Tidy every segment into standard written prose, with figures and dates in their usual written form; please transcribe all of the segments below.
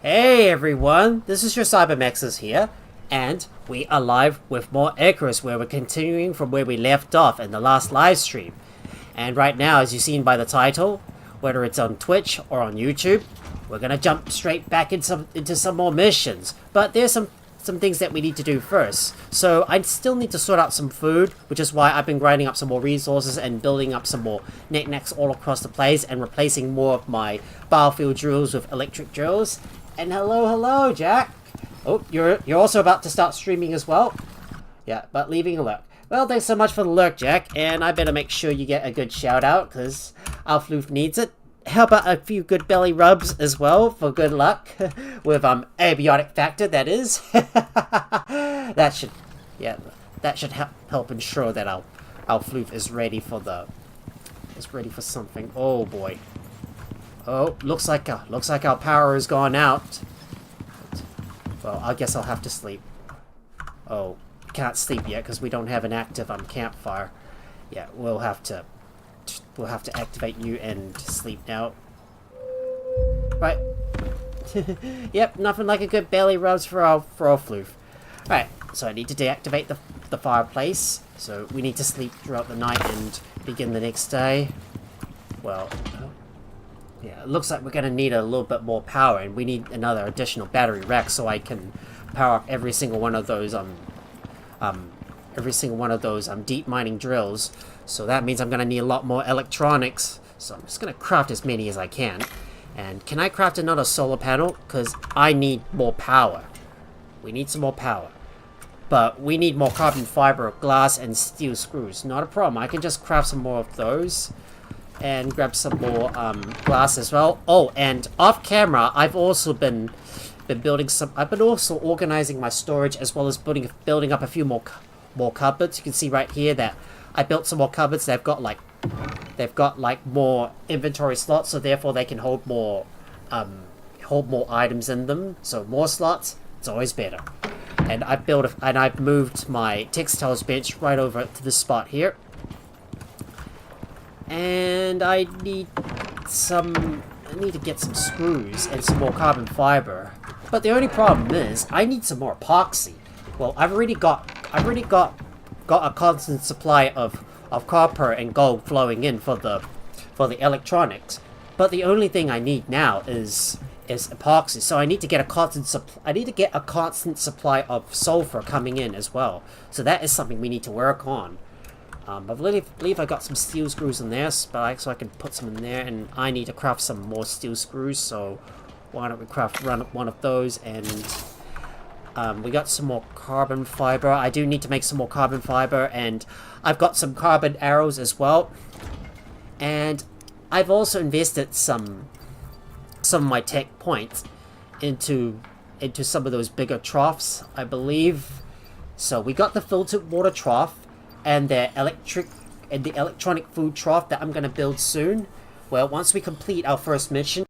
Hey everyone, this is your Cybermexes here, and we are live with more Icarus, where we're continuing from where we left off in the last live stream. And right now, as you've seen by the title, whether it's on Twitch or on YouTube, we're gonna jump straight back into some more missions. But there's some things that we need to do first. So I still need to sort out some food, which is why I've been grinding up some more resources and building up some more knickknacks all across the place and replacing more of my battlefield drills with electric drills. And hello, Jack. Oh, you're also about to start streaming as well? Yeah, but leaving a lurk. Well, thanks so much for the lurk, Jack, and I better make sure you get a good shout out, because our floof needs it. How about a few good belly rubs as well, for good luck? With, abiotic factor, that is. That should help ensure that our floof is ready for something. Oh, boy. Oh, looks like our power has gone out. Well, I guess I'll have to sleep. Oh, can't sleep yet because we don't have an active campfire. Yeah, we'll have to activate you and sleep now. Right. Yep, nothing like a good belly rubs for our floof. Right, so I need to deactivate the fireplace. So we need to sleep throughout the night and begin the next day. Well. Yeah, it looks like we're gonna need a little bit more power, and we need another additional battery rack so I can power up every single one of those deep mining drills. So that means I'm gonna need a lot more electronics. So I'm just gonna craft as many as I can. And can I craft another solar panel? Because I need more power. We need some more power. But we need more carbon fiber, glass, and steel screws. Not a problem. I can just craft some more of those. And grab some more glass as well. Oh, and off camera, I've also been building some. I've been also organizing my storage as well as building up a few more cupboards. You can see right here that I built some more cupboards. They've got like more inventory slots, so therefore they can hold more items in them. So more slots, it's always better. And I've moved my textiles bench right over to this spot here. And I need to get some screws and some more carbon fiber. But the only problem is I need some more epoxy. Well, I've already got a constant supply of copper and gold flowing in for the electronics. But the only thing I need now is epoxy. So I need to get a constant supply of sulfur coming in as well. So that is something we need to work on. I believe I got some steel screws in there, so I can put some in there, and I need to craft some more steel screws, so why don't we craft one of those, and we got some more carbon fiber. I do need to make some more carbon fiber, and I've got some carbon arrows as well, and I've also invested some of my tech points into some of those bigger troughs, I believe. So we got the filtered water trough, and the electronic food trough that I'm gonna build soon. Well, once we complete our first mission,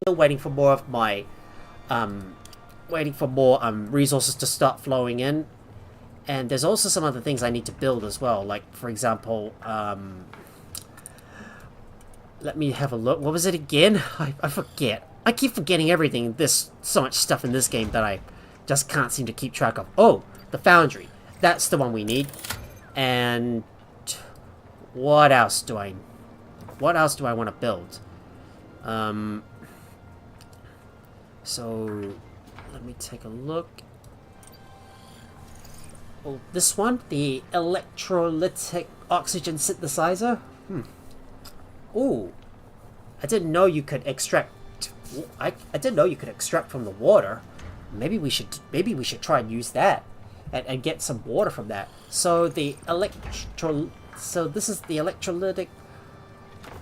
still waiting for more of my resources to start flowing in. And there's also some other things I need to build as well. Like, for example, let me have a look. What was it again? I forget. I keep forgetting everything. There's so much stuff in this game that I just can't seem to keep track of. Oh, the foundry. That's the one we need. And what else do I want to build? So let me take a look. Oh, this one, the electrolytic oxygen synthesizer. Oh, I didn't know you could extract. I didn't know you could extract from the water. Maybe we should try and use that. And get some water from that. So this is the electrolytic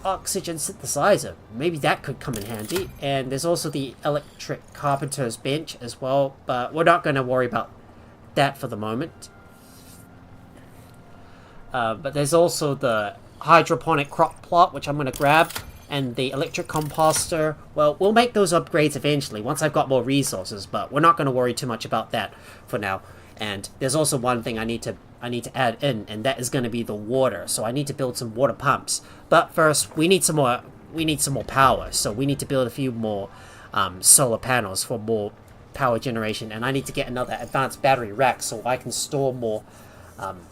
oxygen synthesizer. Maybe that could come in handy. And there's also the electric carpenter's bench as well, but we're not going to worry about that for the moment. But there's also the hydroponic crop plot, which I'm going to grab, and the electric composter. Well, we'll make those upgrades eventually once I've got more resources, but we're not going to worry too much about that for now. And there's also one thing I need to add in, and that is going to be the water. So I need to build some water pumps. But first, we need some more power. So we need to build a few more solar panels for more power generation, and I need to get another advanced battery rack so I can store more.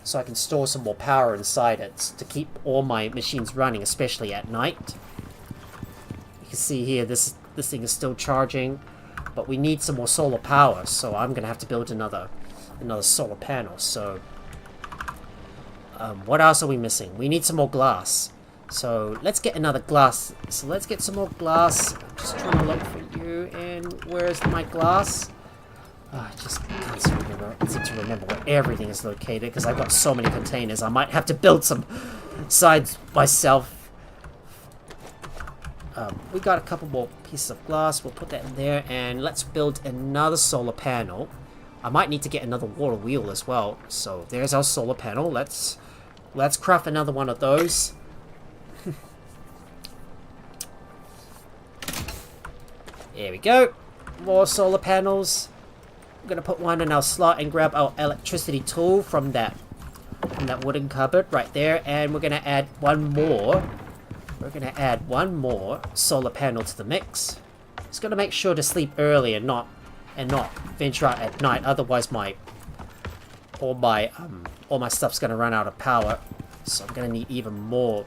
So I can store some more power inside it to keep all my machines running, especially at night. You can see here, this thing is still charging, but we need some more solar power, so I'm gonna have to build another solar panel. So, what else are we missing? We need some more glass. So let's get another glass. So let's get some more glass. I'm just trying to look for you. And where's my glass? I just can't seem to remember where everything is located because I've got so many containers. I might have to build some sides myself. We got a couple more pieces of glass. We'll put that in there, and let's build another solar panel. I might need to get another water wheel as well. So there's our solar panel. Let's craft another one of those. There we go. More solar panels. I'm gonna put one in our slot and grab our electricity tool from that wooden cupboard right there, and we're gonna add one more. We're gonna add one more solar panel to the mix. Just gotta make sure to sleep early and not venture out at night. Otherwise, all my stuff's gonna run out of power. So I'm gonna need even more.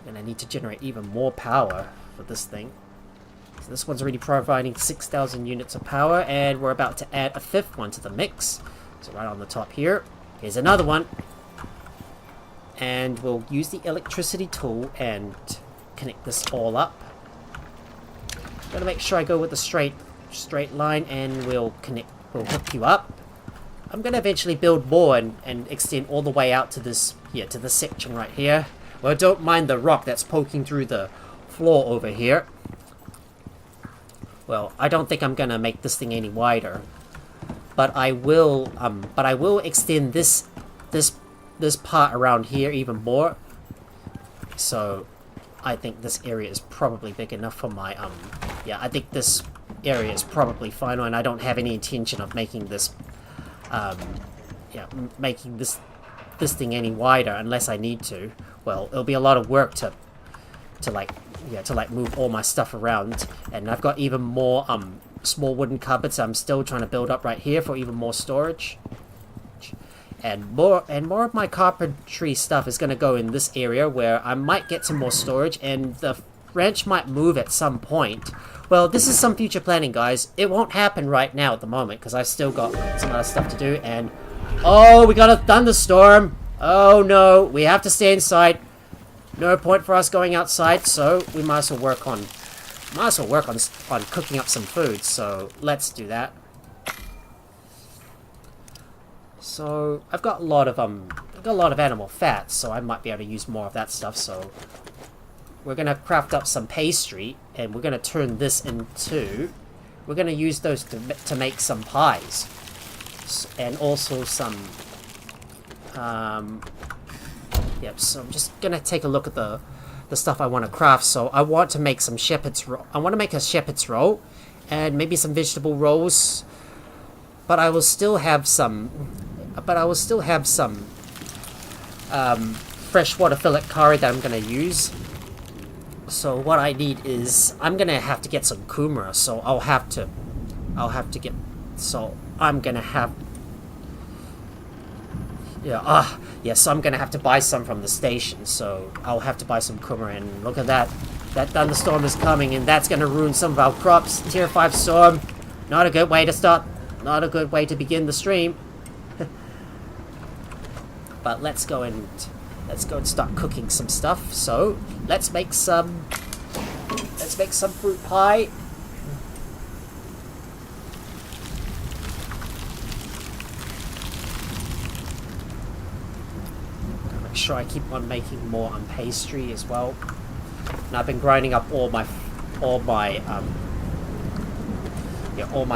I'm gonna need to generate even more power for this thing. So this one's already providing 6,000 units of power, and we're about to add a fifth one to the mix. So right on the top here, here's another one. And we'll use the electricity tool and connect this all up. Gotta make sure I go with the straight line, and we'll hook you up. I'm gonna eventually build more and extend all the way out to this section right here. Well, don't mind the rock that's poking through the floor over here. Well, I don't think I'm gonna make this thing any wider, but I will extend this part around here even more. So I think this area is probably big enough for my yeah, I think this area is probably final, and I don't have any intention of making this making this thing any wider unless I need to. Well, it'll be a lot of work to move all my stuff around, and I've got even more small wooden cupboards I'm still trying to build up right here for even more storage. And more of my carpentry stuff is going to go in this area where I might get some more storage, and the ranch might move at some point. Well, this is some future planning, guys. It won't happen right now at the moment because I've still got some other stuff to do. And oh, we got a thunderstorm. Oh no, we have to stay inside. No point for us going outside, so we might as well work on cooking up some food. So let's do that. So I've got a lot of animal fat, so I might be able to use more of that stuff. So we're gonna craft up some pastry, and we're gonna turn this into. We're gonna use those to make some pies, and also some. Yep. So I'm just gonna take a look at the stuff I want to craft. So I want to make some shepherd's. I want to make a shepherd's roll, and maybe some vegetable rolls. But I will still have some. Freshwater fillet curry that I'm gonna use. So what I need is I'm gonna have to get some kumara. So I'll have to get. So I'm gonna have. Yeah. So I'm gonna have to buy some from the station. So I'll have to buy some kumara. And look at that. That thunderstorm is coming, and that's gonna ruin some of our crops. Tier 5 storm. Not a good way to start. Not a good way to begin the stream. But let's go and start cooking some stuff. So let's make some fruit pie. Gotta make sure I keep on making more on pastry as well. And I've been grinding up all my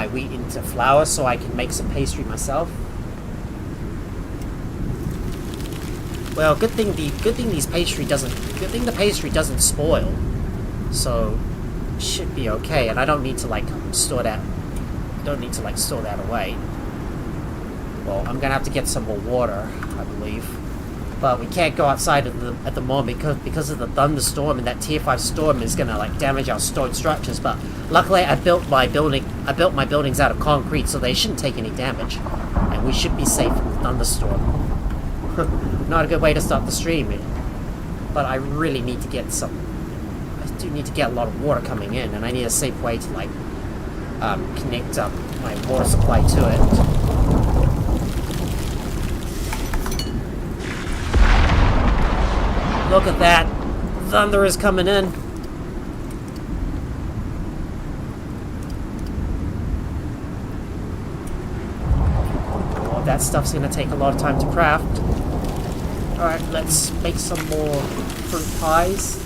wheat into flour so I can make some pastry myself. Well, good thing the pastry doesn't spoil, so it should be okay. And I don't need to store that. Store that away. Well, I'm gonna have to get some more water, I believe. But we can't go outside at the moment because of the thunderstorm, and that tier 5 storm is gonna like damage our stone structures. But luckily, I built my buildings out of concrete, so they shouldn't take any damage, and we should be safe from the thunderstorm. Not a good way to start the stream, but I really need to get some. I do need to get a lot of water coming in, and I need a safe way to like connect up my water supply to it. Look at that! Thunder is coming in. Oh, that stuff's gonna take a lot of time to craft. Alright, let's make some more fruit pies.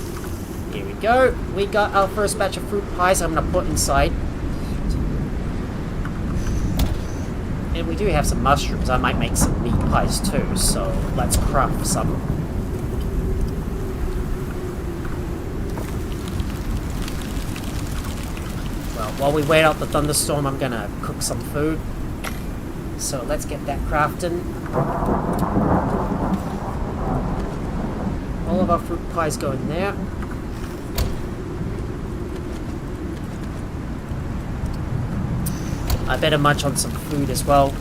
Here we go. We got our first batch of fruit pies I'm gonna put inside. And we do have some mushrooms. I might make some meat pies too, so let's craft some. While we wait out the thunderstorm, I'm gonna cook some food. So let's get that crafting. All of our fruit pies go in there. I better munch on some food as well,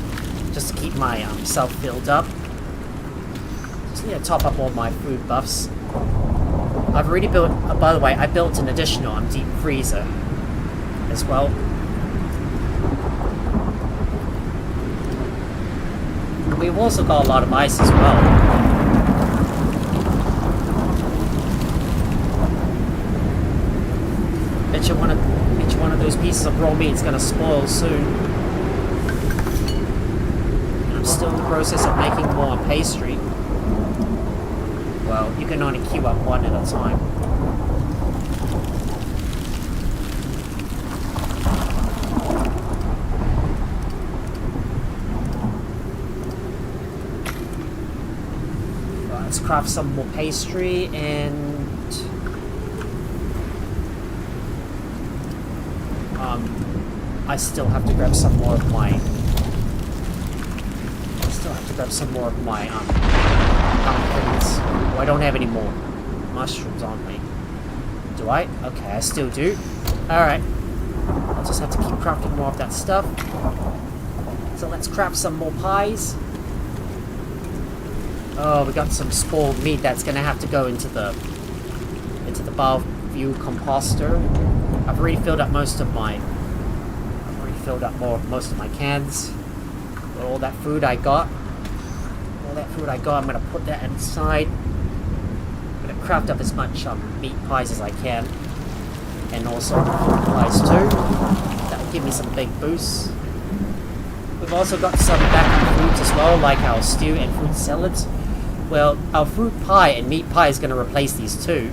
just to keep myself filled up. Just need to top up all my food buffs. I've already built. By the way, I built an additional deep freezer as well. We've also got a lot of ice as well. Bet you each one of those pieces of raw meat is gonna spoil soon. And I'm still in the process of making more pastry. Well, you can only queue up one at a time. Let's craft some more pastry, and I still have to grab some more of my pumpkins. Oh, I don't have any more mushrooms on me. Do I? Okay, I still do. Alright. I'll just have to keep crafting more of that stuff. So let's craft some more pies. Oh, we got some spoiled meat that's gonna have to go into the biofuel composter. I've already filled up most of my cans. Got all that food I got. I'm gonna put that inside. I'm gonna craft up as much meat pies as I can, and also fruit pies too. That'll give me some big boosts. We've also got some backup foods as well, like our stew and fruit salads. Well, our fruit pie and meat pie is going to replace these two.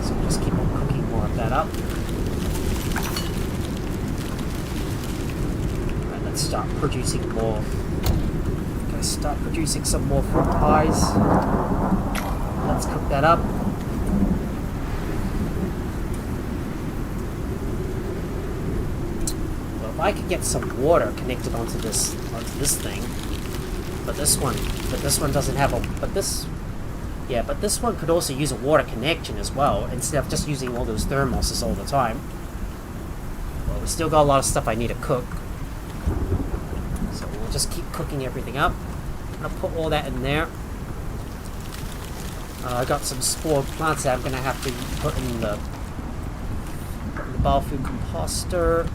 So we'll just keep on cooking more of that up. Right, let's start producing more. Let's start producing some more fruit pies. Let's cook that up. I could get some water connected onto this thing, but this one doesn't have a. But this one could also use a water connection as well, instead of just using all those thermoses all the time. Well, we still got a lot of stuff I need to cook, so we'll just keep cooking everything up. I'm gonna put all that in there. I got some spoiled plants that I'm gonna have to put in the biofuel composter.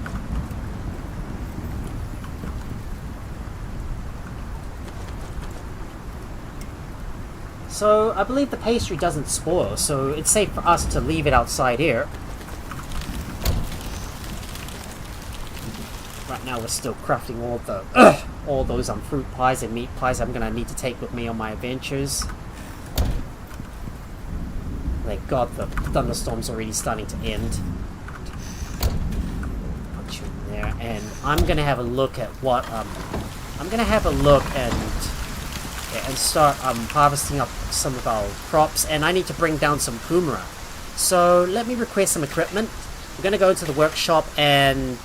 So, I believe the pastry doesn't spoil, so it's safe for us to leave it outside here. Right now we're still crafting all those fruit pies and meat pies I'm gonna need to take with me on my adventures. Thank God the thunderstorm's already starting to end. Put you in there, and I'm gonna have a look at what and start harvesting up some of our crops, and I need to bring down some kumara. So let me request some equipment. I'm gonna go to the workshop, and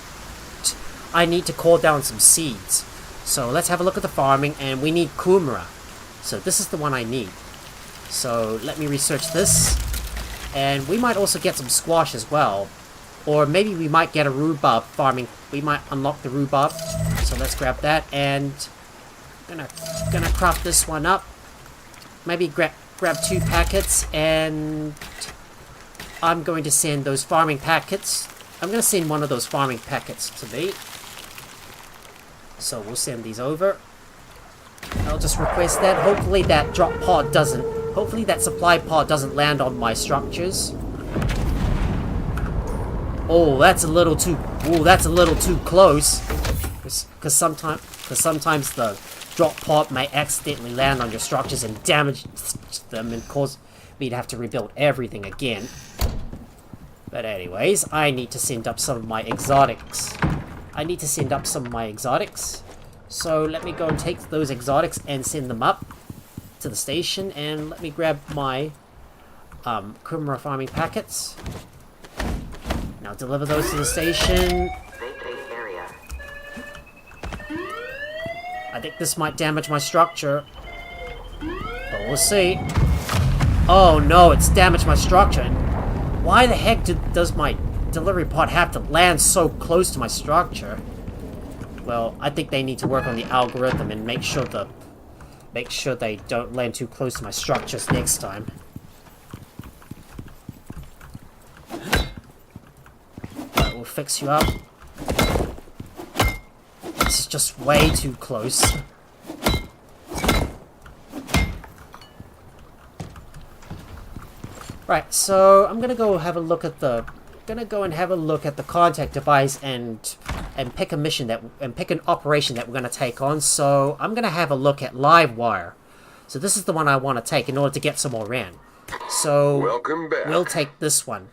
I need to call down some seeds. So let's have a look at the farming, and we need kumara. So this is the one I need. So let me research this. And we might also get some squash as well. Or maybe we might get a rhubarb farming. We might unlock the rhubarb. So let's grab that, and gonna craft this one up. Maybe grab 2 packets, and I'm going to send those farming packets. I'm going to send one of those farming packets to me. So we'll send these over. I'll just request that. Hopefully that drop pod doesn't... Hopefully that supply pod doesn't land on my structures. Oh, that's a little too... Oh, that's a little too close. Because sometimes the drop pod may accidentally land on your structures and damage them and cause me to have to rebuild everything again. But anyways, I need to send up some of my exotics. So let me go and take those exotics and send them up to the station. And let me grab my kumara farming packets. Now deliver those to the station. I think this might damage my structure, but we'll see. Oh no, it's damaged my structure. And why the heck does my delivery pod have to land so close to my structure? Well, I think they need to work on the algorithm and make sure they don't land too close to my structures next time. Alright, we'll fix you up. This is just way too close. Right, so I'm gonna go have a look at the contact device and pick a mission pick an operation that we're gonna take on. So I'm gonna have a look at Livewire. So this is the one I want to take in order to get some more RAM. So welcome back. We'll take this one.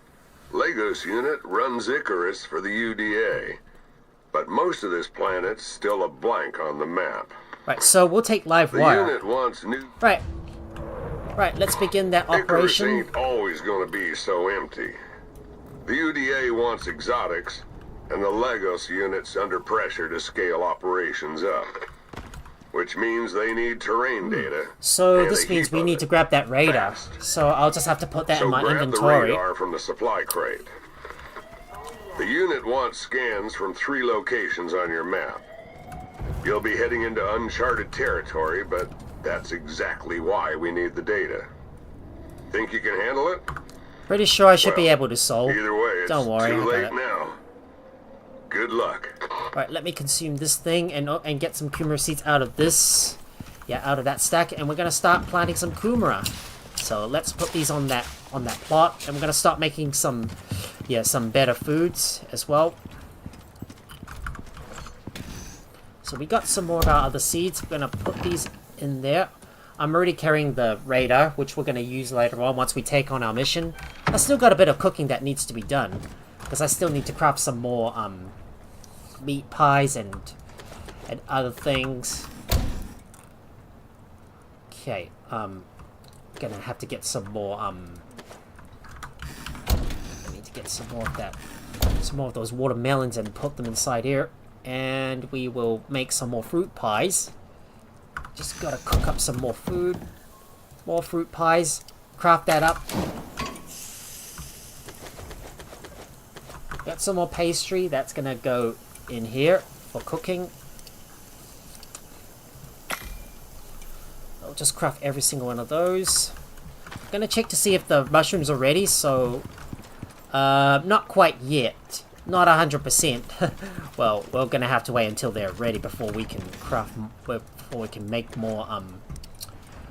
Lagos unit runs Icarus for the UDA, but most of this planet's still a blank on the map. Right, so we'll take Livewire. The unit wants new... Right, let's begin that operation. Icarus ain't always gonna be so empty. The UDA wants exotics, and the Lagos unit's under pressure to scale operations up. Which means they need terrain data. So this means we need to grab that radar. Fast. So I'll just have to put that in my inventory. So grab the radar from the supply crate. The unit wants scans from 3 locations on your map. You'll be heading into uncharted territory, but that's exactly why we need the data. Think you can handle it? Pretty sure I should be able to solve. Either way, it's Don't worry, too late now. Good luck. Alright, let me consume this thing and get some kumara seeds out of this. Yeah, out of that stack, and we're gonna start planting some kumara. So let's put these on that plot, and we're gonna start making some better foods as well. So we got some more of our other seeds. We're gonna put these in there. I'm already carrying the radar, which we're gonna use later on once we take on our mission. I still got a bit of cooking that needs to be done, because I still need to craft some more meat pies and other things. Okay, gonna have to get some more I need to get some more of those watermelons and put them inside here, and we will make some more fruit pies. Just gotta cook up some more food, more fruit pies, craft that up. Got some more pastry that's gonna go in here for cooking. I'll just craft every single one of those. I'm gonna check to see if the mushrooms are ready, so not quite yet. Not 100%. Well, we're gonna have to wait until they're ready before we can craft, before we can make more,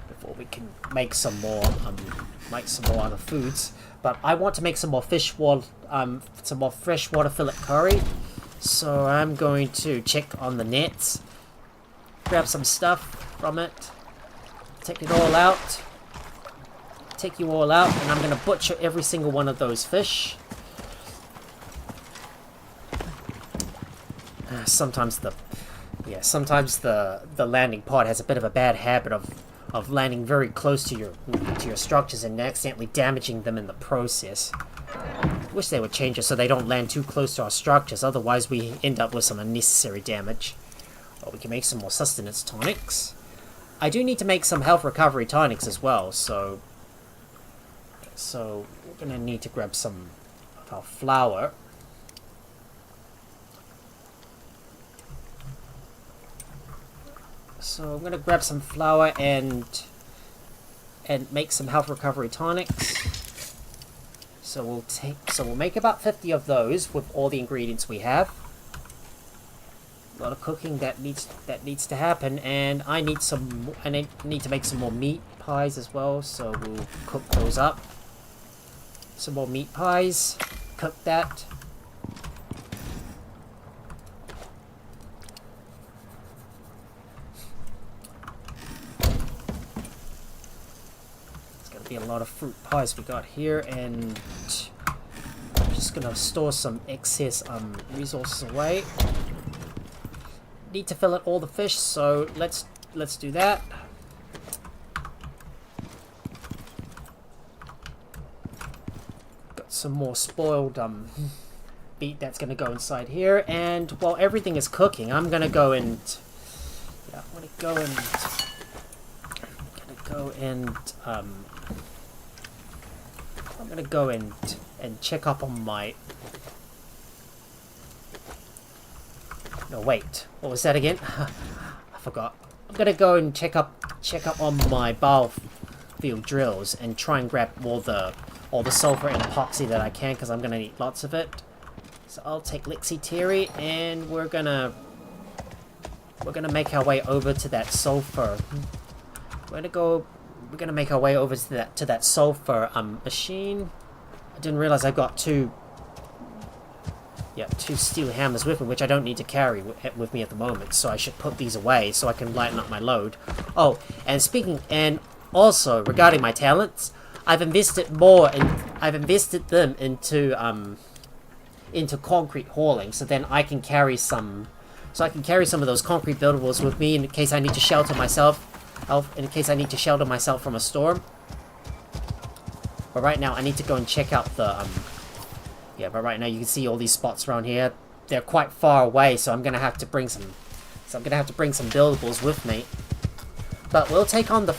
before we can make some more other foods. But I want to make some more some more freshwater fillet curry. So I'm going to check on the nets, grab some stuff from it, take you all out, and I'm going to butcher every single one of those fish. Sometimes the landing pod has a bit of a bad habit of landing very close to your structures and accidentally damaging them in the process. Wish they would change it so they don't land too close to our structures, otherwise we end up with some unnecessary damage. But we can make some more sustenance tonics. I do need to make some health recovery tonics as well, so we're gonna need to grab some of our flour. So I'm gonna grab some flour and make some health recovery tonics. So we'll make about 50 of those with all the ingredients we have. A lot of cooking that needs to happen, and I need to make some more meat pies as well, so we'll cook those up. Some more meat pies, cook that. It's gonna be a lot of fruit pies we got here, and I'm just gonna store some excess resources away. Need to fill out all the fish, so let's do that. Got some more spoiled meat that's gonna go inside here, and while everything is cooking, I'm gonna go and check up on my. No, wait. What was that again? I forgot. I'm gonna go and check up on my battlefield drills and try and grab all the sulfur and epoxy that I can, because I'm gonna need lots of it. So I'll take Lexi-Terry, and we're gonna make our way over to that sulfur. We're gonna make our way over to that sulfur machine. I didn't realize I got two steel hammers with me, which I don't need to carry with me at the moment, so I should put these away so I can lighten up my load. Oh, and also regarding my talents, I've invested them into concrete hauling, so then I can carry some of those concrete buildables with me in case I need to shelter myself from a storm. But right now I need to go and check out the but right now you can see all these spots around here. They're quite far away, so I'm gonna have to bring some buildables with me. But we'll take on the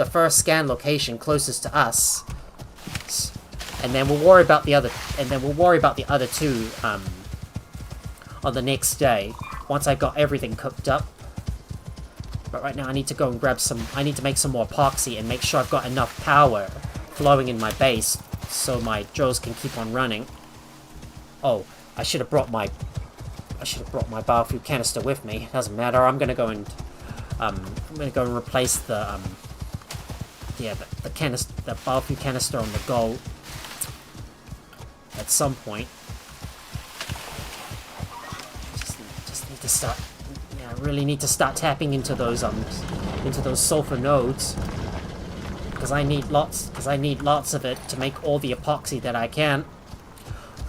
first scan location closest to us, and then we'll worry about the other two on the next day once I've got everything cooked up. But right now I need to go and I need to make some more epoxy and make sure I've got enough power flowing in my base so my drills can keep on running. Oh, I should have brought my battlefield canister with me. Doesn't matter. I'm gonna go and replace the battlefield canister on the go at some point. Just need to start. Yeah, I really need to start tapping into those sulfur nodes. Because I need lots of it to make all the epoxy that I can.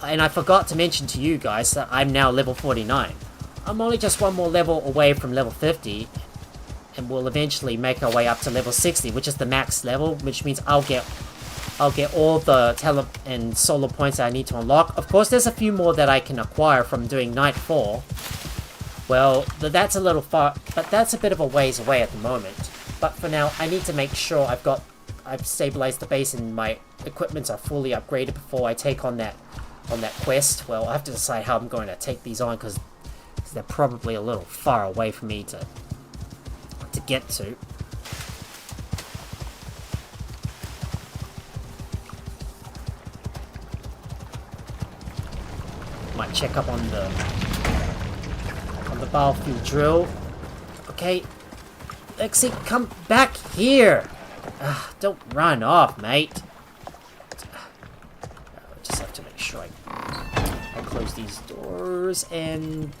And I forgot to mention to you guys that I'm now level 49. I'm only just one more level away from level 50, and we'll eventually make our way up to level 60, which is the max level, which means I'll get all the tele and solar points that I need to unlock. Of course, there's a few more that I can acquire from doing Nightfall. Well, that's a little far, but that's a bit of a ways away at the moment. But for now, I need to make sure I've stabilized the base and my equipments are fully upgraded before I take on that quest. Well, I have to decide how I'm going to take these on, because they're probably a little far away for me to get to. Might check up on the battlefield drill. Okay, Lexi, come back here. Don't run off, mate. I just have to make sure I close these doors and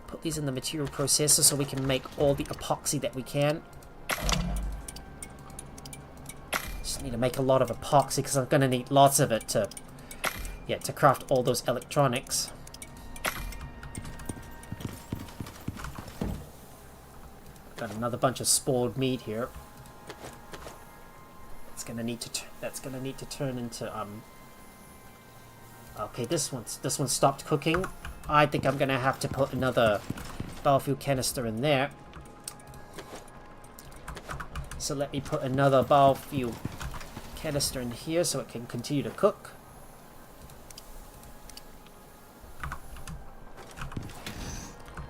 put these in the material processor so we can make all the epoxy that we can. Just need to make a lot of epoxy because I'm going to need lots of it to craft all those electronics. Got another bunch of spoiled meat here. That's gonna need to turn into Okay, this one stopped cooking. I think I'm gonna have to put another biofuel canister in there. So let me put another biofuel canister in here so it can continue to cook.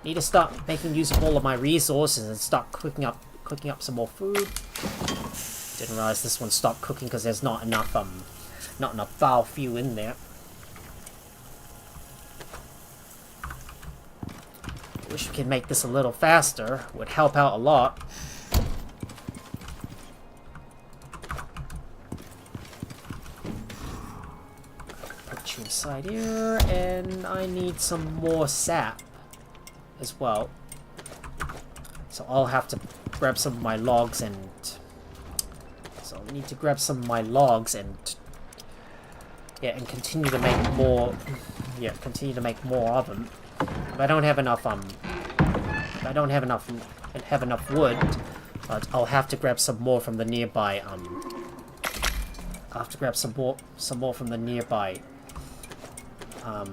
Need to start making use of all of my resources and start cooking up some more food. Didn't realize this one stopped cooking because there's not enough biofuel in there. Wish we could make this a little faster. Would help out a lot. Put you inside here, and I need some more sap as well. So I'll have to grab some of my logs and... So I need to grab some of my logs and... Yeah, and continue to make more... Yeah, continue to make more of them. If I don't have enough, if I don't have enough wood, I'll have to grab some more from the nearby, I'll have to grab some more from the nearby, yeah,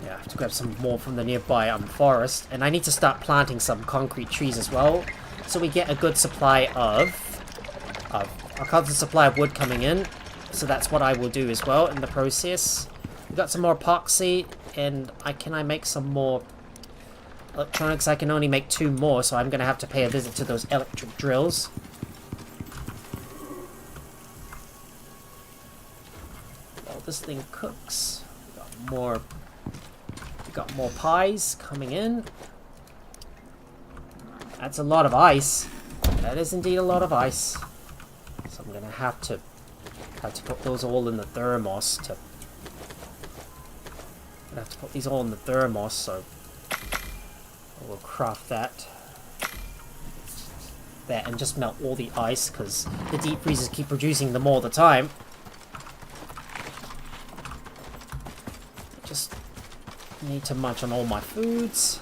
I have to grab some more from the nearby, forest, and I need to start planting some concrete trees as well, so we get a good supply of a constant supply of wood coming in, so that's what I will do as well in the process. We've got some more epoxy, and can I make some more electronics? I can only make 2 more, so I'm going to have to pay a visit to those electric drills. While this thing cooks, we got more pies coming in. That's a lot of ice. That is indeed a lot of ice. So I'm going to have to put those all in the thermos to... I have to put these all in the thermos, so we'll craft that and just melt all the ice because the deep freezers keep producing them all the time. Just need to munch on all my foods.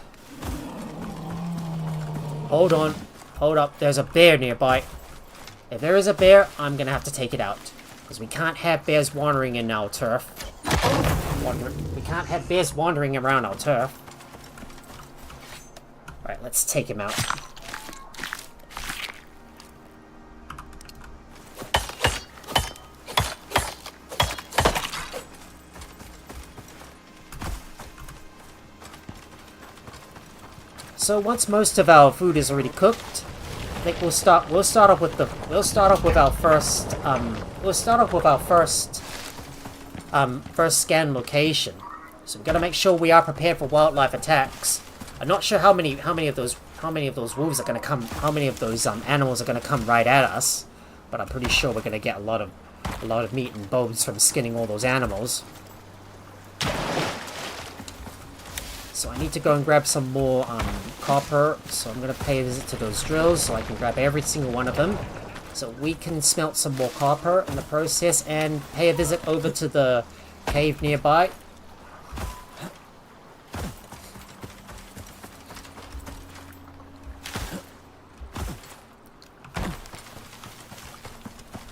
Hold on, hold up, there's a bear nearby. If there is a bear, I'm gonna have to take it out because we can't have bears wandering in our turf. We can't have bears wandering around our turf. Alright, let's take him out. So once most of our food is already cooked, I think we'll start off with our first scan location. So we've got to make sure we are prepared for wildlife attacks. I'm not sure how many of those wolves are going to come, how many of those animals are going to come right at us, but I'm pretty sure we're going to get a lot of meat and bones from skinning all those animals. So I need to go and grab some more copper. So I'm going to pay a visit to those drills so I can grab every single one of them. So we can smelt some more copper in the process and pay a visit over to the cave nearby.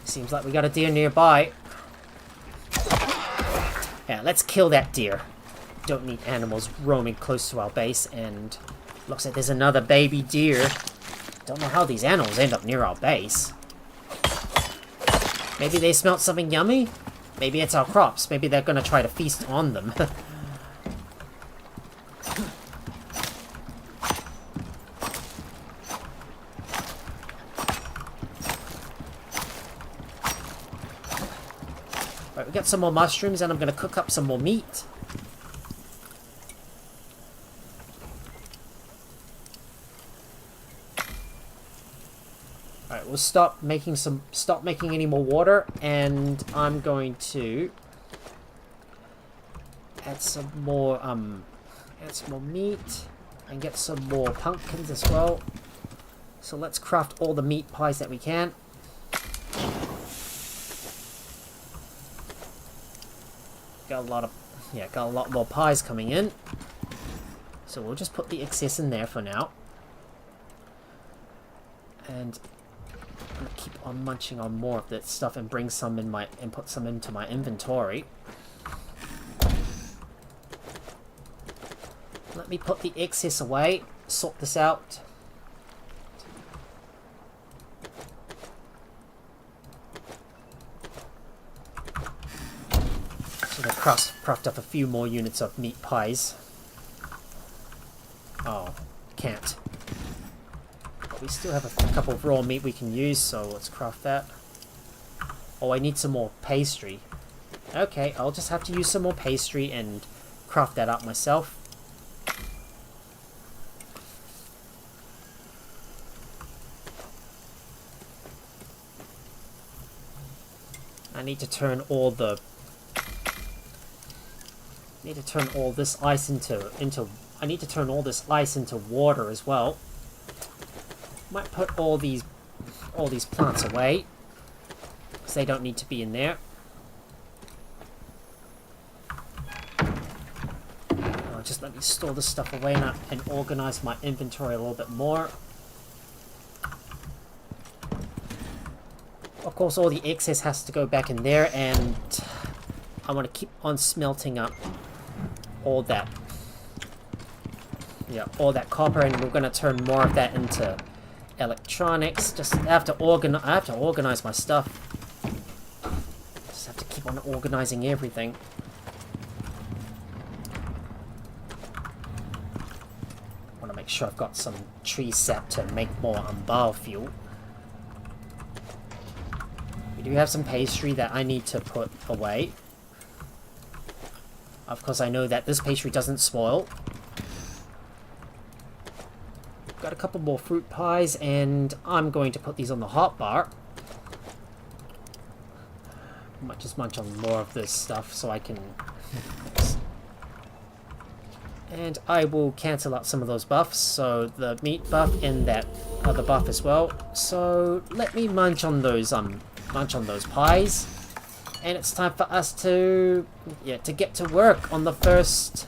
Seems like we got a deer nearby. Yeah, let's kill that deer. Don't need animals roaming close to our base, and looks like there's another baby deer. Don't know how these animals end up near our base. Maybe they smelt something yummy? Maybe it's our crops. Maybe they're gonna try to feast on them. Right, we got some more mushrooms, and I'm gonna cook up some more meat. Alright, we'll stop making any more water, and I'm going to add some more meat and get some more pumpkins as well. So let's craft all the meat pies that we can. Got a lot more pies coming in. So we'll just put the excess in there for now. And I'm gonna keep on munching on more of that stuff and bring some in put some into my inventory. Let me put the excess away. Sort this out. So I'll craft up a few more units of meat pies. Oh, can't. But we still have a couple of raw meat we can use, so let's craft that. Oh, I need some more pastry. Okay, I'll just have to use some more pastry and craft that up myself. I need to turn all the... I need to turn all this ice into I need to turn all this ice into water as well. Might put all these plants away, because they don't need to be in there. Just let me store this stuff away and organize my inventory a little bit more. Of course, all the excess has to go back in there, and I want to keep on smelting up all that. Yeah, all that copper, and we're going to turn more of that into electronics. Just I have to organize my stuff. Just have to keep on organizing everything. Want to make sure I've got some tree sap to make more biofuel. We do have some pastry that I need to put away. Of course, I know that this pastry doesn't spoil. Got a couple more fruit pies, and I'm going to put these on the hot bar. Might just munch on more of this stuff so I can... And I will cancel out some of those buffs, so the meat buff and that other buff as well. So let me munch on those pies, and it's time for us to get to work on the first.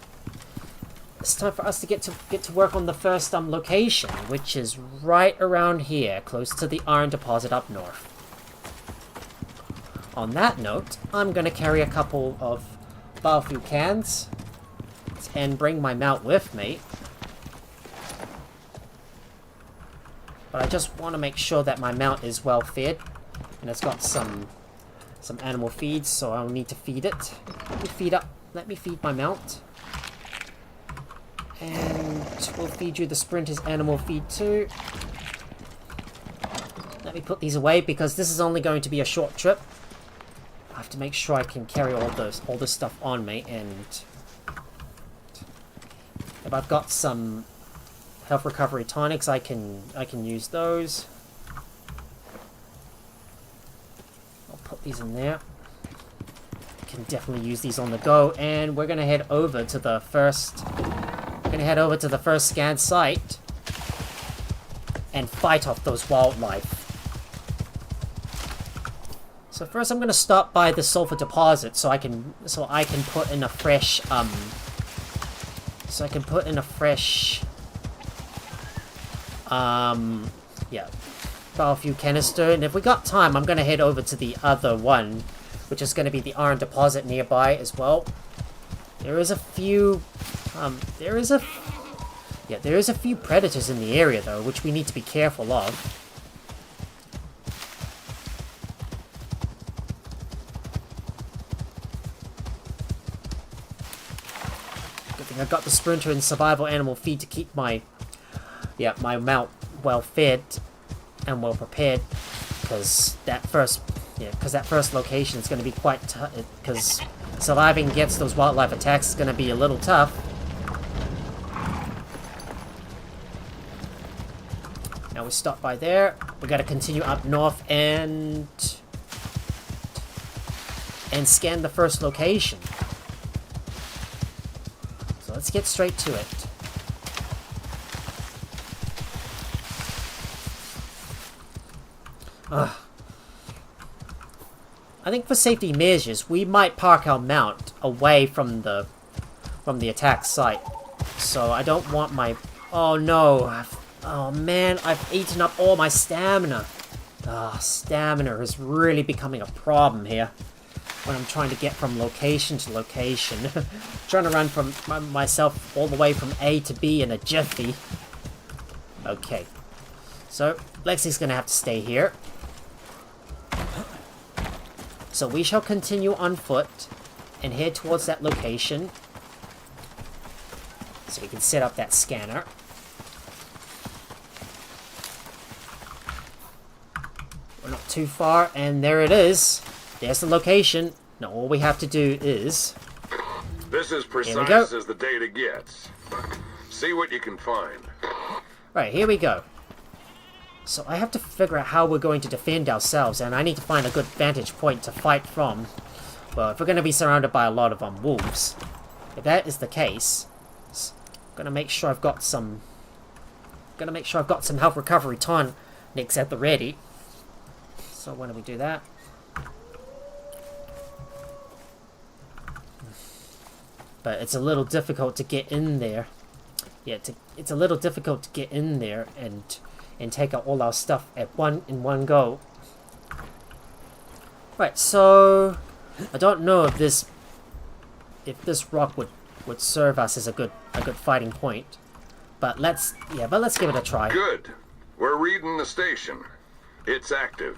It's time for us to get to work on the first location, which is right around here, close to the iron deposit up north. On that note, I'm gonna carry a couple of biofuel cans and bring my mount with me. But I just want to make sure that my mount is well fed, and it's got some animal feeds, so I'll need to feed it. Let me feed my mount. And we'll feed you the Sprinter's animal feed too. Let me put these away because this is only going to be a short trip. I have to make sure I can carry all this stuff on me, and if I've got some health recovery tonics, I can use those. I'll put these in there. Can definitely use these on the go, and we're gonna head over to the first. We're gonna head over to the first scan site and fight off those wildlife. So first, I'm gonna stop by the sulfur deposit so I can put in a fresh biofuel canister, and if we got time, I'm gonna head over to the other one, which is gonna be the iron deposit nearby as well. There is a few predators in the area though, which we need to be careful of. Good thing I've got the Sprinter and survival animal feed to keep my mount well fed and well prepared, because that first location is going to be quite tough, because surviving against those wildlife attacks is going to be a little tough. Now we stop by there. We got to continue up north and scan the first location. So let's get straight to it. I think for safety measures, we might park our mount away from the attack site. So I don't want my... Oh no! Oh man, I've eaten up all my stamina. Stamina is really becoming a problem here. when I'm trying to get from location to location. Trying to run from myself all the way from A to B in a jiffy. Okay. So, Lexi's gonna have to stay here. So we shall continue on foot and head towards that location. So we can set up that scanner. We're not too far, and there it is. There's the location. Now all we have to do is... This is precise as the data gets. See what you can find. Right, here we go. So I have to figure out how we're going to defend ourselves, and I need to find a good vantage point to fight from. Well, if we're going to be surrounded by a lot of wolves, if that is the case, I'm going to make sure I've got some... health recovery tonics at the ready. So when do we do that? But it's a little difficult to get in there. Yeah, it's a little difficult to get in there and take out all our stuff in one go. Right, so I don't know if this rock would serve us as a good fighting point. But let's give it a try. Good. We're reading the station. It's active.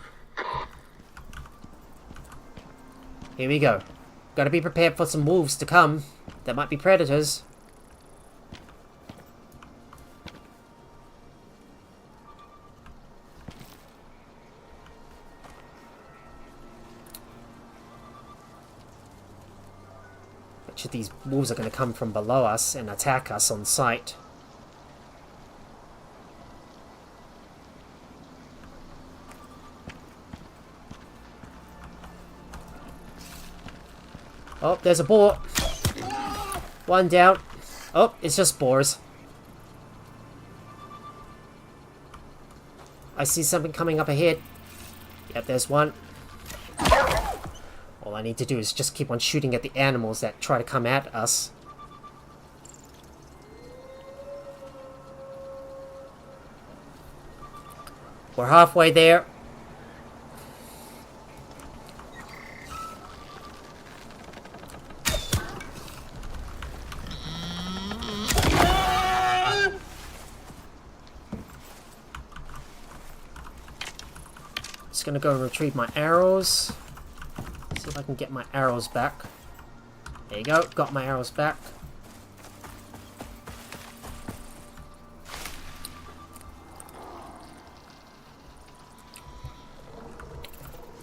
Here we go. Gotta be prepared for some wolves to come. There might be predators. Bet you these wolves are going to come from below us and attack us on sight. Oh, there's a boar. One down. Oh, it's just boars. I see something coming up ahead. Yep, there's one. All I need to do is just keep on shooting at the animals that try to come at us. We're halfway there. Just gonna go and retrieve my arrows. See if I can get my arrows back. There you go, got my arrows back.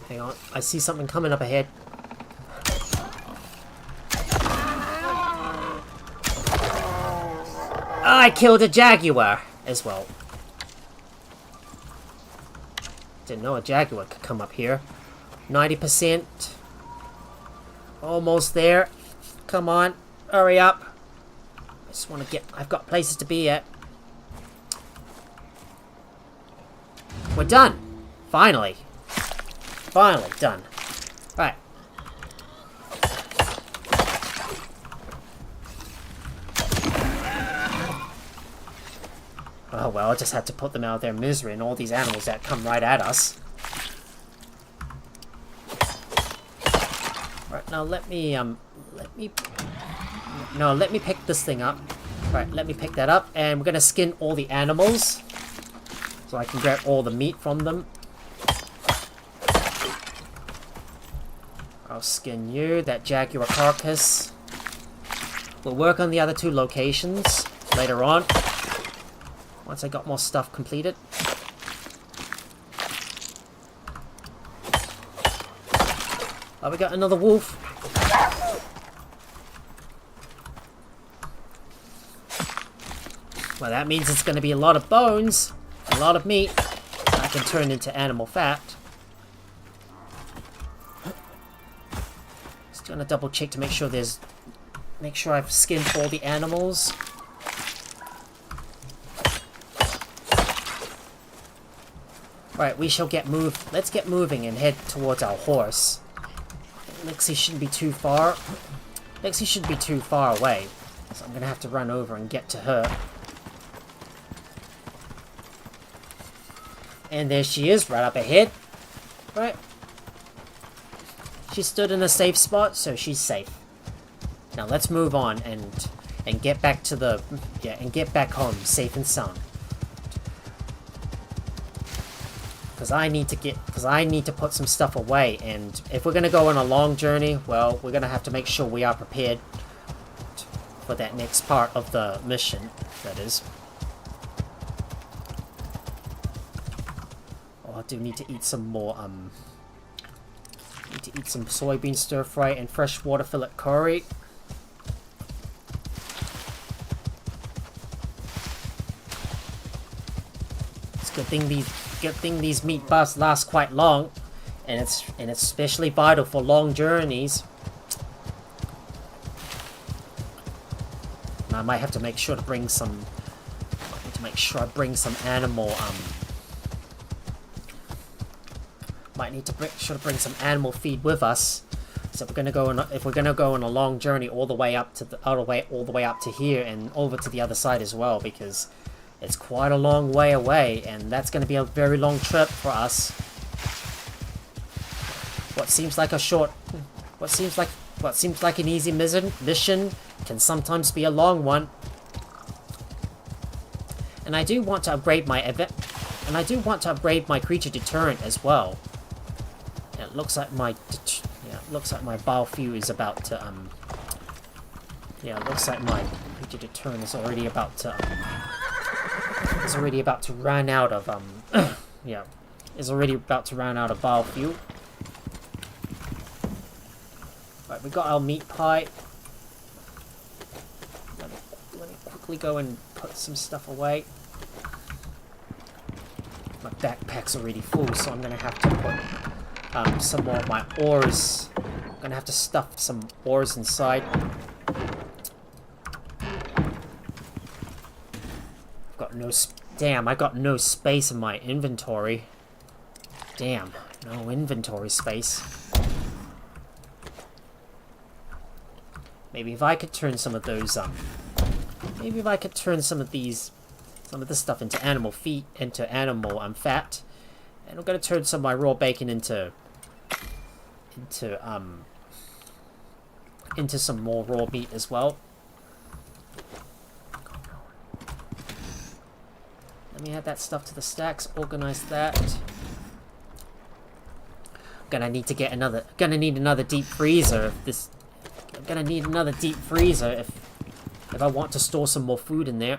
Hang on, I see something coming up ahead. I killed a jaguar as well. Didn't know a jaguar could come up here. 90%. Almost there. Come on. Hurry up. I just want to get... I've got places to be at. We're done. Finally. Finally done. Right. Oh well, I just had to put them out of their misery and all these animals that come right at us. Right, now let me pick this thing up. Right, let me pick that up, and we're gonna skin all the animals so I can grab all the meat from them. I'll skin you, that jaguar carcass. We'll work on the other two locations later on. Once I got more stuff completed. Oh, we got another wolf. Well, that means it's going to be a lot of bones, a lot of meat. I can turn into animal fat. Just going to double check to make sure I've skinned all the animals. Right, we shall get moved. Let's get moving and head towards our horse. Lexi shouldn't be too far. Lexi shouldn't be too far away. So I'm going to have to run over and get to her. And there she is, right up ahead. Right. She stood in a safe spot, so she's safe. Now let's move on and get back to the and get back home safe and sound. Because I need to put some stuff away, and if we're gonna go on a long journey, well, we're gonna have to make sure we are prepared for that next part of the mission. That is. Oh, I do need to eat some more. Need to eat some soybean stir fry and freshwater fillet curry. It's a good thing these meat bars last quite long, and it's especially vital for long journeys. And I might have to make sure to bring some. I need to make sure I bring some animal. Might need to bring some animal feed with us. So if we're gonna go on a long journey all the way up to all the way up to here and over to the other side as well, because it's quite a long way away, and that's gonna be a very long trip for us. What seems like an easy mission can sometimes be a long one. And I do want to upgrade my creature deterrent as well. It looks like my biofuel is about to it looks like my creature deterrent is already about to run out of is already about to run out of biofuel. Right, we got our meat pie. Let me quickly go and put some stuff away. My backpack's already full, so I'm gonna have to put some more of my ores. I'm gonna have to stuff some ores inside. Damn, I got no space in my inventory. Damn, no inventory space. Maybe if I could turn some of those maybe if I could turn some of this stuff into animal feet, into animal fat. And I'm gonna turn some of my raw bacon into some more raw meat as well. Let me add that stuff to the stacks. Organize that. Gonna need another deep freezer. I'm gonna need another deep freezer if I want to store some more food in there.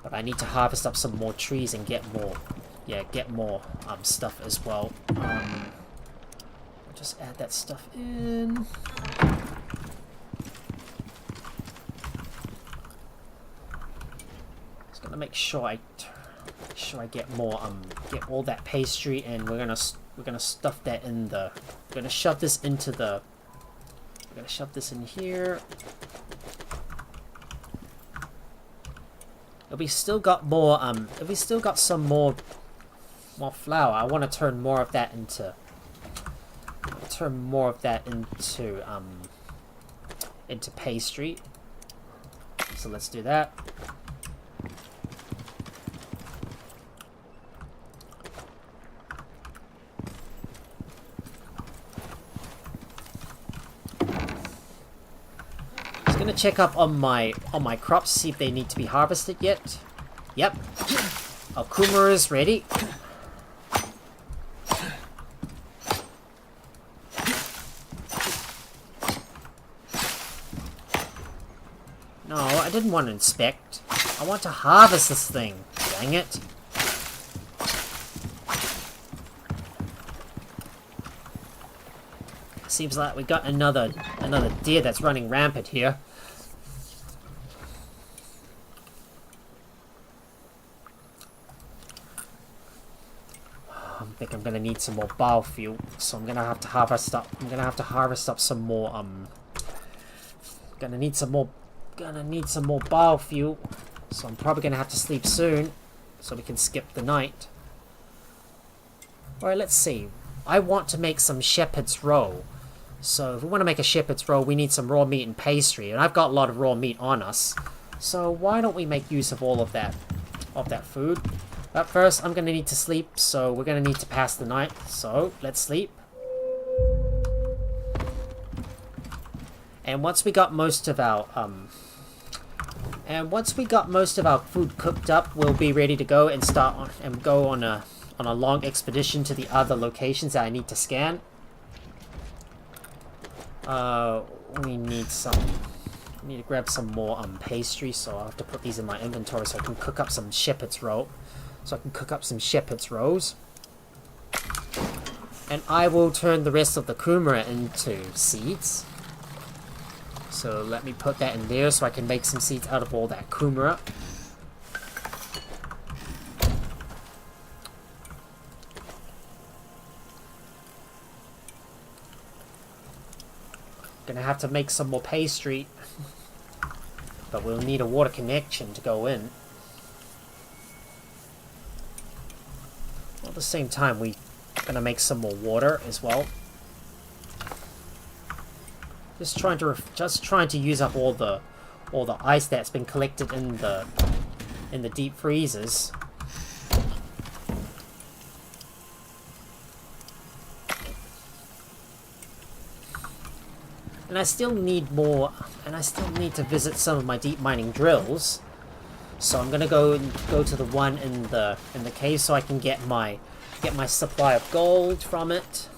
But I need to harvest up some more trees and get more stuff as well. I'll just add that stuff in. Just gonna make sure I get more get all that pastry, and we're gonna stuff that in the. We're gonna shove this into the. We're gonna shove this in here. If we still got more, if we still got some more flour, I want to turn more of that into. Into pastry. So let's do that. Gonna check up on my crops, see if they need to be harvested yet. Yep. Our kumara is ready. No, I didn't want to inspect. I want to harvest this thing. Dang it. Seems like we got another deer that's running rampant here. I think I'm gonna need some more biofuel, so I'm gonna have to harvest up some more. Gonna need some more biofuel, so I'm probably gonna have to sleep soon, so we can skip the night. All right, let's see. I want to make some shepherd's roe. So if we want to make a shepherd's roe, we need some raw meat and pastry, and I've got a lot of raw meat on us. So why don't we make use of all of that food? But first, I'm gonna need to sleep, so we're gonna need to pass the night. So, let's sleep. And once we got most of our, food cooked up, we'll be ready to go and go on a long expedition to the other locations that I need to scan. We need to grab some more pastry, so I'll have to put these in my inventory so I can cook up some shepherd's roll. And I will turn the rest of the kumara into seeds. So let me put that in there so I can make some seeds out of all that kumara. Gonna have to make some more pastry. But we'll need a water connection to go in. At the same time, we're gonna make some more water as well. Just trying to use up all the ice that's been collected in the deep freezers. And I still need more, and I still need to visit some of my deep mining drills. So I'm gonna go to the one in the cave so I can get my supply of gold from it.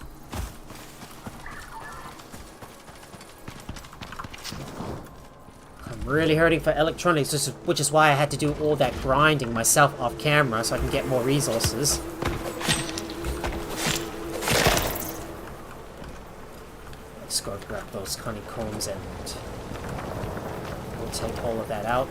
I'm really hurting for electronics, which is why I had to do all that grinding myself off camera so I can get more resources. Let's go grab those honeycombs and we'll take all of that out.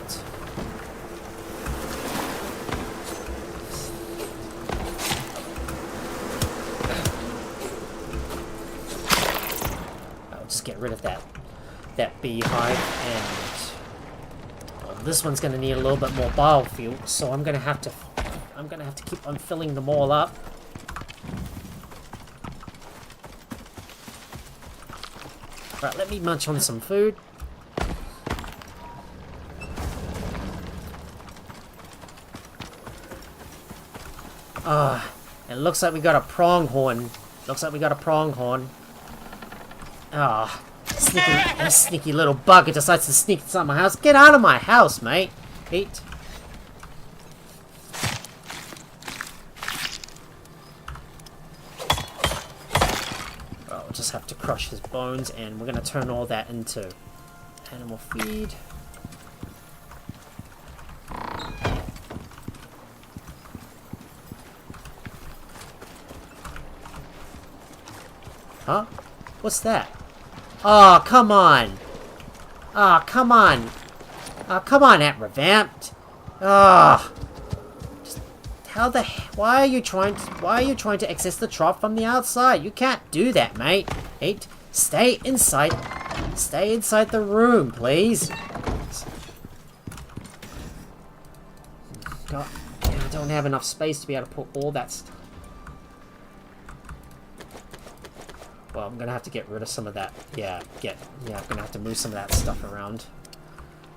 I'll just get rid of that beehive, and well, this one's gonna need a little bit more biofuel, so I'm gonna have to keep on filling them all up. Right, let me munch on some food. It looks like we got a pronghorn. Sneaky little bugger decides to sneak inside my house. Get out of my house, mate. Eat. I'll just have to crush his bones, and we're gonna turn all that into animal feed. Huh? What's that? Oh, come on! Oh, come on! Oh, come on, at Revamped! Oh! Why are you trying to access the trough from the outside? You can't do that, mate. Stay inside the room, please. God, I don't have enough space to be able to put all that stuff. Well, I'm gonna have to get rid of some of that. I'm gonna have to move some of that stuff around.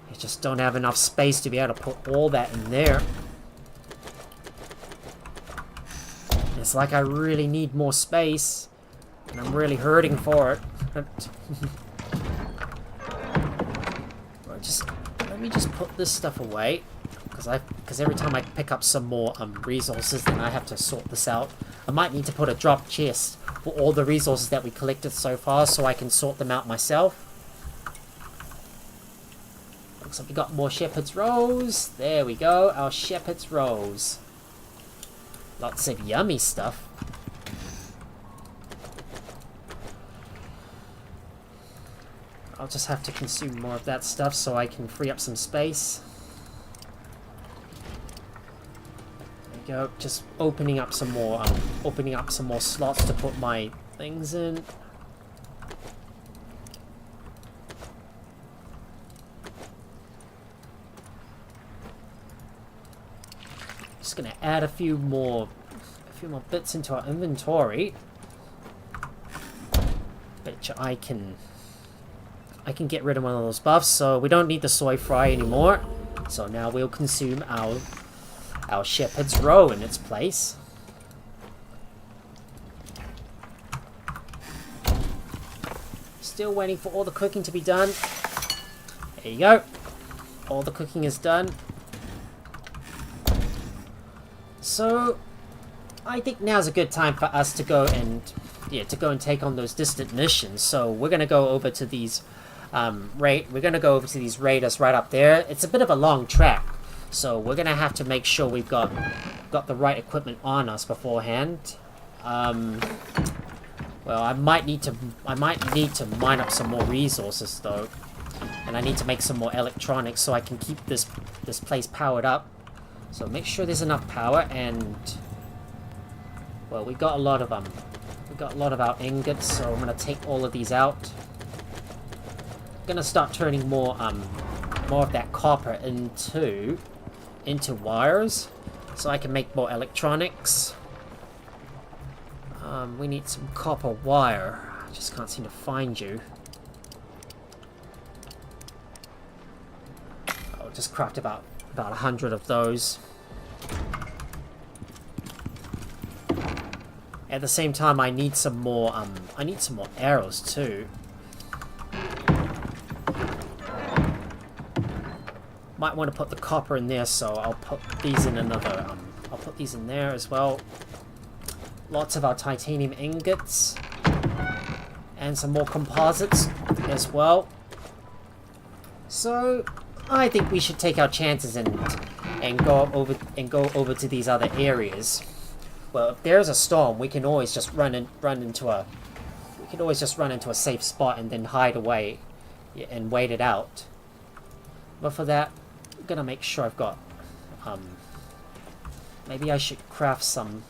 I just don't have enough space to be able to put all that in there. It's like I really need more space, and I'm really hurting for it. Let me just put this stuff away, because every time I pick up some more resources, then I have to sort this out. I might need to put a drop chest for all the resources that we collected so far, so I can sort them out myself. Looks like we got more shepherd's rolls. There we go, our shepherd's rolls. Lots of yummy stuff. I'll just have to consume more of that stuff so I can free up some space. There we go. Just opening up some more slots to put my things in. Just gonna add a few more bits into our inventory. Betcha I can get rid of one of those buffs, so we don't need the soy fry anymore. So now we'll consume our our shepherd's row in its place. Still waiting for all the cooking to be done. There you go. All the cooking is done. So, I think now's a good time for us to go and take on those distant missions. So we're gonna go over to these raiders right up there. It's a bit of a long track, so we're gonna have to make sure we've got the right equipment on us beforehand. Well, I might need to mine up some more resources though, and I need to make some more electronics so I can keep this place powered up. So make sure there's enough power, and well, we got a lot of our ingots, so I'm gonna take all of these out. I'm gonna start turning more of that copper into wires, so I can make more electronics. We need some copper wire. I just can't seem to find you. I'll just craft about 100 of those. At the same time, I need some more arrows too. Might want to put the copper in there, so I'll put these in another. I'll put these in there as well. Lots of our titanium ingots, and some more composites as well. So I think we should take our chances and go over to these other areas. Well, if there's a storm, we can always just run into a safe spot and then hide away and wait it out. But for that, I'm gonna make sure I've got maybe I should craft some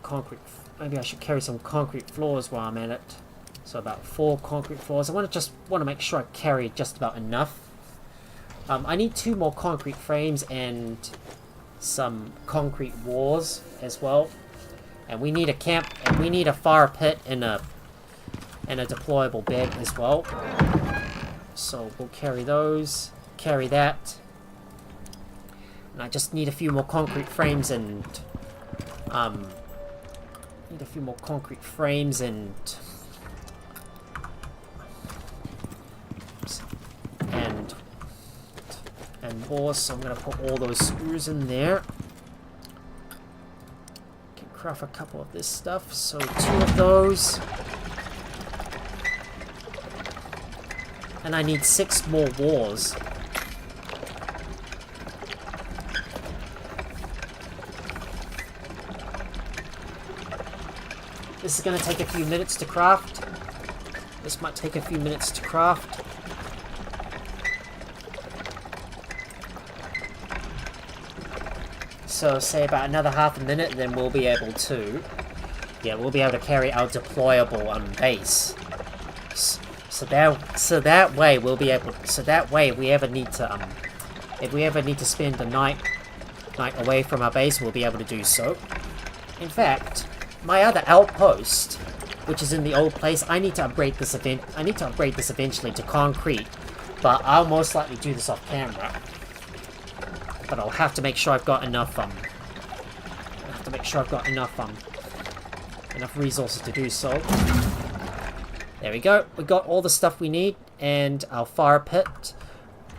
concrete. Maybe I should carry some concrete floors while I'm at it. So about 4 concrete floors. I want to make sure I carry just about enough. I need 2 more concrete frames and some concrete walls as well. And we need a camp, and we need a fire pit and a deployable bed as well. So we'll carry those, carry that. And I just need a few more concrete frames and walls, so I'm gonna put all those screws in there. Can craft a couple of this stuff, so 2 of those. And I need 6 more walls. This is going to take a few minutes to craft. This might take a few minutes to craft. So say about another half a minute, then we'll be able to... Yeah, we'll be able to carry our deployable base. So that way we'll be able... So that way, if we ever need to spend the night away from our base, we'll be able to do so. In fact, my other outpost, which is in the old place, I need to upgrade this eventually to concrete, but I'll most likely do this off camera. But I'll have to make sure I've got enough enough resources to do so. There we go. We got all the stuff we need and our fire pit.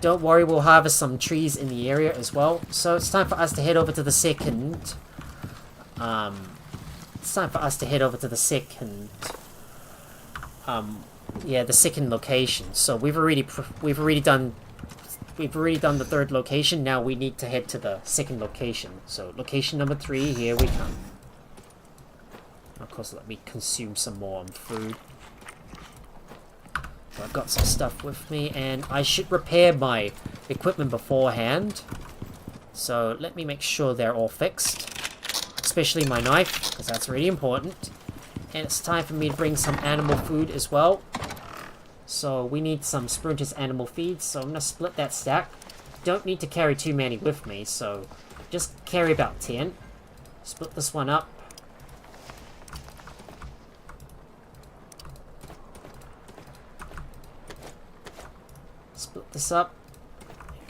Don't worry, we'll harvest some trees in the area as well. So it's time for us to head over to the second. The second location. So we've already done the third location. Now we need to head to the second location. So location number 3, here we come. Of course, let me consume some more food. So I've got some stuff with me, and I should repair my equipment beforehand. So let me make sure they're all fixed. Especially my knife, because that's really important. And it's time for me to bring some animal food as well. So we need some Sprinters animal feeds, so I'm going to split that stack. Don't need to carry too many with me, so just carry about 10. Split this one up. Split this up.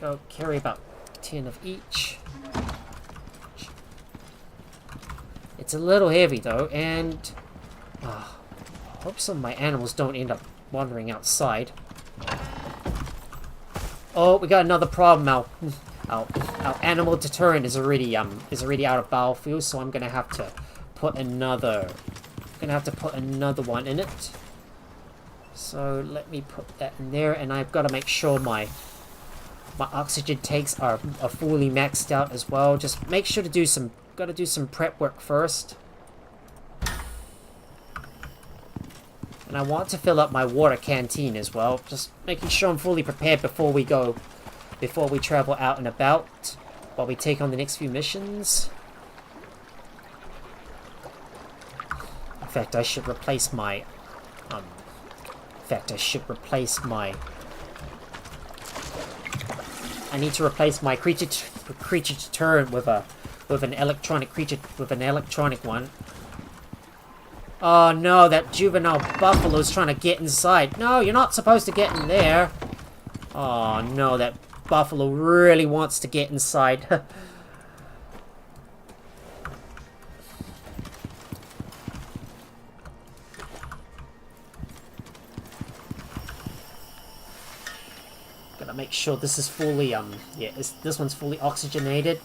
Go carry about 10 of each. It's a little heavy though, and I hope some of my animals don't end up wandering outside. Oh, we got another problem. Our animal deterrent is already out of battlefield, so I'm gonna have to put another one in it. So let me put that in there, and I've got to make sure my oxygen tanks are fully maxed out as well. Just make sure to do some prep work first. And I want to fill up my water canteen as well, just making sure I'm fully prepared before we travel out and about, while we take on the next few missions. In fact, I should replace my I need to replace my creature deterrent with an electronic one. Oh no, that juvenile buffalo's trying to get inside. No, you're not supposed to get in there. Oh no, that buffalo really wants to get inside. Gotta make sure this is fully, this one's fully oxygenated.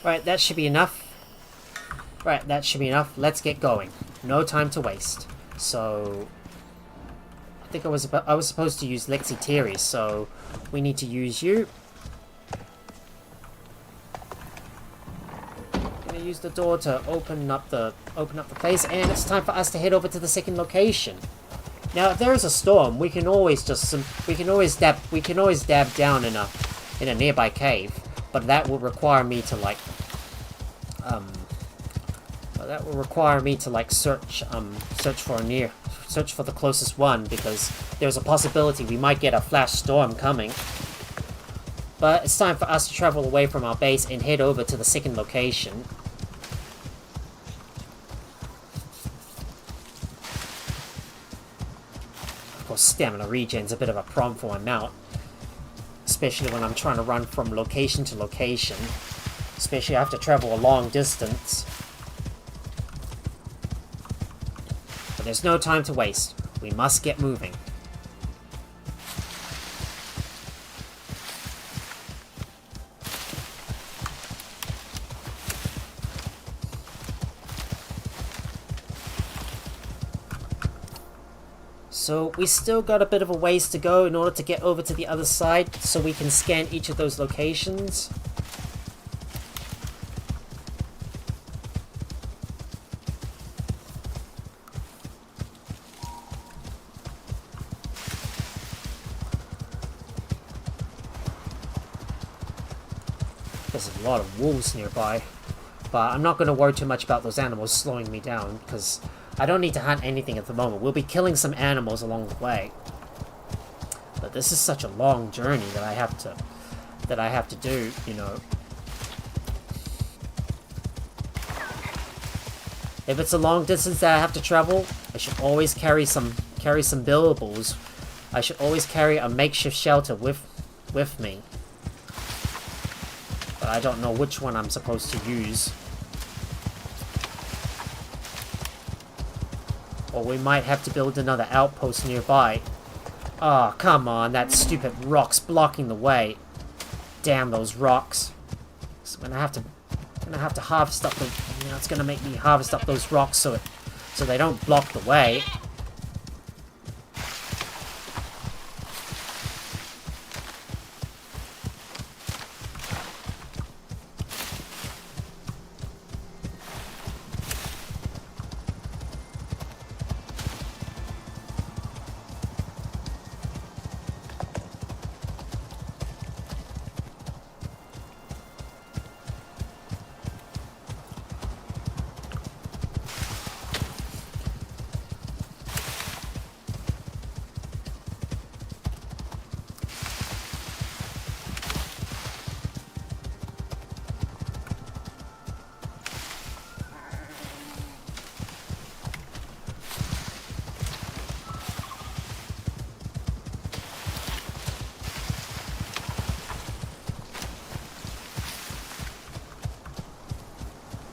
Right, that should be enough. Right, that should be enough. Let's get going. No time to waste. So, I think I was supposed to use Lexi Terry, so we need to use you. Gonna use the door to open up the place, and it's time for us to head over to the second location. Now, if there is a storm, we can always dab down in a nearby cave, but that will require me to search for the closest one, because there's a possibility we might get a flash storm coming. But it's time for us to travel away from our base and head over to the second location. Of course, stamina regen's a bit of a problem for my mount, especially when I'm trying to run from location to location. Especially I have to travel a long distance. But there's no time to waste. We must get moving. So we still got a bit of a ways to go in order to get over to the other side, so we can scan each of those locations. There's a lot of wolves nearby, but I'm not going to worry too much about those animals slowing me down, because I don't need to hunt anything at the moment. We'll be killing some animals along the way, but this is such a long journey that I have to do, you know. If it's a long distance that I have to travel, I should always carry some billables. I should always carry a makeshift shelter with me. But I don't know which one I'm supposed to use. Or we might have to build another outpost nearby. Oh, come on, that stupid rock's blocking the way. Damn those rocks. So I'm gonna have to harvest up the, you know, it's gonna make me harvest up those rocks so they don't block the way.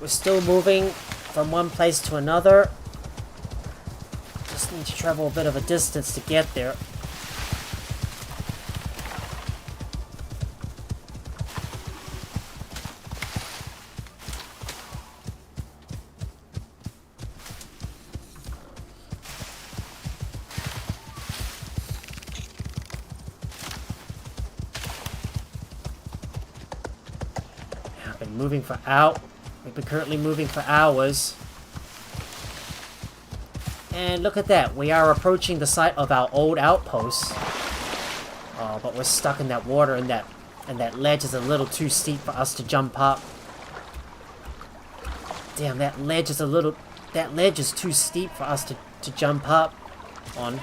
We're still moving from one place to another. Just need to travel a bit of a distance to get there. We've been currently moving for hours. And look at that, we are approaching the site of our old outpost. Oh, but we're stuck in that water, and that ledge is a little too steep for us to jump up. Damn, that ledge is too steep for us to jump up on.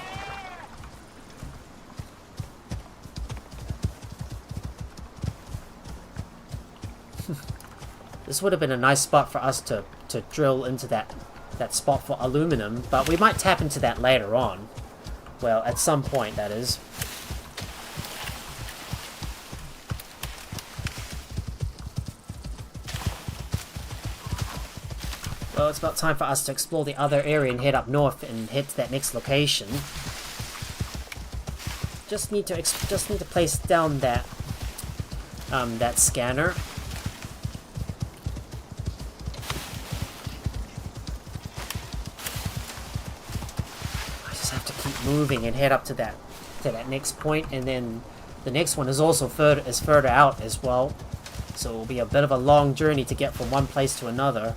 This would have been a nice spot for us to drill into that spot for aluminum, but we might tap into that later on. Well, at some point, that is. Well, it's about time for us to explore the other area and head up north and head to that next location. Just need to place down that scanner. Moving and head up to that next point, and then the next one is also further out as well, so it will be a bit of a long journey to get from one place to another.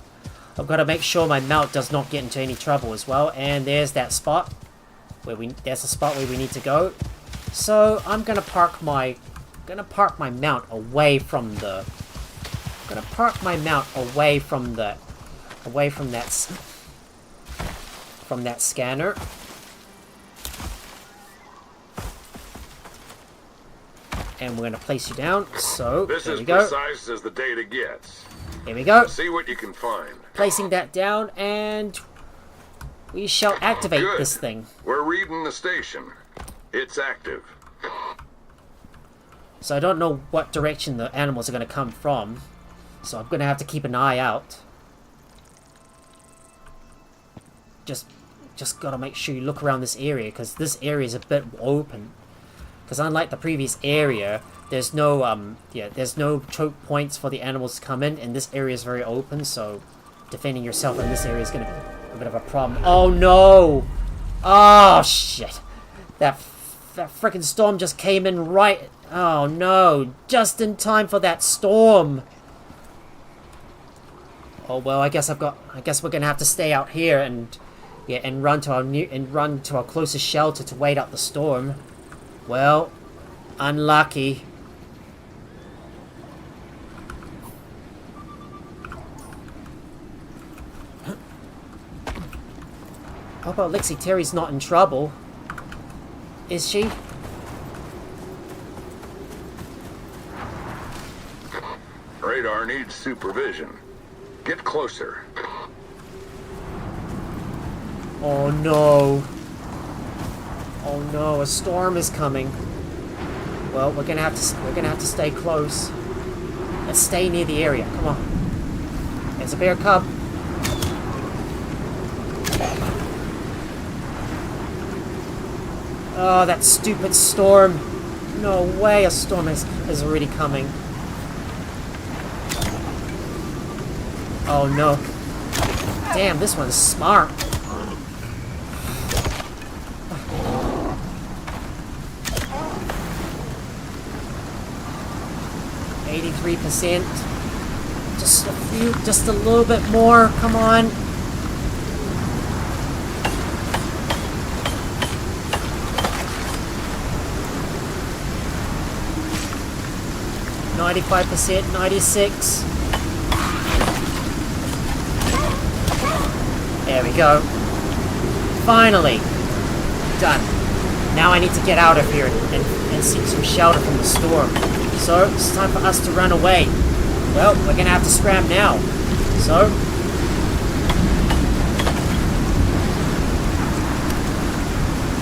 I've got to make sure my mount does not get into any trouble as well, and there's that spot where there's a spot where we need to go. So I'm gonna park my mount away from the that scanner. And we're going to place you down, so this there is we go. precise as the data gets. Here we go. See what you can find. Placing that down, and we shall activate Good. this thing. We're reading the station. It's active. So I don't know what direction the animals are going to come from, so I'm going to have to keep an eye out. Just got to make sure you look around this area, because this area is a bit open. Because unlike the previous area, there's no choke points for the animals to come in, and this area is very open, so defending yourself in this area is going to be a bit of a problem. Oh no! Oh shit! That frickin' storm just came in right. Oh no! Just in time for that storm. Oh well, I guess we're gonna have to stay out here and run to our closest shelter to wait out the storm. Well, unlucky. How about Lixie Terry's not in trouble? Is she? Radar needs supervision. Get closer. Oh no. Oh no, a storm is coming. Well, we're gonna have to stay close. Let's stay near the area. Come on. There's a bear cub. Oh, that stupid storm. No way, a storm is already coming. Oh no. Damn, this one's smart. 83%. Just a little bit more. Come on. %, 96. There we go. Finally. Done. Now I need to get out of here and seek some shelter from the storm. So, it's time for us to run away. Well, we're gonna have to scram now. So...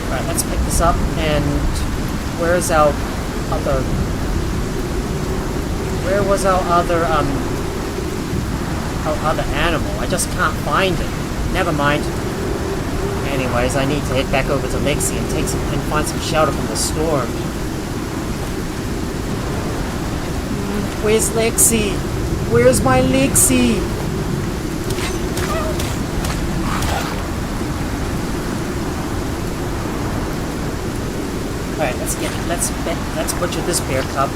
Right, let's pick this up, and... Where's our other... Where was our other, other animal. I just can't find it. Never mind. Anyways, I need to head back over to Lexi and find some shelter from the storm. Where's Lexi? Where's my Lexi? Alright, let's butcher this bear cub.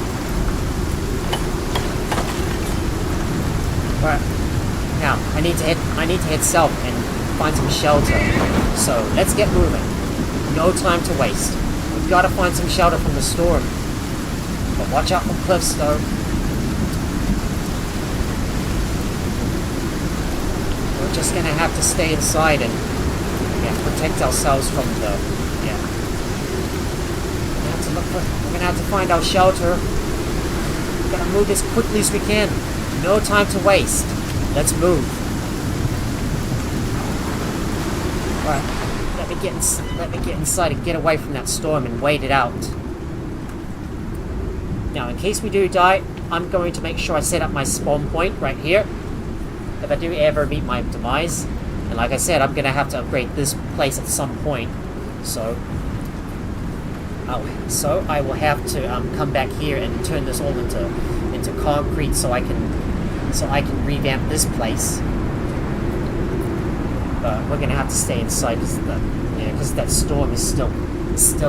Alright. Now, I need to head south and find some shelter. So, let's get moving. No time to waste. We've got to find some shelter from the storm. But watch out for cliffs, though. We're just gonna have to stay inside and protect ourselves from the We're gonna have to find our shelter. We're gonna move as quickly as we can. No time to waste. Let's move. Alright, let me get inside and get away from that storm and wait it out. Now, in case we do die, I'm going to make sure I set up my spawn point right here. If I do ever meet my demise, and like I said, I'm gonna have to upgrade this place at some point. So I will have to come back here and turn this all into concrete so I can revamp this place. But we're gonna have to stay inside because that storm is still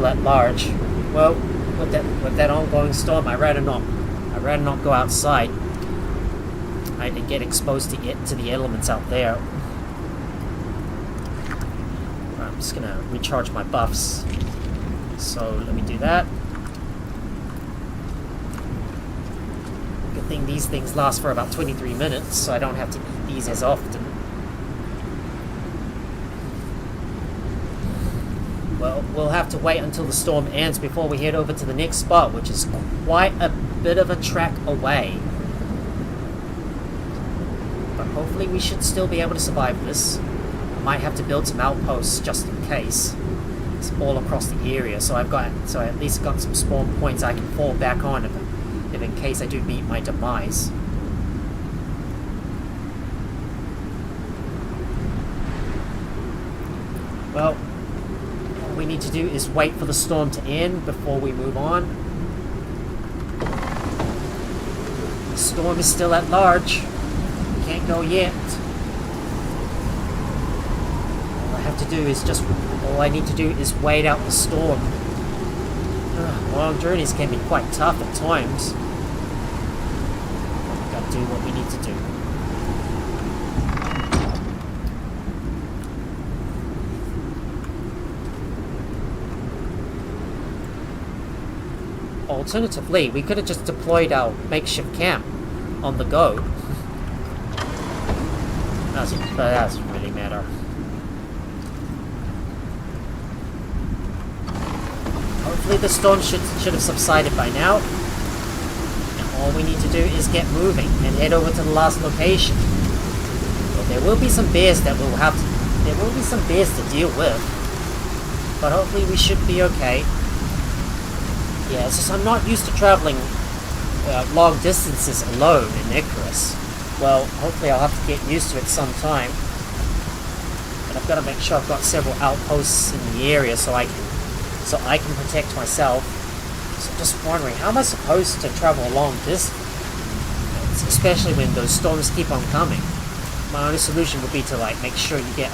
at large. Well, with that ongoing storm, I'd rather not go outside. I can get exposed to the elements out there. I'm just gonna recharge my buffs. So let me do that. Good thing these things last for about 23 minutes, so I don't have to eat these as often. Well, we'll have to wait until the storm ends before we head over to the next spot, which is quite a bit of a trek away. But hopefully we should still be able to survive this. I might have to build some outposts just in case. It's all across the area, so I at least got some spawn points I can fall back on if in case I do meet my demise. Well, all we need to do is wait for the storm to end before we move on. The storm is still at large. We can't go yet. All I need to do is wait out the storm. Long journeys can be quite tough at times. We've got to do what we need to do. Alternatively, we could have just deployed our makeshift camp on the go. But that doesn't really matter. Hopefully the storm should have subsided by now. And all we need to do is get moving and head over to the last location. Well, there will be some bears to deal with, but hopefully we should be okay. Yeah, it's just I'm not used to traveling long distances alone in Icarus. Well, hopefully I'll have to get used to it sometime. But I've got to make sure I've got several outposts in the area so I can protect myself. So I'm just wondering, how am I supposed to travel a long distance? Especially when those storms keep on coming. My only solution would be to make sure you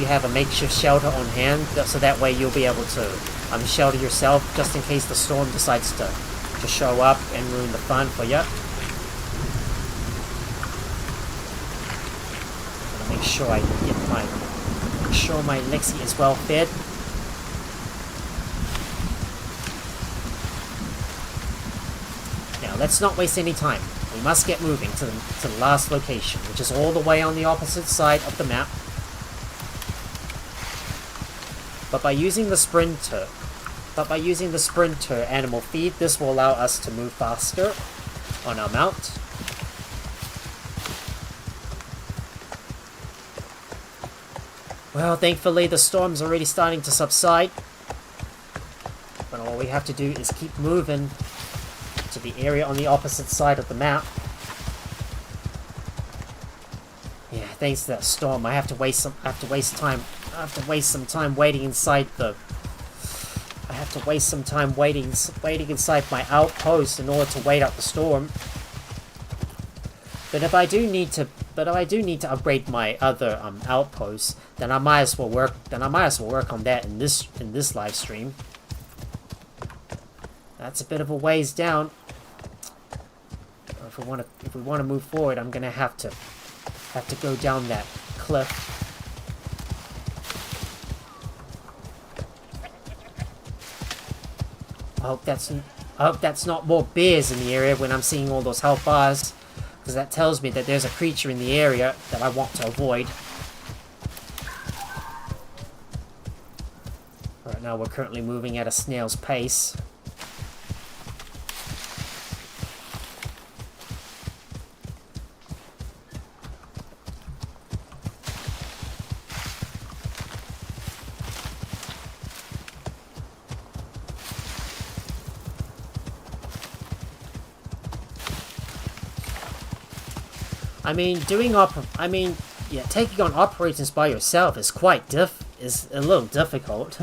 have a makeshift shelter on hand, so that way you'll be able to shelter yourself just in case the storm decides to show up and ruin the fun for you. I'm gonna make sure I get my Lexi is well fed. Now let's not waste any time. We must get moving to the last location, which is all the way on the opposite side of the map. But by using the sprinter animal feed, this will allow us to move faster on our mount. Well, thankfully the storm's already starting to subside. But all we have to do is keep moving to the area on the opposite side of the map. thanks to that storm, I have to waste some time waiting inside the. I have to waste some time waiting inside my outpost in order to wait out the storm. But if I do need to upgrade my other outposts, then I might as well work. On that in this live stream. That's a bit of a ways down. If we want to move forward, I'm gonna have to go down that cliff. I hope that's not more bears in the area when I'm seeing all those health bars, because that tells me that there's a creature in the area that I want to avoid. Right now we're currently moving at a snail's pace. Taking on operations by yourself is is a little difficult,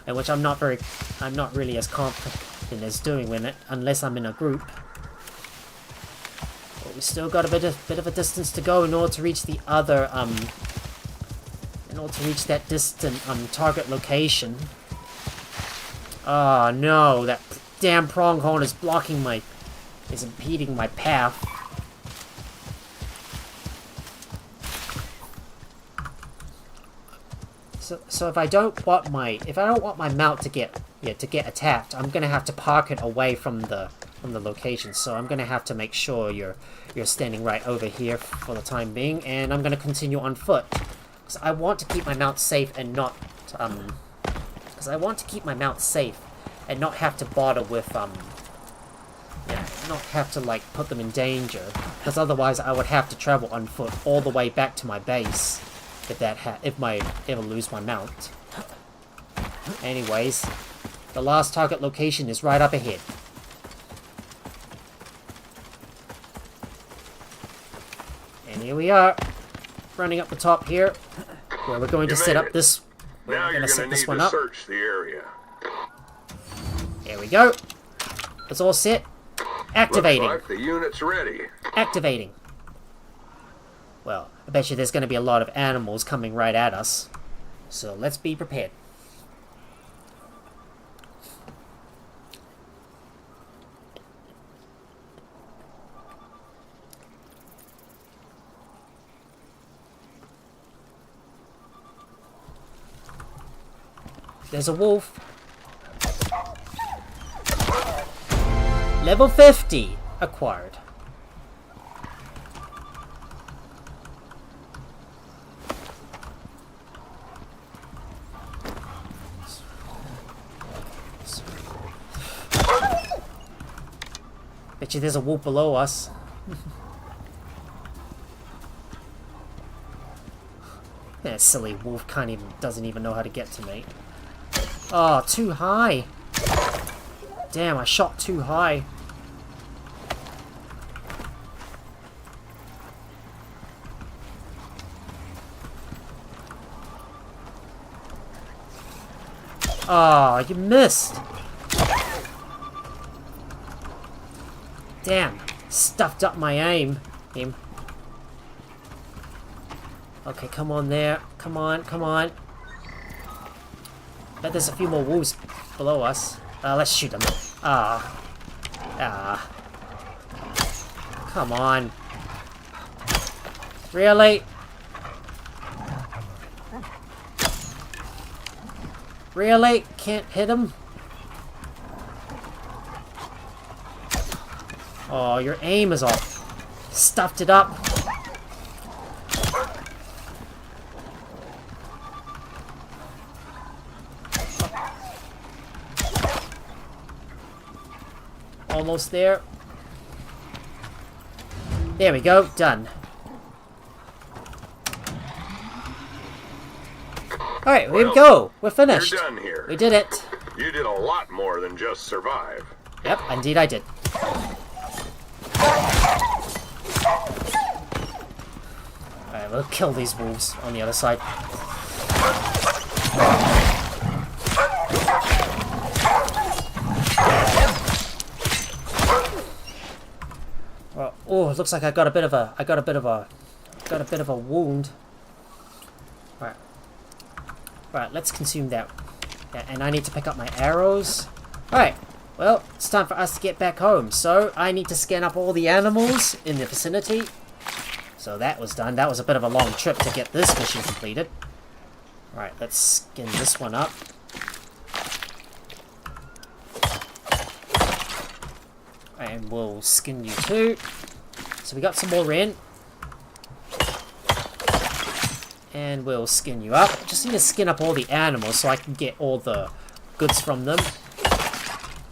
and which I'm not really as confident as doing unless I'm in a group. But we still got a bit of a distance to go in order to reach the other that distant target location. Oh no, that damn pronghorn is impeding my path. So if I don't want my mount to get attacked, I'm gonna have to park it away from the location. So I'm gonna have to make sure you're standing right over here for the time being, and I'm gonna continue on foot because I want to keep my mount safe and not have to bother with not have to like put them in danger, because otherwise I would have to travel on foot all the way back to my base. If I ever lose my mount. Anyways, the last target location is right up ahead. And here we are, running up the top here, where we're going to set up this. Now you're gonna need to search the area. There we go. It's all set. Activating. Looks like the unit's ready. Activating. Well, I bet you there's going to be a lot of animals coming right at us. So let's be prepared. There's a wolf. Level 50 acquired. Bet you there's a wolf below us. That silly wolf doesn't even know how to get to me. Oh, too high. Damn, I shot too high. Oh, you missed. Damn, stuffed up my aim. Okay, come on there. Come on. Bet there's a few more wolves below us. Let's shoot them. Come on. Really? Really? Can't hit him? Oh, your aim is off. Stuffed it up. Almost there. There we go. Done. Alright, here we go. We're finished. You're done here. We did it. You did a lot more than just survive. Yep, indeed I did. Alright, Alright, we'll kill these wolves on the other side. Oh, it looks like I got a bit of a wound. Right. Right, let's consume that. And I need to pick up my arrows. Alright, well, it's time for us to get back home. So, I need to scan up all the animals in the vicinity. So that was done. That was a bit of a long trip to get this mission completed. Alright, let's skin this one up. And we'll skin you too. So we got some more in. And we'll skin you up. Just need to skin up all the animals so I can get all the goods from them.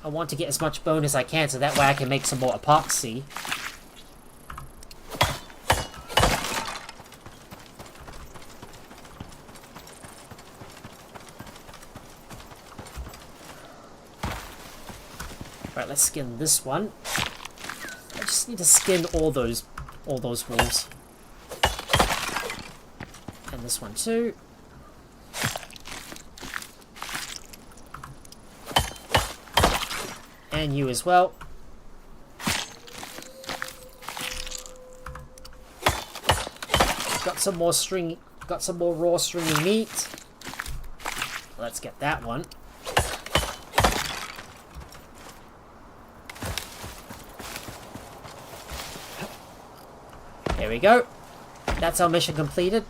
I want to get as much bone as I can so that way I can make some more epoxy. Right, let's skin this one. I just need to skin all those wolves. And this one too. And you as well. Got some more raw stringy meat. Let's get that one. There we go. That's our mission completed.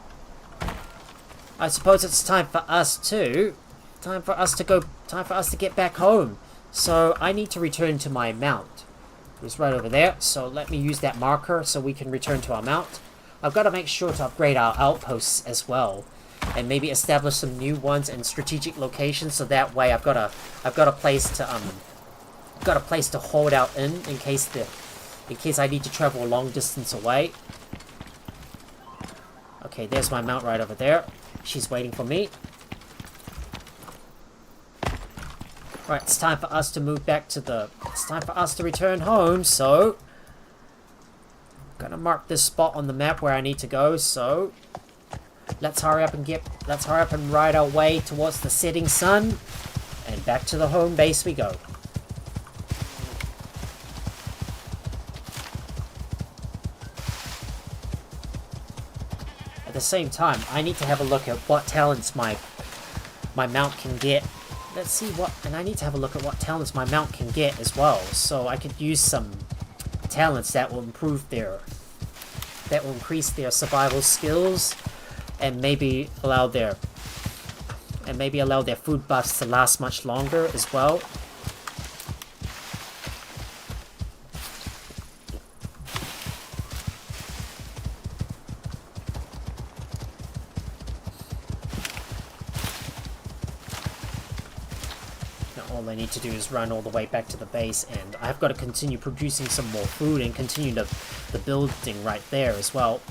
I suppose it's time for us to get back home. So I need to return to my mount. It's right over there. So let me use that marker so we can return to our mount. I've got to make sure to upgrade our outposts as well, and maybe establish some new ones in strategic locations. So that way I've got a place to hold out in case I need to travel a long distance away. Okay, there's my mount right over there. She's waiting for me. Right, it's time for us to move back to it's time for us to return home, so I'm gonna mark this spot on the map where I need to go, so let's hurry up and ride our way towards the setting sun, and back to the home base we go. At the same time, I need to have a look at what talents my mount can get. Let's see and I need to have a look at what talents my mount can get as well, so I could use some talents that will increase their survival skills, and maybe allow their food buffs to last much longer as well. All I need to do is run all the way back to the base, and I've got to continue producing some more food and continue the building right there as well.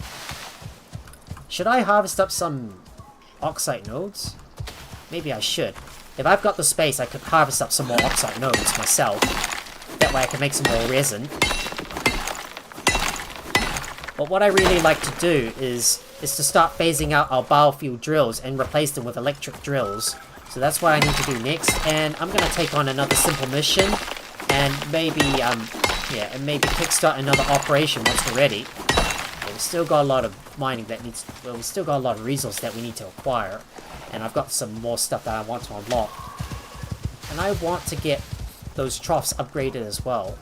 Should I harvest up some oxide nodes? Maybe I should. If I've got the space, I could harvest up some more oxide nodes myself. That way I can make some more resin. But what I really like to do is to start phasing out our biofuel drills and replace them with electric drills. So that's what I need to do next, and I'm gonna take on another simple mission, and maybe kickstart another operation once we're ready. We've still got a lot of we've still got a lot of resources that we need to acquire, and I've got some more stuff that I want to unlock. And I want to get those troughs upgraded as well.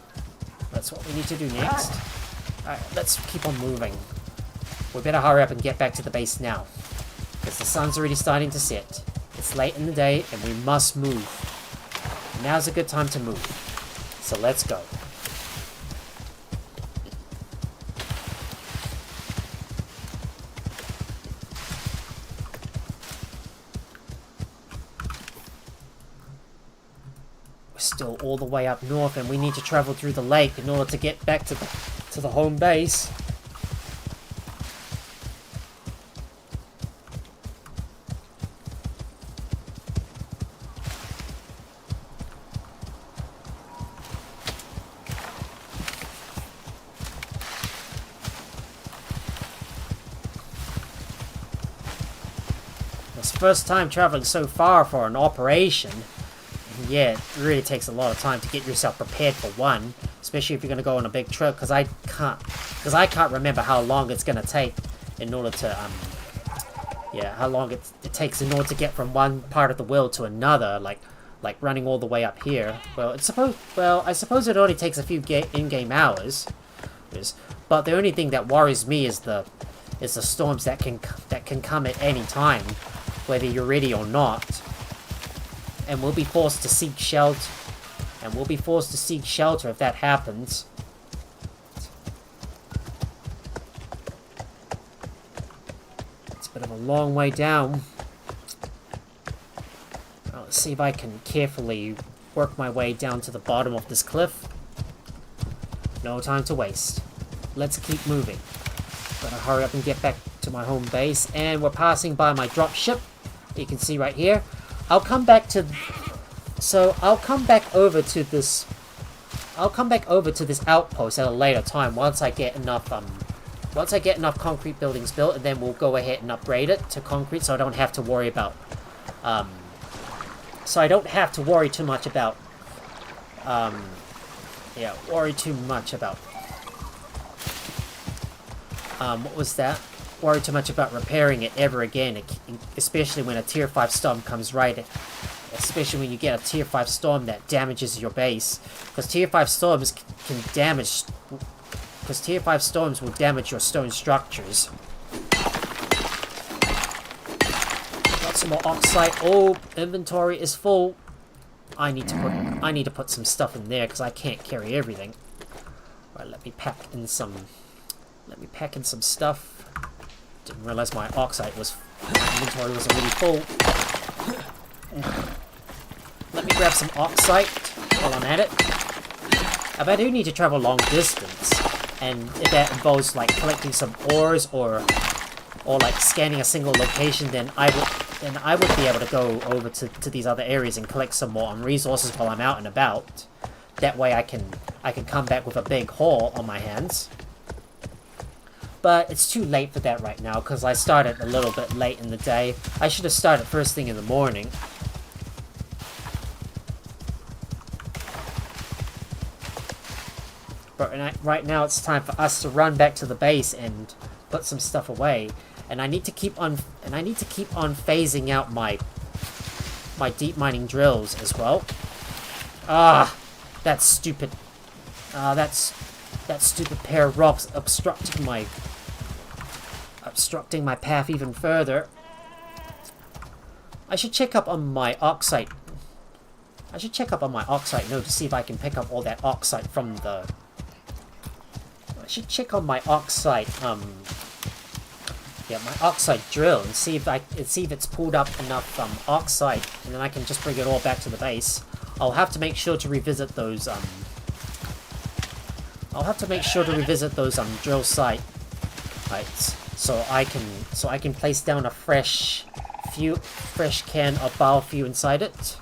That's what we need to do next. Alright, let's keep on moving. We better hurry up and get back to the base now, because the sun's already starting to set. It's late in the day, and we must move. Now's a good time to move. So let's go. We're still all the way up north, and we need to travel through the lake in order to get back to the home base. It's the first time traveling so far for an operation. And yeah, it really takes a lot of time to get yourself prepared for one, especially if you're going to go on a big trip, because I can't remember how long it's going to take in order to, how long it takes in order to get from one part of the world to another, like running all the way up here. Well, I suppose it only takes a few in-game hours, but the only thing that worries me is the storms that can come at any time, whether you're ready or not. And we'll be forced to seek shelter. If that happens. It's a bit of a long way down. Well, let's see if I can carefully work my way down to the bottom of this cliff. No time to waste. Let's keep moving. Gotta hurry up and get back to my home base. And we're passing by my drop ship. You can see right here. I'll come back over to this outpost at a later time once I get enough concrete buildings built, and then we'll go ahead and upgrade it to concrete, so I don't have to worry about worry too much about repairing it ever again, especially when a tier 5 storm comes especially when you get a tier 5 storm that damages your base, because tier 5 storms will damage your stone structures. Got some more oxide. Oh, inventory is full. I need to put some stuff in there because I can't carry everything. Right, let me pack in some stuff. Didn't realize my inventory was already full. Let me grab some oxide while I'm at it. I bet I do need to travel long distance, and if that involves like collecting some ores or like scanning a single location, then I would be able to go over to these other areas and collect some more resources while I'm out and about. That way I can come back with a big haul on my hands. But it's too late for that right now, because I started a little bit late in the day. I should have started first thing in the morning. But right now it's time for us to run back to the base and put some stuff away. And I need to keep on phasing out my deep mining drills as well. Ah, that's stupid. That stupid pair of rocks obstructing my path even further. I should check up on my oxide. node to see if I can pick up all that oxide from the... I should check on my oxide, my oxide drill and see if it's pulled up enough oxide, and then I can just bring it all back to the base. I'll have to make sure to revisit those drill sites, so I can place down a fresh can of biofuel inside it.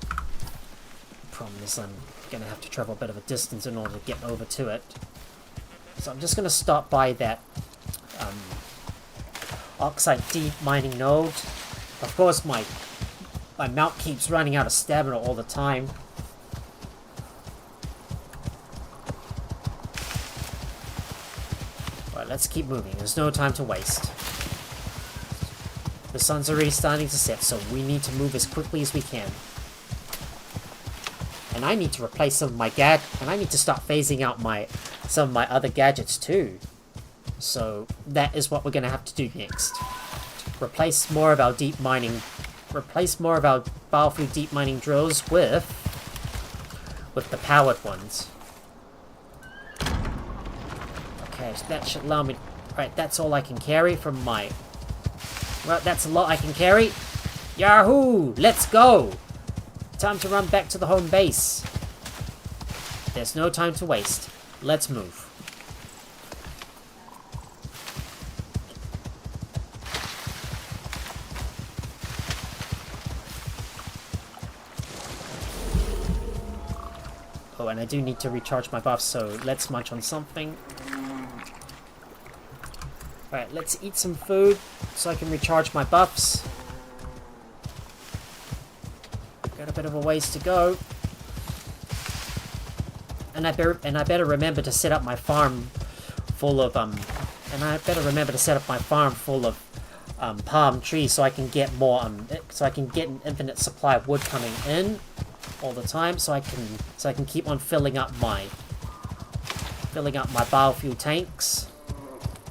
Problem is I'm gonna have to travel a bit of a distance in order to get over to it. So I'm just gonna stop by that oxide deep mining node. Of course, my mount keeps running out of stamina all the time. Alright, let's keep moving. There's no time to waste. The sun's already starting to set, so we need to move as quickly as we can. And I need to replace some of my and I need to start phasing out some of my other gadgets too. So that is what we're going to have to do next. Replace more of our biofuel deep mining drills with the powered ones. Okay, so that should allow me... Right, that's all I can carry from my... Well, that's a lot I can carry. Yahoo! Let's go! Time to run back to the home base. There's no time to waste. Let's move. Oh, and I do need to recharge my buffs, so let's munch on something. Alright, let's eat some food so I can recharge my buffs. Got a bit of a ways to go. And I better remember to set up my farm full of palm trees so I can get more so I can get an infinite supply of wood coming in all the time, so I can keep on filling up my biofuel tanks.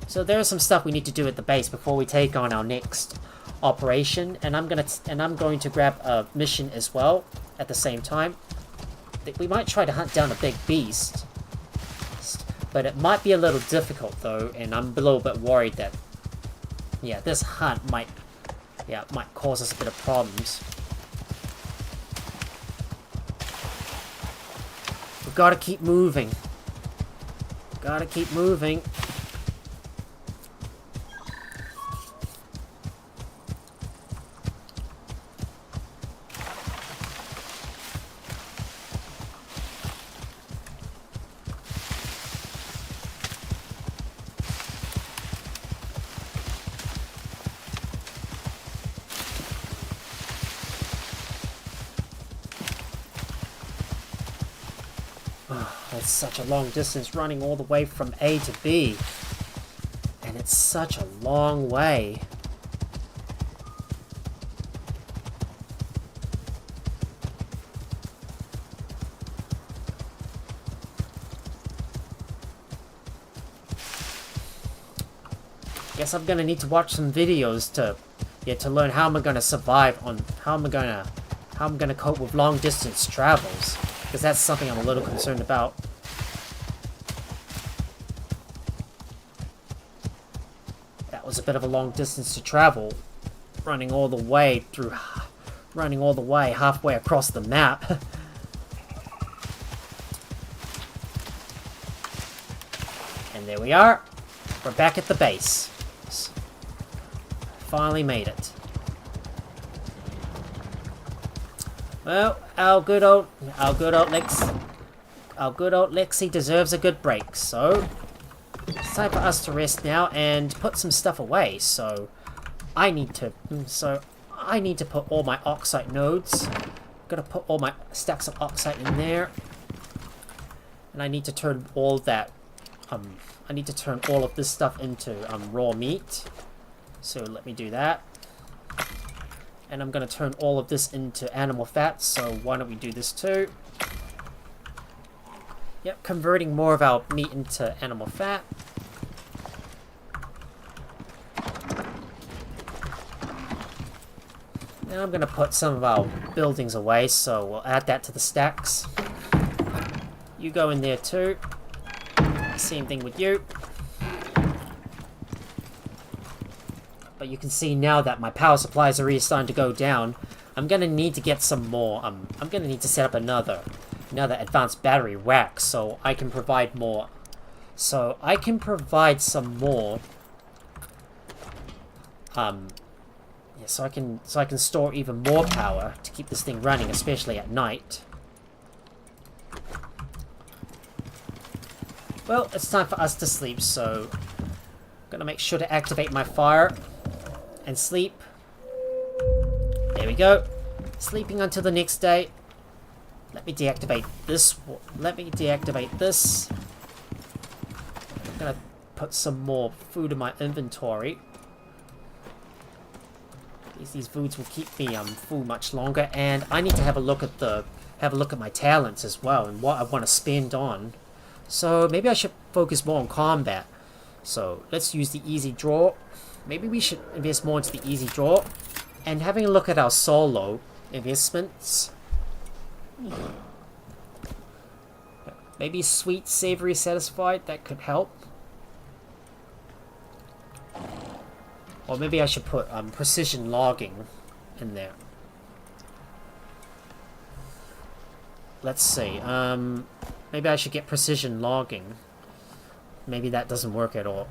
So there's some stuff we need to do at the base before we take on our next operation, and I'm going to grab a mission as well at the same time. We might try to hunt down a big beast, but it might be a little difficult though, and I'm a little bit worried that, yeah, this hunt might cause us a bit of problems. We've got to keep moving. Gotta keep moving. It's such a long distance running all the way from A to B. And it's such a long way. Guess I'm gonna need to watch some videos to learn how I'm gonna survive on how I'm gonna cope with long distance travels. Because that's something I'm a little concerned about. That was a bit of a long distance to travel. Running all the way halfway across the map. And there we are. We're back at the base. Finally made it. Well, our good old Lexi deserves a good break, so it's time for us to rest now and put some stuff away. So I need to put all my oxide nodes. Gotta put all my stacks of oxide in there, and I need to turn all that. I need to turn all of this stuff into raw meat. So let me do that. And I'm going to turn all of this into animal fat, so why don't we do this too? Yep, converting more of our meat into animal fat. Now I'm going to put some of our buildings away, so we'll add that to the stacks. You go in there too. Same thing with you. But you can see now that my power supplies are really starting to go down. I'm gonna need to get some more. I'm gonna need to set up another advanced battery rack so I can provide more. So I can provide some more. Yeah, so I can store even more power to keep this thing running, especially at night. Well, it's time for us to sleep, so I'm gonna make sure to activate my fire. And sleep. There we go. Sleeping until the next day. Let me deactivate this. Let me deactivate this. I'm gonna put some more food in my inventory. These foods will keep me full much longer, and I need to have a look at my talents as well and what I want to spend on. So maybe I should focus more on combat. So let's use the easy draw. Maybe we should invest more into the easy draw. And having a look at our solo investments. Maybe sweet, savory, satisfied. That could help. Or maybe I should put precision logging in there. Let's see. Maybe I should get precision logging. Maybe that doesn't work at all.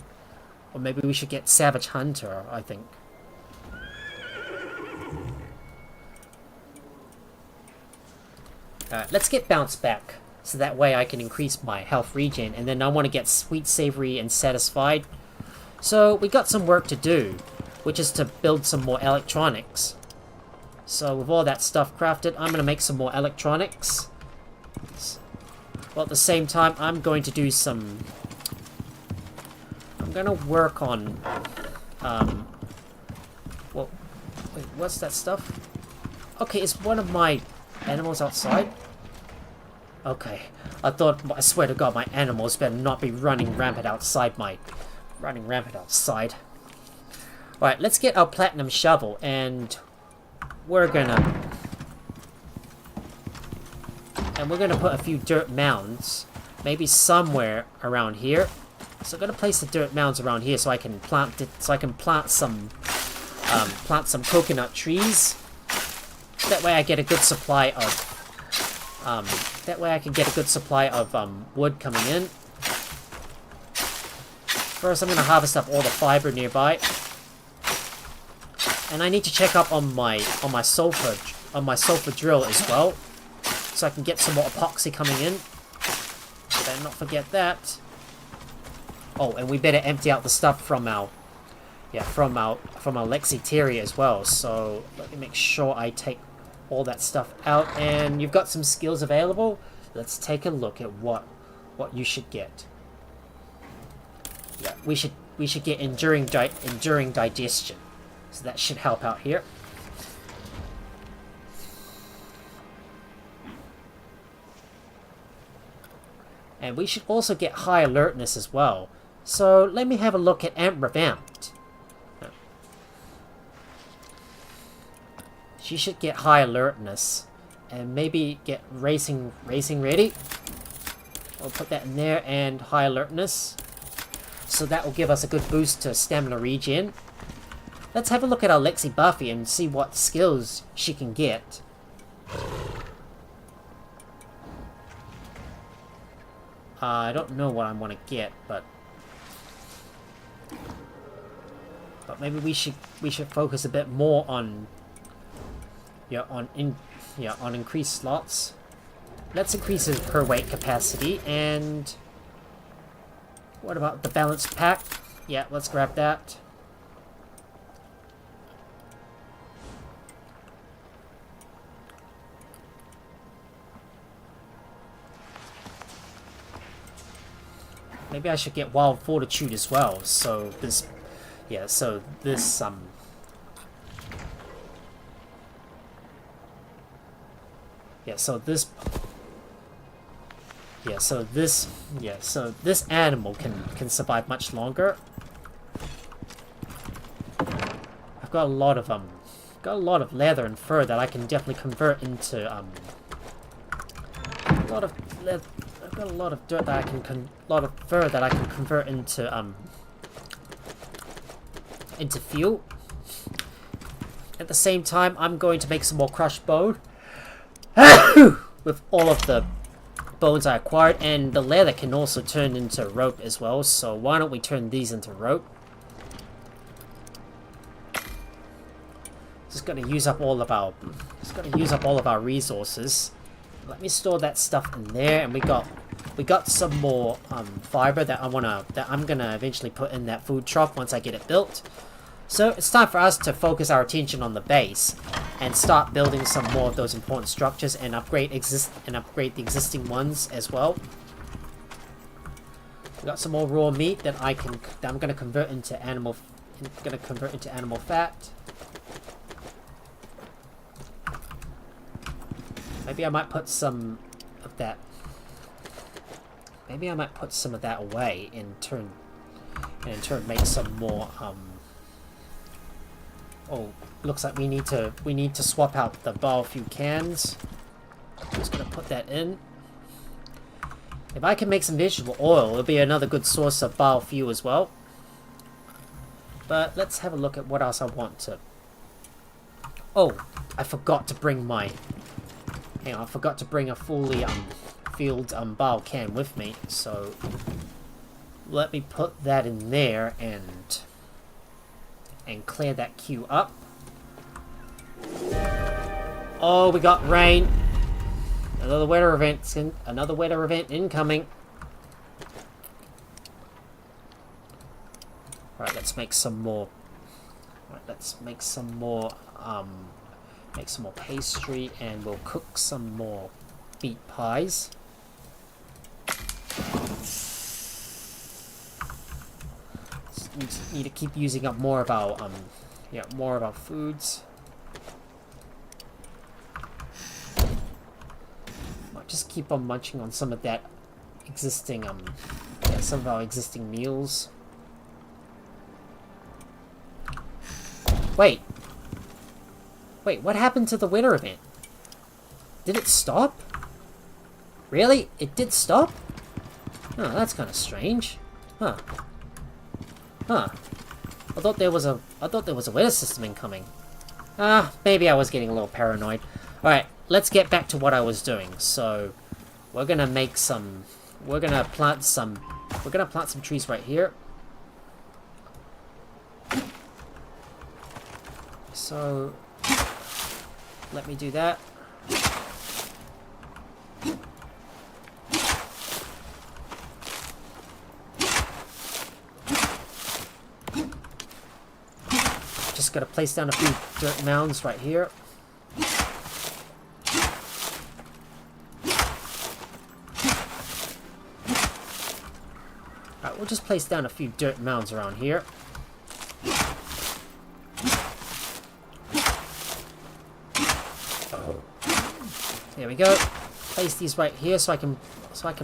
Or maybe we should get Savage Hunter, I think. Alright, let's get Bounce Back. So that way I can increase my health regen. And then I want to get Sweet, Savory, and Satisfied. So we got some work to do. Which is to build some more electronics. So with all that stuff crafted, I'm gonna make some more electronics. Well, at the same time, I'm going to do some... I'm gonna work on... Well, wait, what's that stuff? Okay, is one of my animals outside? Okay. I swear to God, my animals better not be running rampant outside Alright, let's get our platinum shovel, and we're gonna put a few dirt mounds, maybe somewhere around here. So I'm gonna place the dirt mounds around here so I can plant it, plant some coconut trees. That way I get a good supply of wood coming in. First, I'm gonna harvest up all the fiber nearby, and I need to check up on my sulfur drill as well, so I can get some more epoxy coming in. Better not forget that. Oh, and we better empty out the stuff from our Lexiteria as well. So let me make sure I take all that stuff out. And you've got some skills available. Let's take a look at what you should get. Yeah, we should get enduring digestion. So that should help out here. And we should also get high alertness as well. So let me have a look at Amp Revamped. She should get high alertness. And maybe get racing ready. I'll put that in there, and high alertness. So that will give us a good boost to stamina regen. Let's have a look at our Lexi Buffy and see what skills she can get. I don't know what I want to get, but maybe we should focus a bit more on on increased slots. Let's increase her weight capacity. And what about the balanced pack? Yeah, let's grab that. Maybe I should get Wild Fortitude as well. So this, yeah. So this So this animal can survive much longer. I've got a lot of leather and fur that I can definitely convert into I've got a lot of dirt that fur that I can convert into fuel. At the same time, I'm going to make some more crushed bone with all of the bones I acquired, and the leather can also turn into rope as well. So why don't we turn these into rope? Just gonna use up all of our resources. Let me store that stuff in there, and we got some more fiber that I'm gonna eventually put in that food truck once I get it built. So it's time for us to focus our attention on the base and start building some more of those important structures and upgrade the existing ones as well. We got some more raw meat that I'm gonna convert into animal fat. Maybe I might put some of that. Maybe I might put some of that away in turn make some more. Oh, looks like we need to swap out the biofuel cans. Just gonna put that in. If I can make some vegetable oil, it'll be another good source of biofuel as well. But let's have a look at what else I want to. Oh, I forgot to bring my. Hang on, I forgot to bring a fully filled bio can with me. So let me put that in there and clear that queue up. Oh, we got rain. Another weather event incoming. Right, let's make some more. Make some more pastry, and we'll cook some more meat pies. Need to keep using up more of our more of our foods. Might just keep on munching on some of that existing some of our existing meals. Wait, what happened to the winter event? Did it stop? Really? It did stop? Oh, that's kind of strange. Huh. I thought there was a weather system incoming. Maybe I was getting a little paranoid. Alright, let's get back to what I was doing. So, we're gonna plant some trees right here. So, let me do that. Just gotta place down a few dirt mounds right here. Alright, we'll just place down a few dirt mounds around here. There we go. Place these right here so I can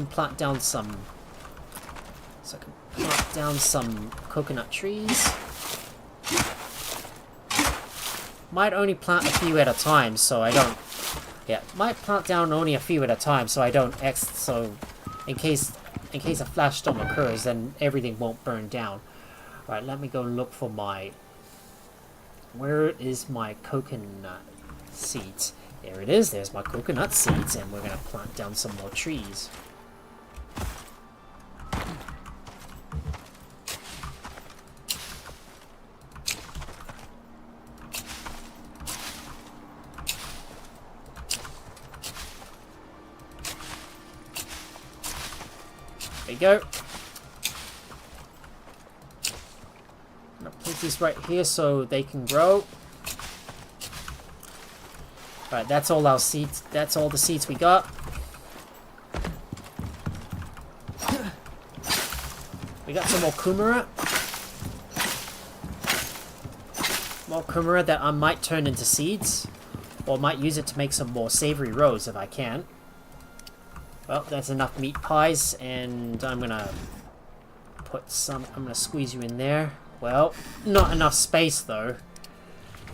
plant down some coconut trees. Might only plant a few at a time, so I don't. Yeah, might plant down only a few at a time, so I don't. So, in case a flash storm occurs, then everything won't burn down. All right, let me go look for my. Where is my coconut seeds? There it is. There's my coconut seeds, and we're gonna plant down some more trees. There you go. I'm gonna place these right here so they can grow. Alright, that's all our seeds. That's all the seeds we got. We got some more kumara. More kumara that I might turn into seeds. Or might use it to make some more savory rolls if I can. Well, that's enough meat pies, and I'm gonna squeeze you in there. Well, not enough space though.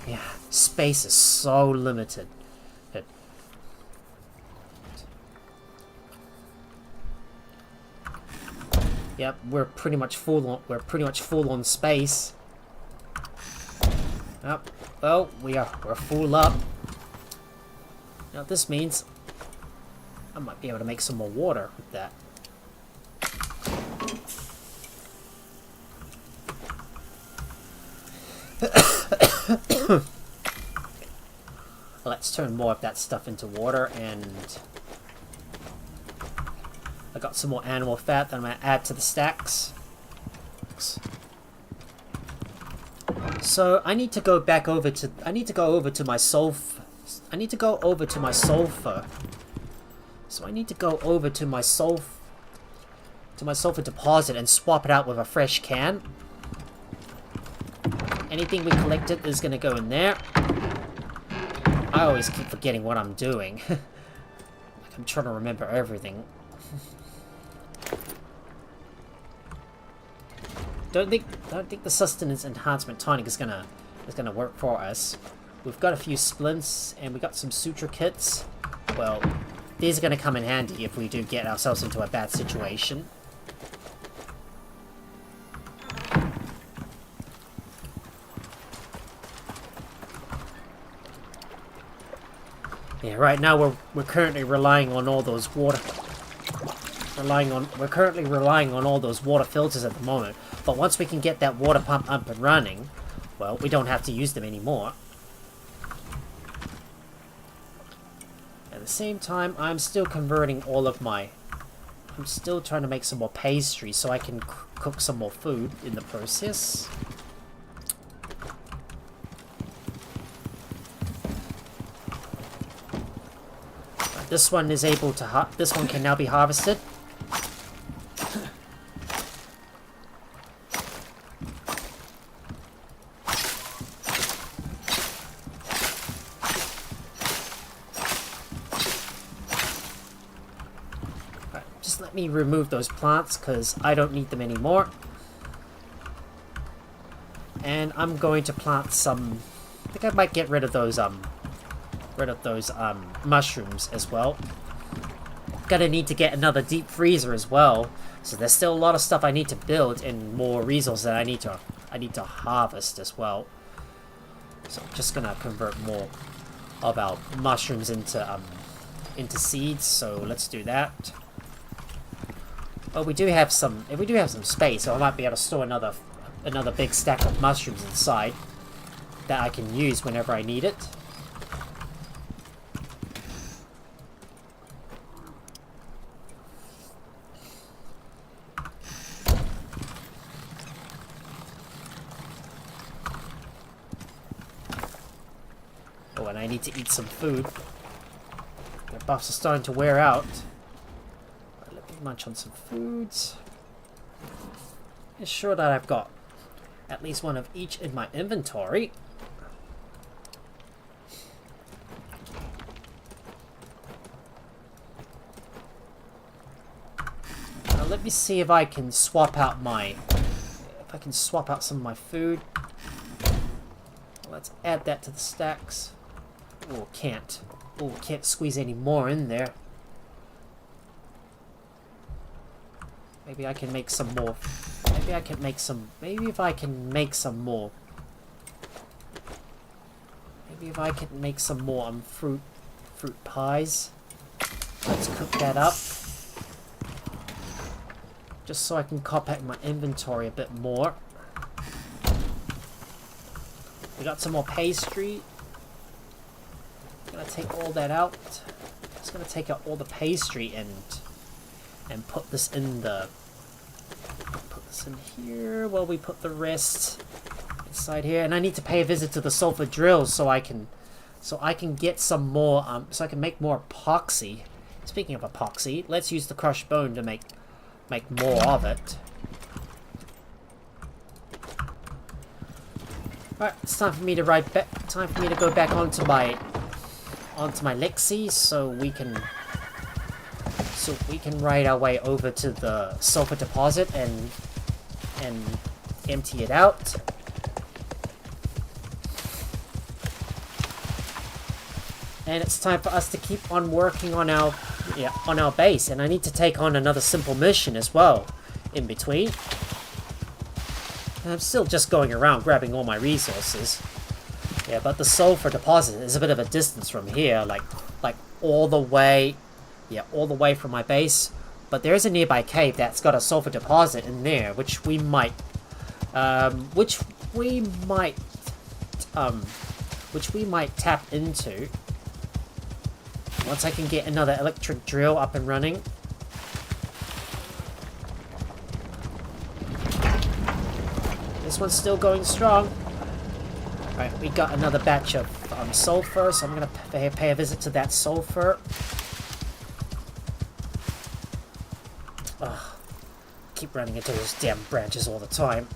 Yeah, space is so limited. Yep, we're pretty much full on space. Yep. Well, we're full up. Now this means I might be able to make some more water with that. Let's turn more of that stuff into water, and I got some more animal fat that I'm going to add to the stacks. So I need to go back over to my sulfur. So I need to go over to my sulfur deposit and swap it out with a fresh can. Anything we collected is going to go in there. I always keep forgetting what I'm doing. Like I'm trying to remember everything. Don't think the sustenance enhancement tonic is gonna work for us. We've got a few splints and we got some suture kits. Well, these are gonna come in handy if we do get ourselves into a bad situation. Yeah, right now we're currently relying on all those water. We're currently relying on all those water filters at the moment. But once we can get that water pump up and running, well, we don't have to use them anymore. At the same time, I'm still converting all of my. I'm still trying to make some more pastry so I can cook some more food in the process. this one is able to this one can now be harvested. Right, just let me remove those plants because I don't need them anymore. And I'm going to plant some. I think I might get rid of those mushrooms as well. Gonna need to get another deep freezer as well. So there's still a lot of stuff I need to build and more resources that I need to harvest as well. So I'm just gonna convert more of our mushrooms into seeds. So let's do that. Oh, we do have some space, so I might be able to store another big stack of mushrooms inside that I can use whenever I need it. Oh, and I need to eat some food. Their buffs are starting to wear out. Right, let me munch on some foods. Ensure that I've got at least one of each in my inventory. Now let me see if I can swap out some of my food. Let's add that to the stacks. Oh, can't. Oh, can't squeeze any more in there. Maybe I can make some more. Maybe I can make some. Maybe if I can make some more. Maybe if I can make some more fruit pies. Let's cook that up. Just so I can compact my inventory a bit more. We got some more pastry. I'm gonna take all that out. Just gonna take out all the pastry and put this in the. Put this in here while we put the rest inside here. And I need to pay a visit to the sulfur drills so I can get some more. So I can make more epoxy. Speaking of epoxy, let's use the crushed bone to make more of it. Alright, it's time for me to go back onto my Lexi so we can ride our way over to the sulfur deposit and empty it out. And it's time for us to keep on working on our base, and I need to take on another simple mission as well in between. I'm still just going around grabbing all my resources. Yeah, but the sulfur deposit is a bit of a distance from here, like all the way from my base. But there is a nearby cave that's got a sulfur deposit in there, which we might tap into once I can get another electric drill up and running. This one's still going strong. Alright, we got another batch of sulfur, so I'm going to pay a visit to that sulfur. Ugh, keep running into those damn branches all the time.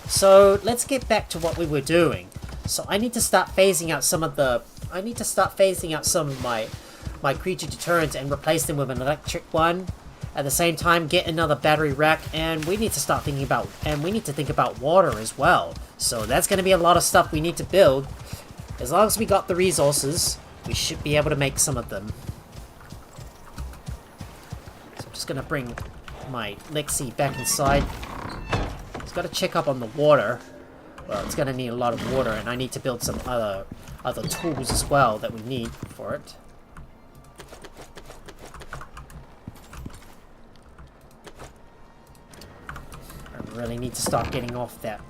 So let's get back to what we were doing. So I need to start phasing out some of my creature deterrents and replace them with an electric one. At the same time, get another battery rack, and we need to think about water as well. So that's going to be a lot of stuff we need to build. As long as we got the resources, we should be able to make some of them. So I'm just going to bring my Lexi back inside. It's got to check up on the water. Well, it's going to need a lot of water, and I need to build some other tools as well that we need for it. I really need to start getting off that.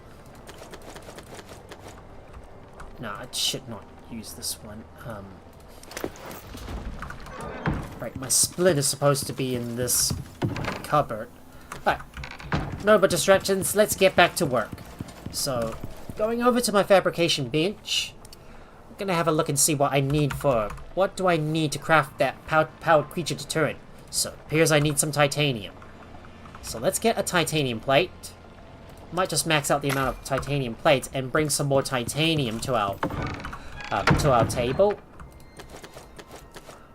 No, I should not use this one. Right, my splint is supposed to be in this cupboard. Right, no more distractions, let's get back to work. So, going over to my fabrication bench, I'm gonna have a look and see what I need for... What do I need to craft that powered creature deterrent? So, it appears I need some titanium. So let's get a titanium plate. Might just max out the amount of titanium plates and bring some more titanium to our table.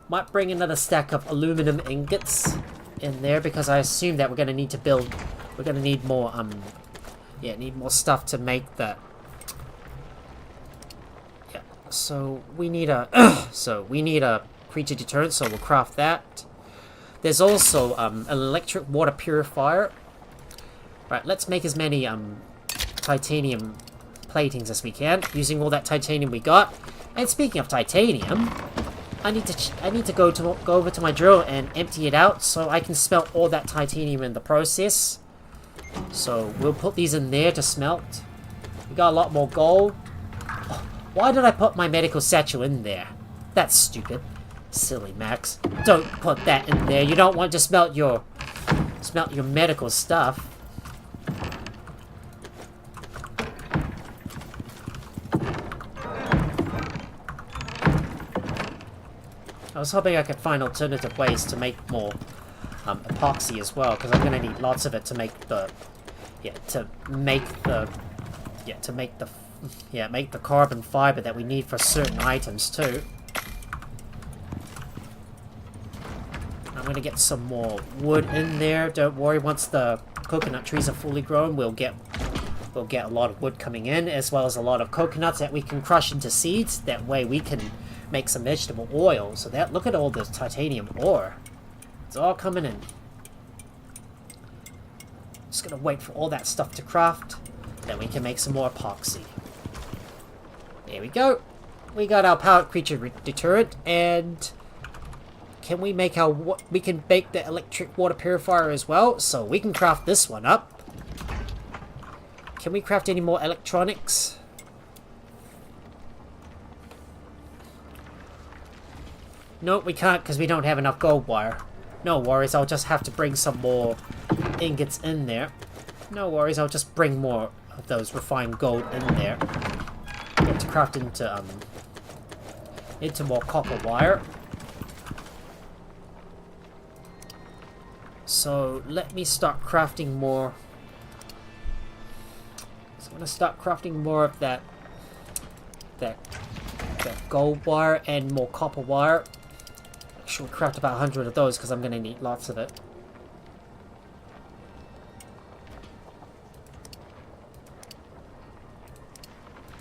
Might bring another stack of aluminum ingots in there because I assume that we're gonna need to build. We're gonna need more need more stuff to make that. Yeah. So we need a creature deterrent. So we'll craft that. There's also an electric water purifier. Right. Let's make as many titanium platings as we can using all that titanium we got. And speaking of titanium, I need to go over to my drill and empty it out so I can smelt all that titanium in the process. So we'll put these in there to smelt. We got a lot more gold. Oh, why did I put my medical satchel in there? That's stupid. Silly Max. Don't put that in there. You don't want to smelt your medical stuff. I was hoping I could find alternative ways to make more epoxy as well, because I'm going to need lots of it to make the make the carbon fiber that we need for certain items too. I'm going to get some more wood in there. Don't worry, once the coconut trees are fully grown, we'll get a lot of wood coming in, as well as a lot of coconuts that we can crush into seeds. That way we can make some vegetable oil. So that, look at all this titanium ore. It's all coming in. Just gonna wait for all that stuff to craft. Then we can make some more epoxy. There we go. We got our powered creature deterrent, and can we make we can bake the electric water purifier as well, so we can craft this one up. Can we craft any more electronics? No, we can't because we don't have enough gold wire. No worries, I'll just have to bring some more ingots in there. No worries, I'll just bring more of those refined gold in there. Get to craft into more copper wire. So let me start crafting more. So I'm gonna start crafting more of that gold wire and more copper wire. Actually, we'll craft about 100 of those because I'm gonna need lots of it.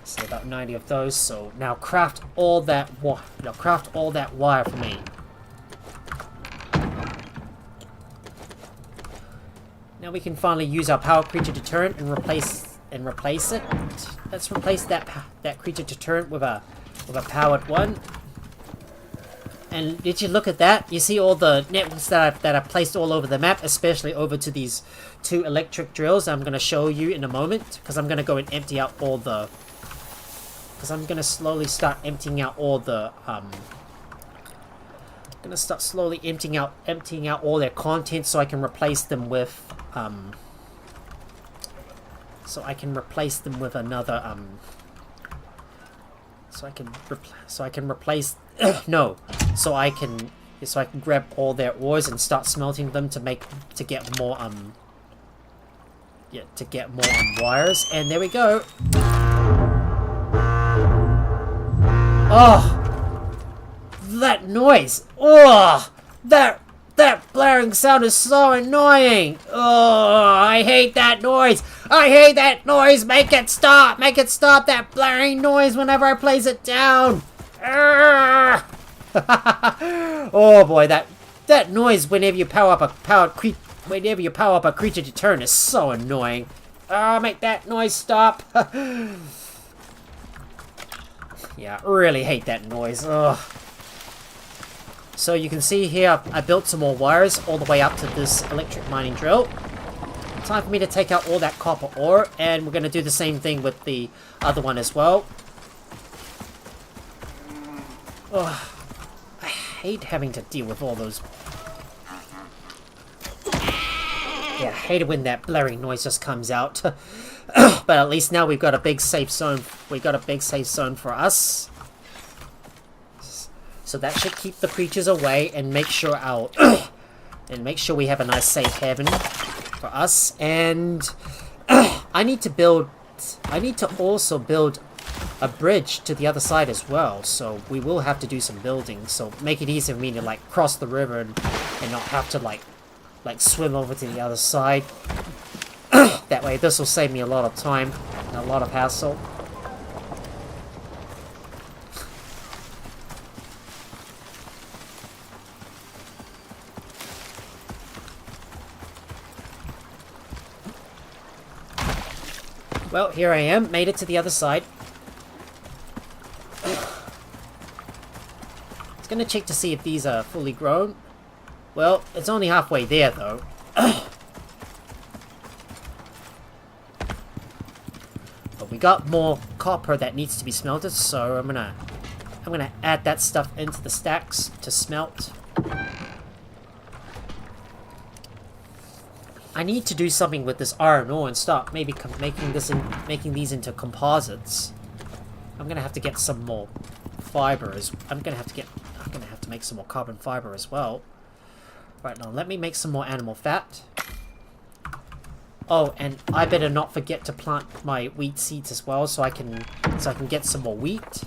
So about 90 of those. So now craft all that wire for me. Now we can finally use our power creature deterrent and replace it. Let's replace that creature deterrent with a powered one. And did you look at that? You see all the networks that I've placed all over the map, especially over to these 2 electric drills I'm going to show you in a moment, because I'm going to go and empty out all the... Because I'm going to slowly start emptying out all the... emptying out all their content so I can replace them with... So I can replace grab all their ores and start smelting them to get more wires. And there we go. Oh, that noise! Oh, that blaring sound is so annoying. Oh, I hate that noise. I hate that noise. Make it stop. Make it stop that blaring noise whenever I place it down. Oh boy, that noise whenever you power up a creature deterrent is so annoying. Make that noise stop. Yeah, I really hate that noise. Ugh. So you can see here, I built some more wires all the way up to this electric mining drill. Time for me to take out all that copper ore, and we're going to do the same thing with the other one as well. Ugh. I hate having to deal with all those... Yeah, I hate it when that blaring noise just comes out. But at least now we've got a big safe zone. We got a big safe zone for us. So that should keep the creatures away and make sure our... and make sure we have a nice safe haven for us. And I need to also build a bridge to the other side as well. So we will have to do some building. So make it easy for me to like cross the river and not have to like swim over to the other side. That way this will save me a lot of time and a lot of hassle. Well, here I am, made it to the other side. It's gonna check to see if these are fully grown. Well, it's only halfway there though. But we got more copper that needs to be smelted, so I'm gonna add that stuff into the stacks to smelt. I need to do something with this iron ore and start maybe making these into composites. I'm gonna have to get some more fibers. I'm gonna have to make some more carbon fiber as well. Right now, let me make some more animal fat. Oh, and I better not forget to plant my wheat seeds as well, so I can get some more wheat.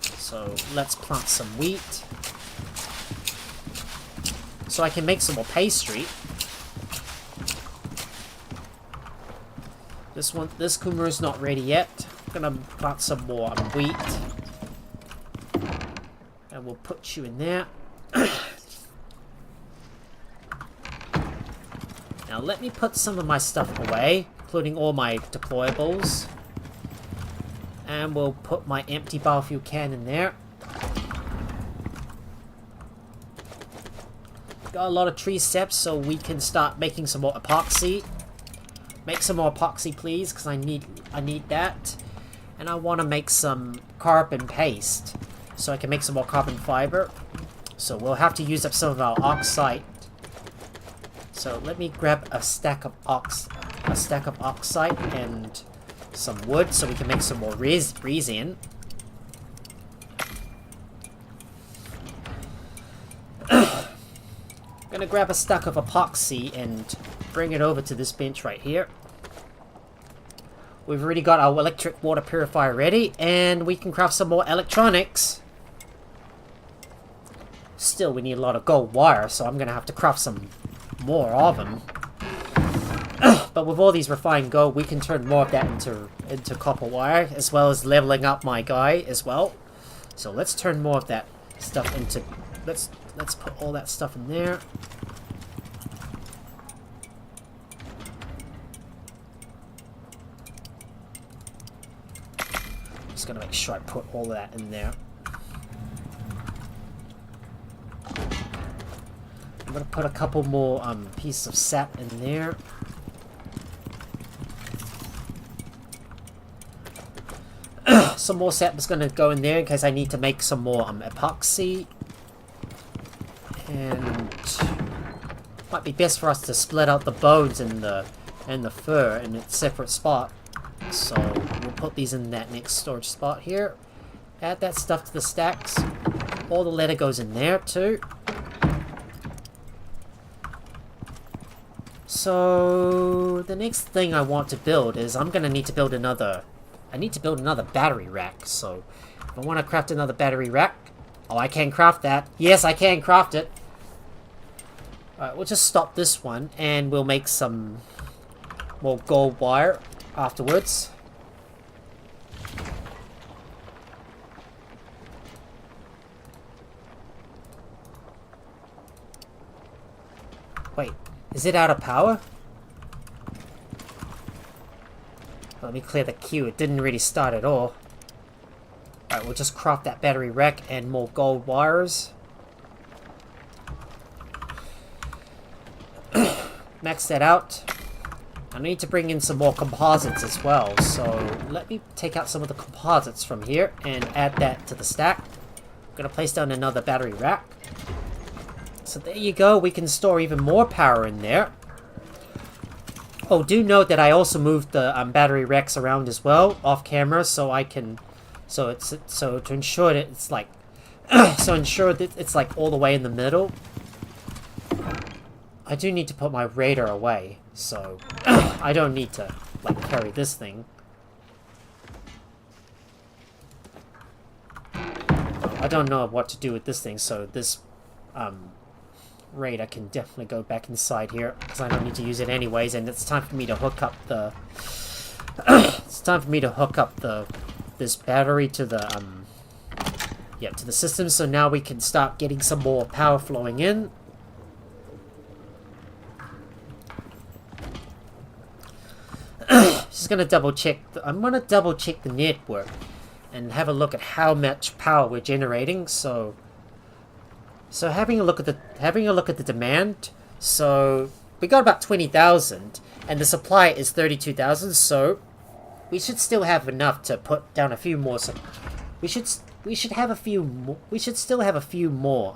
So let's plant some wheat, so I can make some more pastry. This kumara is not ready yet. I'm gonna plant some more wheat, and we'll put you in there. Now let me put some of my stuff away, including all my deployables. And we'll put my empty biofuel can in there. Got a lot of tree steps, so we can start making some more epoxy. Make some more epoxy, please, because I need that. And I want to make some carbon paste, so I can make some more carbon fiber. So we'll have to use up some of our oxide. So let me grab a stack of oxide and some wood, so we can make some more resin. Gonna grab a stack of epoxy and bring it over to this bench right here. We've already got our electric water purifier ready, and we can craft some more electronics. Still, we need a lot of gold wire, so I'm gonna have to craft some more of them. But with all these refined gold, we can turn more of that into copper wire, as well as leveling up my guy as well. So let's turn more of that stuff into... Let's put all that stuff in there. Just gonna make sure I put all that in there. I'm gonna put a couple more pieces of sap in there. Some more sap is gonna go in there in case I need to make some more epoxy. And might be best for us to split out the bones and the fur in a separate spot. So we'll put these in that next storage spot here. Add that stuff to the stacks. All the leather goes in there too. So the next thing I want to build is I'm gonna need to build another. I need to build another battery rack. So if I want to craft another battery rack, oh, I can craft that. Yes, I can craft it. Alright, we'll just stop this one and we'll make some more gold wire afterwards. Wait, is it out of power? Let me clear the queue. It didn't really start at all. Alright, we'll just craft that battery rack and more gold wires. Max that out. I need to bring in some more composites as well, so let me take out some of the composites from here and add that to the stack. gonna place down another battery rack. So there you go, we can store even more power in there. Oh, do note that I also moved the battery racks around as well, off camera, so I can... So to ensure that it's like... so ensure that it's like all the way in the middle. I do need to put my radar away, so... I don't need to, like, carry this thing. I don't know what to do with this thing, so this radar can definitely go back inside here, because I don't need to use it anyways, and it's time for me to hook up the... it's time for me to hook up this battery to the, yeah, to the system, so now we can start getting some more power flowing in. Just gonna double check, I'm gonna double check the network, and have a look at how much power we're generating. So having a look at the demand. So we got about 20,000, and the supply is 32,000. So we should still have enough to put down a few more. So we should have a few more. We should still have a few more.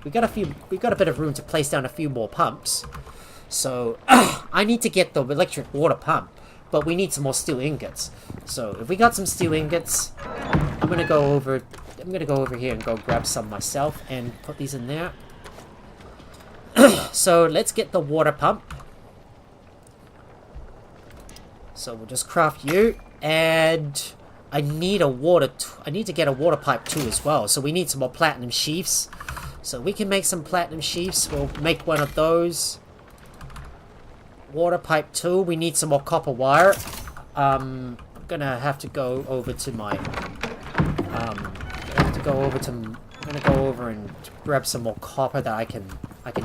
We got a bit of room to place down a few more pumps. So I need to get the electric water pump. But we need some more steel ingots. So if we got some steel ingots, I'm gonna go over here and go grab some myself and put these in there. So let's get the water pump. So we'll just craft you, and I need to get a water pipe too as well. So we need some more platinum sheaths. So we can make some platinum sheaths. We'll make one of those. Water pipe 2. We need some more copper wire. I'm gonna have to go over to my. I'm gonna go over and grab some more copper that I can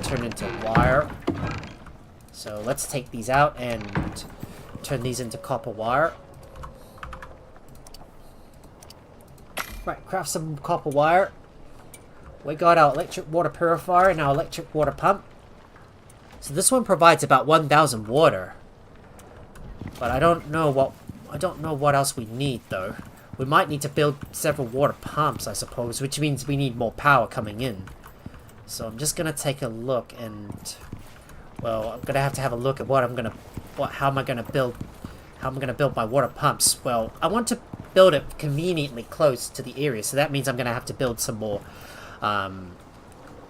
turn into wire. So let's take these out and turn these into copper wire. Right, craft some copper wire. We got our electric water purifier and our electric water pump. So this one provides about 1,000 water, but I don't know what else we need though. We might need to build several water pumps, I suppose, which means we need more power coming in. So I'm just gonna take a look, and well, I'm gonna have to have a look at how am I gonna build my water pumps. Well, I want to build it conveniently close to the area, so that means I'm gonna have to build some more.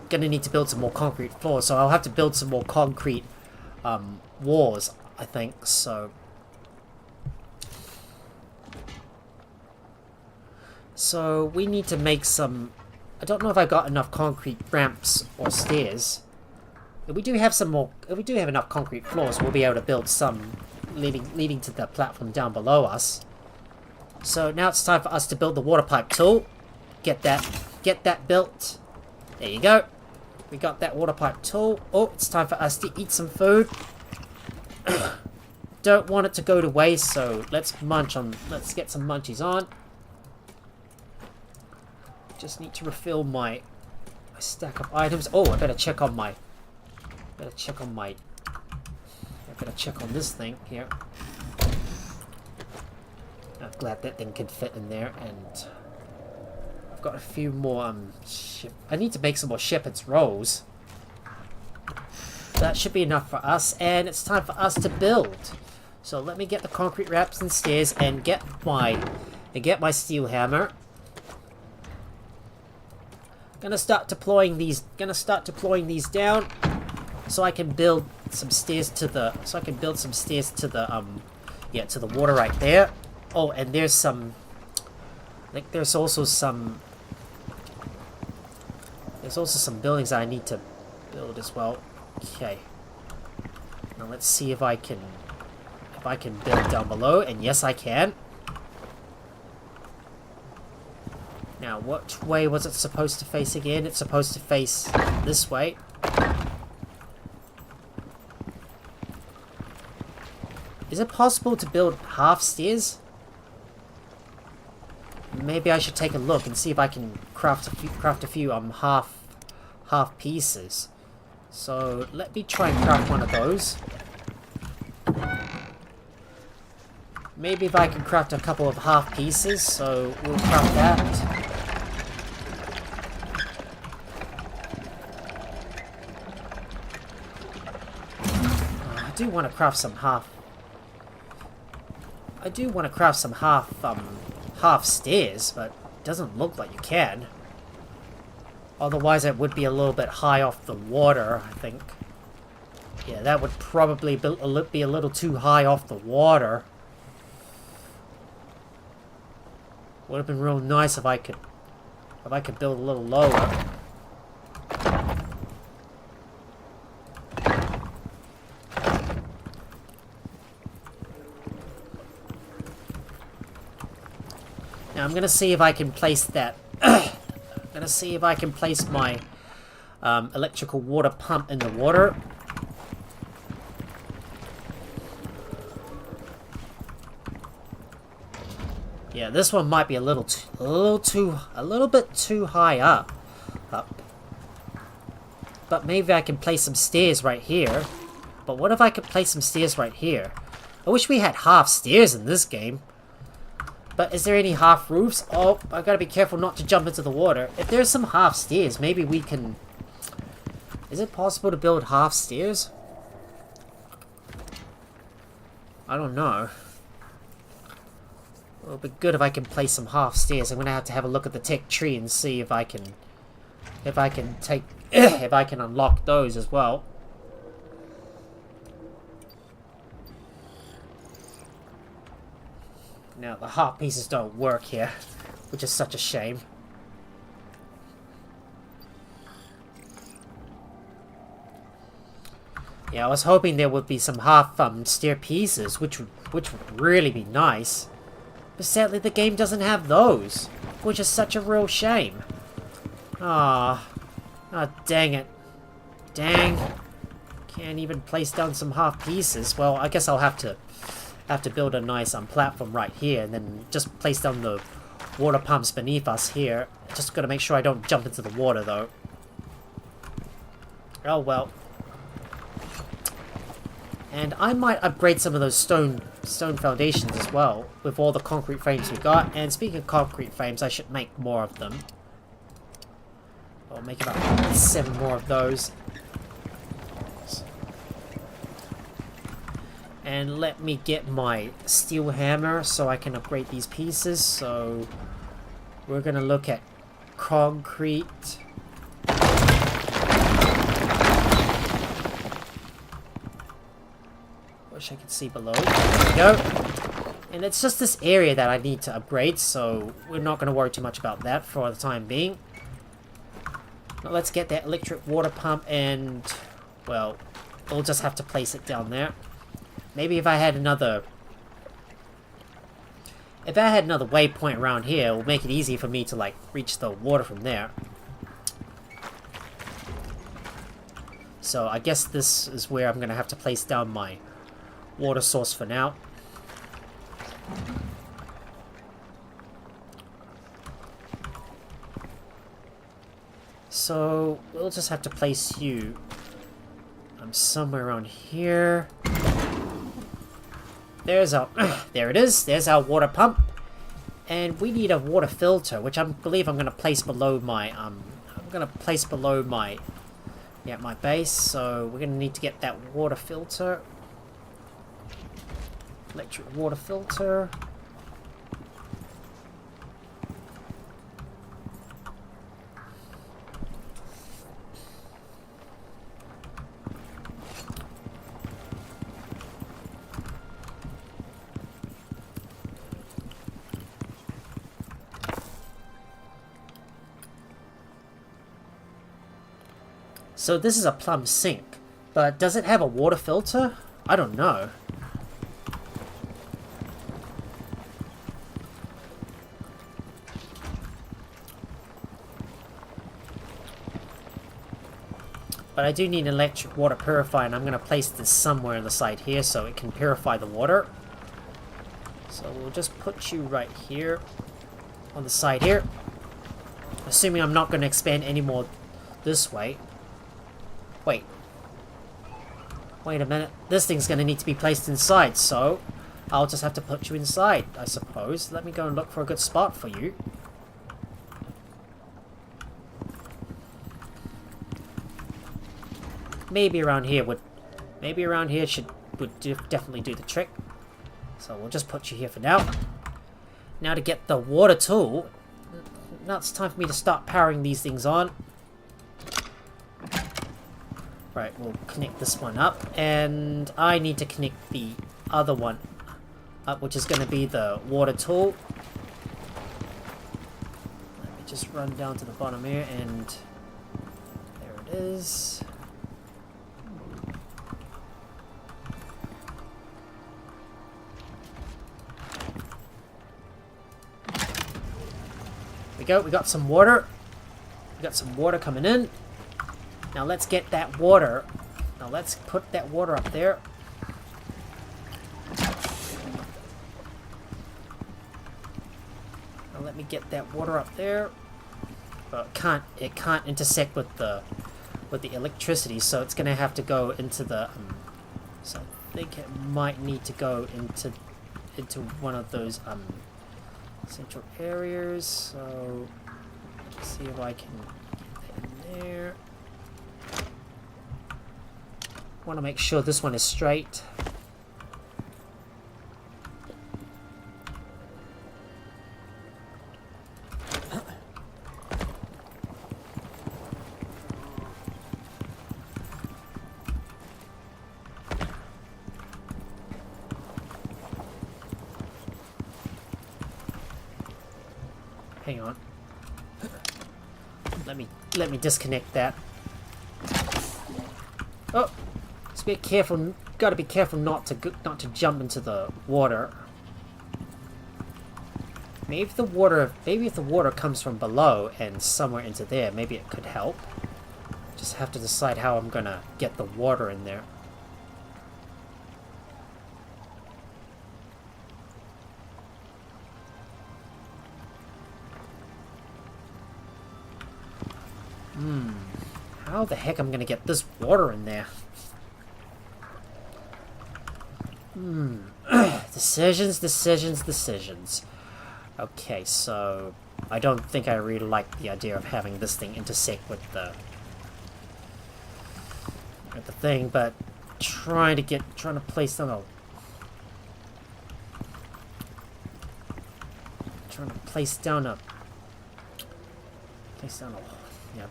Gonna need to build some more concrete floors, so I'll have to build some more concrete walls, I think. So we need to make some. I don't know if I've got enough concrete ramps or stairs. If we do have some more, if we do have enough concrete floors, we'll be able to build some leading to the platform down below us. So now it's time for us to build the water pipe tool. Get that built. There you go. We got that water pipe tool. Oh, it's time for us to eat some food. Don't want it to go to waste, so let's get some munchies on. Just need to refill my stack of items. Oh, I better check on this thing here. I'm glad that thing can fit in there, and I've got a few more I need to make some more shepherd's rolls. That should be enough for us, and it's time for us to build. So let me get the concrete wraps and stairs and get my steel hammer. Gonna start deploying these down so I can build some stairs to the to the water right there. Oh, and there's some, like, there's also some buildings I need to build as well. Okay. Now let's see if I can build down below, and yes I can. Now what way was it supposed to face again? It's supposed to face this way. Is it possible to build half stairs? Maybe I should take a look and see if I can craft a few half pieces. So let me try and craft one of those. Maybe if I can craft a couple of half pieces, so we'll craft that. do want to craft some half... I do want to craft some half stairs, but it doesn't look like you can. Otherwise it would be a little bit high off the water, I think. Yeah, that would probably be a little too high off the water. Would have been real nice if I could build a little lower. Now I'm gonna see if I can place that. I'm gonna see if I can place my electrical water pump in the water. Yeah, this one might be a little bit too high up. But maybe I can place some stairs right here. But what if I could place some stairs right here? I wish we had half stairs in this game. But is there any half roofs? Oh, I gotta be careful not to jump into the water. If there's some half stairs, maybe we can... Is it possible to build half stairs? I don't know. It would be good if I can place some half stairs. I'm gonna have a look at the tech tree and see if I can unlock those as well. Now the heart pieces don't work here, which is such a shame. Yeah, I was hoping there would be some half stair pieces, which would really be nice. But sadly the game doesn't have those, which is such a real shame. Ah, dang it. Dang. Can't even place down some half pieces. Well, I guess I'll have to build a nice platform right here and then just place down the water pumps beneath us here. Just gotta make sure I don't jump into the water though. Oh well. And I might upgrade some of those stone foundations as well with all the concrete frames we got. And speaking of concrete frames, I should make more of them. I'll make about 7 more of those. And let me get my steel hammer so I can upgrade these pieces. So we're gonna look at concrete. Wish I could see below. There we go. And it's just this area that I need to upgrade, so we're not gonna worry too much about that for the time being. Now let's get that electric water pump and, well, we'll just have to place it down there. Maybe if I had another waypoint around here, it will make it easy for me to like reach the water from there. So I guess this is where I'm gonna have to place down my water source for now. So we'll just have to place you somewhere around here. There's our there it is. There's our water pump, and we need a water filter, which I believe I'm gonna place below my my base. So we're gonna need to get that water filter, electric water filter. So this is a plumb sink, but does it have a water filter? I don't know. But I do need an electric water purifier, and I'm going to place this somewhere on the side here so it can purify the water. So we'll just put you right here on the side here. Assuming I'm not going to expand any more this way. Wait a minute. This thing's going to need to be placed inside, so I'll just have to put you inside, I suppose. Let me go and look for a good spot for you. Maybe around here should definitely do the trick. So we'll just put you here for now. Now to get the water tool. Now it's time for me to start powering these things on. Right, we'll connect this one up, and I need to connect the other one up, which is going to be the water tool. Let me just run down to the bottom here, and there it is. There we go, we got some water. We got some water coming in. Now let's get that water. Now let's put that water up there. Now let me get that water up there. But it can't intersect with the electricity, so it's gonna have to go into the so I think it might need to go into one of those central areas. So let's see if I can get that in there. Want to make sure this one is straight. Hang on. Let me disconnect that. Oh. Be careful. Got to be careful not to jump into the water. Maybe if the water comes from below and somewhere into there, maybe it could help. Just have to decide how I'm gonna get the water in there. How the heck I'm gonna get this water in there? Decisions. Okay, so I don't think I really like the idea of having this thing intersect with the thing, but trying to place down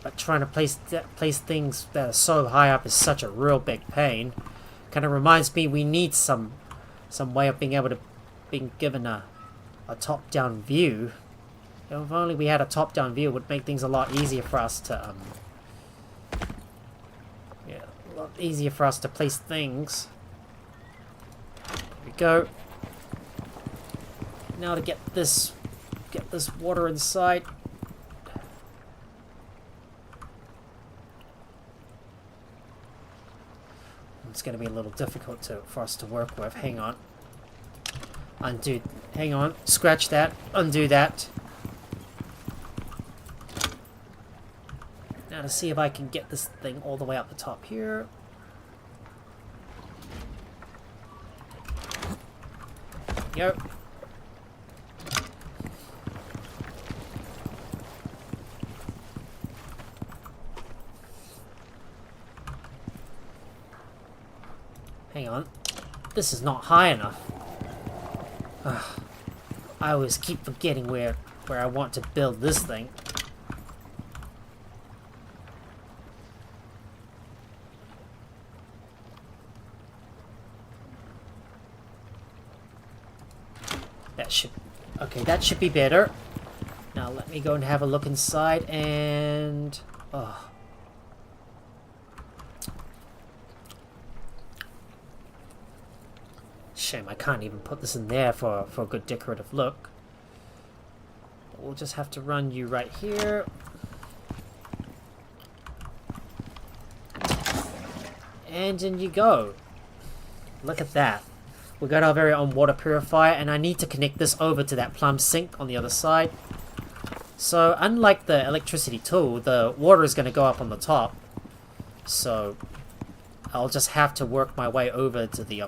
but trying to place things that are so high up is such a real big pain. Kind of reminds me we need some way of being given a top-down view. If only we had a top-down view, it would make things a lot easier for us to place things. There we go. Now to get this water inside. It's going to be a little difficult for us to work with. Hang on. Undo. Hang on. Scratch that. Undo that. Now to see if I can get this thing all the way up the top here. There we go. Hang on. This is not high enough. I always keep forgetting where I want to build this thing. That should be better. Now let me go and have a look inside and shame I can't even put this in there for a good decorative look. But we'll just have to run you right here. And in you go. Look at that. We got our very own water purifier, and I need to connect this over to that plumb sink on the other side. So unlike the electricity tool, the water is going to go up on the top. So I'll just have to work my way over to the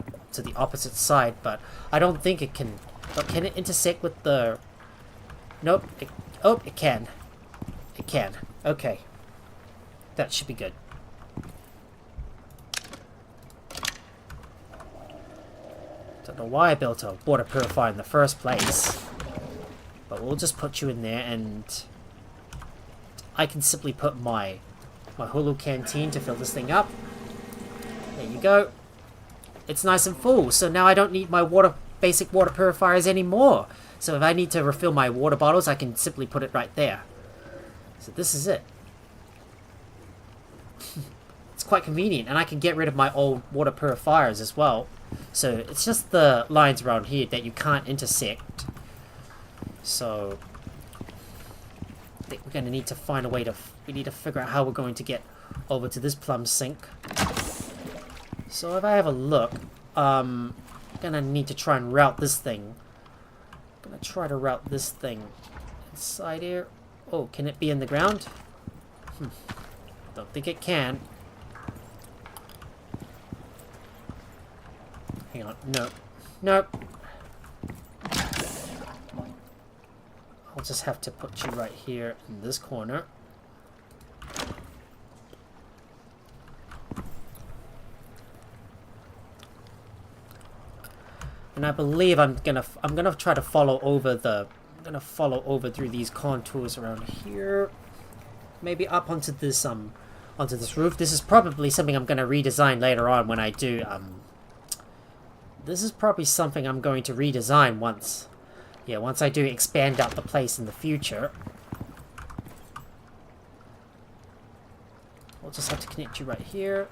opposite side, but I don't think it can. But can it intersect with the? Nope. It can. It can. Okay. That should be good. Don't know why I built a water purifier in the first place. But we'll just put you in there, and I can simply put my Hulu canteen to fill this thing up. There you go. It's nice and full, so now I don't need my basic water purifiers anymore. So if I need to refill my water bottles, I can simply put it right there. So this is it. It's quite convenient, and I can get rid of my old water purifiers as well. So it's just the lines around here that you can't intersect. So I think we're going to need to find a way to... We need to figure out how we're going to get over to this plumb sink. So if I have a look, I'm going to need to try and route this thing. I'm going to try to route this thing inside here. Oh, can it be in the ground? Don't think it can. Hang on. Nope. Nope. I'll just have to put you right here in this corner. And I believe I'm gonna try to follow over through these contours around here. Maybe up onto this roof. This is probably something I'm gonna redesign later on when I do this is probably something I'm going to redesign once I do expand out the place in the future. We'll just have to connect you right here.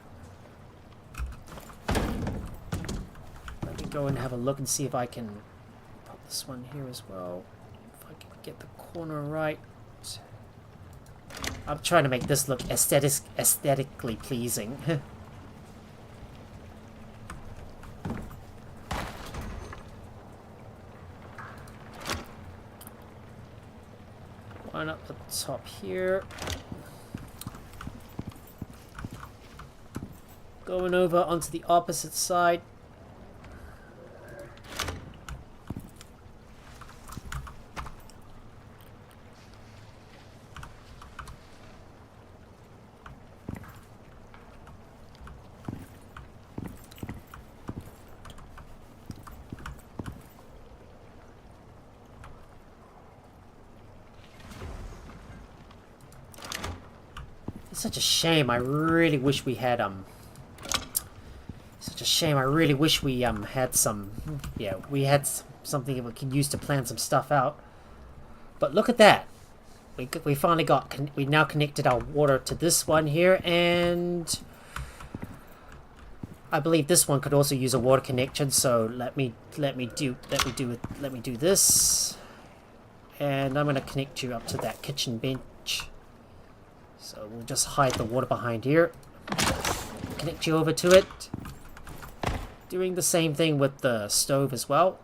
Let me go and have a look and see if I can put this one here as well. If I can get the corner right. I'm trying to make this look aesthetically pleasing. One up the top here. Going over onto the opposite side. It's such a shame. I really wish we had such a shame. I really wish we had some. Yeah, we had something that we could use to plan some stuff out. But look at that. We finally got. We now connected our water to this one here, and I believe this one could also use a water connection. So let me do this, and I'm gonna connect you up to that kitchen bench. So we'll just hide the water behind here. Connect you over to it. Doing the same thing with the stove as well.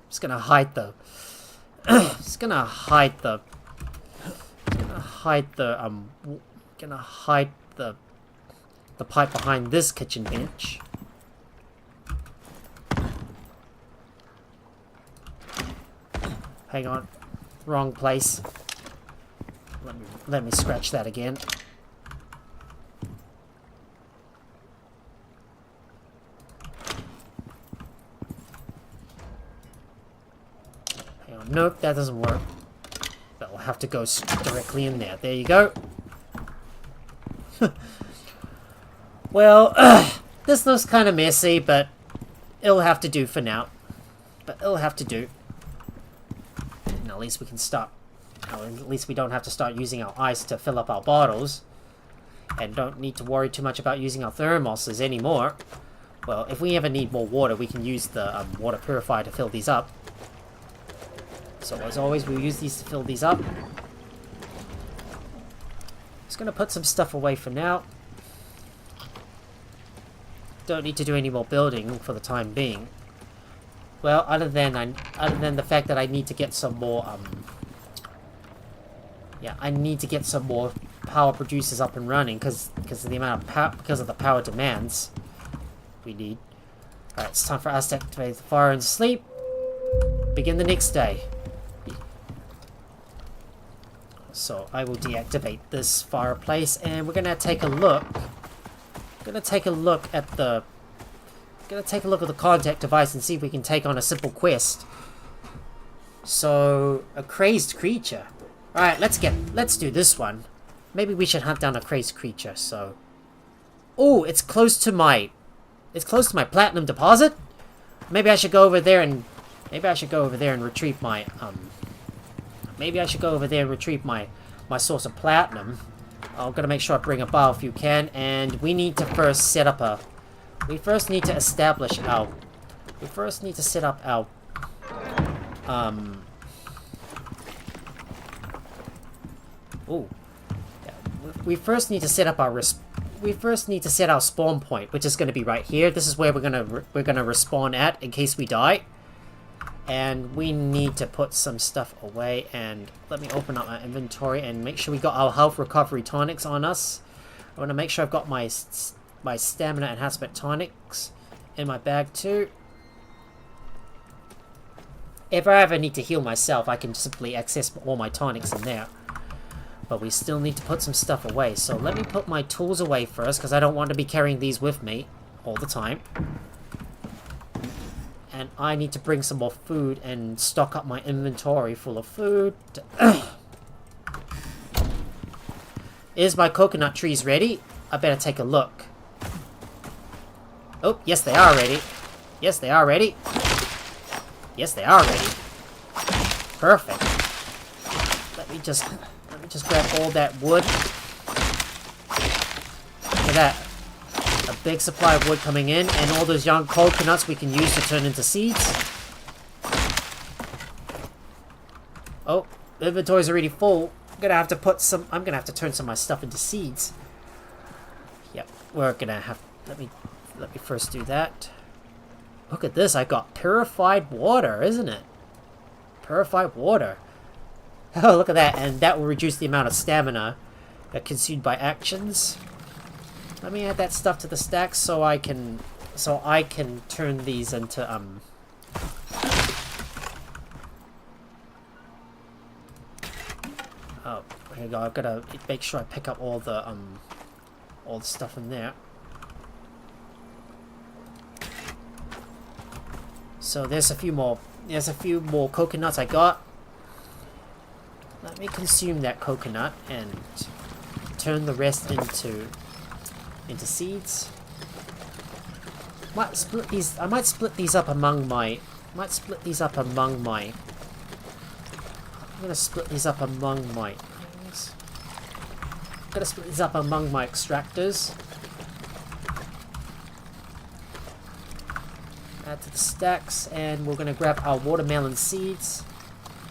Just gonna hide the pipe behind this kitchen bench. Hang on. Wrong place. Let me scratch that again. Hang on. Nope, that doesn't work. That will have to go directly in there. There you go. Well, this looks kind of messy, but it'll have to do for now. But it'll have to do. And at least we can stop. At least we don't have to start using our ice to fill up our bottles. And don't need to worry too much about using our thermoses anymore. Well, if we ever need more water, we can use the water purifier to fill these up. So as always, we'll use these to fill these up. Just gonna put some stuff away for now. Don't need to do any more building for the time being. Well, other than the fact that I need to get some more I need to get some more power producers up and running because of the amount of because of the power demands we need. Alright, it's time for us to activate the fire and sleep. Begin the next day. So I will deactivate this fireplace, and we're gonna take a look. We're gonna take a look at the gonna take a look at the contact device and see if we can take on a simple quest. So, a crazed creature. Alright, let's do this one. Maybe we should hunt down a crazed creature, so... Oh, it's close to my platinum deposit? Maybe I should go over there and... retrieve my, Maybe I should go over there and retrieve my source of platinum. I'm gonna make sure I bring a biofuel can, and we need to first set up a... We first need to set up our... Ooh. Yeah, we first need to set up our our spawn point, which is going to be right here. This is where we're gonna respawn at in case we die. And we need to put some stuff away. And let me open up my inventory and make sure we got our health recovery tonics on us. I want to make sure I've got my stamina enhancement tonics in my bag too. If I ever need to heal myself, I can simply access all my tonics in there. But we still need to put some stuff away. So let me put my tools away first, because I don't want to be carrying these with me all the time. And I need to bring some more food and stock up my inventory full of food. Is my coconut trees ready? I better take a look. Oh, yes they are ready. Yes they are ready. Yes they are ready. Perfect. Let me just grab all that wood. Look at that. A big supply of wood coming in, and all those young coconuts we can use to turn into seeds. Oh, the inventory's already full. I'm gonna have to turn some of my stuff into seeds. Yep, we're gonna have... Let me first do that. Look at this, I got purified water, isn't it? Purified water. Oh, look at that, and that will reduce the amount of stamina consumed by actions. Let me add that stuff to the stack so I can turn these into Oh, here we go. I've got to make sure I pick up all the stuff in there. So there's a few more coconuts I got. Let me consume that coconut and turn the rest into seeds. I might split these up among my I'm gonna split these up among my things. I'm gonna split these up among my extractors. Add to the stacks, and we're gonna grab our watermelon seeds.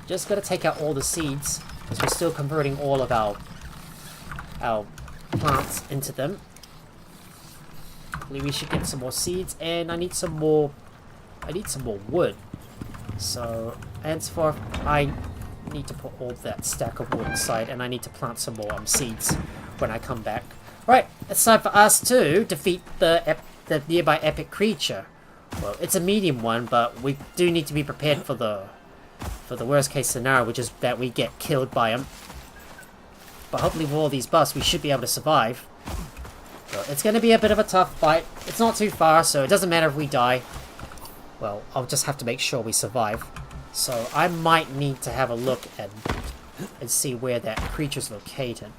Just gotta take out all the seeds, because we're still converting all of our plants into them. Hopefully we should get some more seeds, and I need some more wood. So henceforth I need to put all that stack of wood aside, and I need to plant some more seeds when I come back. Right, it's time for us to defeat the nearby epic creature. Well, it's a medium one, but we do need to be prepared for the worst case scenario, which is that we get killed by him. But hopefully with all these buffs, we should be able to survive. So it's going to be a bit of a tough fight. It's not too far, so it doesn't matter if we die. Well, I'll just have to make sure we survive. So I might need to have a look and see where that creature's located.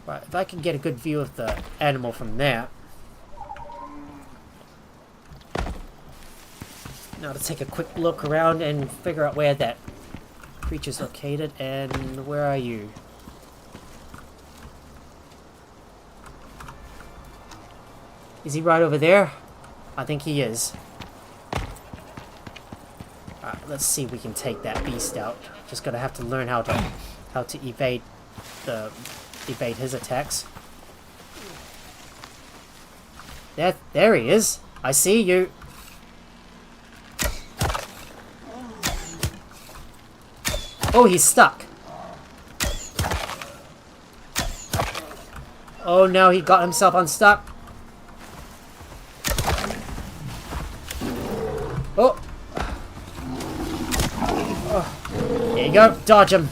Right, if I can get a good view of the animal from there. Now to take a quick look around and figure out where that creature's located. And where are you? Is he right over there? I think he is. Alright, let's see if we can take that beast out. Just gonna have to learn how to evade his attacks. There he is. I see you. Oh, he's stuck. Oh no, he got himself unstuck. Oh. Oh. Here you go. Dodge him.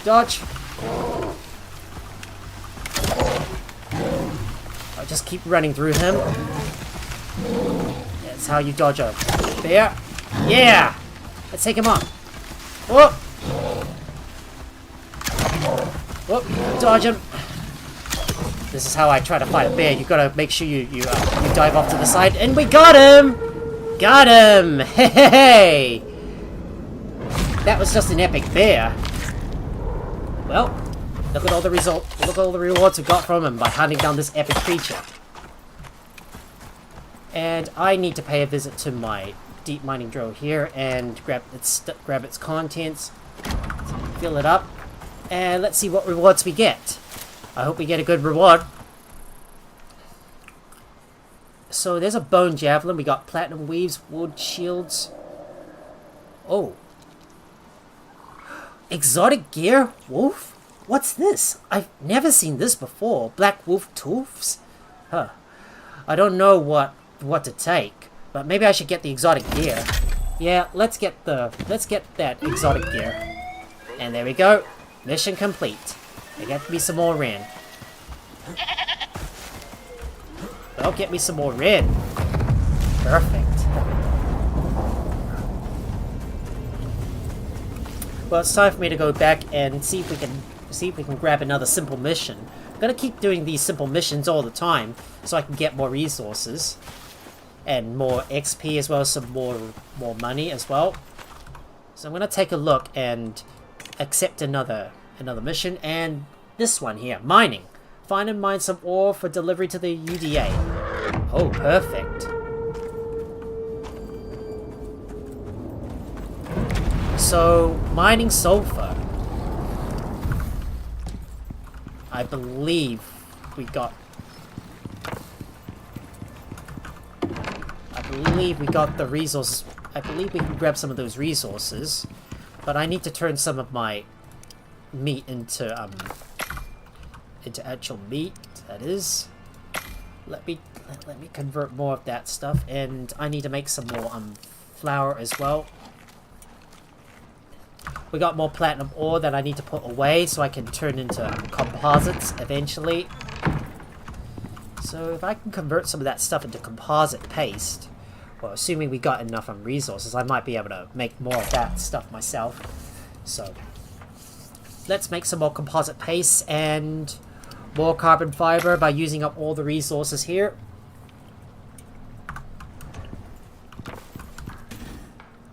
Dodge. Just keep running through him. That's how you dodge a bear. Yeah! Let's take him on. Whoop! Whoop! Dodge him. This is how I try to fight a bear. You gotta make sure you dive off to the side, and we got him! Got him! Hey! That was just an epic bear. Well, look at all the look at all the rewards we got from him by hunting down this epic creature. And I need to pay a visit to my deep mining drill here and grab its contents, fill it up, and let's see what rewards we get. I hope we get a good reward. So there's a bone javelin. We got platinum weaves, wood shields. Oh. Exotic gear? Wolf? What's this? I've never seen this before. Black wolf tooths? Huh. I don't know what to take, but maybe I should get the exotic gear. Yeah, let's get that exotic gear. And there we go. Mission complete. There got to be some more red. Well, get me some more red. Perfect. Well, it's time for me to go back and see if we can grab another simple mission. I'm gonna keep doing these simple missions all the time so I can get more resources and more XP, as well as some more money as well. So I'm gonna take a look and accept another mission, and this one here, mining. Find and mine some ore for delivery to the UDA. Oh, perfect. So, mining sulfur. I believe we got the resources. I believe we can grab some of those resources, but I need to turn some of my meat into actual meat. That is. Let me convert more of that stuff, and I need to make some more flour as well. We got more platinum ore that I need to put away so I can turn into composites eventually. So if I can convert some of that stuff into composite paste, well, assuming we got enough resources, I might be able to make more of that stuff myself. So let's make some more composite paste and more carbon fiber by using up all the resources here.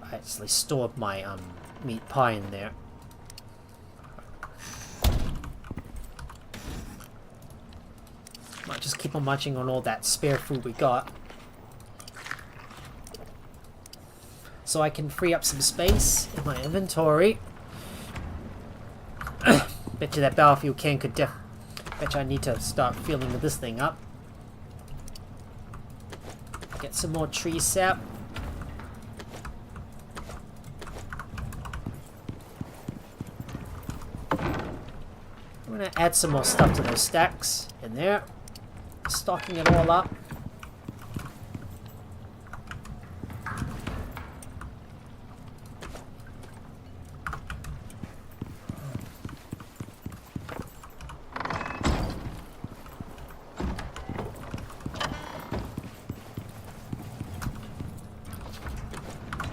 I actually stored my meat pie in there. Might just keep on munching on all that spare food we got, so I can free up some space in my inventory. Bet you that battlefield can could bet you I need to start filling this thing up. Get some more tree sap. I'm gonna add some more stuff to those stacks in there. Stocking it all up.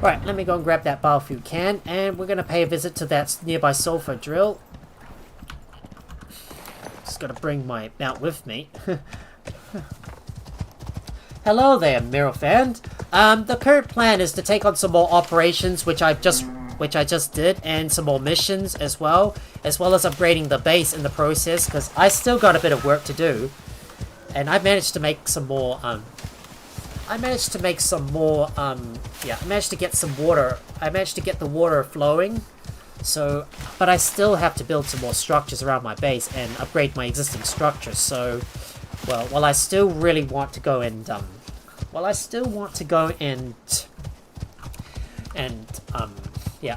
Right, let me go and grab that biofuel can, and we're gonna pay a visit to that nearby sulfur drill. Just gotta bring my mount with me. Hello there, Mirrorfan. The current plan is to take on some more operations, which I just did, and some more missions as well as upgrading the base in the process, because I still got a bit of work to do. And I managed to make some more, I managed to get some water. I managed to get the water flowing. So, but I still have to build some more structures around my base and upgrade my existing structures. So, well, while I still really want to go and,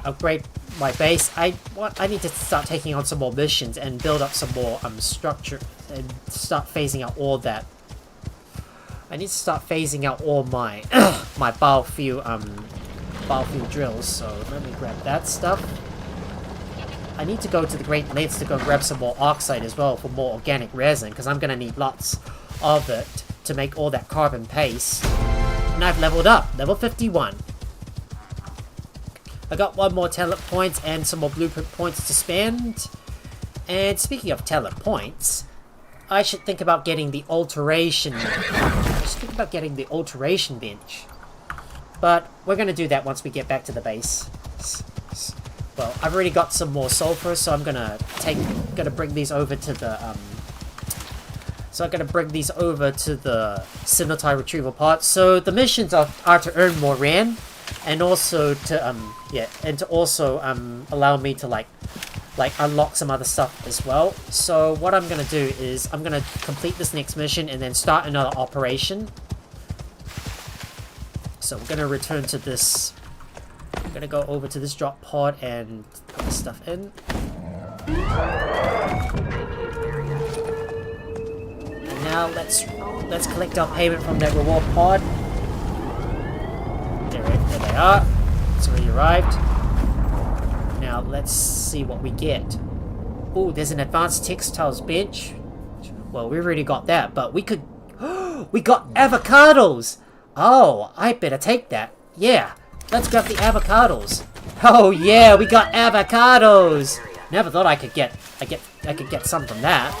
upgrade my base, I need to start taking on some more missions and build up some more structure and start phasing out all that. I need to start phasing out all my my biofuel drills. So let me grab that stuff. I need to go to the Great Lakes to go grab some more oxide as well for more organic resin, because I'm gonna need lots of it to make all that carbon paste. And I've leveled up, level 51. I got one more talent points and some more blueprint points to spend. And speaking of talent points, I should think about getting the alteration. Bench. But we're gonna do that once we get back to the base. Well, I've already got some more sulfur, so I'm gonna bring these over to the Cinetai retrieval pod. So the missions are to earn more RAN, and also to allow me to like unlock some other stuff as well. So what I'm gonna do is I'm gonna complete this next mission and then start another operation. So we're gonna return to this. I'm gonna go over to this drop pod and put this stuff in. And now let's collect our payment from that reward pod. There they are. It's already arrived. Now let's see what we get. Oh, there's an advanced textiles bench. Well, we already got that, but we could. We got avocados. Oh, I better take that. Yeah, let's grab the avocados. Oh yeah, we got avocados. Never thought I could get some from that.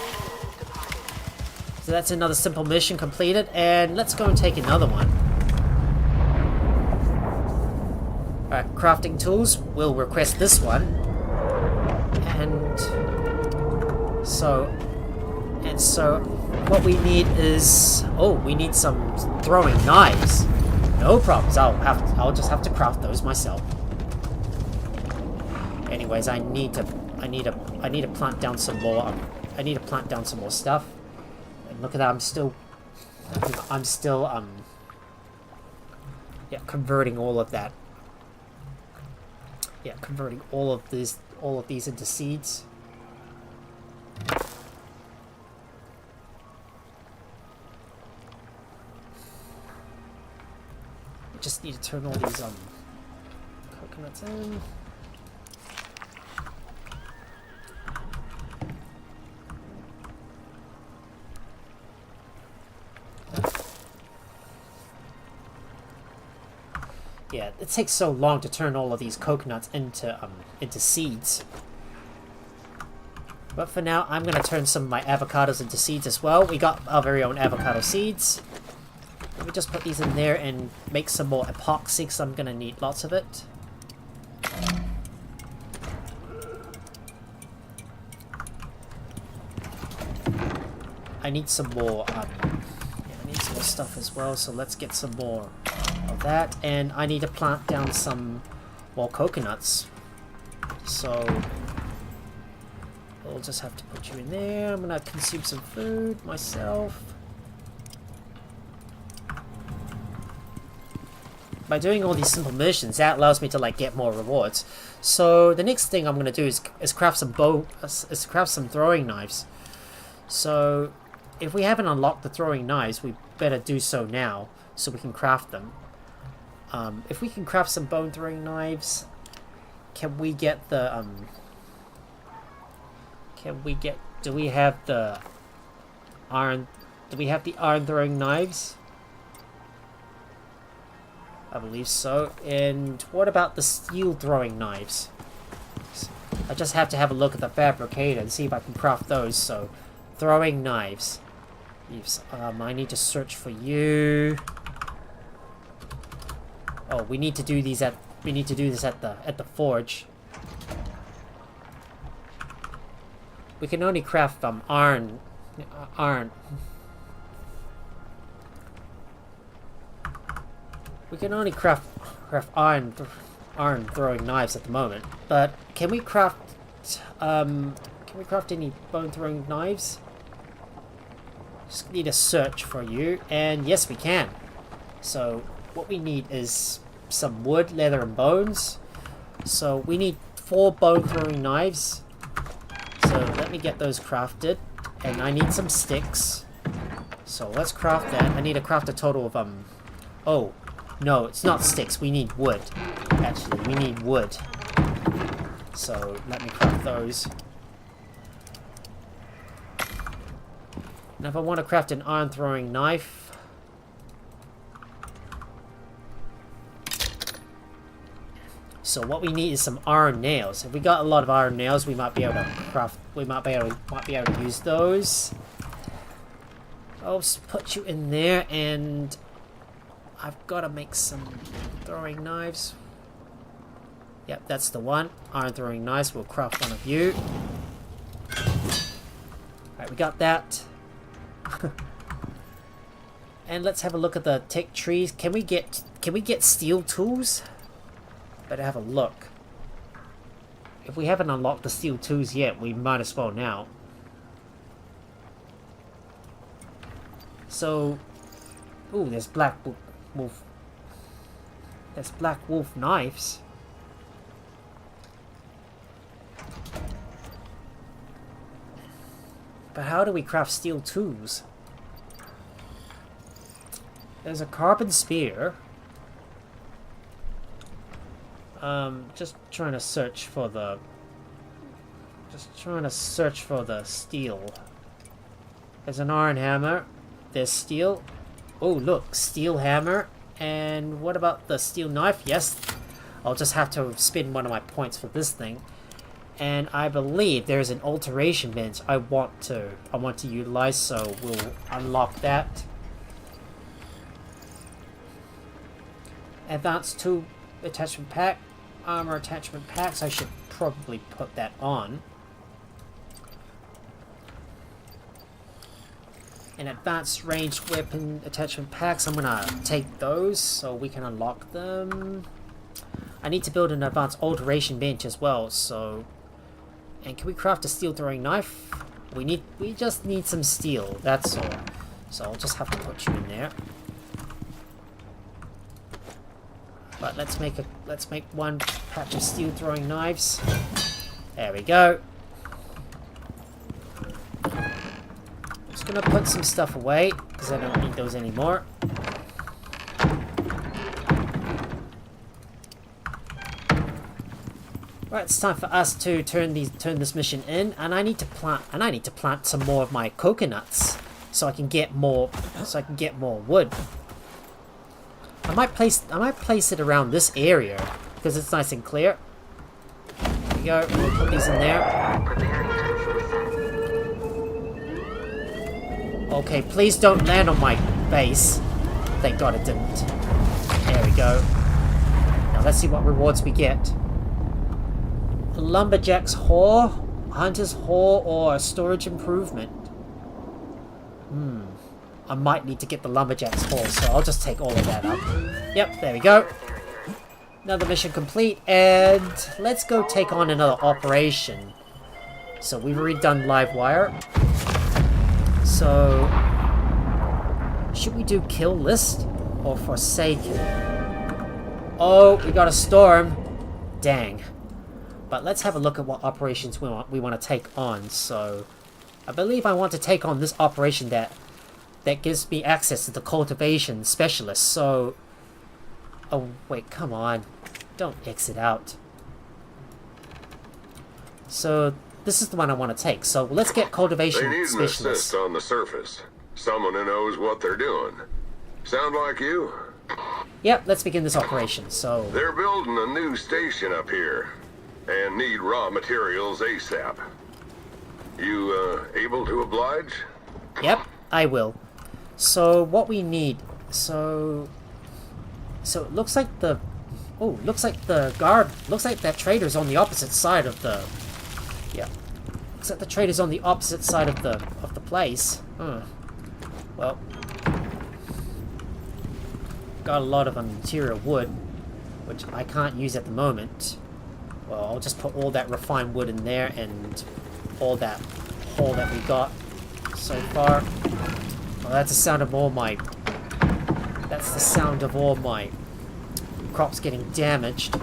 So that's another simple mission completed, and let's go and take another one. Alright, crafting tools. We'll request this one. And so what we need is we need some throwing knives. No problems. I'll just have to craft those myself. Anyways, I need to plant down some more. I need to plant down some more stuff. And look at that. I'm still converting all of that. Yeah, converting all of these into seeds. Just need to turn all these coconuts in. Yeah, it takes so long to turn all of these coconuts into seeds. But for now, I'm gonna turn some of my avocados into seeds as well. We got our very own avocado seeds. Let me just put these in there and make some more epoxy, because I'm gonna need lots of it. I need some more. I need some more stuff as well. So let's get some more of that, and I need to plant down some more coconuts. So I'll just have to put you in there. I'm gonna consume some food myself. By doing all these simple missions, that allows me to get more rewards. So the next thing I'm gonna do is craft some throwing knives. So if we haven't unlocked the throwing knives, we better do so now, so we can craft them. If we can craft some bone throwing knives, can we get the do we have the iron throwing knives? I believe so. And what about the steel throwing knives? I just have to have a look at the fabricator and see if I can craft those. So, throwing knives. I need to search for you. Oh, we need to do this at the forge. We can only craft iron. We can only craft iron throwing knives at the moment. But can we craft any bone throwing knives? Just need to search for you, and yes, we can. So what we need is some wood, leather, and bones. So we need 4 bone throwing knives. So let me get those crafted, and I need some sticks. So let's craft that. I need to craft a total of oh. No, it's not sticks. We need wood. Actually, we need wood. So, let me craft those. Now if I want to craft an iron throwing knife, so what we need is some iron nails. If we got a lot of iron nails, we might be able to craft. We might be able to use those. I'll just put you in there, and I've got to make some throwing knives. Yep, that's the one. Iron throwing knives. We'll craft one of you. Alright, we got that. And let's have a look at the tech trees. Can we get steel tools? Better have a look. If we haven't unlocked the steel tools yet, we might as well now. So, ooh, there's black wolf. There's black wolf knives. But how do we craft steel tools? There's a carbon spear. Just trying to search for the steel. There's an iron hammer. There's steel. Oh, look, steel hammer. And what about the steel knife? Yes, I'll just have to spend one of my points for this thing. And I believe there's an alteration bench I want to utilize, so we'll unlock that. Advanced tool attachment pack, armor attachment packs. I should probably put that on. And advanced ranged weapon attachment packs. I'm gonna take those so we can unlock them. I need to build an advanced alteration bench as well. So, and can we craft a steel throwing knife? We just need some steel. That's all. So I'll just have to put you in there. But let's make one patch of steel throwing knives. There we go. Just gonna put some stuff away because I don't need those anymore. Right, it's time for us to turn this mission in, and I need to plant some more of my coconuts so I can get more wood. I might place it around this area because it's nice and clear. There we go. We'll put these in there. Okay, please don't land on my base. Thank God it didn't. There we go. Now let's see what rewards we get. Lumberjack's Haul, Hunter's Haul, or a storage improvement. I might need to get the Lumberjack's Haul, so I'll just take all of that up. Yep, there we go. Another mission complete, and let's go take on another operation. So we've already done Livewire. So, should we do Kill List or Forsaken? Oh, we got a storm. Dang. But let's have a look at what operations we want to take on. So, I believe I want to take on this operation that gives me access to the cultivation specialist. So, oh wait, come on, don't exit out. So this is the one I want to take. So let's get cultivation specialist. They need an assist on the surface. Someone who knows what they're doing. Sound like you? Yep, let's begin this operation. So they're building a new station up here and need raw materials ASAP. You able to oblige? Yep, I will. So what we need, so it looks like the looks like that trader's on the opposite side of the looks like the trader's on the opposite side of the place. Well, got a lot of interior wood which I can't use at the moment. Well, I'll just put all that refined wood in there and all that haul that we got so far. Well, that's the sound of all my crops getting damaged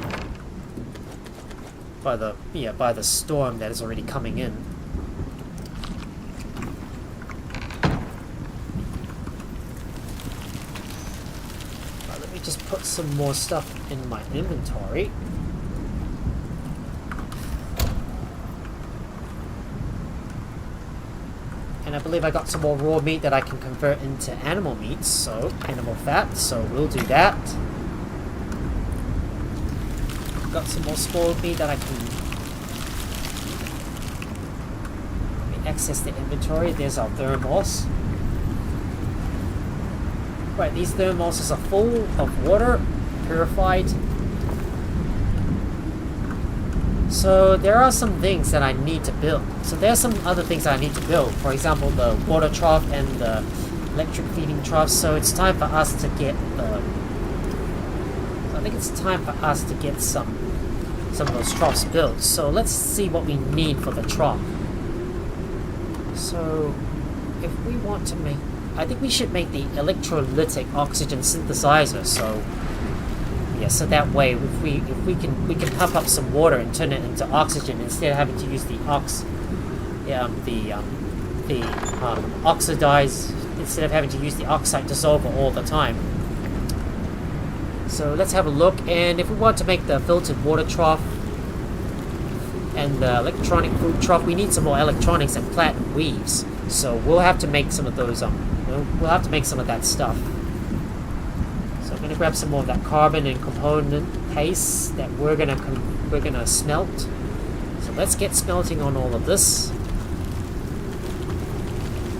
by the storm that is already coming in. Let me just put some more stuff in my inventory. And And I believe I got some more raw meat that I can convert into animal meat, so animal fat, so we'll do that. Got some more spoiled meat that I can access the inventory. There's our thermos. Right, these thermoses are full of water, purified. So there are some things that I need to build. So there's some other things I need to build. For example, the water trough and the electric feeding trough. So it's time for us to get the... So I think it's time for us to get some of those troughs built. So let's see what we need for the trough. So if we want to make... I think we should make the electrolytic oxygen synthesizer. So yeah, so that way if we can pump up some water and turn it into oxygen instead of having to use the oxidize, instead of having to use the oxide dissolver all the time. So let's have a look. And if we want to make the filtered water trough and the electronic food trough, we need some more electronics and platinum weaves. So we'll have to make some of those. We'll have to make some of that stuff. So I'm gonna grab some more of that carbon and component paste that we're gonna smelt. So let's get smelting on all of this.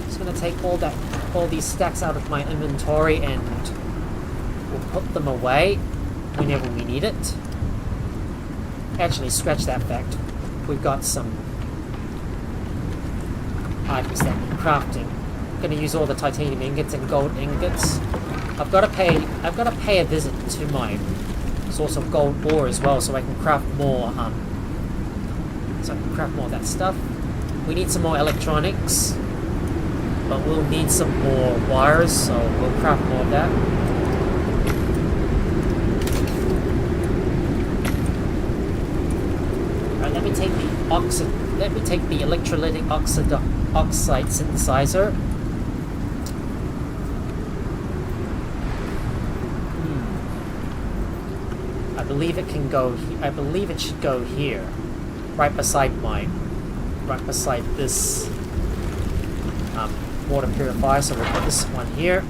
Just gonna take all these stacks out of my inventory and we'll put them away whenever we need it. Actually, scratch that fact. We've got some items that we're crafting. I'm gonna use all the titanium ingots and gold ingots. I've got to pay a visit to my source of gold ore as well, so I can craft more. So I can craft more of that stuff. We need some more electronics, but we'll need some more wires, so we'll craft more of that. Alright, let me take the electrolytic oxide synthesizer. I believe it should go here, right beside this water purifier. So we'll put this one here.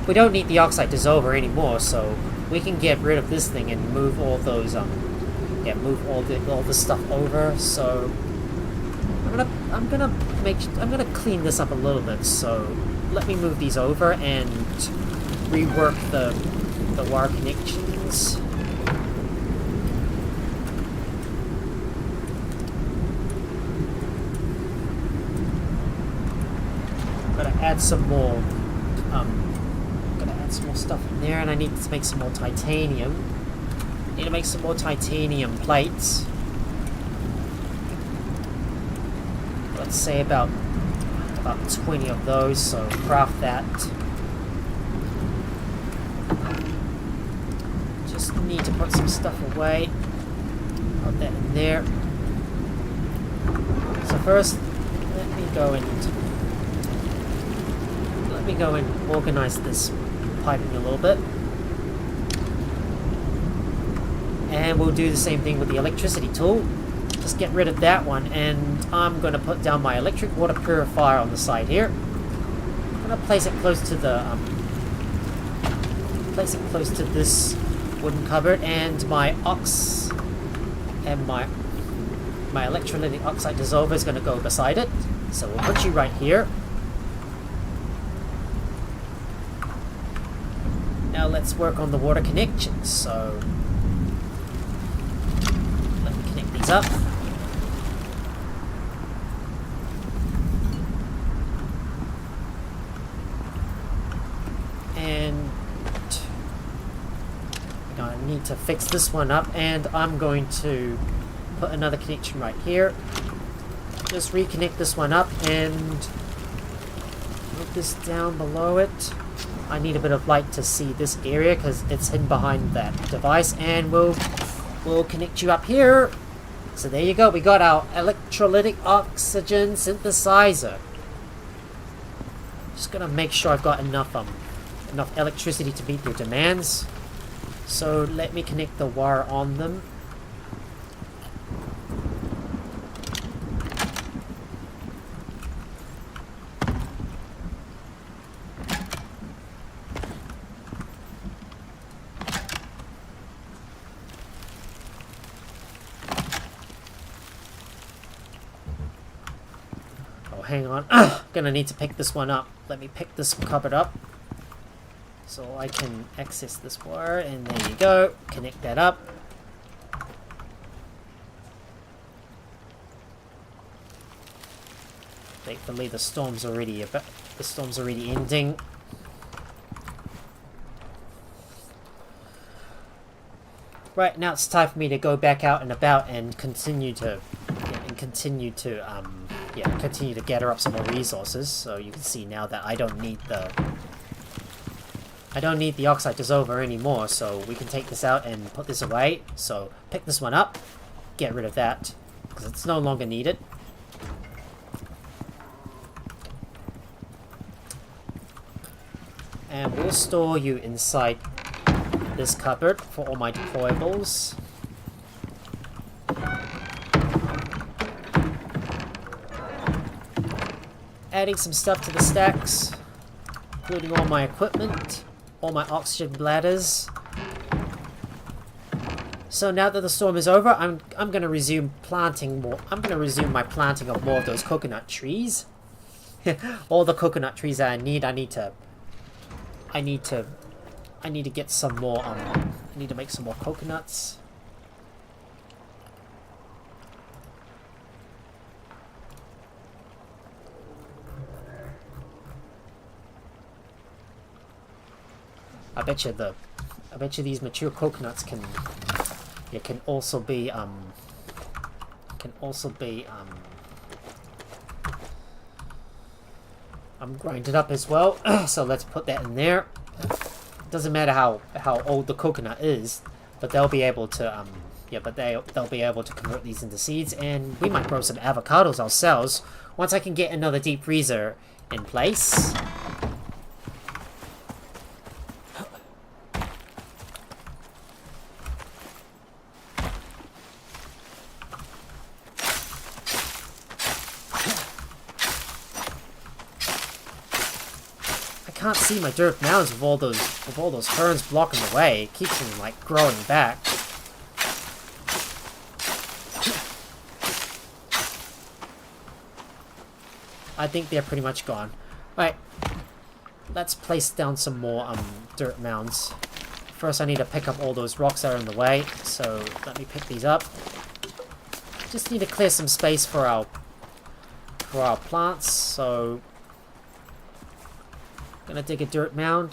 We don't need the oxide dissolver anymore, so we can get rid of this thing and move all those move all the stuff over. So I'm gonna clean this up a little bit. So let me move these over and rework the wire connections. Gotta add some more stuff in there, and I need to make some more titanium. Need to make some more titanium plates. Let's say about 20 of those, so craft that. Just need to put some stuff away. Put that in there. So first, let me go and organize this piping a little bit. And we'll do the same thing with the electricity tool. Just get rid of that one, and I'm going to put down my electric water purifier on the side here. I'm going to place it close to this wooden cupboard, and my electrolytic oxide dissolver is going to go beside it. So we'll put you right here. Now let's work on the water connections. So let me connect these up. And I need to fix this one up, and I'm going to put another connection right here. Just reconnect this one up and move this down below it. I need a bit of light to see this area because it's hidden behind that device, and we'll connect you up here. So there you go, we got our electrolytic oxygen synthesizer. Just gonna make sure I've got enough electricity to meet their demands. So let me connect the wire on them. hang on. Gonna need to pick this one up. Let me pick this cupboard up. So I can access this wire, and there you go. Connect that up. Thankfully, the storm's already ending. Right, now it's time for me to go back out and about and continue to gather up some more resources. So you can see now that I don't need the oxide dissolver anymore, so we can take this out and put this away. So pick this one up, get rid of that, because it's no longer needed. And we'll store you inside this cupboard for all my deployables. Adding some stuff to the stacks, including all my equipment, all my oxygen bladders. So now that the storm is over, I'm gonna resume planting more. I'm gonna resume my planting of more of those coconut trees. All the coconut trees that I need to get some more. I need to make some more coconuts. I bet you these mature coconuts can also be grinded up as well. So let's put that in there. Doesn't matter how old the coconut is, but they'll be able to they'll be able to convert these into seeds, and we might grow some avocados ourselves once I can get another deep freezer in place. I can't see my dirt mounds with all those ferns blocking the way. It keeps them like growing back. I think they're pretty much gone. Right, let's place down some more dirt mounds. First, I need to pick up all those rocks that are in the way. So let me pick these up. Just need to clear some space for our plants. So gonna dig a dirt mound.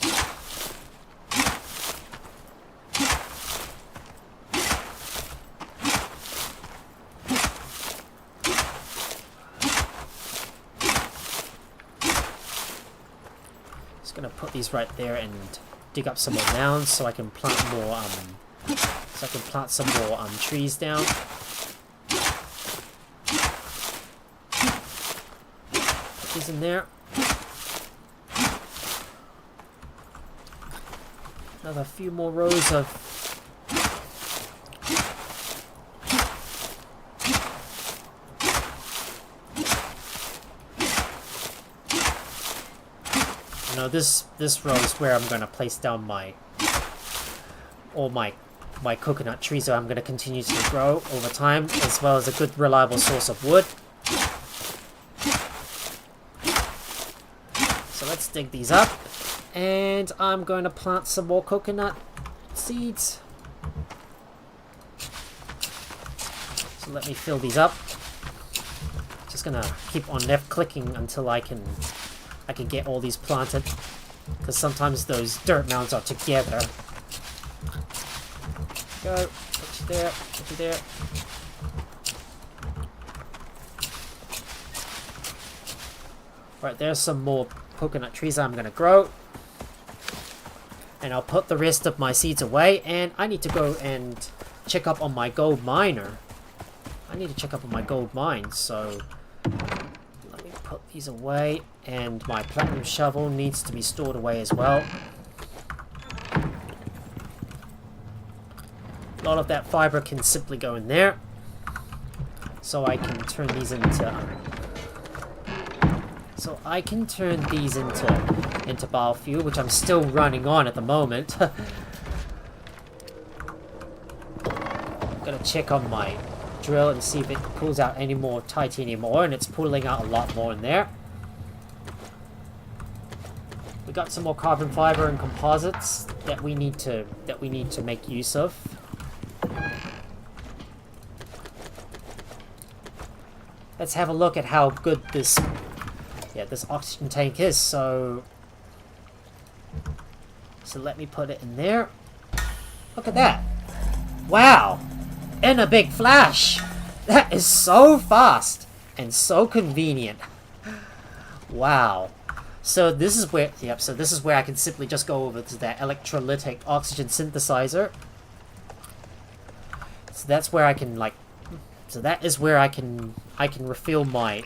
Just gonna put these right there and dig up some more mounds so I can plant more some more trees down. Put these in there. Another few more rows of this row is where I'm gonna place down all my coconut trees that I'm gonna continue to grow over time, as well as a good reliable source of wood. So let's dig these up. And I'm going to plant some more coconut seeds. So let me fill these up. Just gonna keep on left clicking until I can get all these planted, because sometimes those dirt mounds are together. Go, put you there, put you there. Right, there's some more coconut trees I'm gonna grow. And I'll put the rest of my seeds away, and I need to go and check up on my gold miner. I need to check up on my gold mine, so let me put these away, and my platinum shovel needs to be stored away as well. A lot of that fiber can simply go in there, so I can turn these into biofuel, which I'm still running on at the moment. Gotta check on my drill and see if it pulls out any more titanium ore, and it's pulling out a lot more in there. We got some more carbon fiber and composites that we need to make use of. Let's have a look at how good this oxygen tank is. So let me put it in there. Look at that. Wow. In a big flash. That is so fast and so convenient. Wow. So this is where, so this is where I can simply just go over to that electrolytic oxygen synthesizer. So that's where I can that is where I can refill my,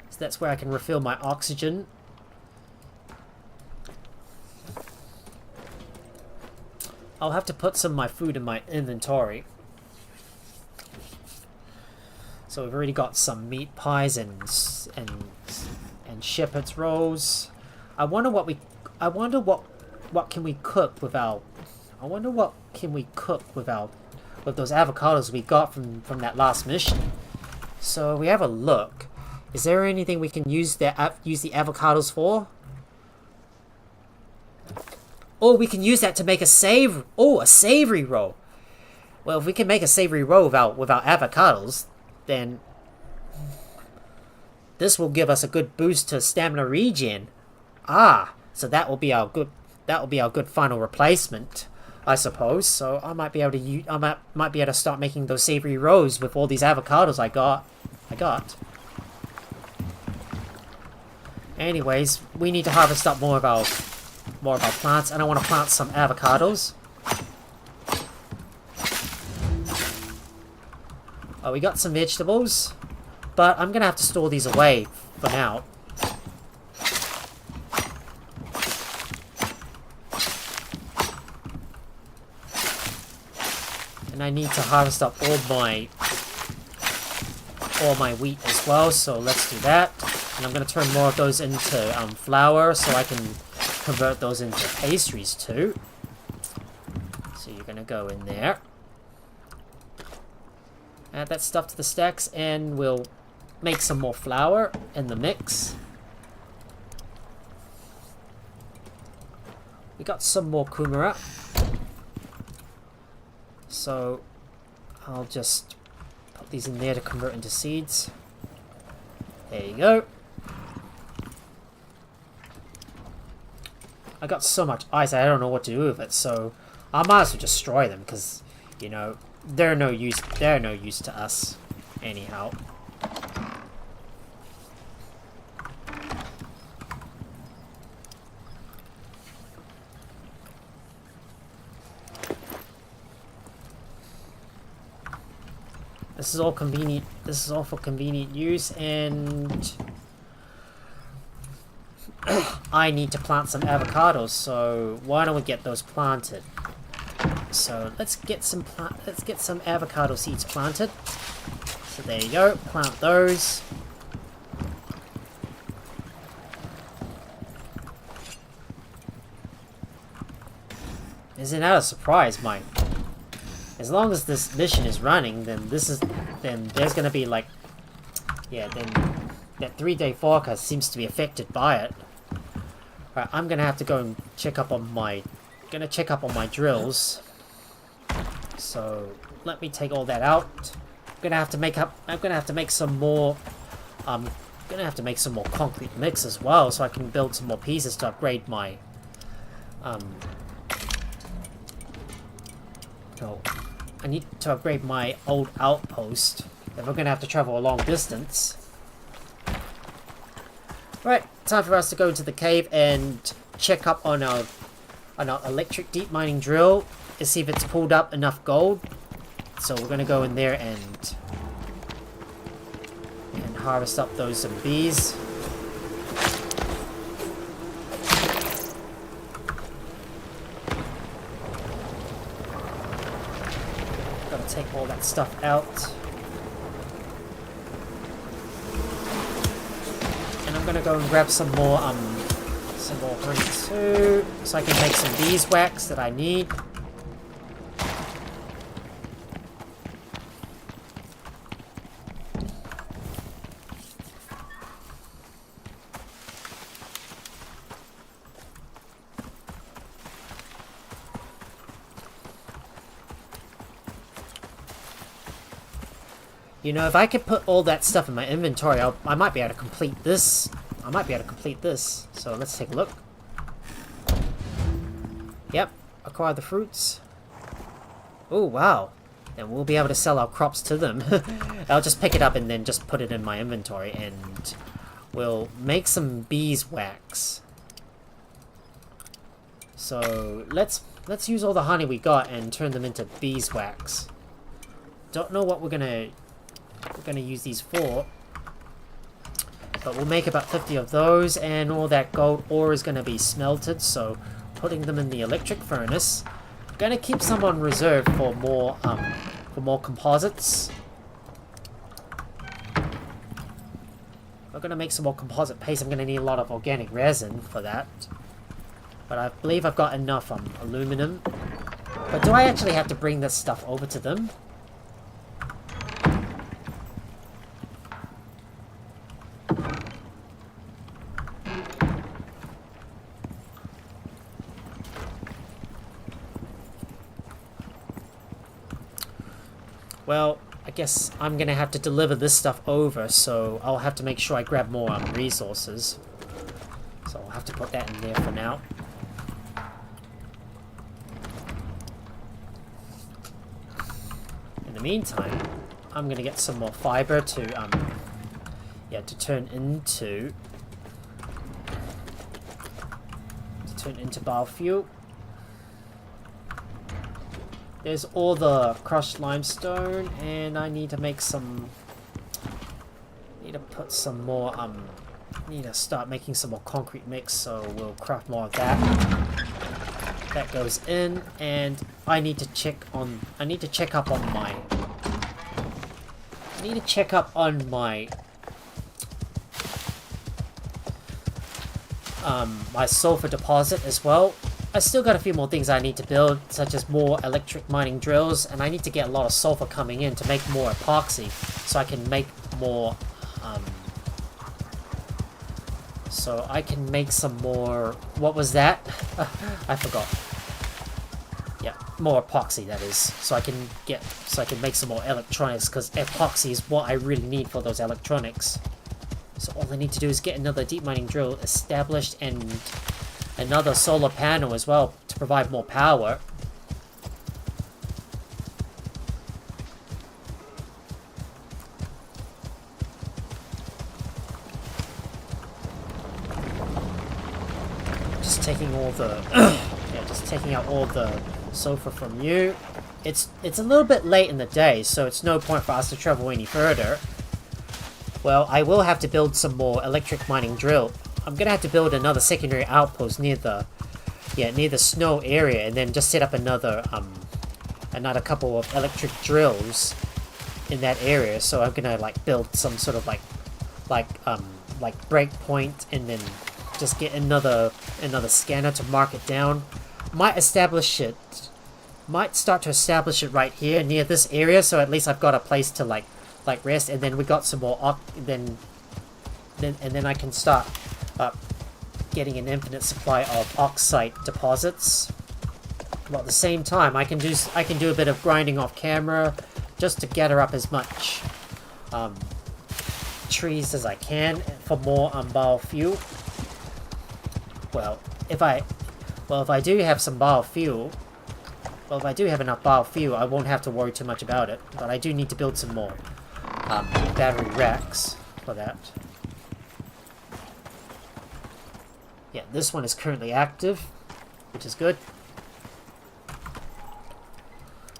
so that's where I can refill my oxygen. I'll have to put some of my food in my inventory. So we've already got some meat pies and shepherd's rolls. I wonder what can we cook with those avocados we got from that last mission. So we have a look. Is there anything we can use the avocados for? Oh, we can use that to make a savory roll. Well, if we can make a savory roll without avocados, then this will give us a good boost to stamina regen. So that will be our good final replacement, I suppose. So I might be able to start making those savory rolls with all these avocados I got. Anyways, we need to harvest up more of our plants, and I want to plant some avocados. Oh, we got some vegetables, but I'm gonna have to store these away for now. And I need to harvest up all my wheat as well, so let's do that. And I'm gonna turn more of those into flour, so I can convert those into pastries too. So you're gonna go in there. Add that stuff to the stacks, and we'll make some more flour in the mix. We got some more kumara. So I'll just put these in there to convert into seeds. There you go. I got so much ice I don't know what to do with it, so I might as well just destroy them, because, you know, they're no use to us anyhow. This is all convenient. This is all for convenient use, and I need to plant some avocados, so why don't we get those planted? So let's get some avocado seeds planted. So there you go, plant those. Isn't that a surprise, Mike? As long as this mission is running, then there's gonna be like, yeah, then that 3-day forecast seems to be affected by it. Alright, I'm gonna have to go and check up on my drills. So let me take all that out. I'm gonna have to make some more concrete mix as well, so I can build some more pieces to upgrade my I need to upgrade my old outpost if we're gonna have to travel a long distance. Right, time for us to go into the cave and check up on our electric deep mining drill to see if it's pulled up enough gold. So we're gonna go in there and harvest up those bees. Gotta take all that stuff out. And I'm gonna go and grab some more honey too, so I can make some beeswax that I need. You know, if I could put all that stuff in my inventory, I might be able to complete this. I might be able to complete this. So let's take a look. Yep, acquire the fruits. Oh, wow. And we'll be able to sell our crops to them. I'll just pick it up and then just put it in my inventory, and we'll make some beeswax. So let's use all the honey we got and turn them into beeswax. Don't know what we're gonna use these for, but we'll make about 50 of those, and all that gold ore is gonna be smelted. So putting them in the electric furnace. Gonna keep some on reserve for more composites. We're gonna make some more composite paste. I'm gonna need a lot of organic resin for that. But I believe I've got enough aluminum. But do I actually have to bring this stuff over to them? Well, I guess I'm gonna have to deliver this stuff over, so I'll have to make sure I grab more resources. So I'll have to put that in there for now. In the meantime, I'm gonna get some more fiber to turn into biofuel. There's all the crushed limestone, and I need to make some. Need to put some more. Need to start making some more concrete mix, so we'll craft more of that. That goes in, and I need to check on. I need to check up on my. I need to check up on my. My sulfur deposit as well. I still got a few more things I need to build, such as more electric mining drills, and I need to get a lot of sulfur coming in to make more epoxy, so I can make more, so I can make some more, what was that? I forgot. Yeah, more epoxy, that is, so I can make some more electronics, because epoxy is what I really need for those electronics. So all I need to do is get another deep mining drill established, and another solar panel as well to provide more power. Just taking all the just taking out all the sulfur from you. It's a little bit late in the day, so it's no point for us to travel any further. Well, I will have to build some more electric mining drill. I'm gonna have to build another secondary outpost near the snow area, and then just set up another couple of electric drills in that area. So I'm gonna like build some sort of like breakpoint, and then just get another scanner to mark it down. Might start to establish it right here near this area, so at least I've got a place to like rest, and then we got some more then I can start getting an infinite supply of oxide deposits. But at the same time, I can do a bit of grinding off camera just to gather up as much trees as I can for more biofuel. If I do have some biofuel, if I do have enough biofuel, I won't have to worry too much about it. But I do need to build some more battery racks for that. Yeah, this one is currently active, which is good.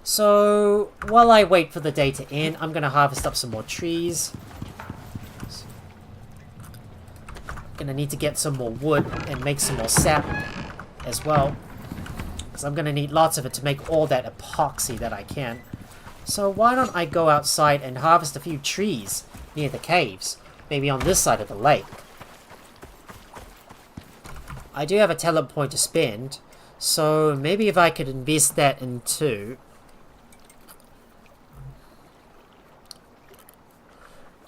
So, while I wait for the day to end, I'm going to harvest up some more trees. Going to need to get some more wood and make some more sap as well, because I'm going to need lots of it to make all that epoxy that I can. So why don't I go outside and harvest a few trees near the caves, maybe on this side of the lake. I do have a talent point to spend, so maybe if I could invest that into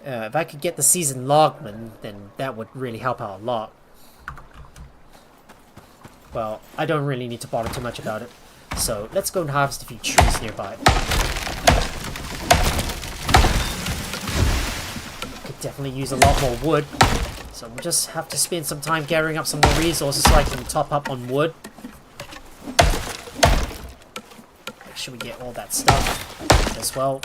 if I could get the seasoned logman, then that would really help out a lot. Well, I don't really need to bother too much about it, so let's go and harvest a few trees nearby. definitely use a lot more wood. So we'll just have to spend some time gathering up some more resources so I can top up on wood. Make sure we get all that stuff as well.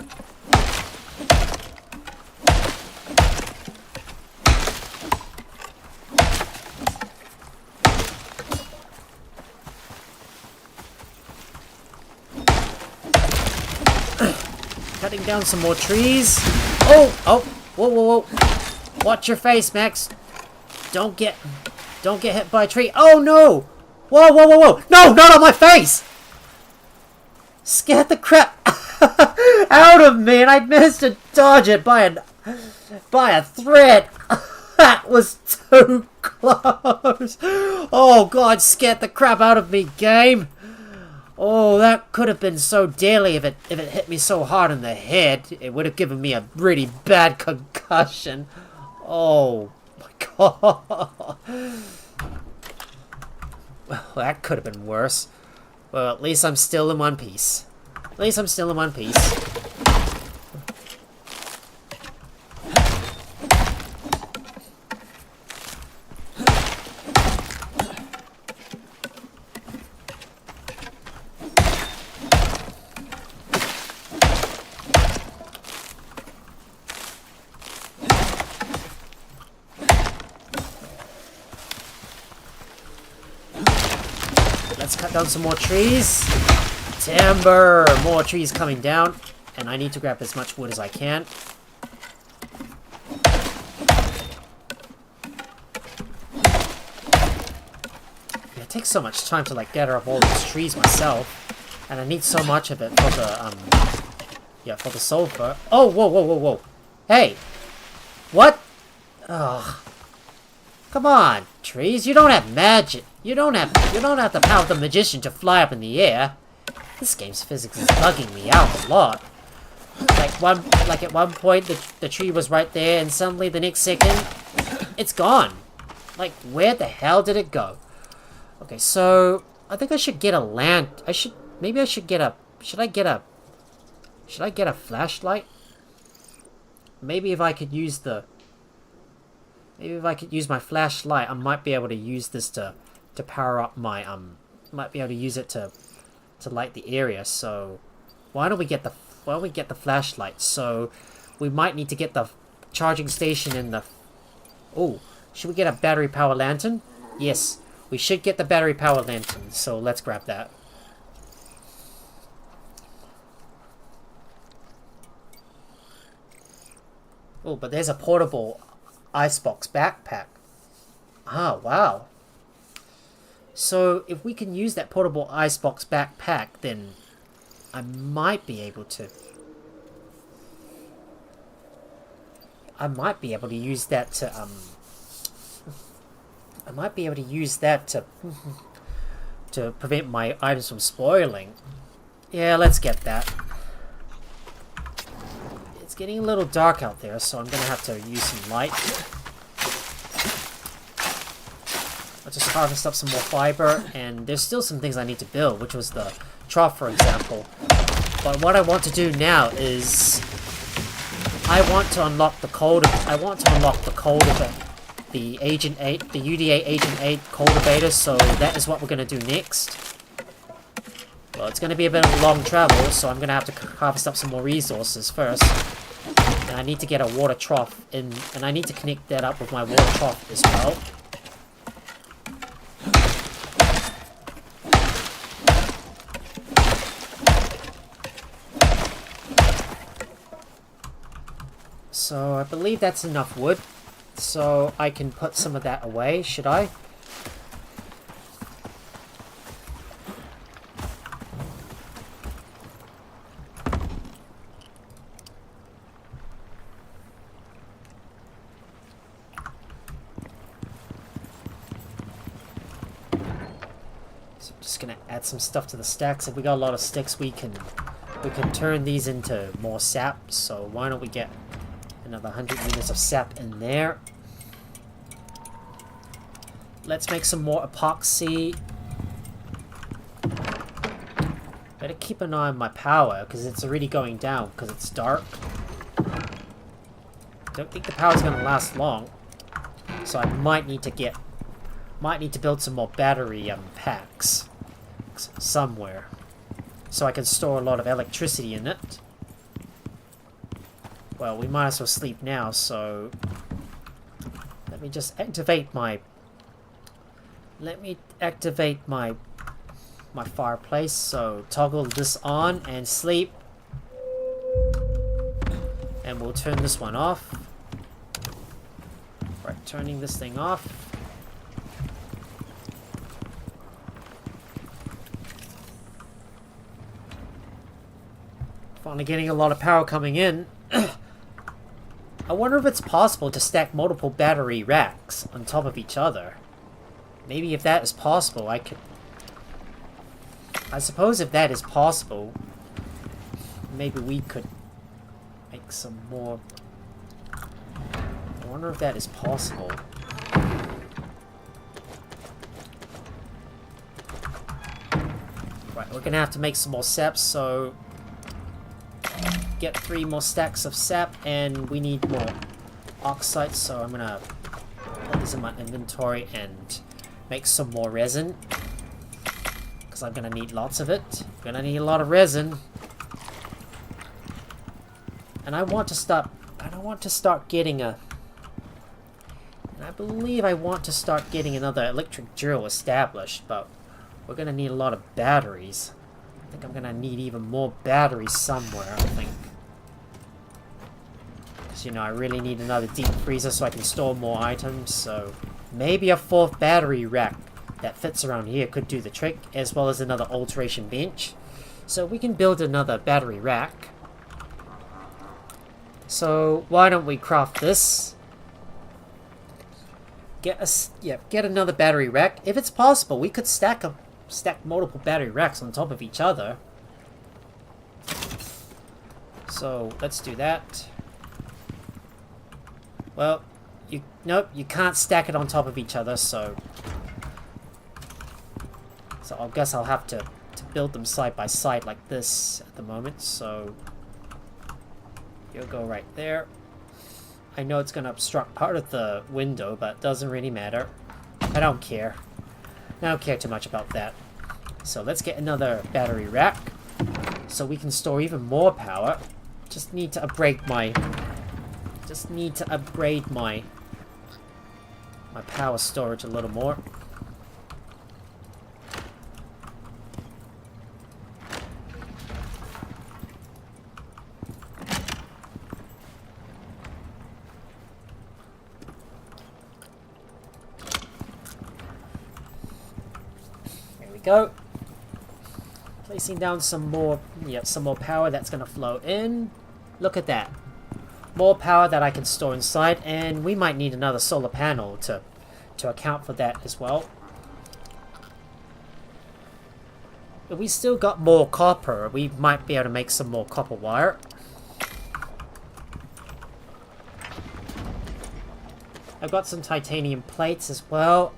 Cutting down some more trees. Oh! Oh! Whoa, whoa, whoa. Watch your face, Max. Don't get hit by a tree. Oh, no! Whoa, whoa, whoa, whoa! No! Not on my face! Scared the crap out of me, and I managed to dodge it by a thread. That was too close. Oh, God, scared the crap out of me, game. Oh, that could have been so deadly if it hit me so hard in the head. It would have given me a really bad concussion. Oh my god. Well, that could have been worse. Well, at least I'm still in one piece. At least I'm still in one piece. Let's cut down some more trees. Timber! More trees coming down. And I need to grab as much wood as I can. Yeah, it takes so much time to like gather up all these trees myself. And I need so much of it for the for the sulfur. Oh, whoa, whoa, whoa, whoa. Hey! What? Ugh. Come on, trees, you don't have magic. You don't have the power of the magician to fly up in the air. This game's physics is bugging me out a lot. Like at one point the tree was right there and suddenly the next second it's gone. Like where the hell did it go? Okay, so I think I should get a should I get a flashlight? Maybe if I could use my flashlight, I might be able to use this to power up my might be able to use it to light the area. So why don't we get the flashlight? So we might need to get the charging station in the... Oh, should we get a battery power lantern? Yes, we should get the battery power lantern. So let's grab that. Oh, but there's a portable icebox backpack. Ah, wow. So if we can use that portable icebox backpack, then I might be able to use that to prevent my items from spoiling. Yeah, let's get that. It's getting a little dark out there, so I'm gonna have to use some light. I'll just harvest up some more fiber, and there's still some things I need to build, which was the trough, for example. But what I want to do now is I want to unlock the the Agent 8, the UDA Agent 8 cultivator, so that is what we're going to do next. Well, it's going to be a bit of a long travel, so I'm going to have to harvest up some more resources first. And I need to get a water trough in, and I need to connect that up with my water trough as well. So I believe that's enough wood, so I can put some of that away, should I? So I'm just gonna add some stuff to the stacks. If we got a lot of sticks, we can turn these into more sap. So why don't we get another 100 units of sap in there. Let's make some more epoxy. Better keep an eye on my power, because it's already going down, because it's dark. don't think the power's gonna last long. So I might need to build some more battery packs somewhere, so I can store a lot of electricity in it. Well, we might as well sleep now, so let me just activate my fireplace. So toggle this on and sleep, and we'll turn this one off. Right, turning this thing off. Finally getting a lot of power coming in. I wonder if it's possible to stack multiple battery racks on top of each other. Maybe if that is possible, I suppose if that is possible, maybe we could make some more. I wonder if that is possible. Right, we're gonna have to make some more steps, so get 3 more stacks of sap, and we need more oxide, so I'm gonna put this in my inventory and make some more resin, because I'm gonna need lots of it. I'm gonna need a lot of resin, and I want to start getting a, and I believe I want to start getting another electric drill established, but we're gonna need a lot of batteries. I think I'm gonna need even more batteries somewhere, I think. You know, I really need another deep freezer so I can store more items, so maybe a 4th battery rack that fits around here could do the trick, as well as another alteration bench. So we can build another battery rack. So why don't we craft this? Get another battery rack. If it's possible, we could stack multiple battery racks on top of each other. So let's do that. Well, nope, you can't stack it on top of each other, so I guess I'll have to build them side by side like this at the moment, so you'll go right there. I know it's going to obstruct part of the window, but it doesn't really matter. I don't care. I don't care too much about that. So let's get another battery rack so we can store even more power. Just need to upgrade my power storage a little more. There we go. Placing down some more power that's going to flow in. Look at that. More power that I can store inside, and we might need another solar panel to account for that as well. But we still got more copper. We might be able to make some more copper wire. I've got some titanium plates as well.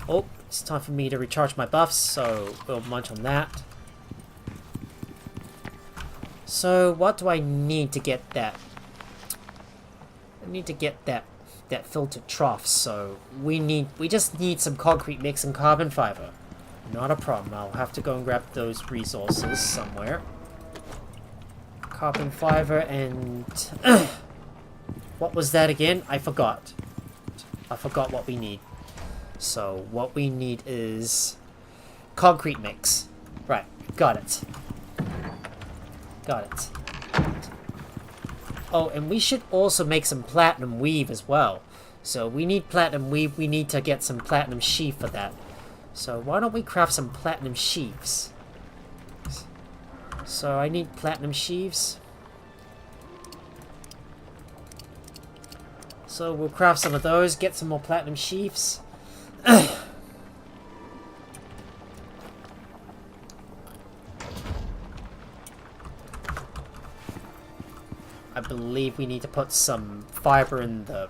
Oh, it's time for me to recharge my buffs, so we'll munch on that. So what do I need to get that? I need to get that filtered trough, so we just need some concrete mix and carbon fiber. Not a problem. I'll have to go and grab those resources somewhere. Carbon fiber and what was that again? I forgot. I forgot what we need. So what we need is concrete mix. Right, got it. Got it. Oh, and we should also make some platinum weave as well. So we need platinum weave. We need to get some platinum sheath for that. So why don't we craft some platinum sheaves? So I need platinum sheaves. So we'll craft some of those, get some more platinum sheaves. I believe we need to put some fiber in the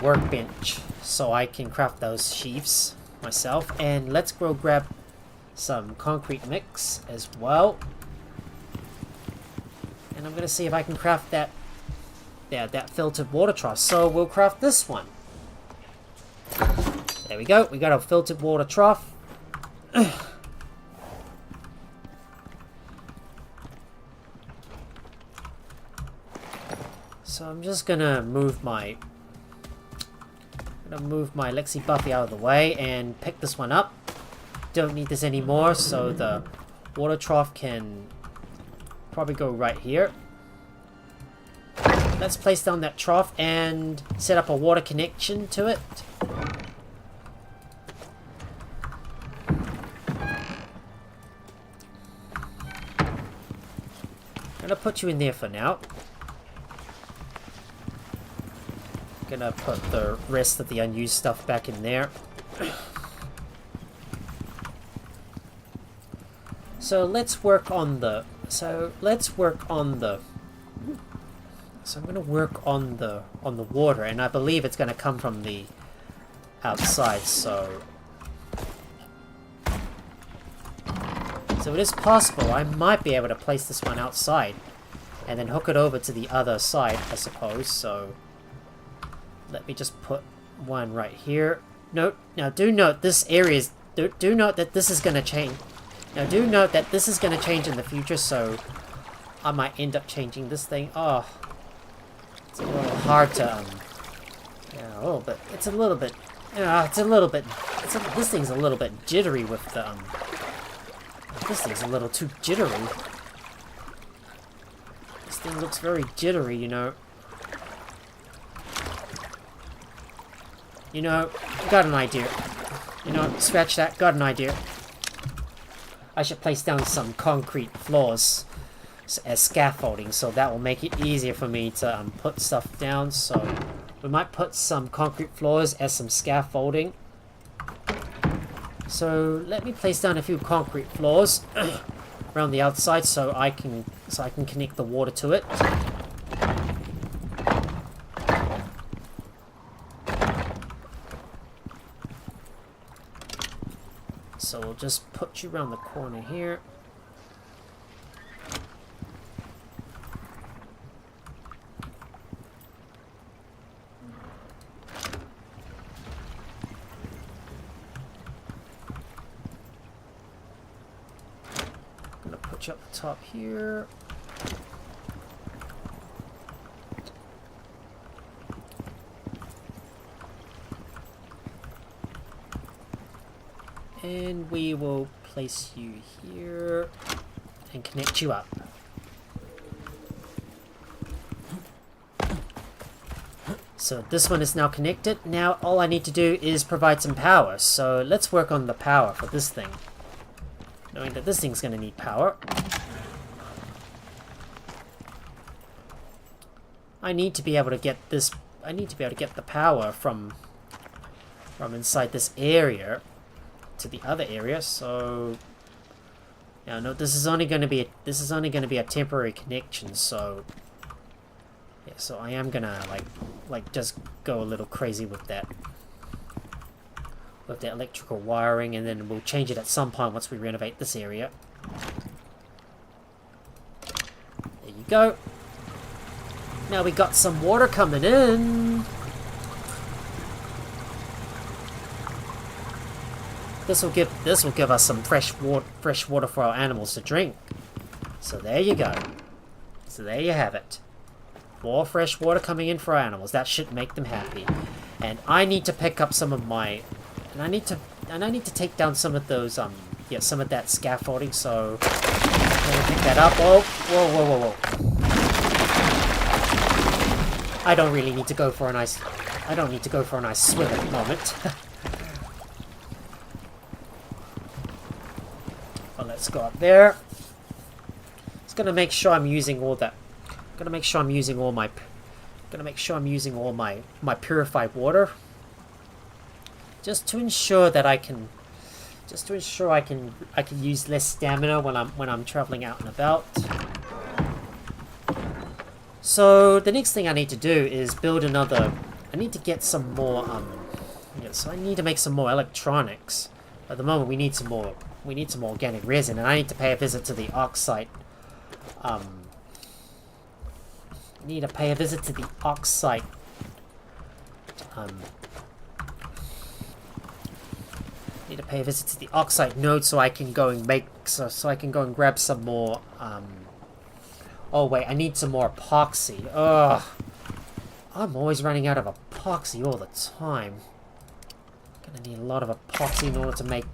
workbench so I can craft those sheaves myself. And let's go grab some concrete mix as well. And I'm gonna see if I can craft that, that filtered water trough. So we'll craft this one. There we go. We got a filtered water trough. So I'm just gonna move my Lexi Buffy out of the way and pick this one up. Don't need this anymore, so the water trough can probably go right here. Let's place down that trough and set up a water connection to it. I'm gonna put you in there for now. Gonna put the rest of the unused stuff back in there. So let's work on the. So I'm gonna work on the water, and I believe it's gonna come from the outside. So it is possible I might be able to place this one outside, and then hook it over to the other side, I suppose. So. Let me just put one right here. Note, now do note this area is... Do note that this is going to change. Now do note that this is going to change in the future, so I might end up changing this thing. Oh, it's a little hard to... yeah, a little bit. It's a little bit... it's a little bit... this thing's a little bit jittery with the... this thing's a little too jittery. This thing looks very jittery, you know. You know, got an idea. You know, scratch that, got an idea. I should place down some concrete floors as scaffolding, so that will make it easier for me to put stuff down. So we might put some concrete floors as some scaffolding. So let me place down a few concrete floors around the outside so I can connect the water to it. So we'll just put you around the corner here. I'm gonna put you up the top here. And we will place you here and connect you up. So this one is now connected. Now all I need to do is provide some power. So let's work on the power for this thing. Knowing that this thing's going to need power. I need to be able to get this... I need to be able to get the power from inside this area to the other area. So now no, this is only going to be a temporary connection. So yeah, so I am gonna like just go a little crazy with that electrical wiring, and then we'll change it at some point once we renovate this area. There you go. Now we got some water coming in. This will give us some fresh water for our animals to drink. So there you go. So there you have it. More fresh water coming in for our animals. That should make them happy. And I need to pick up some of my, and I need to take down some of those yeah, some of that scaffolding. So I'm gonna pick that up. Oh, whoa. I don't really need to go for a nice. I don't need to go for a nice swim at the moment. Let's go up there. Just gonna make sure I'm using all that. Gonna make sure I'm using all my purified water. Just to ensure that I can use less stamina when I'm traveling out and about. So the next thing I need to do is build another. I need to get some more. Yeah, so I need to make some more electronics. At the moment, we need some more. We need some organic resin, and I need to pay a visit to the oxide. Need to pay a visit to the oxide. Need to pay a visit to the oxide node so I can go and make so I can go and grab some more. Oh wait, I need some more epoxy. Ugh, I'm always running out of epoxy all the time. Gonna need a lot of epoxy in order to make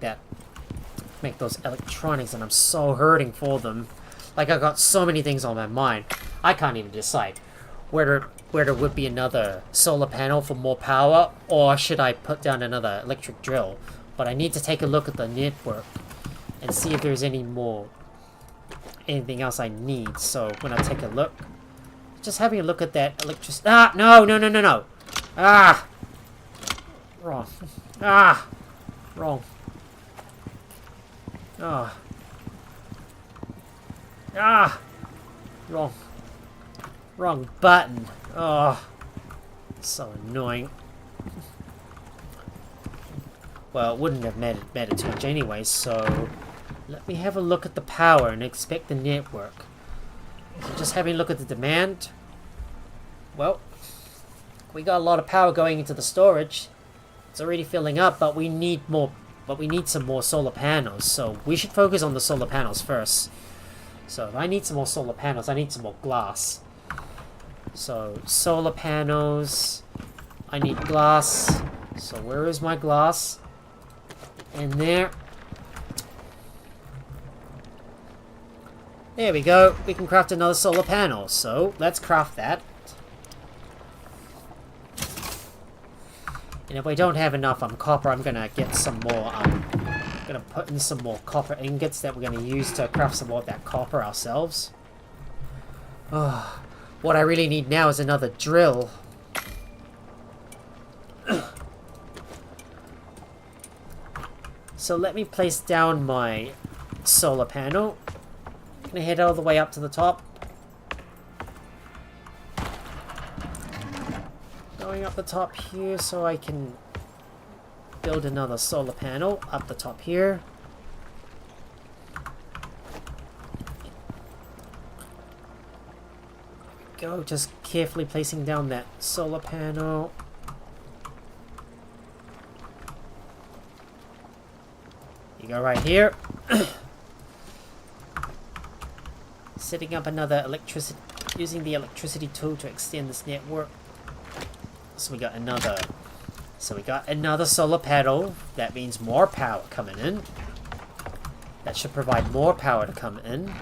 those electronics, and I'm so hurting for them. Like, I've got so many things on my mind. I can't even decide whether there would be another solar panel for more power, or should I put down another electric drill. But I need to take a look at the network and see if there's anything else I need. So when I take a look, just having a look at that electricity. Ah, no. Ah, wrong. Ah, wrong. Ah. Ah! Wrong button. Oh, so annoying. Well, it wouldn't have mattered too much anyway, so let me have a look at the power and inspect the network. So just having a look at the demand. Well, we got a lot of power going into the storage. It's already filling up, but we need some more solar panels, so we should focus on the solar panels first. So if I need some more solar panels, I need some more glass. So solar panels, I need glass. So where is my glass? In there. There we go. We can craft another solar panel. So let's craft that. And if we don't have enough copper, I'm gonna get some more. Gonna put in some more copper ingots that we're gonna use to craft some more of that copper ourselves. Oh, what I really need now is another drill. So let me place down my solar panel. I'm gonna head all the way up to the top. Going up the top here so I can build another solar panel up the top here. Go, just carefully placing down that solar panel. You go right here. Setting up another electricity, using the electricity tool to extend this network. So we got another solar panel. That means more power coming in. That should provide more power to come in.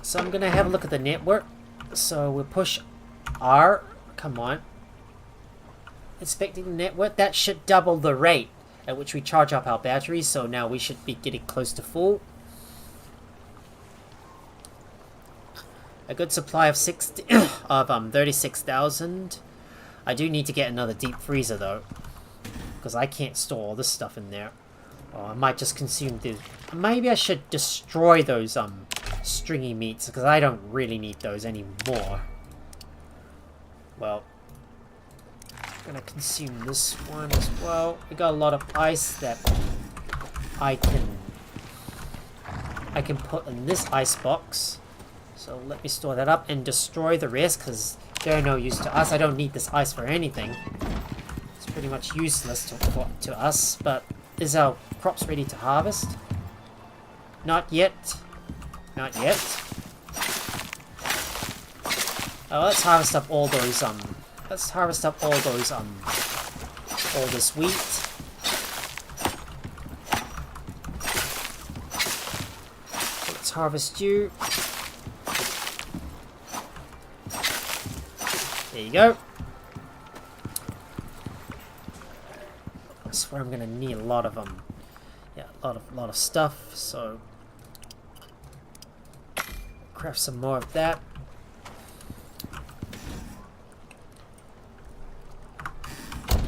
So I'm gonna have a look at the network. So we'll push R. Come on. Inspecting the network. That should double the rate at which we charge up our batteries. So now we should be getting close to full. A good supply of 36,000. I do need to get another deep freezer though, because I can't store all this stuff in there. Oh, I might just consume the. Maybe I should destroy those stringy meats, because I don't really need those anymore. Well, I'm gonna consume this one as well. We got a lot of ice that I can put in this ice box. So let me store that up and destroy the rest, because they're no use to us. I don't need this ice for anything. It's pretty much useless to us. But is our crops ready to harvest? Not yet. Not yet. Oh, let's harvest up all those let's harvest up all those all this wheat. Let's harvest you. There you go. I swear I'm gonna need a lot of yeah, a lot of stuff. So craft some more of that.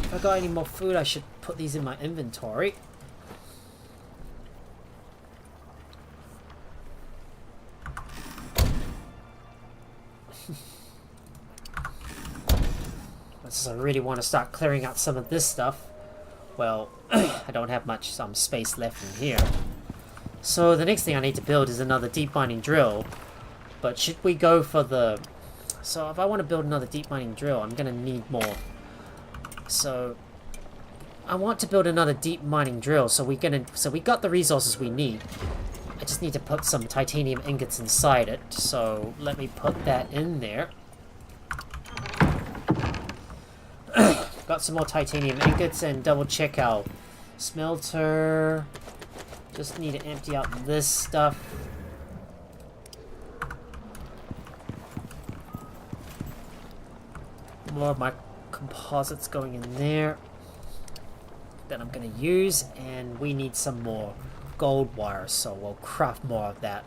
If I got any more food, I should put these in my inventory. I really want to start clearing out some of this stuff. Well, I don't have much space left in here. So the next thing I need to build is another deep mining drill. But should we go for the... So if I want to build another deep mining drill, I'm going to need more. So I want to build another deep mining drill, so we got the resources we need. I just need to put some titanium ingots inside it. So let me put that in there. Got some more titanium ingots, and double check our smelter. Just need to empty out this stuff. More of my composites going in there that I'm going to use, and we need some more gold wire, so we'll craft more of that.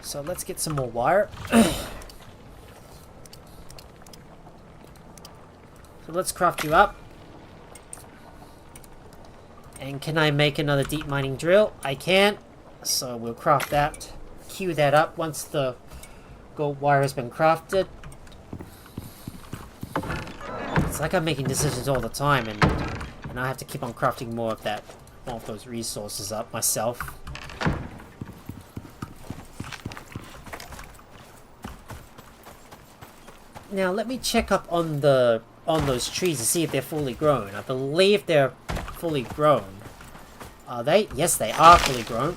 So let's get some more wire. So let's craft you up. And can I make another deep mining drill? I can. So we'll craft that. Queue that up once the gold wire has been crafted. It's like I'm making decisions all the time, and I have to keep on crafting more of that, more of those resources up myself. Now let me check up on those trees to see if they're fully grown. I believe they're fully grown. Are they? Yes, they are fully grown.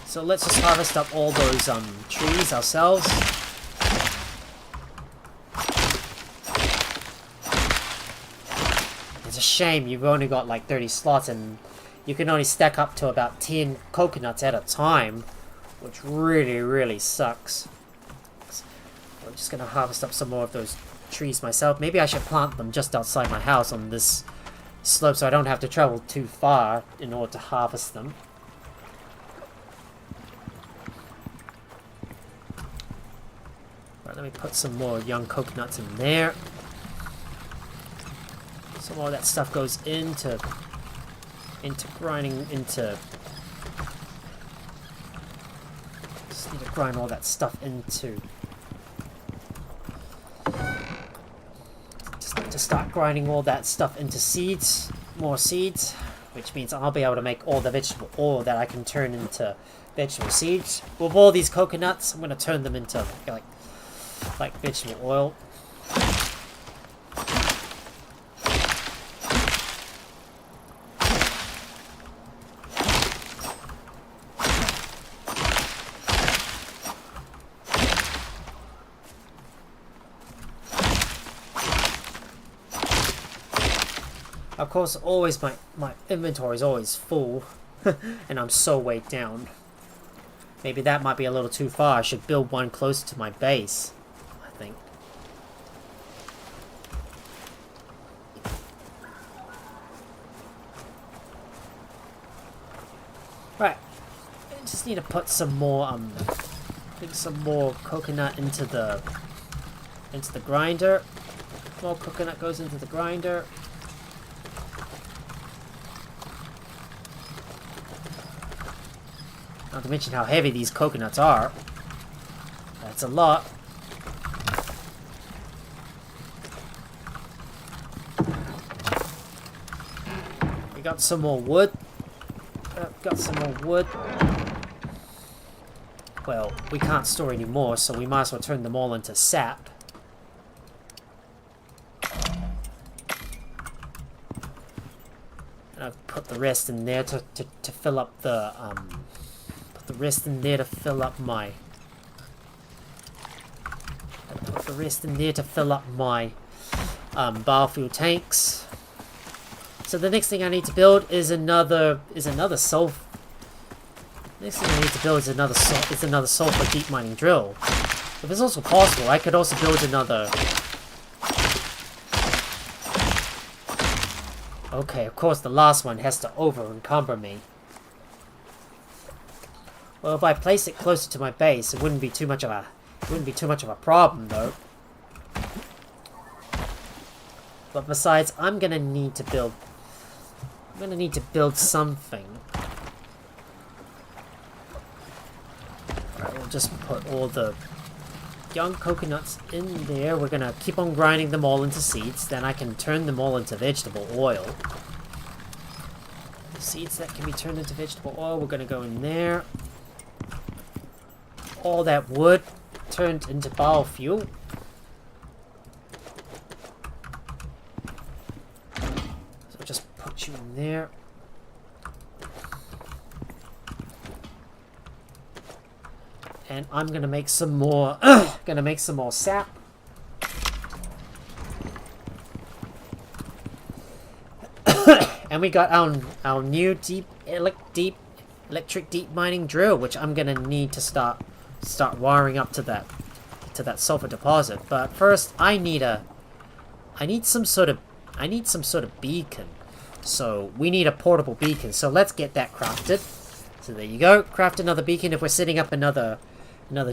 So let's just harvest up all those trees ourselves. It's a shame you've only got like 30 slots and you can only stack up to about 10 coconuts at a time, which really sucks. So I'm just gonna harvest up some more of those trees myself. Maybe I should plant them just outside my house on this slope so I don't have to travel too far in order to harvest them. Let me put some more young coconuts in there. Some more of that stuff goes into grinding into... Just need to grind all that stuff into... Just need to start grinding all that stuff into seeds. More seeds. Which means I'll be able to make all the vegetable oil that I can turn into vegetable seeds. With all these coconuts, I'm going to turn them into like vegetable oil. Of course, always my inventory is always full, and I'm so weighed down. Maybe that might be a little too far. I should build one closer to my base, I think. Right, I just need to put some more coconut into the grinder. More coconut goes into the grinder. Not to mention how heavy these coconuts are. That's a lot. We got some more wood. Got some more wood. Well, we can't store any more, so we might as well turn them all into sap. And I've put the rest in there to fill up the Put the rest in there to fill up my biofuel tanks. So the next thing I need to build is another sulfur. Next thing I need to build is another sulfur deep mining drill. If it's also possible, I could also build another. Okay, of course the last one has to over-encumber me. Well, if I place it closer to my base, it wouldn't be too much of a problem, though. But besides, I'm gonna need to build something. Alright, we'll just put all the young coconuts in there. We're gonna keep on grinding them all into seeds. Then I can turn them all into vegetable oil. The seeds that can be turned into vegetable oil, we're gonna go in there. All that wood turned into biofuel. So just put you in there. And I'm gonna make some more. Sap. And we got our new electric deep mining drill, which I'm gonna need to start wiring up to that sulfur deposit. But first, I need some sort of beacon. So we need a portable beacon. So let's get that crafted. So there you go. Craft another beacon. If we're setting up another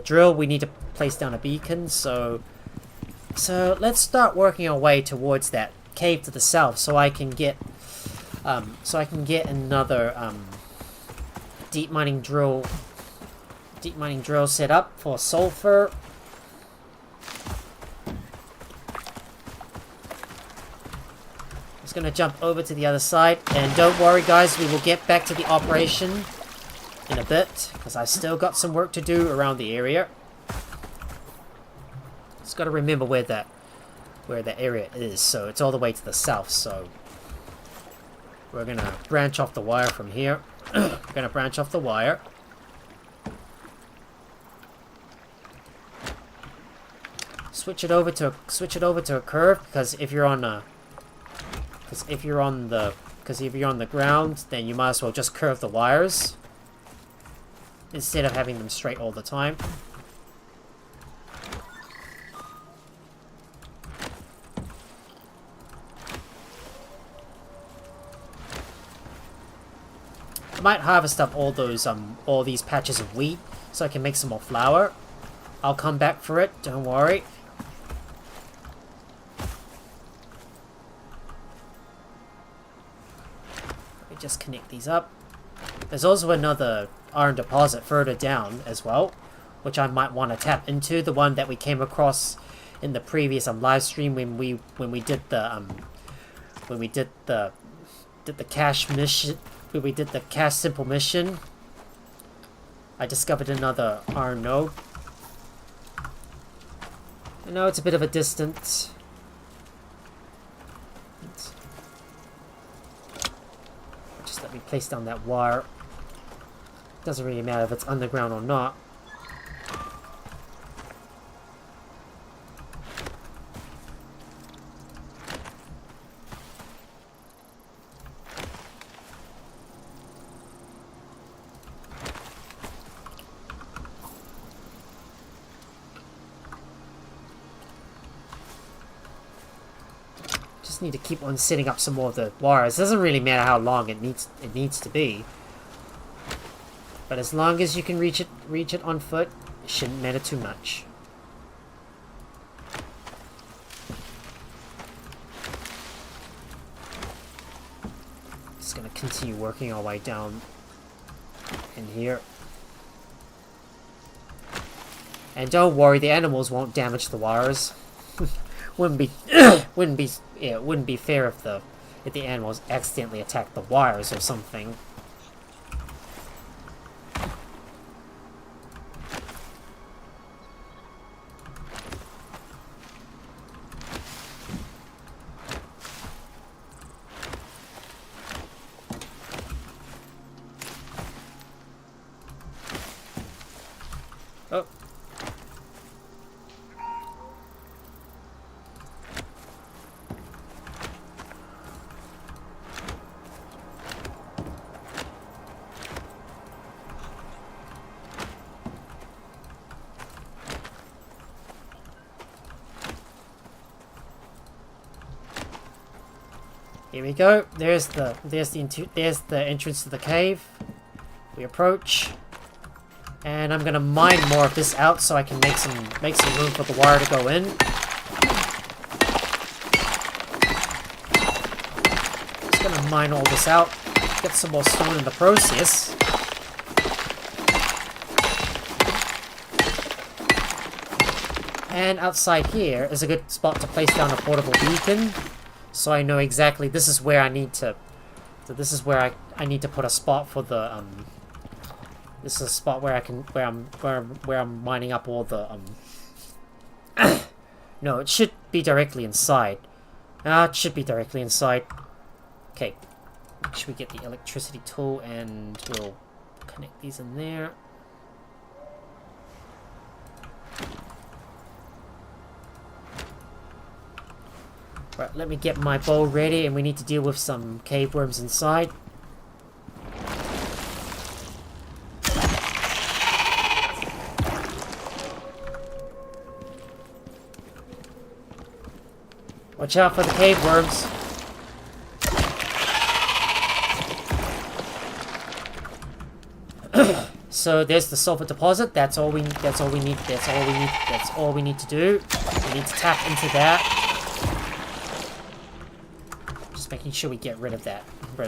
drill, we need to place down a beacon. So let's start working our way towards that cave to the south, so I can get another deep mining drill set up for sulfur. Just gonna jump over to the other side, and don't worry guys, we will get back to the operation in a bit, because I still got some work to do around the area. Just got to remember where that area is. So it's all the way to the south. So we're gonna branch off the wire from here. We're gonna branch off the wire. Switch it over to a curve, because if you're on the ground, then you might as well just curve the wires instead of having them straight all the time. I might harvest up all these patches of wheat so I can make some more flour. I'll come back for it, don't worry. Let me just connect these up. There's also another iron deposit further down as well, which I might want to tap into. The one that we came across in the previous live stream when we did the cache mission. When we did the cache simple mission, I discovered another iron node. I know it's a bit of a distance. Just let me place down that wire. Doesn't really matter if it's underground or not. Just need to keep on setting up some more of the wires. It doesn't really matter how long it needs to be. But as long as you can reach it on foot, it shouldn't matter too much. Just gonna continue working our way down in here. And don't worry, the animals won't damage the wires. wouldn't be fair if the animals accidentally attack the wires or something. Oh. Here we go. There's the entrance to the cave. We approach. And I'm gonna mine more of this out so I can make some room for the wire to go in. Just gonna mine all this out, get some more stone in the process. And outside here is a good spot to place down a portable beacon. So I know exactly this is where I need to... So this is where I need to put a spot for the... This is a spot where I can... Where I'm mining up all the... No, it should be directly inside. It should be directly inside. Okay. Should we get the electricity tool and we'll connect these in there. Right, let me get my bow ready and we need to deal with some cave worms inside. Watch out for the cave worms. So there's the sulfur deposit. That's all we need to do. We need to tap into that. Just making sure we get rid of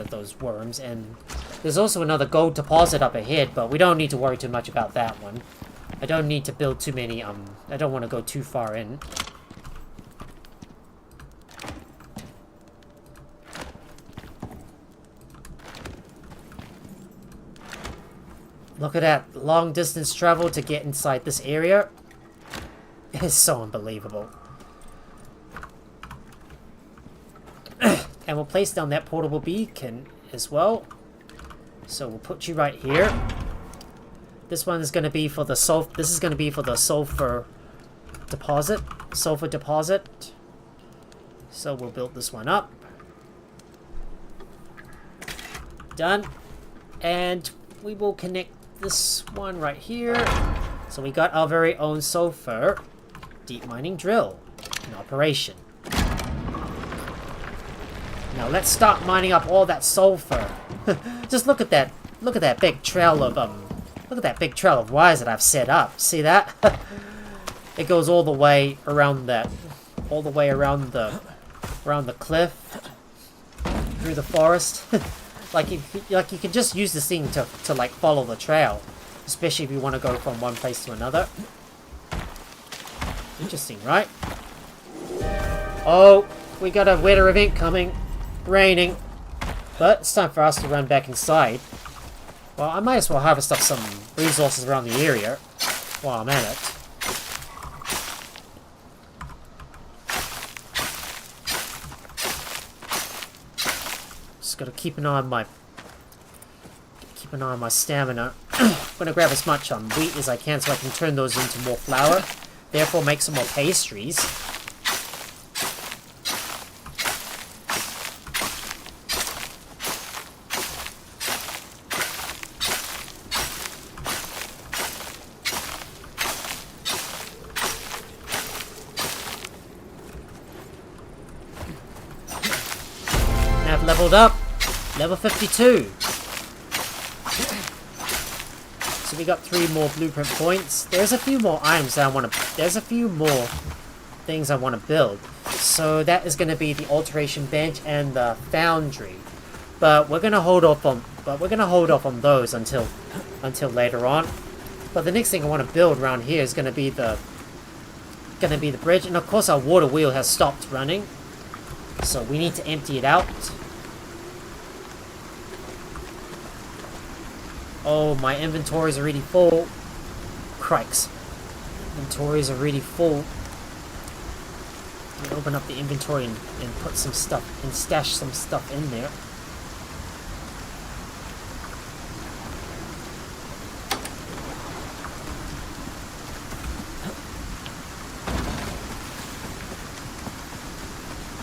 those worms. And there's also another gold deposit up ahead, but we don't need to worry too much about that one. I don't need to build too many, I don't want to go too far in. Look at that long distance travel to get inside this area. It's so unbelievable. And we'll place down that portable beacon as well. So we'll put you right here. This one is going to be for the sulfur deposit. So we'll build this one up. Done. And we will connect this one right here. So we got our very own sulfur deep mining drill in operation. Now let's start mining up all that sulfur. Just look at that big trail of wires that I've set up. See that? It goes all the way around the cliff, through the forest. Like you can just use this thing to like follow the trail, especially if you want to go from one place to another. Interesting, right? Oh, we got a weather event coming, raining, but it's time for us to run back inside. Well, I might as well harvest up some resources around the area while I'm at it. Just gotta keep an eye on my stamina. I'm gonna grab as much wheat as I can so I can turn those into more flour. Therefore, make some more pastries. Now I've leveled up. Level 52. So we got 3 more blueprint points. There's a few more items that there's a few more things I want to build. So that is going to be the alteration bench and the foundry. But we're going to hold off on those until later on. But the next thing I want to build around here is going to be the bridge, and of course our water wheel has stopped running. So we need to empty it out. Oh, my inventory's already full. Crikes. Inventory's already full. Let me open up the inventory and put some stuff and stash some stuff in there.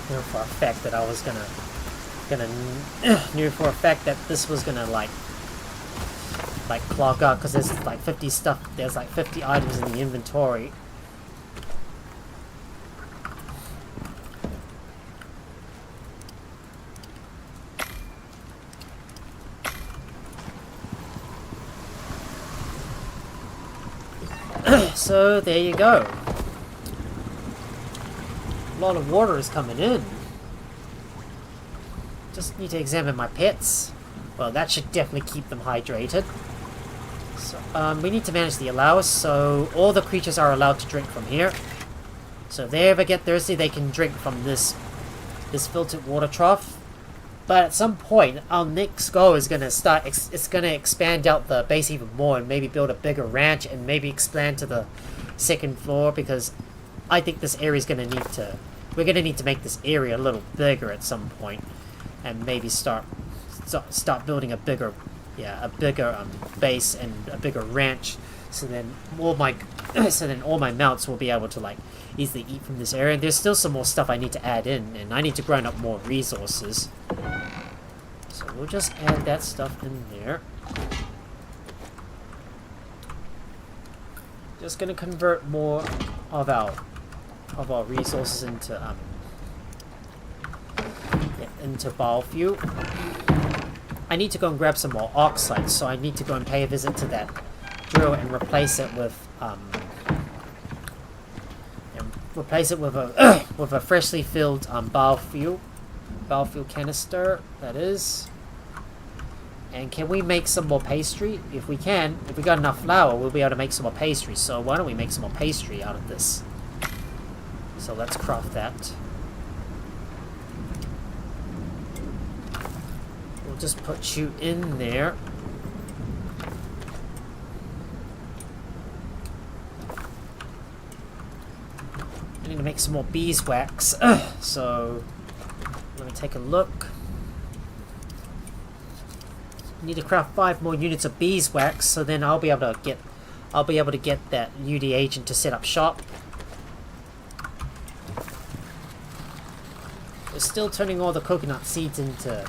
Knew for a fact that I was knew for a fact that this was gonna like clog up, because there's like 50 items in the inventory. So there you go. A lot of water is coming in. Just need to examine my pets. Well, that should definitely keep them hydrated. So, we need to manage the allowance, so all the creatures are allowed to drink from here. So if they ever get thirsty, they can drink from this filtered water trough. But at some point, our next goal is gonna start. It's gonna expand out the base even more, and maybe build a bigger ranch, and maybe expand to the second floor, because I think this area is gonna need to. We're gonna need to make this area a little bigger at some point, and maybe start building a bigger base and a bigger ranch. So then all my mounts will be able to like easily eat from this area. And there's still some more stuff I need to add in, and I need to grind up more resources. So we'll just add that stuff in there. Just gonna convert more of our resources into biofuel. I need to go and grab some more oxide, so I need to go and pay a visit to that drill and replace it with a with a freshly filled biofuel canister, that is. And can we make some more pastry? If we can, if we got enough flour, we'll be able to make some more pastry. So why don't we make some more pastry out of this? So let's craft that. We'll just put you in there. I need to make some more beeswax. So let me take a look. I need to craft 5 more units of beeswax, so then I'll be able to get that UD agent to set up shop. We're still turning all the coconut seeds into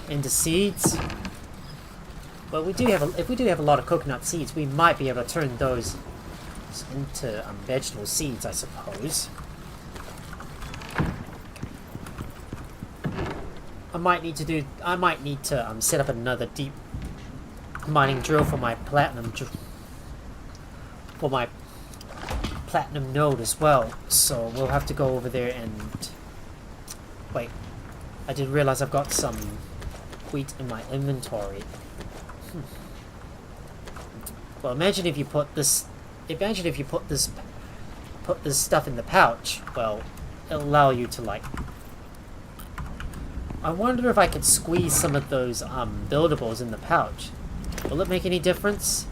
into seeds. But if we do have a lot of coconut seeds, we might be able to turn those into vegetable seeds, I suppose. I might need to set up another deep mining drill for my platinum node as well. So we'll have to go over there and wait. I didn't realize I've got some wheat in my inventory. Well, imagine if you put this stuff in the pouch. Well, it'll allow you to like. I wonder if I could squeeze some of those buildables in the pouch. Will it make any difference?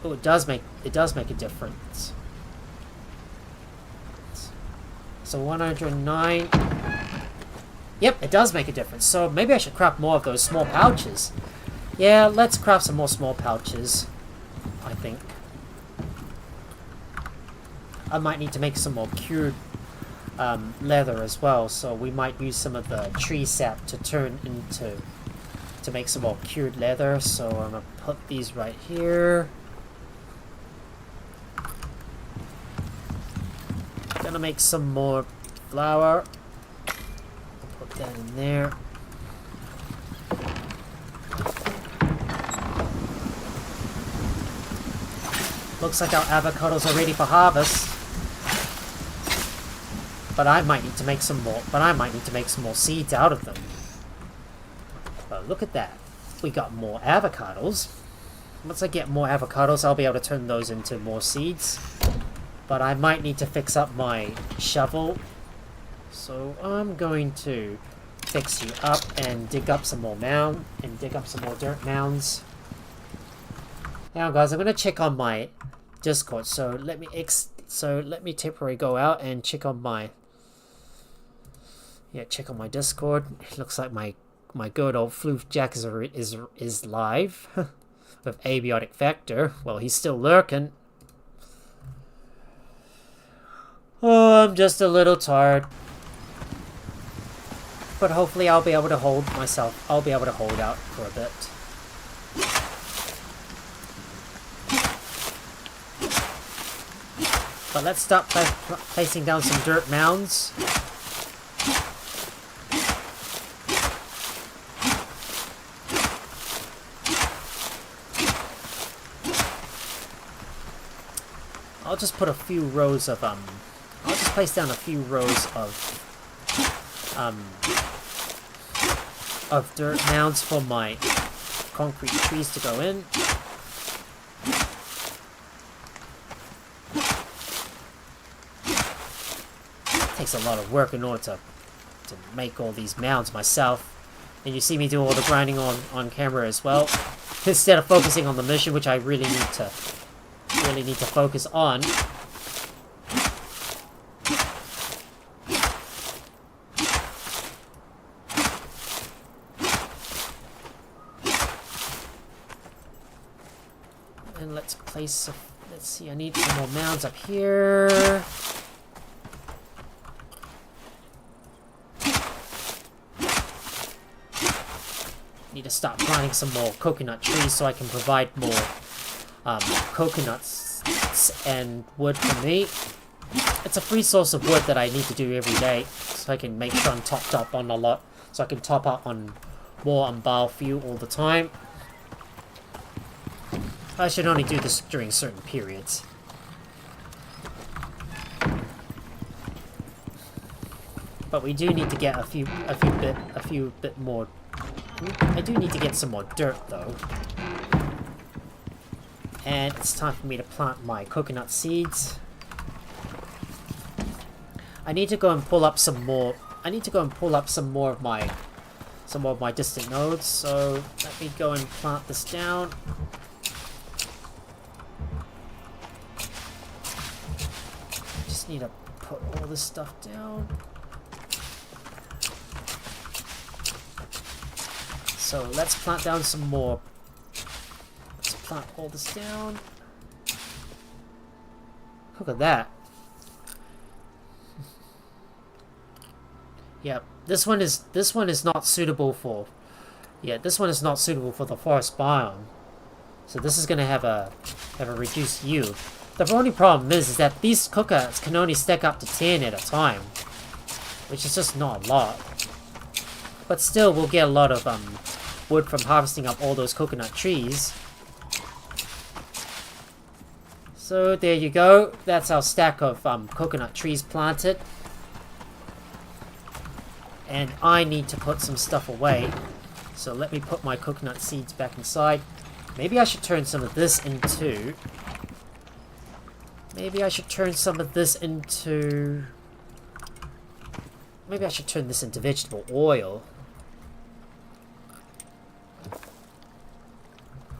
Oh, it does make a difference. So 109. Yep, it does make a difference. So maybe I should craft more of those small pouches. Yeah, let's craft some more small pouches, I think. I might need to make some more cured leather as well, so we might use some of the tree sap to make some more cured leather. So I'm gonna put these right here. Gonna make some more flour. I'll put that in there. Looks like our avocados are ready for harvest. But I might need to make some more. Seeds out of them. But look at that. We got more avocados. Once I get more avocados, I'll be able to turn those into more seeds. But I might need to fix up my shovel. So I'm going to fix you up and dig up some more dirt mounds. Now guys, I'm gonna check on my Discord. So let me temporarily go out and check on my Discord. It looks like my good old Floof Jack is live with Abiotic Factor. Well, he's still lurking. Oh, I'm just a little tired. But hopefully I'll be able to hold myself. I'll be able to hold out for a bit. But let's start placing down some dirt mounds. I'll just put a few rows of I'll just place down a few rows of dirt mounds for my concrete trees to go in. takes a lot of work in order to make all these mounds myself. And you see me do all the grinding on camera as well. Instead of focusing on the mission, which I really need to focus on. And let's place let's see, I need some more mounds up here. Need to start planting some more coconut trees so I can provide more coconuts and wood for me. It's a free source of wood that I need to do every day, so I can make sure I'm topped up on a lot, so I can top up on more on biofuel all the time. I should only do this during certain periods. But we do need to get a few bit more. I do need to get some more dirt though. And it's time for me to plant my coconut seeds. I need to go and pull up some more. I need to go and pull up some more of my distant nodes. So let me go and plant this down. Just need to put all this stuff down. So let's plant down some more. Let's plant all this down. Look at that. Yep, this one is not suitable for. Yeah, this one is not suitable for the forest biome. So this is gonna have a reduced yield. The only problem is that these coconuts can only stack up to 10 at a time, which is just not a lot. But still, we'll get a lot of wood from harvesting up all those coconut trees. So there you go. That's our stack of coconut trees planted. And I need to put some stuff away. So let me put my coconut seeds back inside. Maybe I should turn some of this into... Maybe I should turn this into vegetable oil.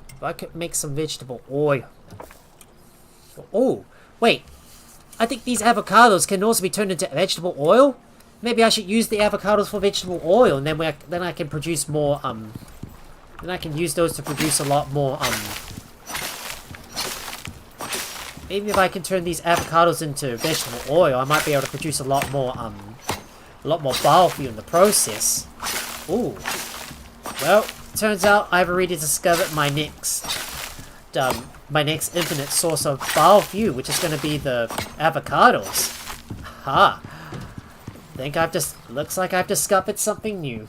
If I could make some vegetable oil. Oh, wait. I think these avocados can also be turned into vegetable oil. Maybe I should use the avocados for vegetable oil, and then I can produce more. Then I can use those to produce a lot more. Maybe if I can turn these avocados into vegetable oil, I might be able to produce a lot more biofuel in the process. Ooh. Well, turns out I've already discovered my next infinite source of biofuel, which is going to be the avocados. Ha! Looks like I've discovered something new.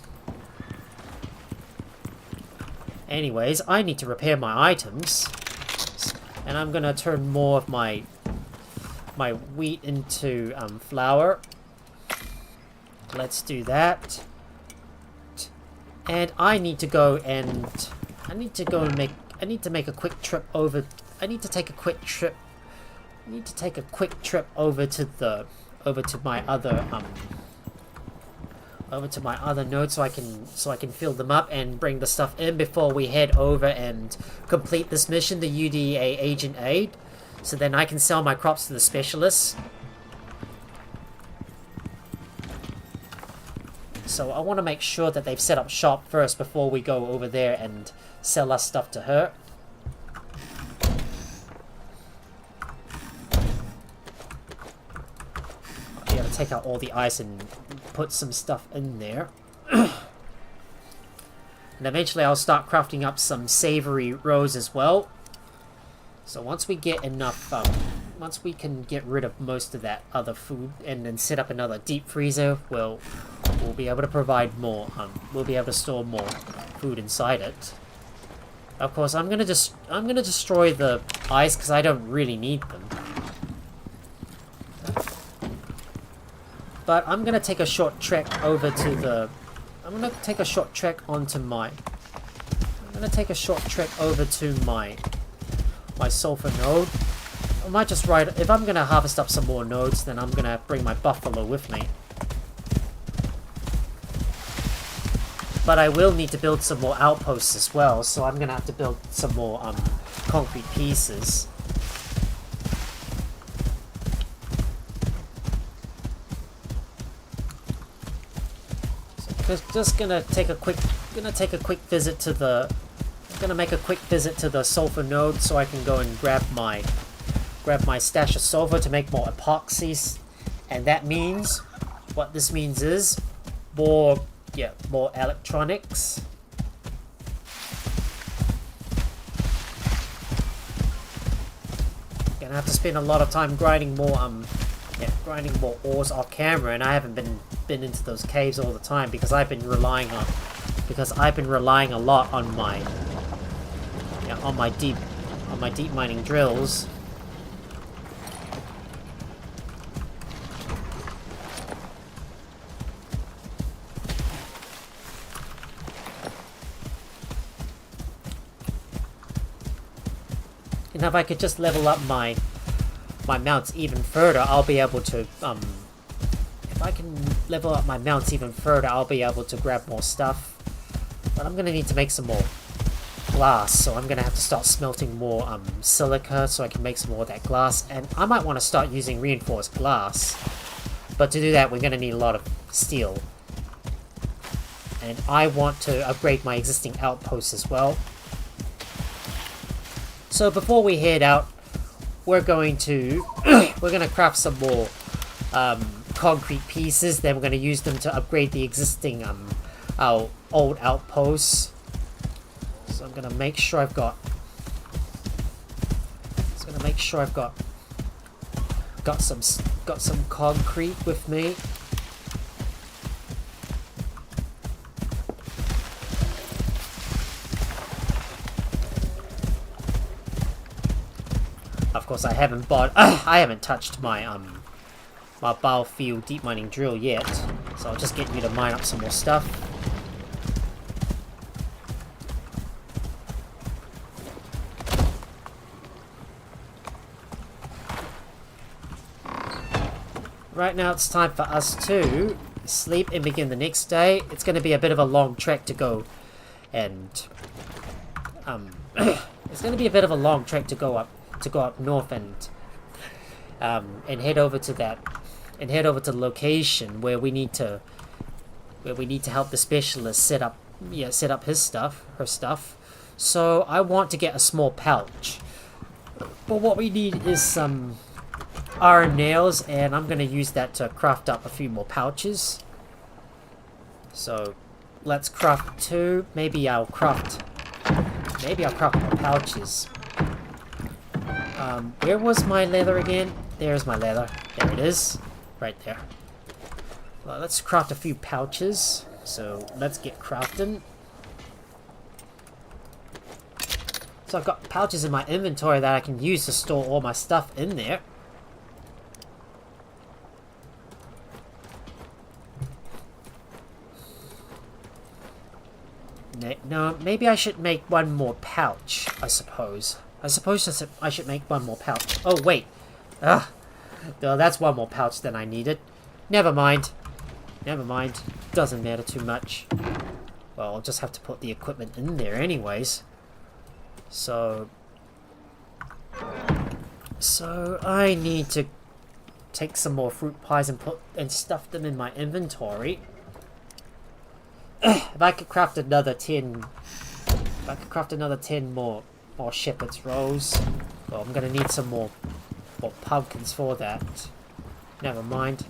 Anyways, I need to repair my items. And I'm gonna turn more of my wheat into flour. Let's do that. And I need to go and make a quick trip over. I need to take a quick trip over to my other nodes so I can fill them up and bring the stuff in before we head over and complete this mission, the UDA Agent Aid. So then I can sell my crops to the specialists. So I want to make sure that they've set up shop first before we go over there and sell our stuff to her. I'll be able to take out all the ice and put some stuff in there. And eventually I'll start crafting up some savory rolls as well. So once we get enough, once we can get rid of most of that other food and then set up another deep freezer, we'll be able to provide more, we'll be able to store more food inside it. Of course, I'm gonna destroy the ice because I don't really need them. But I'm gonna take a short trek over to the. I'm gonna take a short trek onto my. I'm gonna take a short trek over to my sulfur node, I might just ride... If I'm gonna harvest up some more nodes, then I'm gonna bring my buffalo with me. But I will need to build some more outposts as well, so I'm gonna have to build some more concrete pieces. So just gonna take a quick visit to the... Gonna make a quick visit to the sulfur node so I can go and grab my stash of sulfur to make more epoxies, and that means what this means is more electronics. Gonna have to spend a lot of time grinding more ores off camera, and I haven't been into those caves all the time because I've been relying a lot on my deep mining drills. And if I could just level up my mounts even further, I'll be able to if I can level up my mounts even further, I'll be able to grab more stuff. But I'm gonna need to make some more glass, so I'm gonna have to start smelting more silica so I can make some more of that glass, and I might want to start using reinforced glass, but to do that we're gonna need a lot of steel, and I want to upgrade my existing outposts as well. So before we head out, we're going to craft some more concrete pieces, then we're going to use them to upgrade the existing our old outposts. So I'm going to make sure I've got some concrete with me. Of course, I haven't touched my my biofield deep mining drill yet, so I'll just get you to mine up some more stuff. Right now, it's time for us to sleep and begin the next day. It's going to be a bit of a long trek to go, and it's going to be a bit of a long trek to go up north and head over to the location where we need to help the specialist set up her stuff. So I want to get a small pouch, but what we need is some iron nails, and I'm going to use that to craft up a few more pouches. So let's craft two. Maybe I'll craft more pouches. Where was my leather again? There's my leather. There it is. Right there. Well, let's craft a few pouches. So, let's get crafting. So I've got pouches in my inventory that I can use to store all my stuff in there. No, maybe I should make one more pouch, I suppose. I should make one more pouch. Oh, wait. No, that's one more pouch than I needed. Never mind. Doesn't matter too much. Well, I'll just have to put the equipment in there anyways. So I need to take some more fruit pies and stuff them in my inventory. If I could craft another 10 more shepherd's rolls. Well, I'm gonna need some more pumpkins for that. Never mind.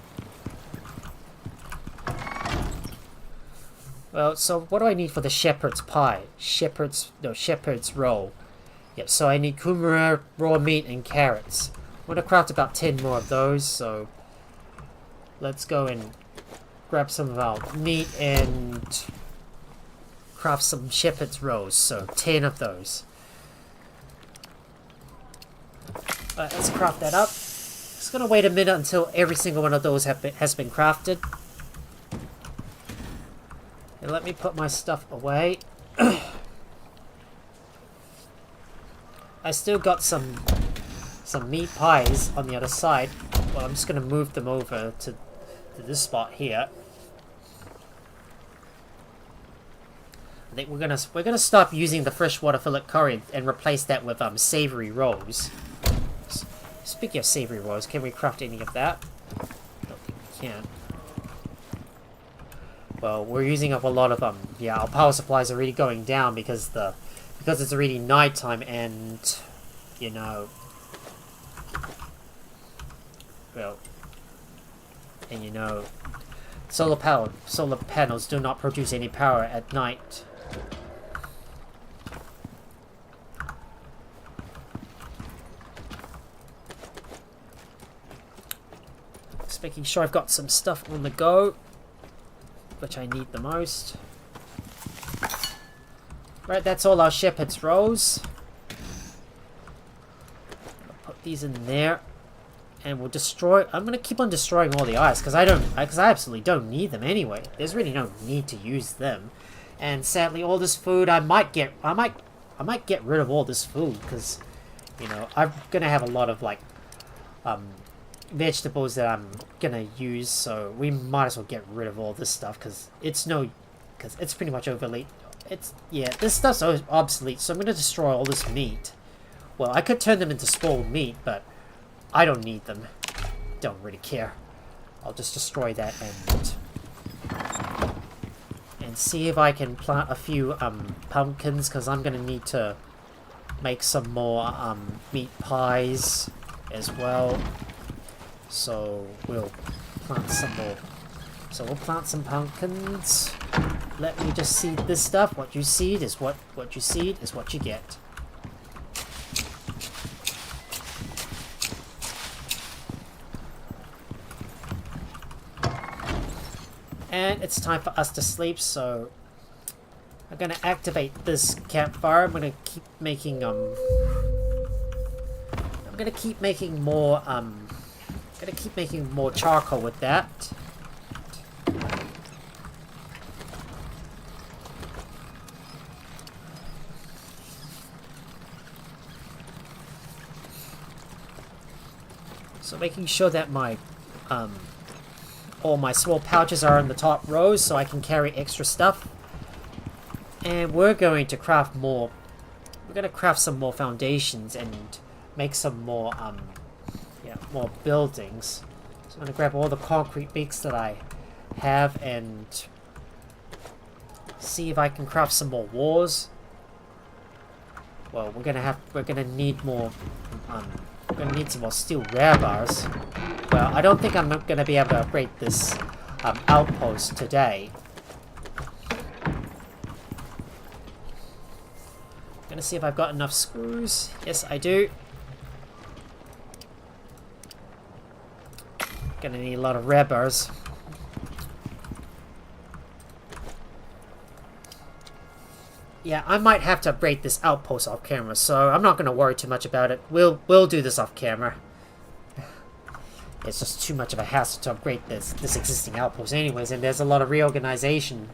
Well, so what do I need for the shepherd's pie? Shepherd's roll. Yep, so I need kumara, raw meat, and carrots. I'm gonna craft about 10 more of those, so let's go and grab some of our meat and craft some shepherd's rolls, so 10 of those. Alright, let's craft that up. Just gonna wait a minute until every single one of those has been crafted. And let me put my stuff away. I still got some some meat pies on the other side. Well, I'm just gonna move them over to this spot here. I think we're gonna stop using the freshwater fillet curry and replace that with savory rolls. Speaking of savory rolls, can we craft any of that? I don't think we can. Well, we're using up a lot of yeah, our power supplies are really going down because it's already nighttime and you know, well, and you know, solar panels do not produce any power at night. Just making sure I've got some stuff on the go, which I need the most. Right, that's all our shepherd's rolls. I'll put these in there, and we'll destroy. I'm gonna keep on destroying all the ice because I absolutely don't need them anyway. There's really no need to use them. And sadly, all this food I might get rid of all this food because you know I'm gonna have a lot of like vegetables that I'm gonna use, so we might as well get rid of all this stuff because it's pretty much overlate. Yeah, this stuff's obsolete, so I'm gonna destroy all this meat. Well, I could turn them into spoiled meat, but I don't need them. Don't really care. I'll just destroy that and see if I can plant a few pumpkins because I'm gonna need to make some more meat pies as well. So we'll plant some more. So we'll plant some pumpkins. Let me just seed this stuff. What you seed is what you seed is what you get. And it's time for us to sleep, so I'm gonna activate this campfire. I'm gonna keep making more charcoal with that. So making sure that my all my small pouches are in the top rows so I can carry extra stuff. And we're going to craft more. We're going to craft some more foundations and make some more more buildings. So I'm going to grab all the concrete bricks that I have and see if I can craft some more walls. Well, we're gonna need more we're gonna need some more steel rear bars. Well, I don't think I'm gonna be able to upgrade this outpost today. I'm gonna see if I've got enough screws. Yes, I do. Gonna need a lot of rear bars. Yeah, I might have to upgrade this outpost off camera, so I'm not going to worry too much about it. We'll do this off camera. It's just too much of a hassle to upgrade this existing outpost anyways, and there's a lot of reorganization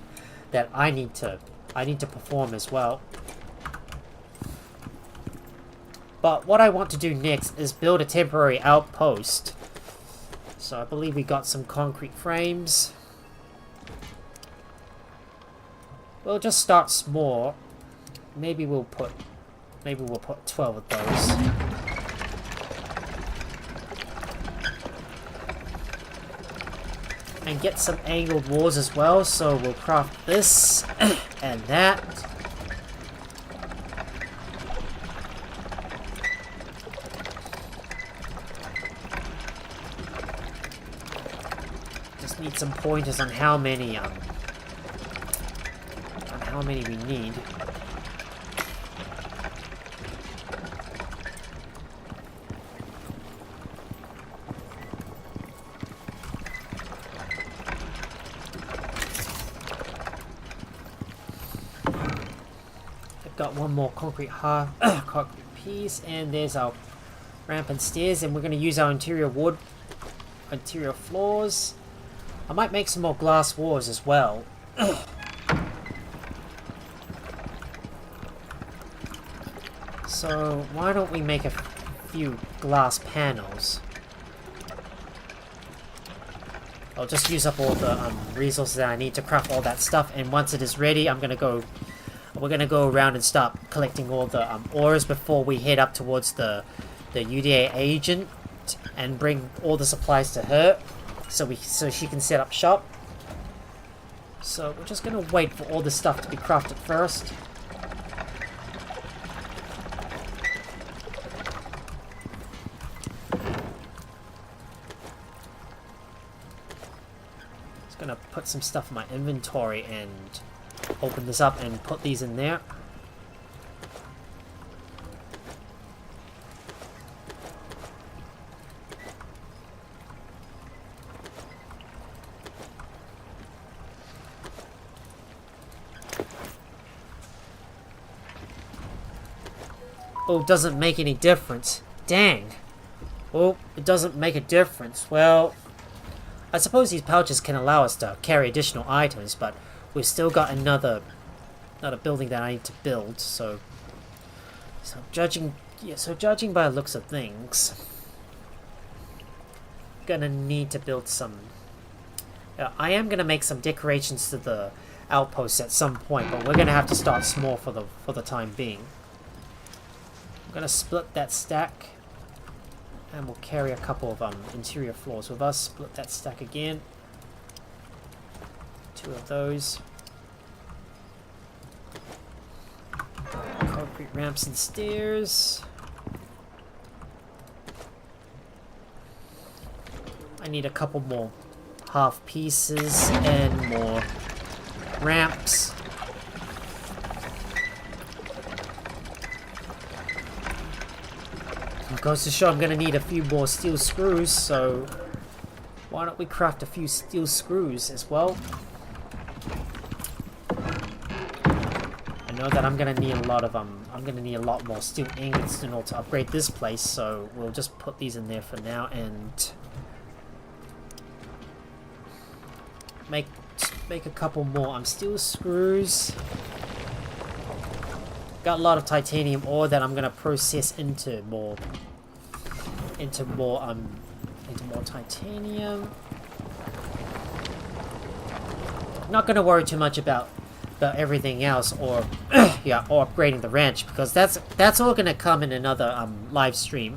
that I need to perform as well. But what I want to do next is build a temporary outpost. So I believe we got some concrete frames. We'll just start small. Maybe we'll put 12 of those. And get some angled walls as well, so we'll craft this and that. Just need some pointers on how many we need. I've got one more concrete piece, and there's our ramp and stairs, and we're going to use our interior floors. I might make some more glass walls as well. So why don't we make a few glass panels. I'll just use up all the resources that I need to craft all that stuff, and once it is ready, we're gonna go around and start collecting all the ores before we head up towards the UDA agent and bring all the supplies to her, so she can set up shop. So we're just gonna wait for all this stuff to be crafted first. Just gonna put some stuff in my inventory and open this up and put these in there. Oh, doesn't make any difference. Dang. Oh, it doesn't make a difference. Well, I suppose these pouches can allow us to carry additional items, but we've still got another building that I need to build, so judging by the looks of things, gonna need to build some. I am gonna make some decorations to the outposts at some point, but we're gonna have to start small for the time being. I'm gonna split that stack, and we'll carry a couple of interior floors with us. Split that stack again. 2 of those. Concrete ramps and stairs. I need a couple more half pieces and more ramps. It goes to show I'm going to need a few more steel screws, so why don't we craft a few steel screws as well? I know that I'm going to need a lot of more steel ingots in order to upgrade this place, so we'll just put these in there for now and make a couple more steel screws. Got a lot of titanium ore that I'm gonna process into more titanium. Not gonna worry too much about everything else, or yeah, or upgrading the ranch, because that's all gonna come in another live stream.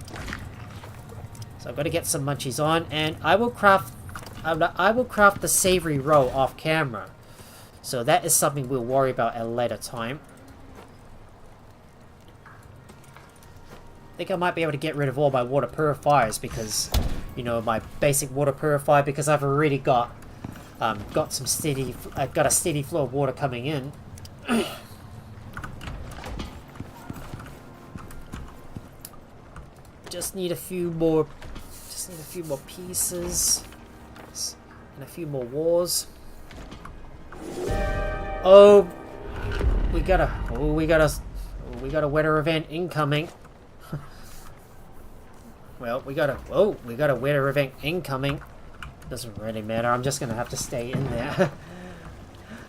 So I've got to get some munchies on, and I will craft the savory roll off camera. So that is something we'll worry about at a later time. I think I might be able to get rid of all my water purifiers, because, you know, my basic water purifier, because I've already got a steady flow of water coming in. Just need a few more pieces and a few more walls. Oh, we got a weather event incoming. Well, we got a weather event incoming. Doesn't really matter. I'm just gonna have to stay in there.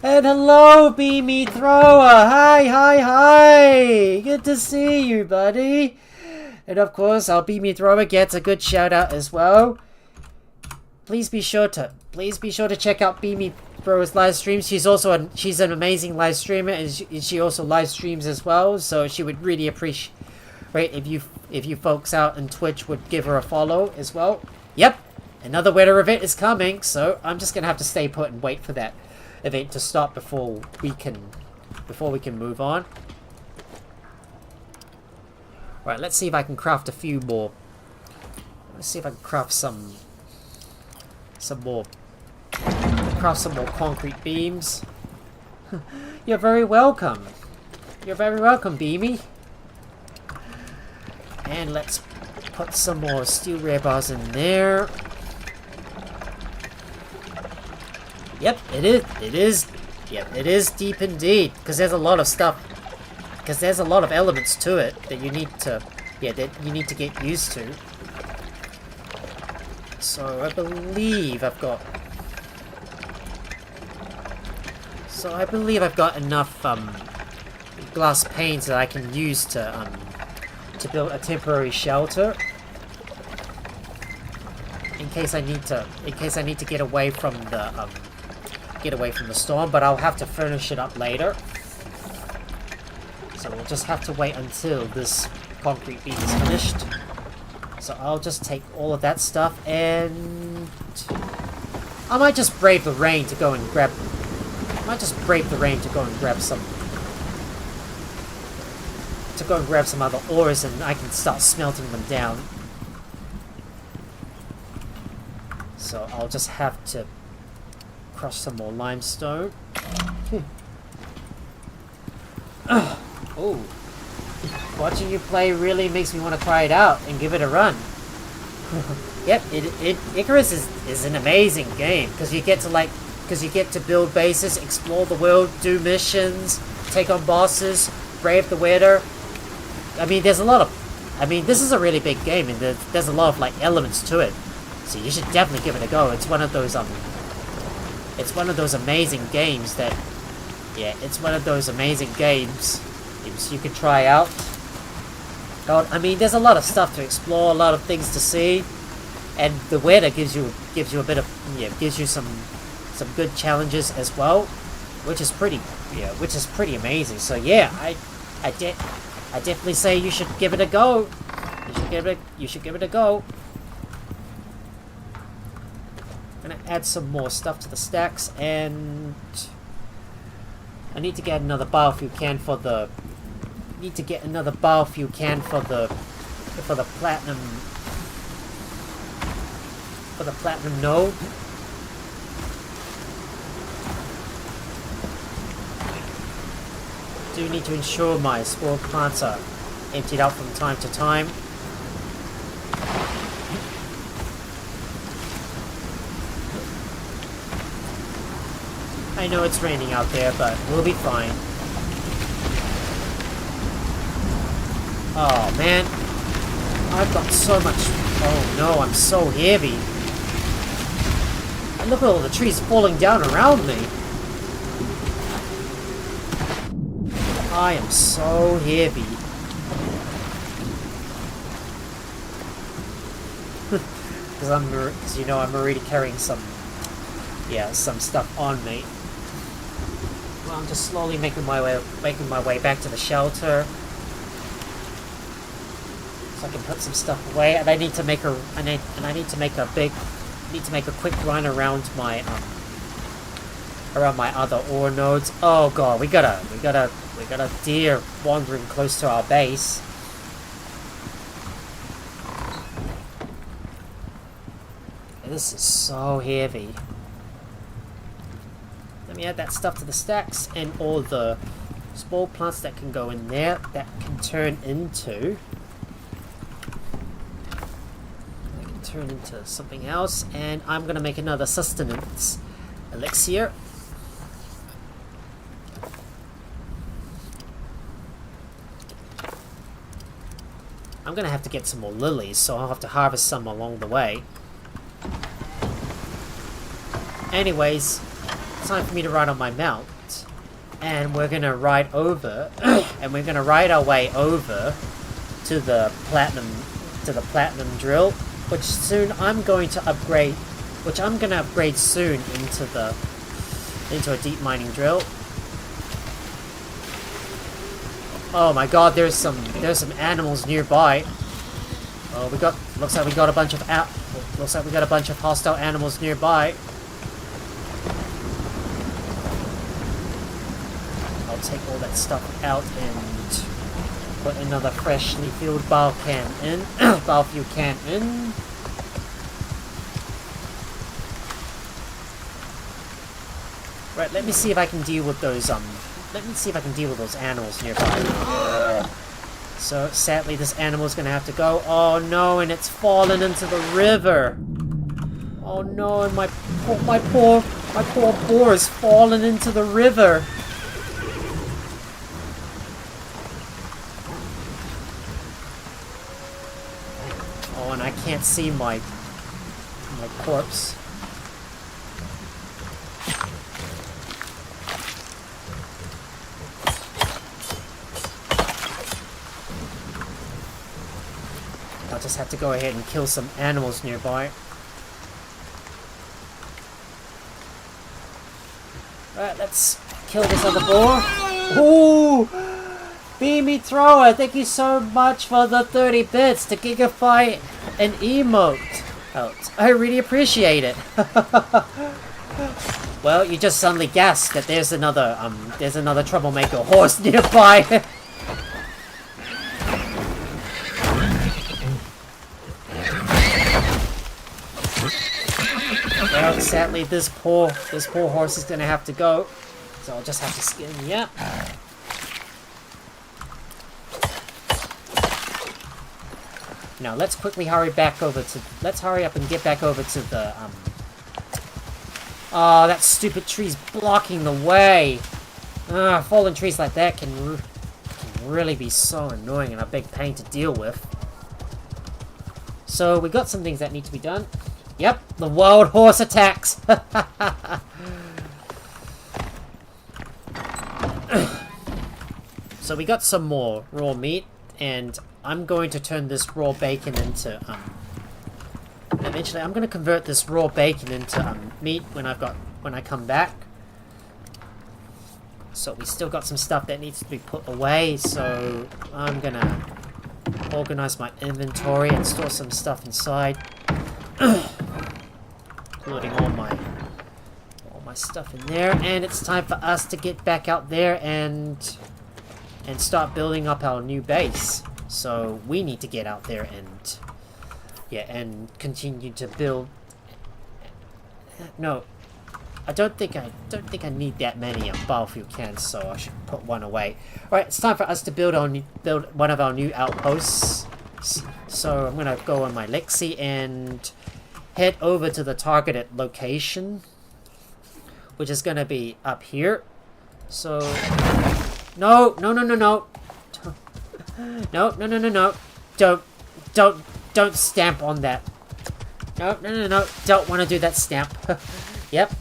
And hello, Beamy Thrower. Hi. Good to see you, buddy. And of course, our Beamy Thrower gets a good shout out as well. Please be sure to check out Beamy Thrower's live streams. She's an amazing live streamer, and she also live streams as well. So she would really appreciate if you folks out on Twitch would give her a follow as well. Yep, another weather event is coming, so I'm just gonna have to stay put and wait for that event to stop before we can move on. Right, let's see if I can craft a few more. Let's see if I can craft some more concrete beams. You're very welcome. You're very welcome, Beamy. And let's put some more steel rebars in there. Yep, it is. Yep, it is deep indeed, because there's a lot of stuff. Because there's a lot of elements to it that you need to get used to. So I believe I've got enough glass panes that I can use to to build a temporary shelter in case I need to get away from the storm, but I'll have to furnish it up later. So we'll just have to wait until this concrete beam is finished. So I'll just take all of that stuff, and I might just brave the rain to go and grab. I might just brave the rain to go and grab some. To go and grab some other ores, and I can start smelting them down. So I'll just have to crush some more limestone. Oh, watching you play really makes me want to try it out and give it a run. Yep, Icarus is an amazing game because you get to build bases, explore the world, do missions, take on bosses, brave the weather. I mean, this is a really big game, and there's a lot of like elements to it. So you should definitely give it a go. It's one of those amazing games that, yeah, it's one of those amazing games you can try out. I mean, there's a lot of stuff to explore, a lot of things to see, and the weather gives you a bit of, yeah, gives you some good challenges as well, which is pretty amazing. So yeah, I definitely say you should give it a go. You should give it a go. I'm gonna add some more stuff to the stacks, and I need to get another biofuel can for the. Need to get another biofuel can for the platinum. For the platinum node. I do need to ensure my spore plants are emptied out from time to time. I know it's raining out there, but we'll be fine. Oh man, I've got so much. Oh no, I'm so heavy. And look at all the trees falling down around me. I am so heavy. Because you know I'm already carrying some stuff on me. Well, I'm just slowly making my way back to the shelter, so I can put some stuff away. And I need to make a quick run around my other ore nodes. Oh god, we got a deer wandering close to our base. This is so heavy. Let me add that stuff to the stacks, and all the spore plants that can go in there that can turn into something else. And I'm gonna make another sustenance elixir. I'm gonna have to get some more lilies, so I'll have to harvest some along the way. Anyways, it's time for me to ride on my mount, and we're gonna ride over, and we're gonna ride our way over to the platinum drill, which I'm going to upgrade soon into a deep mining drill. Oh my god, there's some animals nearby. Oh, looks like we got a bunch of hostile animals nearby. I'll take all that stuff out and put another freshly filled biofuel can in. Right, let me see if I can deal with those animals nearby. So sadly, this animal's gonna have to go. Oh no, and it's fallen into the river. Oh no, and my poor boar has fallen into the river. Oh, and I can't see my corpse. I'll just have to go ahead and kill some animals nearby. Alright, let's kill this other boar. Ooh! Beamy Thrower, thank you so much for the 30 bits to gigify an emote. I really appreciate it. Well, you just suddenly guessed that there's another troublemaker horse nearby. Well, sadly, this poor horse is gonna have to go, so I'll just have to skin. Yep. Now let's quickly hurry back over to. Let's hurry up and get back over to the. Oh, that stupid tree's blocking the way. Fallen trees like that can really be so annoying and a big pain to deal with. So we got some things that need to be done. Yep, the wild horse attacks. So we got some more raw meat, and I'm going to turn this raw bacon into eventually I'm going to convert this raw bacon into meat when I come back. So we still got some stuff that needs to be put away, so I'm going to organize my inventory and store some stuff inside. Including all my stuff in there, and it's time for us to get back out there and start building up our new base. So we need to get out there and continue to build. No, I don't think I need that many biofuel cans, so I should put one away. All right, it's time for us to build one of our new outposts. So I'm gonna go on my Lexi and head over to the targeted location, which is gonna be up here. So no. Don't stamp on that. No. Don't want to do that stamp. Yep.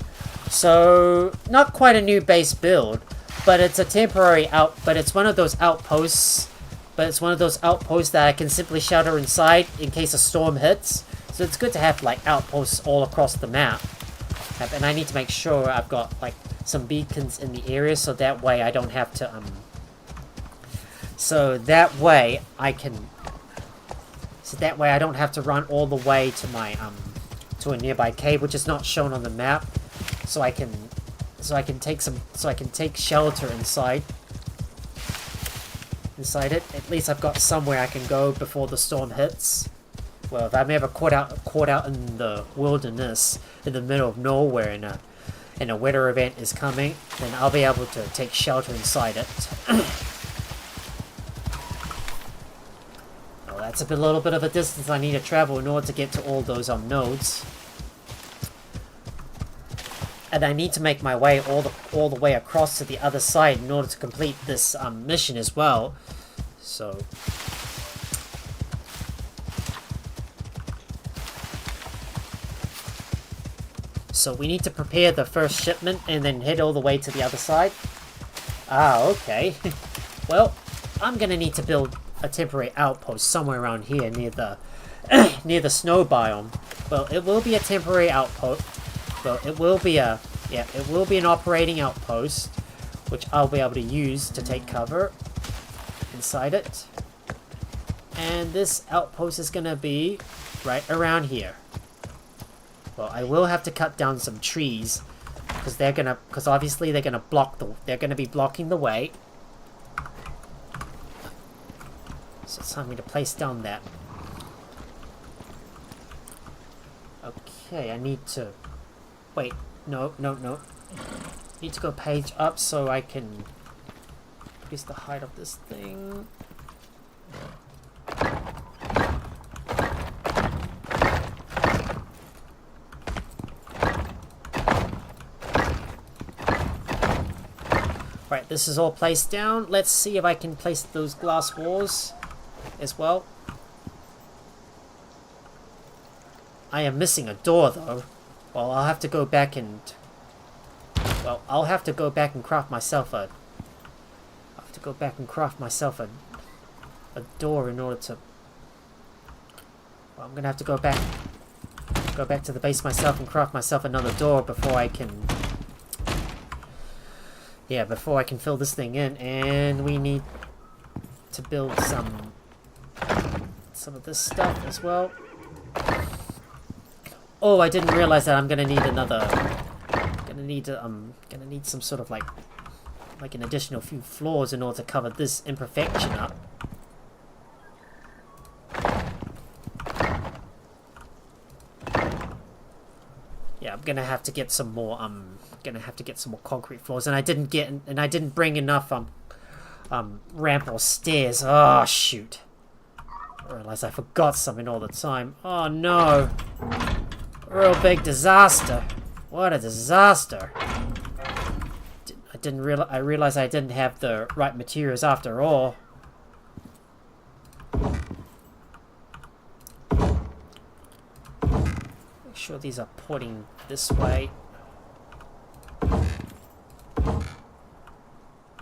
So not quite a new base build, but it's a temporary but it's one of those outposts. But it's one of those outposts that I can simply shelter inside in case a storm hits. So it's good to have like outposts all across the map. And I need to make sure I've got like some beacons in the area, so that way I don't have to so that way I don't have to run all the way to my to a nearby cave, which is not shown on the map. So I can take shelter inside it. At least I've got somewhere I can go before the storm hits. Well, if I'm ever caught out in the wilderness, in the middle of nowhere, and a weather event is coming, then I'll be able to take shelter inside it. Well, that's a little bit of a distance I need to travel in order to get to all those nodes. And I need to make my way all the way across to the other side in order to complete this mission as well. So we need to prepare the first shipment and then head all the way to the other side. Ah, okay. Well, I'm gonna need to build a temporary outpost somewhere around here near the near the snow biome. Well, it will be a temporary outpost. Well, it will be an operating outpost, which I'll be able to use to take cover inside it. And this outpost is gonna be right around here. Well, I will have to cut down some trees because obviously they're gonna be blocking the way. So it's time for me to place down that. Okay, I need to wait. No. Need to go page up so I can increase the height of this thing. Right, this is all placed down. Let's see if I can place those glass walls as well. I am missing a door though. Well, I'll have to go back and craft myself a door in order to Well, I'm gonna have to go back to the base myself and craft myself another door before I can... Yeah, before I can fill this thing in. And we need to build some of this stuff as well. Oh, I didn't realize that I'm gonna need another... gonna need some sort of like an additional few floors in order to cover this imperfection up. Yeah, I'm gonna have to get some more concrete floors, and I didn't bring enough ramp or stairs. Oh shoot. I realize I forgot something all the time. Oh no. Real big disaster. What a disaster. I realized I didn't have the right materials after all. Make sure these are pointing this way.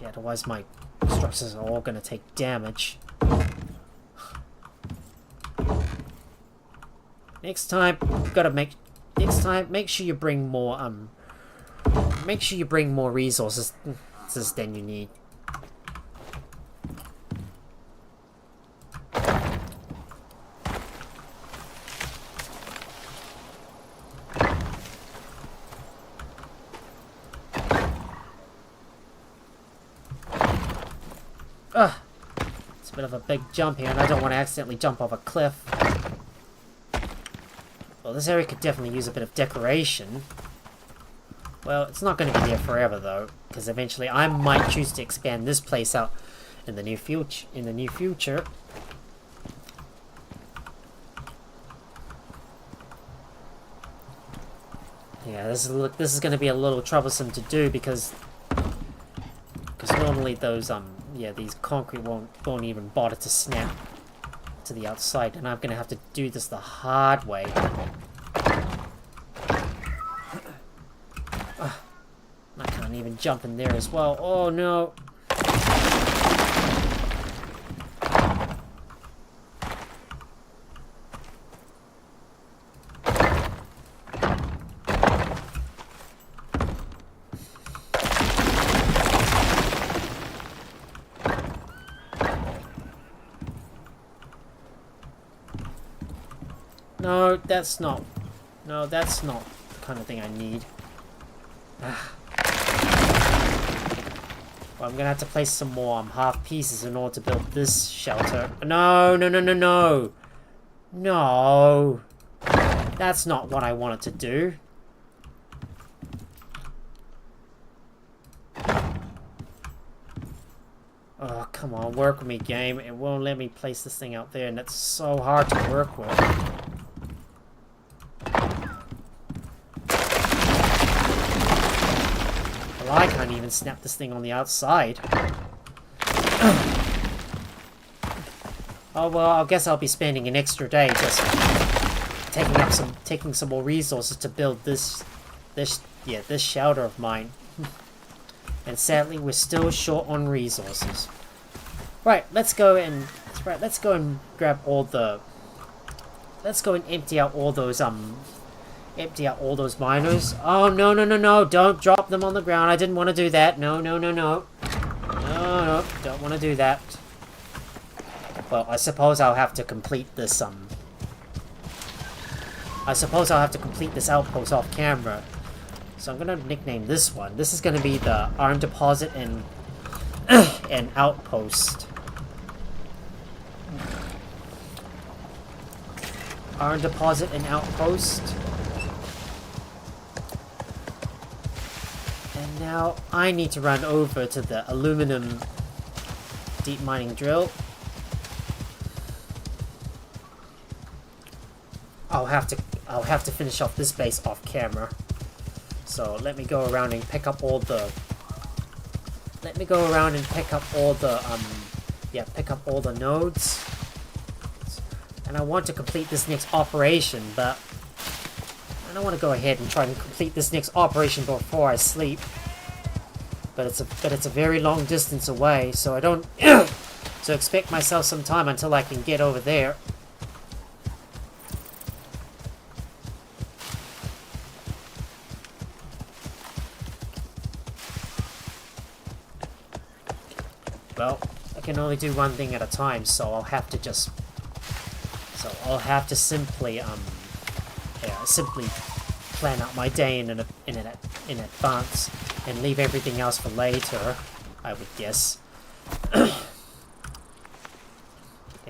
Yeah, otherwise my structures are all gonna take damage. Next time, make sure you bring more resources than you need. It's a bit of a big jump here, and I don't want to accidentally jump off a cliff. Well, this area could definitely use a bit of decoration. Well, it's not going to be here forever though, because eventually I might choose to expand this place out in the near future. Yeah, this is going to be a little troublesome to do because normally those these concrete won't even bother to snap to the outside, and I'm going to have to do this the hard way. I can't even jump in there as well. Oh no. No, that's not the kind of thing I need. Well, I'm gonna have to place some more half pieces in order to build this shelter. No. No. That's not what I wanted to do. Oh, come on, work with me, game. It won't let me place this thing out there, and it's so hard to work with. Well, I can't even snap this thing on the outside. Oh well, I guess I'll be spending an extra day just taking some more resources to build this shelter of mine. And sadly, we're still short on resources. Right, let's go and grab all the. Let's go and empty out all those miners. Oh no! Don't drop them on the ground. I didn't want to do that. No, don't want to do that. Well, I suppose I'll have to complete this outpost off camera. So I'm gonna nickname this one. This is gonna be the iron deposit and outpost. Iron deposit and outpost. And now I need to run over to the aluminum deep mining drill. I'll have to finish off this base off camera. So let me go around and pick up all the nodes. And I want to complete this next operation, but I don't want to go ahead and try and complete this next operation before I sleep. But it's a very long distance away, so I don't so expect myself some time until I can get over there. only do one thing at a time, so I'll have to just... So I'll have to simply, simply plan out my day in advance and leave everything else for later, I would guess. There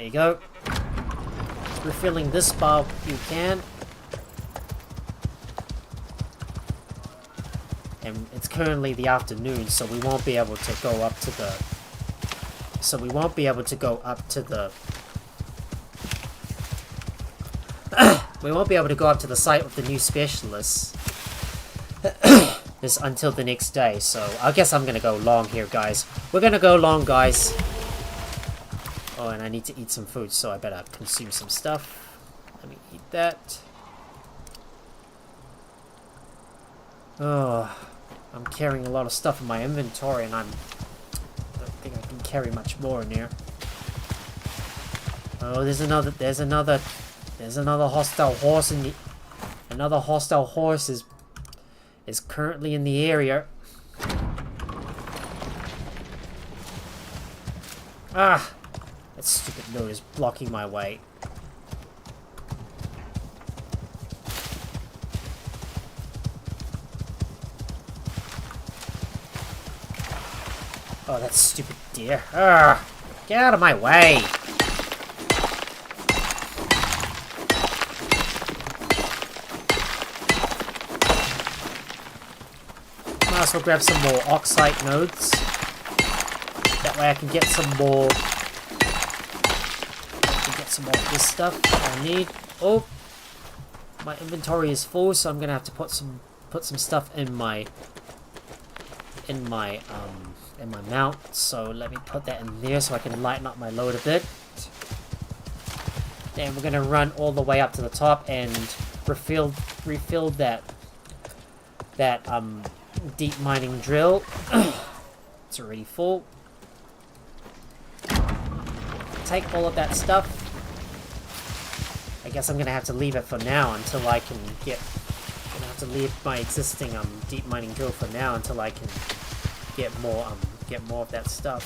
you go. Refilling this bar you can. And it's currently the afternoon, so we won't be able to go up to the... So we won't be able to go up to the... we won't be able to go up to the site with the new specialists until the next day, so I guess I'm gonna go long here, guys. We're gonna go long, guys. Oh, and I need to eat some food, so I better consume some stuff. Let me eat that. Oh, I'm carrying a lot of stuff in my inventory, and I don't think I can carry much more in here. Oh, there's another hostile horse in the... Another hostile horse is currently in the area. Ah! That stupid note is blocking my way. Oh, that stupid deer. Ah! Get out of my way! Might as well grab some more oxide nodes. That way I can get some more... some more of this stuff that I need. Oh! My inventory is full, so I'm gonna have to put some stuff in my mount. So let me put that in there so I can lighten up my load a bit. Then we're gonna run all the way up to the top and refill that deep mining drill. It's already full. Take all of that stuff. I guess I'm gonna have to leave it for now until I can get... I'm gonna have to leave my existing deep mining drill for now until I can get more of that stuff.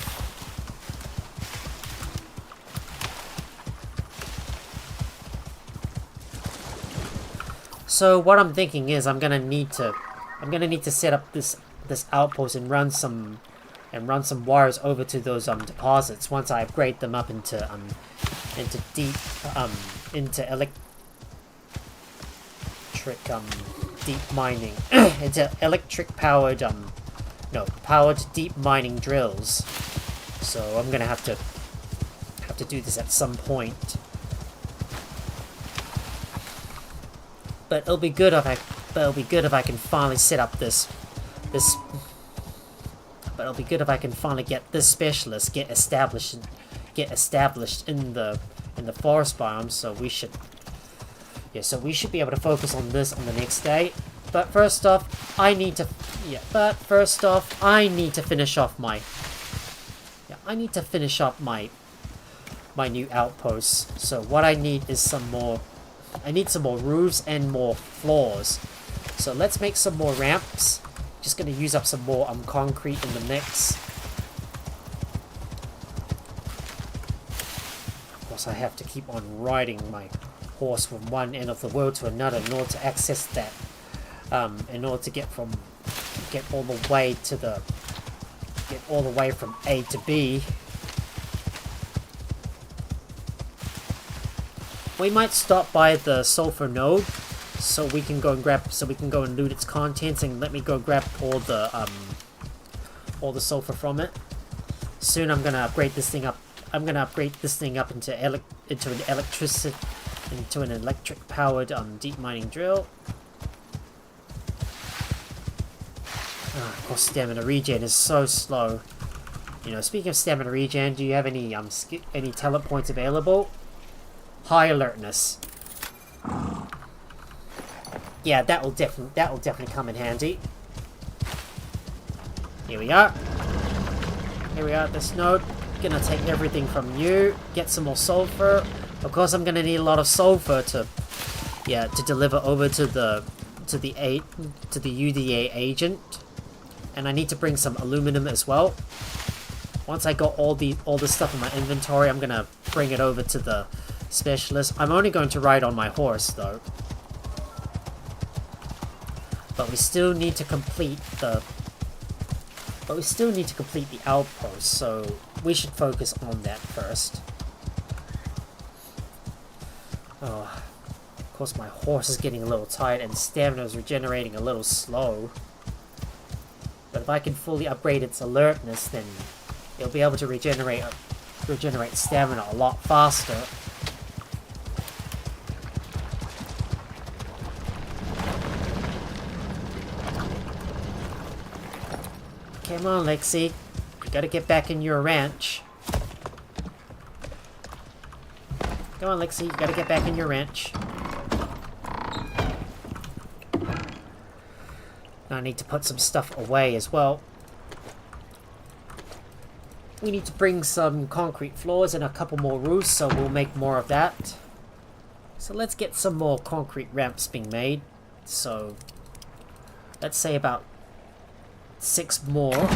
So what I'm thinking is I'm gonna need to set up this outpost and run some wires over to those deposits once I upgrade them up into deep mining into electric powered powered deep mining drills. So I'm gonna have to do this at some point. But it'll be good if I can finally set up this. But it'll be good if I can finally get this specialist get established in the forest biome. So we should be able to focus on this on the next day. But first off, I need to finish off my new outposts. So what I need is some more roofs and more floors. So let's make some more ramps. Just gonna use up some more concrete in the mix. Of course, I have to keep on riding my horse from one end of the world to another in order to access that. In order to get all the way from A to B. We might stop by the sulfur node, so we can go and loot its contents, and let me go grab all the sulfur from it. Soon I'm gonna upgrade this thing up. I'm gonna upgrade this thing up into an electric powered deep mining drill. Of course, stamina regen is so slow. You know, speaking of stamina regen, do you have any talent points available? High alertness. Yeah, that will definitely come in handy. Here we are. Here we are at this node. Gonna take everything from you. Get some more sulfur. Of course, I'm gonna need a lot of sulfur to deliver over to the UDA agent. And I need to bring some aluminum as well. Once I got all the stuff in my inventory, I'm gonna bring it over to the specialist. I'm only going to ride on my horse though. But we still need to complete the outpost, so we should focus on that first. Oh, of course my horse is getting a little tired and stamina is regenerating a little slow. But if I can fully upgrade its alertness, then it'll be able to regenerate stamina a lot faster. Come on, Lexi. You gotta get back in your ranch. Come on, Lexi. You gotta get back in your ranch. Now I need to put some stuff away as well. We need to bring some concrete floors and a couple more roofs, so we'll make more of that. So let's get some more concrete ramps being made. So let's say about 6 more,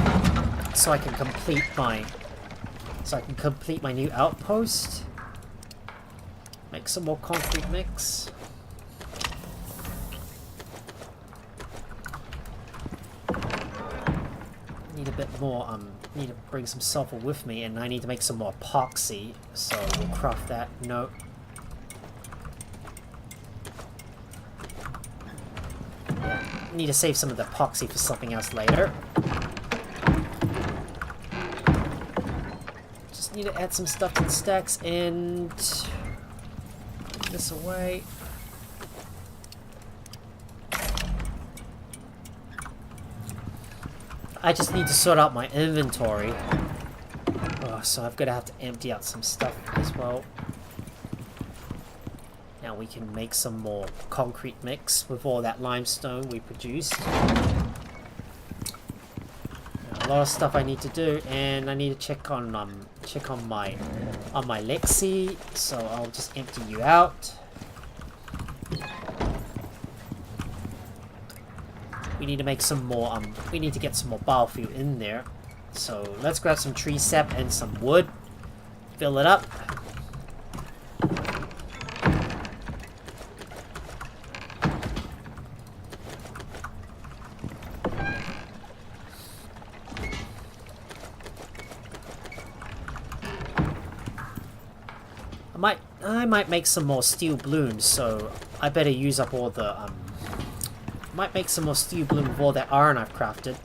so I can complete my new outpost. Make some more concrete mix. Need a bit more, need to bring some sulfur with me, and I need to make some more epoxy, so we'll craft that. No. Yeah, need to save some of the epoxy for something else later. Just need to add some stuff to the stacks and put this away. I just need to sort out my inventory. Oh, so I'm gonna have to empty out some stuff as well. Now we can make some more concrete mix with all that limestone we produced. A lot of stuff I need to do, and I need to check on my Lexi. So I'll just empty you out. We need to make some more, we need to get some more biofuel in there. So let's grab some tree sap and some wood. Fill it up. I might make some more steel balloons, so I better use up all the, might make some more steel bloom with all that iron I've crafted.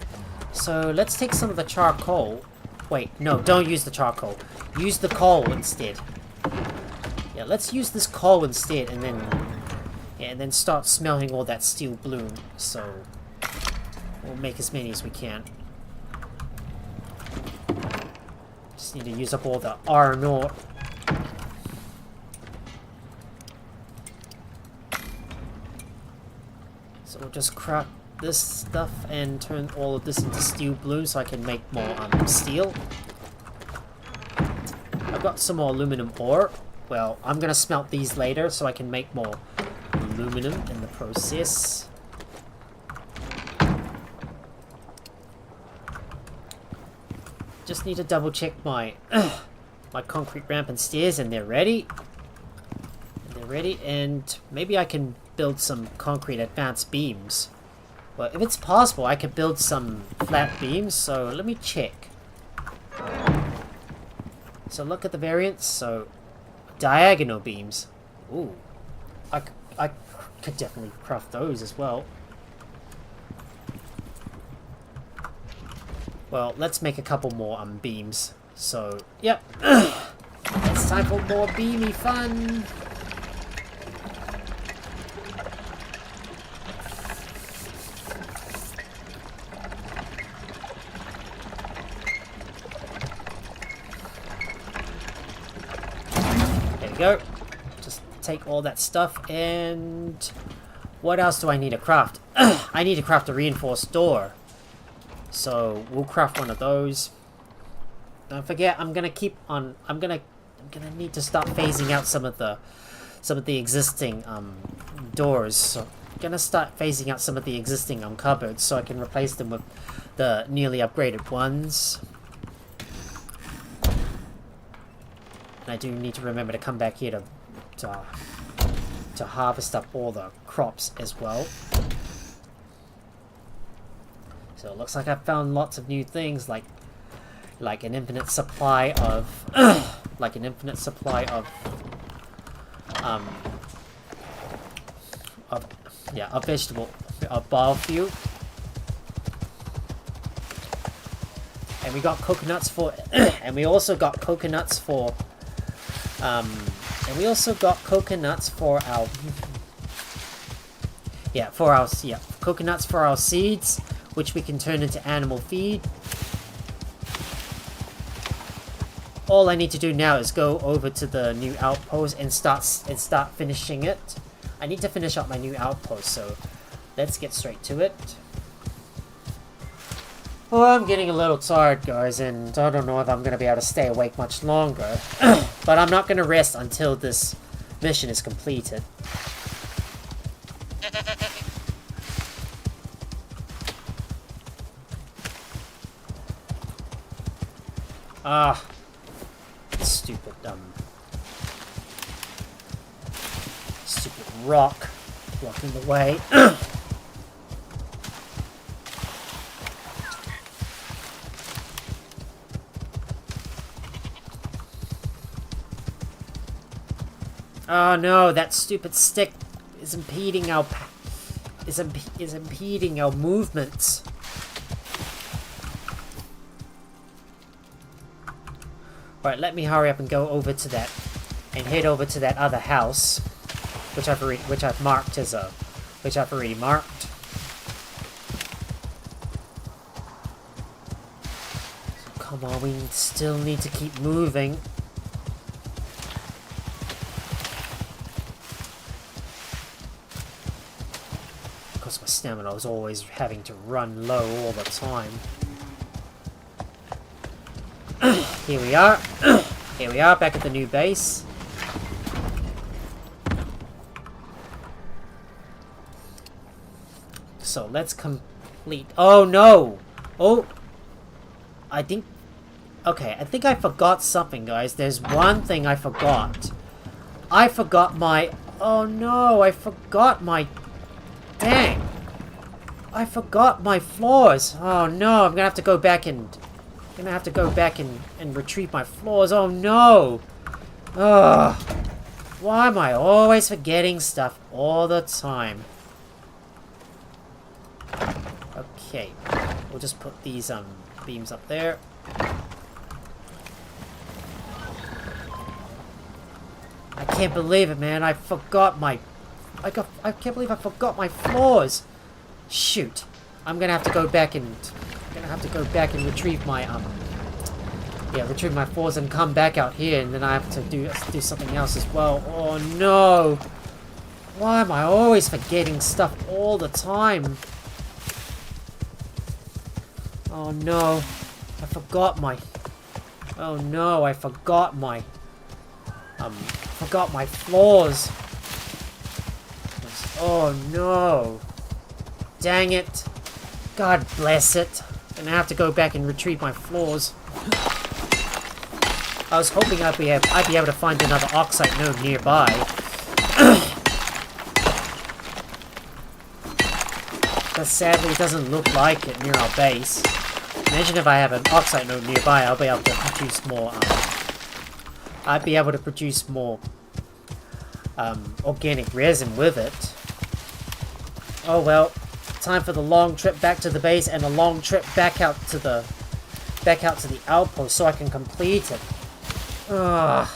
So let's take some of the charcoal. Wait, no, don't use the charcoal. Use the coal instead. Yeah, let's use this coal instead, and then start smelting all that steel bloom. So we'll make as many as we can. Just need to use up all the iron ore. So we'll just craft this stuff and turn all of this into steel bloom so I can make more steel. I've got some more aluminum ore. Well, I'm gonna smelt these later so I can make more aluminum in the process. Just need to double check my my concrete ramp and stairs, and they're ready. And maybe I can build some concrete advanced beams. Well, if it's possible, I could build some flat beams, so let me check. So look at the variants. So diagonal beams. Ooh, I could definitely craft those as well. Well, let's make a couple more beams. So, yep. It's time for more beamy fun. Go. Just take all that stuff, and what else do I need to craft? I need to craft a reinforced door, so we'll craft one of those. Don't forget, I'm gonna need to start phasing out some of the existing doors. So I'm gonna start phasing out some of the existing cupboards so I can replace them with the newly upgraded ones. And I do need to remember to come back here to harvest up all the crops as well. So it looks like I've found lots of new things, like an infinite supply of like an infinite supply of vegetable biofuel. And we got coconuts for and we also got coconuts for our coconuts for our seeds, which we can turn into animal feed. All I need to do now is go over to the new outpost and start finishing it. I need to finish up my new outpost, so let's get straight to it. Oh, I'm getting a little tired, guys, and I don't know if I'm going to be able to stay awake much longer. But I'm not going to rest until this mission is completed. Ah, stupid rock blocking the way. Oh no, that stupid stick is impeding our impeding our movements. Right, let me hurry up and go over to that and head over to that other house, which I've already marked. So come on, we still need to keep moving. Because my stamina is always having to run low all the time. Here we are. Here we are, back at the new base. So let's complete. Oh no! Oh, I think I forgot something, guys. There's one thing I forgot. I forgot my. Oh no! I forgot my. Dang! I forgot my floors. Oh no! I'm gonna have to go back and. Retrieve my floors. Oh no! Ugh. Why am I always forgetting stuff all the time? Okay, we'll just put these beams up there. I can't believe it, man. I forgot my. I can't believe I forgot my floors. Shoot! I'm gonna have to go back and. Retrieve my retrieve my floors and come back out here, and then I have to do something else as well. Oh no! Why am I always forgetting stuff all the time? Oh no! I forgot my. Oh no! I forgot my. Forgot my floors. Oh no! Dang it! God bless it! And I have to go back and retrieve my floors. I was hoping I'd be able to find another oxide node nearby. But sadly, it doesn't look like it near our base. Imagine if I have an oxide node nearby, I'll be able to produce more. I'd be able to produce more organic resin with it. Oh well. Time for the long trip back to the base and a long trip back out to the outpost so I can complete it. Ugh,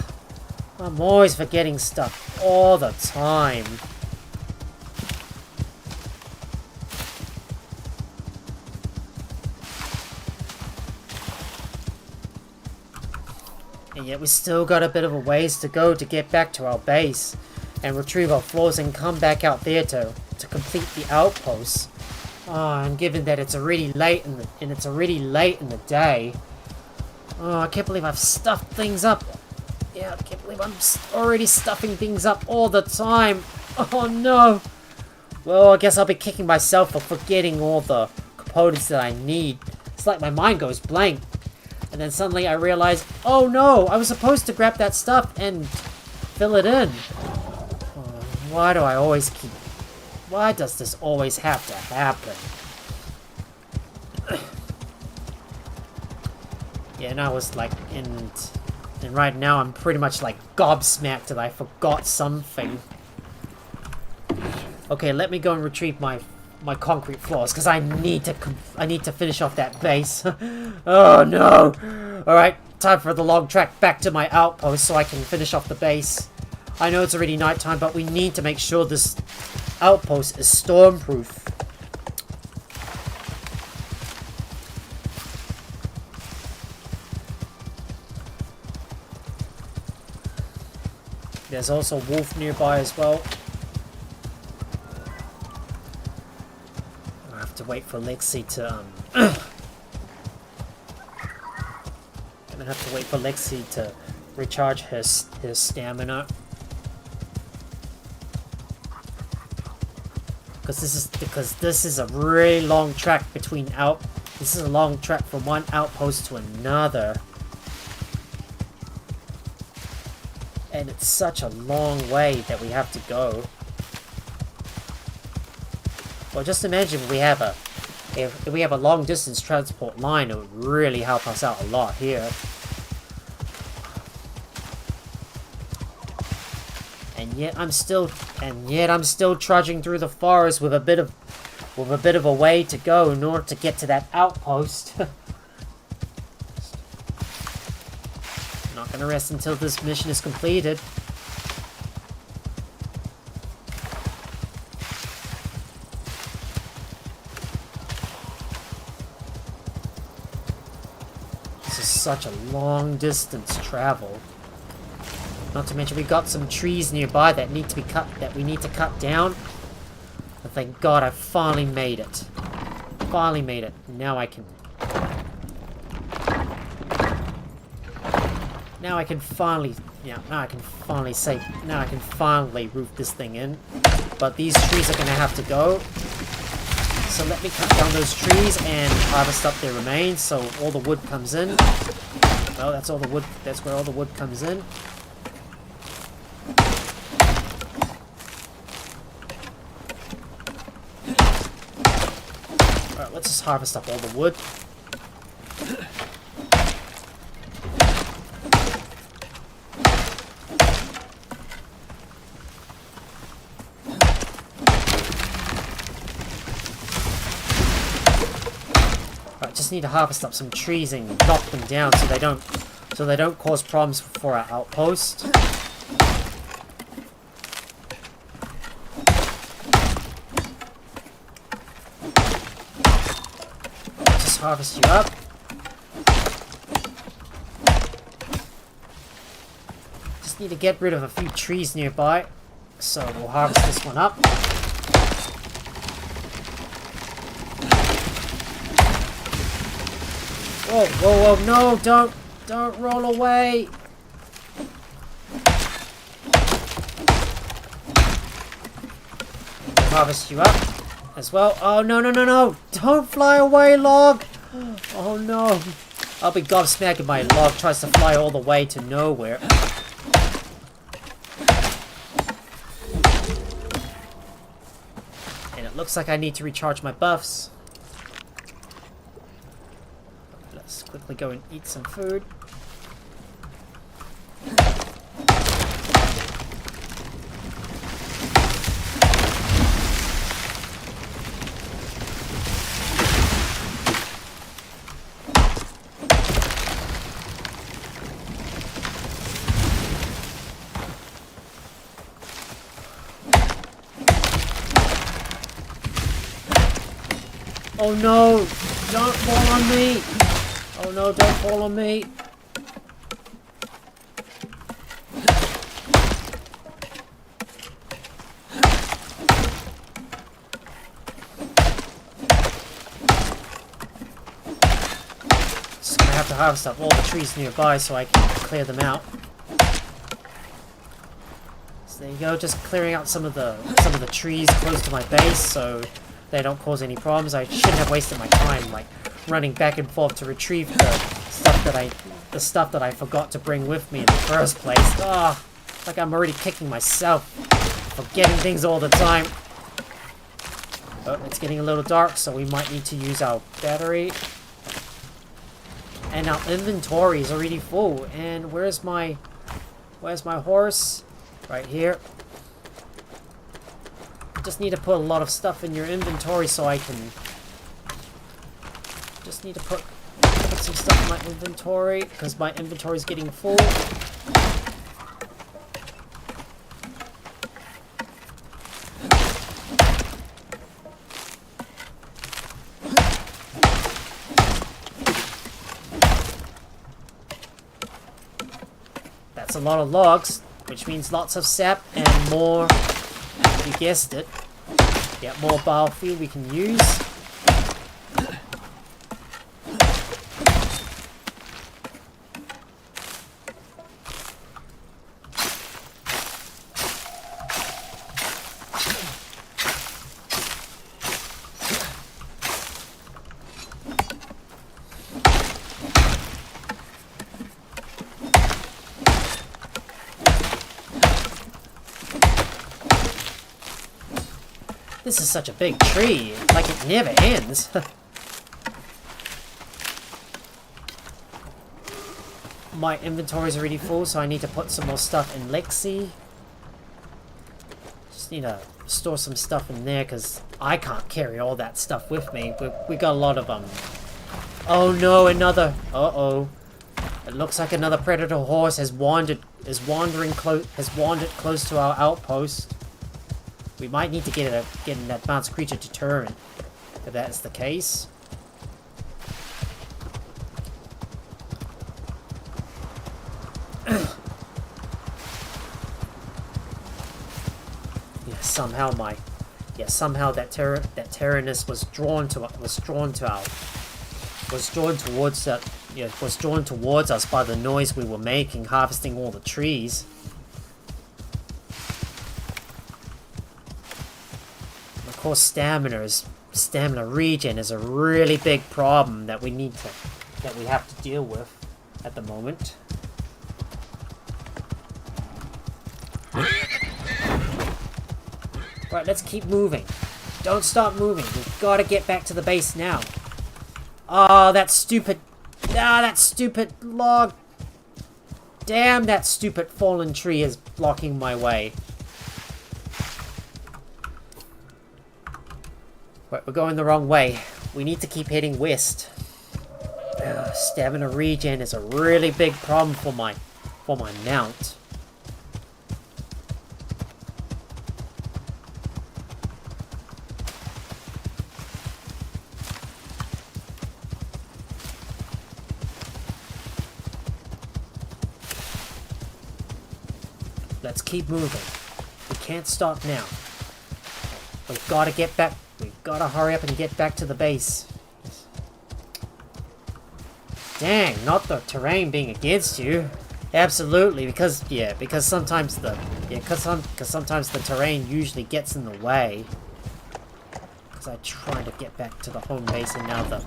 I'm always forgetting stuff all the time. And yet we still got a bit of a ways to go to get back to our base and retrieve our floors and come back out there to complete the outpost. Oh, and given that it's already late in the day. Oh, I can't believe I've stuffed things up. Yeah, I can't believe I'm already stuffing things up all the time. Oh no. Well, I guess I'll be kicking myself for forgetting all the components that I need. It's like my mind goes blank. And then suddenly I realized, oh no, I was supposed to grab that stuff and fill it in. Why do I always keep... Why does this always have to happen? Yeah, and I was like, and right now I'm pretty much like gobsmacked that I forgot something. Okay, let me go and retrieve my concrete floors, because I need to finish off that base. Oh no! Alright, time for the long trek back to my outpost so I can finish off the base. I know it's already nighttime, but we need to make sure this outpost is stormproof. There's also a wolf nearby as well. I have to wait for Lexi to I'm gonna have to wait for Lexi to recharge his stamina. Because this is a really long trek between this is a long trek from one outpost to another. And it's such a long way that we have to go. Well, just imagine if we have a long distance transport line, it would really help us out a lot here. And yet I'm still trudging through the forest with a bit of a way to go in order to get to that outpost. Not gonna rest until this mission is completed. This is such a long distance travel. Not to mention we got some trees nearby that need to be cut, that we need to cut down. But thank God I finally made it. Finally made it. Now I can finally roof this thing in. But these trees are gonna have to go. So let me cut down those trees and harvest up their remains so all the wood comes in. Well, that's all the wood, that's where all the wood comes in. Alright, let's just harvest up all the wood. Just need to harvest up some trees and knock them down so they don't cause problems for our outpost. Just harvest you up. Just need to get rid of a few trees nearby, so we'll harvest this one up. Whoa, whoa, whoa, no, don't roll away. Harvest you up as well. Oh, no, no, no, no. Don't fly away, log. Oh, no. I'll be gobsmacked if my log tries to fly all the way to nowhere. And it looks like I need to recharge my buffs. Let's quickly go and eat some food. Oh no! Don't fall on me! Oh no, don't fall on me! Just gonna have to harvest up all the trees nearby so I can clear them out. So there you go, just clearing out some of the trees close to my base so they don't cause any problems. I shouldn't have wasted my time like running back and forth to retrieve the stuff stuff that I forgot to bring with me in the first place. Ah, like I'm already kicking myself, forgetting things all the time. Oh, it's getting a little dark, so we might need to use our battery. And our inventory is already full. And where's my horse? Right here. Just need to put a lot of stuff in your inventory so I can... Just need to put some stuff in my inventory because my inventory is getting full. That's a lot of logs, which means lots of sap and more, you guessed it, more biofuel we can use. This is such a big tree, like it never ends. My inventory is already full, so I need to put some more stuff in Lexi. Just need to store some stuff in there, because I can't carry all that stuff with me. We got a lot of, Oh no, another... Uh-oh. It looks like another predator horse has wandered close to our outpost. We might need to get an advanced creature deterrent, if that's the case. somehow that Tyrannus was drawn towards us by the noise we were making, harvesting all the trees. Of course, stamina regen is a really big problem that we have to deal with at the moment. Right, let's keep moving. Don't stop moving. We've got to get back to the base now. Oh, that stupid log. Damn, that stupid fallen tree is blocking my way. Right, we're going the wrong way. We need to keep heading west. Stamina regen is a really big problem for my mount. Let's keep moving. We can't stop now. We've got to get back. We've got to hurry up and get back to the base. Dang, not the terrain being against you. Absolutely, because sometimes the terrain usually gets in the way. Because I try to get back to the home base and now the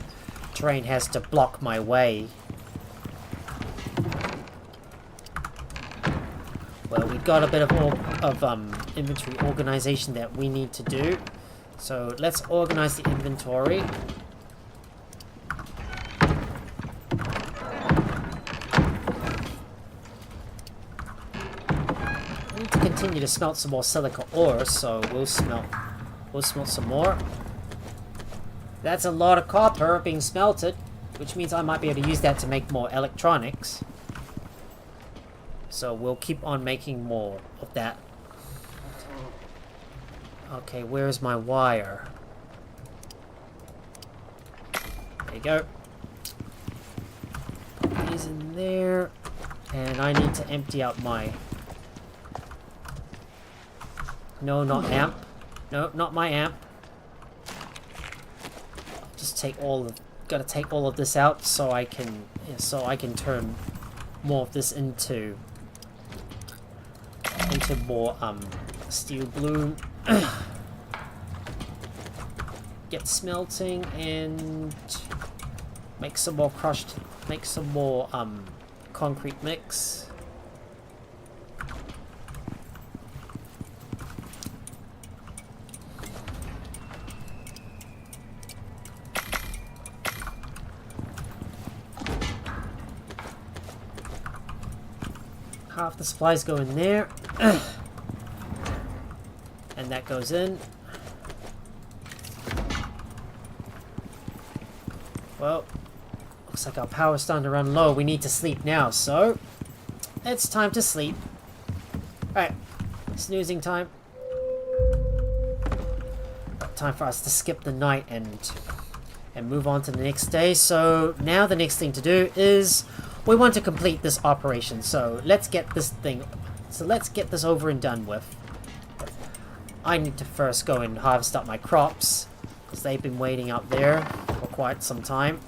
terrain has to block my way. Well, we've got a bit of inventory organization that we need to do. So let's organize the inventory. We need to continue to smelt some more silica ore, so we'll smelt some more. That's a lot of copper being smelted, which means I might be able to use that to make more electronics. So we'll keep on making more of that. Okay, where's my wire? There you go. Put these in there. And I need to empty out my... No, not amp. No, not my amp. Just take all of... Gotta take all of this out so I can turn more of this into more steel bloom. Get smelting and make some more crushed make some more concrete mix. Half the supplies go in there. And that goes in. Well, looks like our power's starting to run low. We need to sleep now, so it's time to sleep. Alright, snoozing time. Time for us to skip the night and move on to the next day. So now the next thing to do is we want to complete this operation. So let's get this thing. So let's get this over and done with. I need to first go and harvest up my crops because they've been waiting out there for quite some time.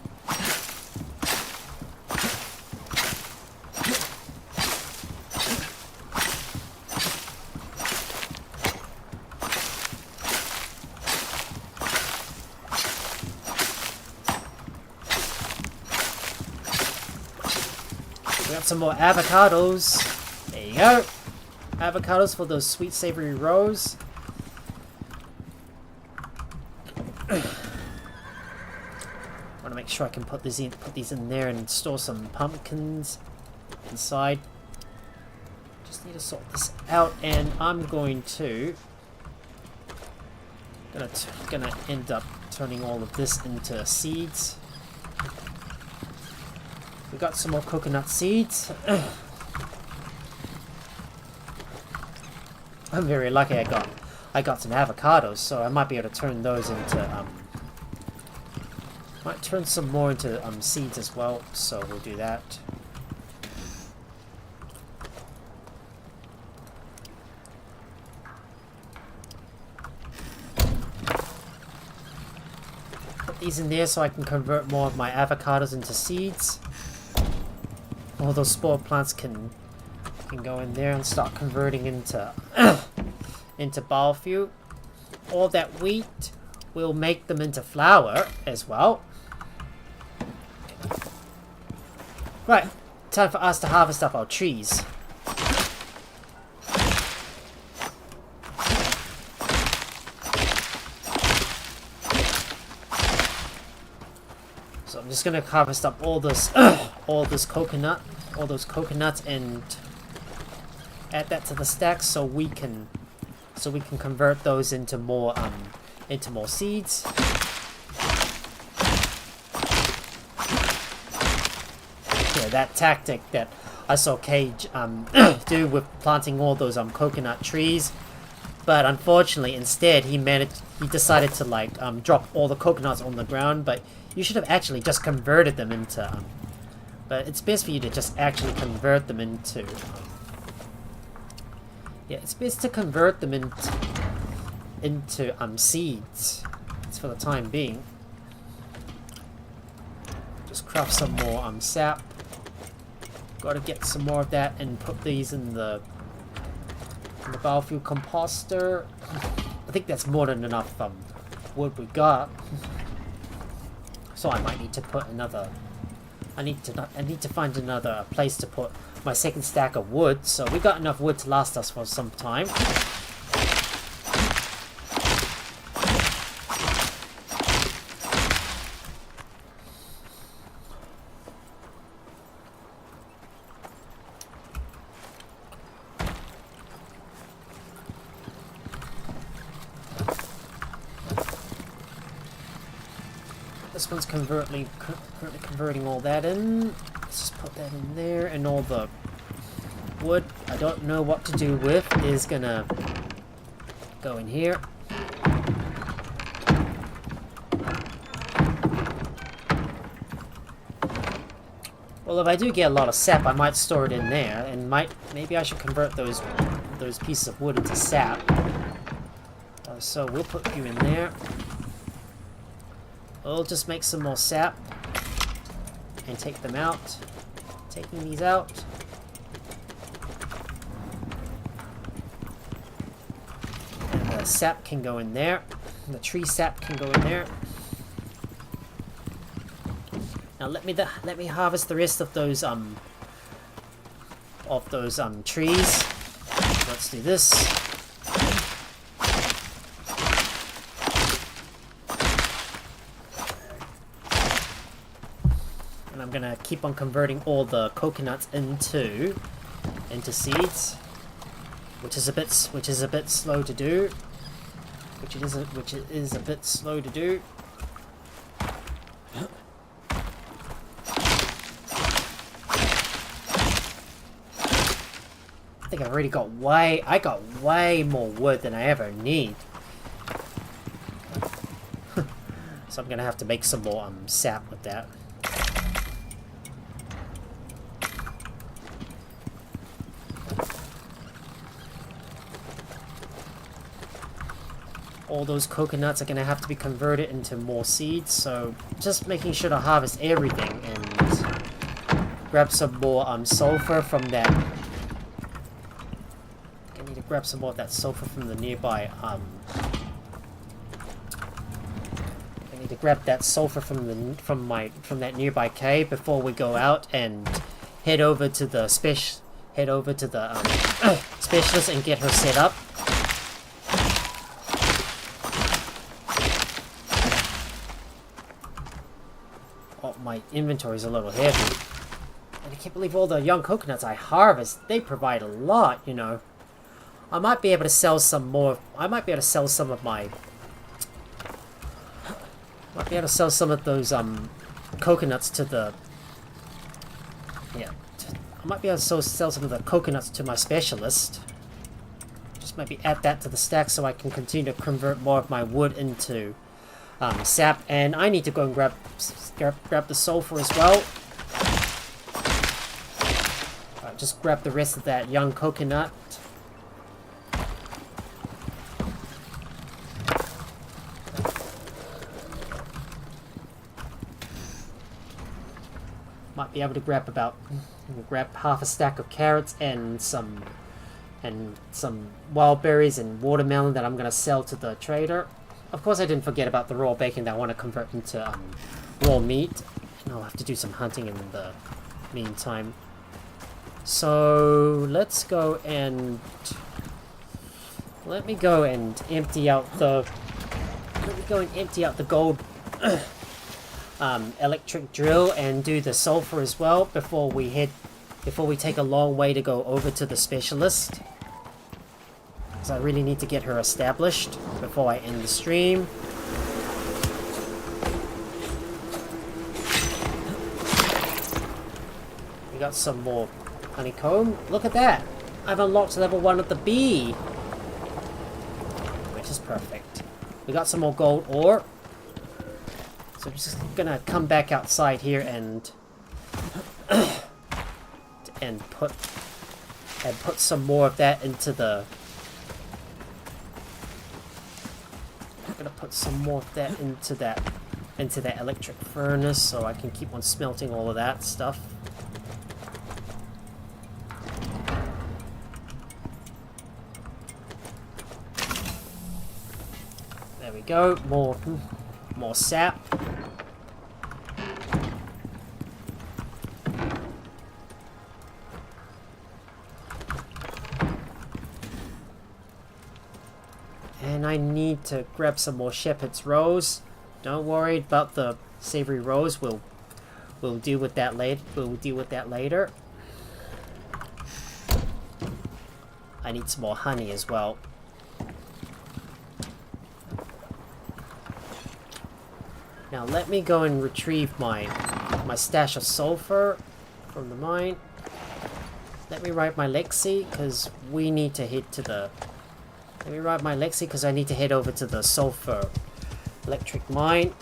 We got some more avocados. There you go. Avocados for those sweet savory rolls. I want to make sure I can put these in there and store some pumpkins inside. Just need to sort this out, and I'm gonna end up turning all of this into seeds. We got some more coconut seeds. I'm very lucky I got some avocados, so I might be able to turn those into might turn some more into seeds as well, so we'll do that. Put these in there so I can convert more of my avocados into seeds. All those spore plants can go in there and start converting into into biofuel. All that wheat will make them into flour as well. Right, time for us to harvest up our trees. So I'm just gonna harvest up all this all those coconuts and add that to the stack so we can convert those into more seeds. Yeah, that tactic that I saw Cage do with planting all those coconut trees, but unfortunately instead he decided to like drop all the coconuts on the ground. But you should have actually just converted them into but it's best for you to just actually convert them into yeah, it's best to convert them into seeds. It's for the time being. Just craft some more sap. Gotta get some more of that and put these in the biofuel composter. I think that's more than enough wood we got. So I might need to put another. I need to find another place to put my second stack of wood. So we got enough wood to last us for some time. This one's currently converting all that in. Let's just put that in there, and all the wood I don't know what to do with is gonna go in here. Well, if I do get a lot of sap, I might store it in there, and maybe I should convert those pieces of wood into sap. So we'll put you in there. We'll just make some more sap and take them out. Taking these out. And the sap can go in there. The tree sap can go in there. Now let me harvest the rest of those trees. Let's do this. And I'm gonna keep on converting all the coconuts into seeds, which is a bit slow to do. Which is a bit slow to do. I think I've already got I got way more wood than I ever need. So I'm gonna have to make some more sap with that. All those coconuts are gonna have to be converted into more seeds, so just making sure to harvest everything and grab some more sulfur from that. I need to grab some more of that sulfur from the nearby I need to grab that sulfur from that nearby cave before we go out and head over to the specialist and get her set up. My inventory is a little heavy, and I can't believe all the young coconuts I harvest. They provide a lot, you know. I might be able to sell some more. I might be able to sell some of my. Might be able to sell some of those coconuts to the. Yeah, I might be able to sell some of the coconuts to my specialist. Just maybe add that to the stack so I can continue to convert more of my wood into sap, and I need to go and grab the sulfur as well. Just grab the rest of that young coconut. Might be able to grab half a stack of carrots and some wild berries and watermelon that I'm gonna sell to the trader. Of course, I didn't forget about the raw bacon that I want to convert into raw meat. And I'll have to do some hunting in the meantime. So let's go and let me go and empty out the gold electric drill and do the sulfur as well before we take a long way to go over to the specialist. So I really need to get her established before I end the stream. We got some more honeycomb. Look at that! I've unlocked level 1 of the bee! Which is perfect. We got some more gold ore. So I'm just gonna come back outside here and put some more of that into the put some more of that into that electric furnace so I can keep on smelting all of that stuff. There we go, more sap. And I need to grab some more shepherd's rolls. Don't worry about the savory rolls. We'll deal with that later. I need some more honey as well. Now let me go and retrieve my stash of sulfur from the mine. Let me write my Lexi because we need to head to the. Let me write my Lexi because I need to head over to the sulfur electric mine.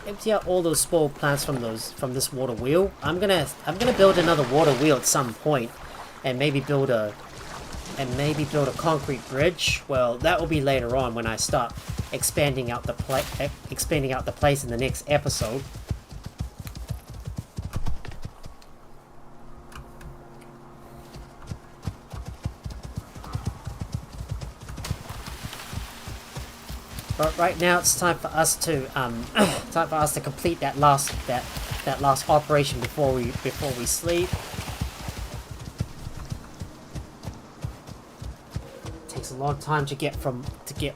Empty out all those spoiled plants from this water wheel. I'm gonna build another water wheel at some point, and maybe build a concrete bridge. Well, that will be later on when I start expanding out the place in the next episode. But right now it's time for us to complete that last operation before we sleep. It takes a long time to get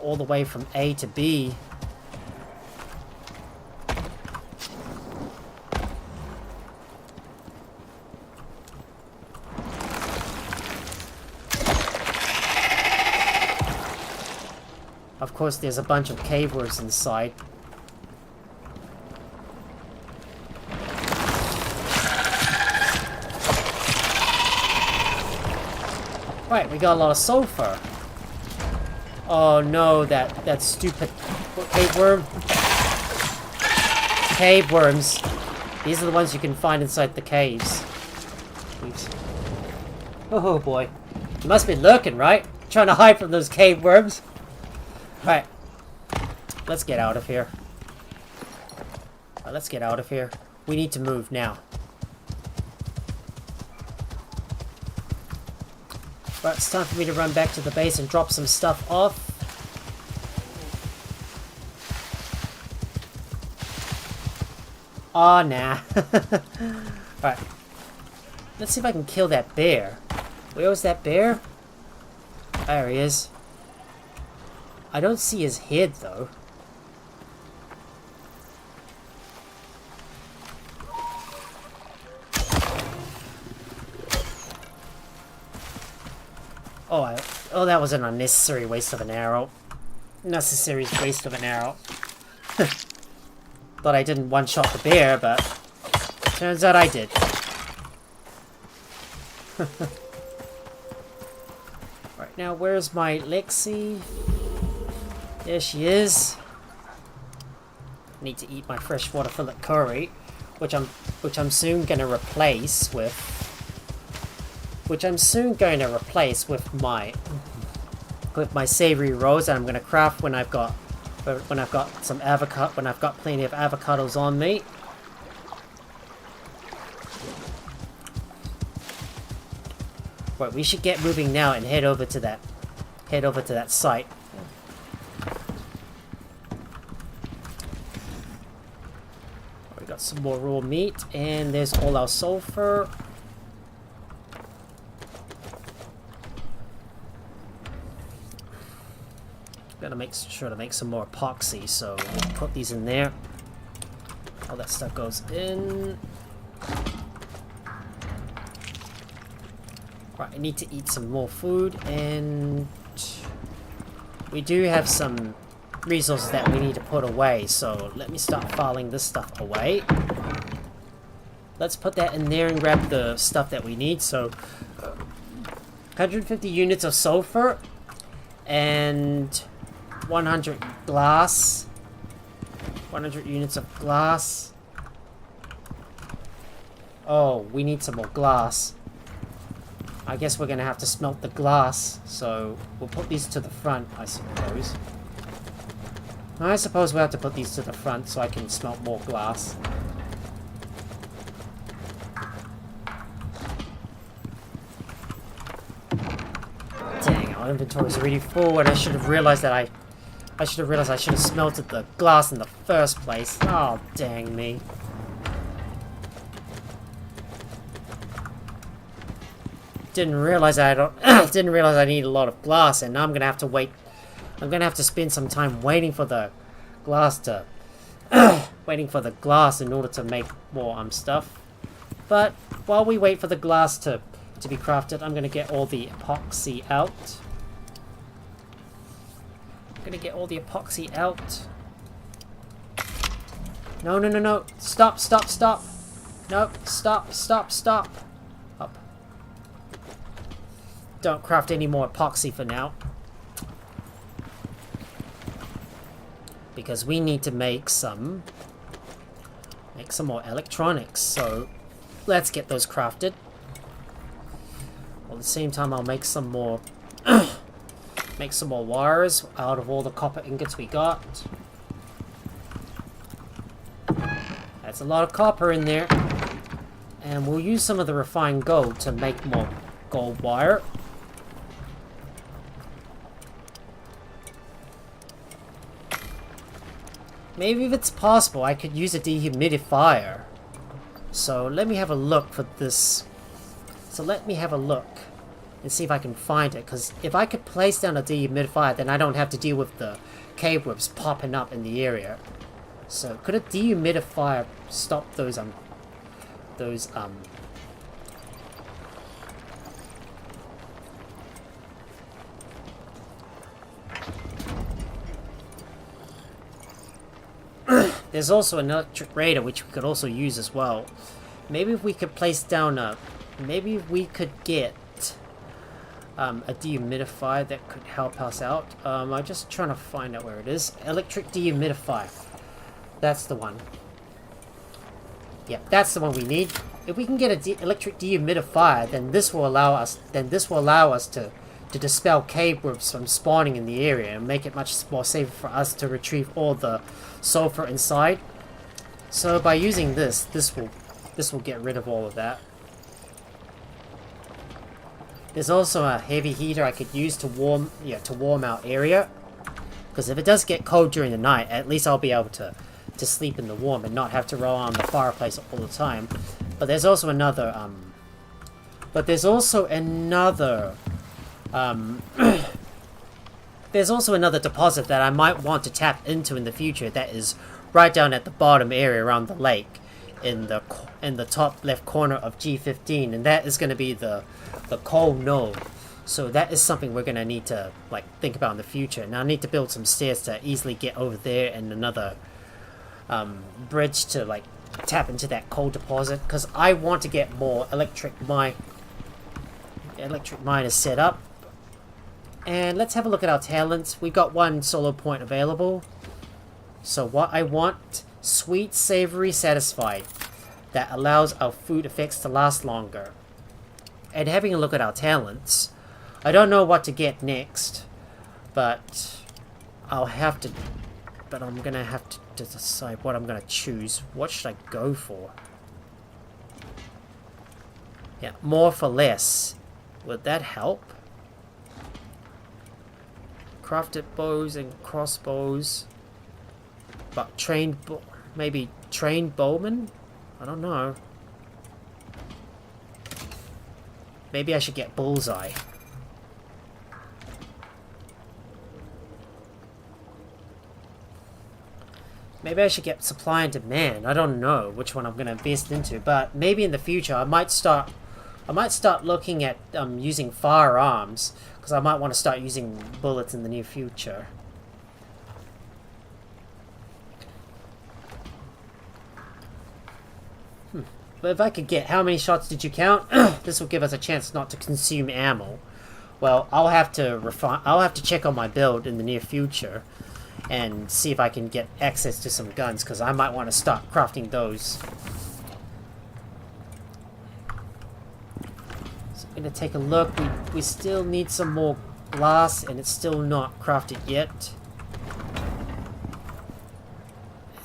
all the way from A to B. Of course, there's a bunch of cave worms inside. Right, we got a lot of sulfur. Oh no, that stupid cave worm. Cave worms. These are the ones you can find inside the caves. Oops. Oh boy. You must be lurking, right? Trying to hide from those cave worms. Alright, let's get out of here. Let's get out of here. We need to move now. Right, it's time for me to run back to the base and drop some stuff off. Aw, nah. Alright. Let's see if I can kill that bear. Where was that bear? There he is. I don't see his head, though. Oh, that was an unnecessary waste of an arrow. Necessary waste of an arrow. Thought I didn't one-shot the bear, but turns out I did. Right now, where's my Lexi? There she is. Need to eat my freshwater fillet curry, which I'm soon gonna replace with. My savory rolls that I'm gonna craft when I've got some avocado, when I've got plenty of avocados on me. Right, we should get moving now and head over to that site. We got some more raw meat, and there's all our sulfur. Gotta make sure to make some more epoxy, so we'll put these in there. All that stuff goes in. Right, I need to eat some more food, and we do have some resources that we need to put away, so let me start filing this stuff away. Let's put that in there and grab the stuff that we need. So 150 units of sulfur and 100 glass. 100 units of glass. Oh, we need some more glass. I guess we're gonna have to smelt the glass, so we'll put these to the front, I suppose. I suppose we'll have to put these to the front so I can smelt more glass. Dang, our inventory's already full, and I should have realized that I should have smelted the glass in the first place. Oh, dang me. Didn't realize I need a lot of glass, and now I'm gonna have to wait. I'm gonna have to spend some time waiting for the glass to in order to make more stuff. But while we wait for the glass to be crafted, I'm gonna get all the epoxy out. No, no, no, no. Stop, stop, stop. No, stop, stop, stop. Up. Don't craft any more epoxy for now. Because we need to make some more electronics. So let's get those crafted. At the same time, I'll make some more wires out of all the copper ingots we got. That's a lot of copper in there. And we'll use some of the refined gold to make more gold wire. Maybe if it's possible, I could use a dehumidifier. So let me have a look for this. So let me have a look and see if I can find it. Because if I could place down a dehumidifier, then I don't have to deal with the cave webs popping up in the area. So could a dehumidifier stop those There's also an electric radar which we could also use as well. Maybe if we could place down a... Maybe we could get a dehumidifier that could help us out. I'm just trying to find out where it is. Electric dehumidifier. That's the one. Yeah, that's the one we need. If we can get an electric dehumidifier, then this will allow us. To dispel cave webs from spawning in the area and make it much more safer for us to retrieve all the sulfur inside. So by using this will get rid of all of that. There's also a heavy heater I could use to warm our area. Because if it does get cold during the night, at least I'll be able to sleep in the warm and not have to rely on the fireplace all the time. But there's also another there's also another deposit that I might want to tap into in the future that is right down at the bottom area around the lake in the top left corner of G15, and that is going to be the coal node. So that is something we're going to need to think about in the future. Now I need to build some stairs to easily get over there and another bridge to tap into that coal deposit, because I want to get more electric miners set up. And let's have a look at our talents. We've got one solo point available. So what I want, sweet, savory, satisfied. That allows our food effects to last longer. And having a look at our talents, I don't know what to get next, but I'm gonna have to decide what I'm gonna choose. What should I go for? Yeah, more for less. Would that help? Crafted bows and crossbows. But maybe trained bowmen? I don't know. Maybe I should get bullseye. Maybe I should get supply and demand. I don't know which one I'm going to invest into, but maybe in the future I might start looking at using firearms, because I might want to start using bullets in the near future. But if I could get, how many shots did you count? This will give us a chance not to consume ammo. Well, I'll have to check on my build in the near future and see if I can get access to some guns, because I might want to start crafting those. So I'm going to take a look. We still need some more glass, and it's still not crafted yet.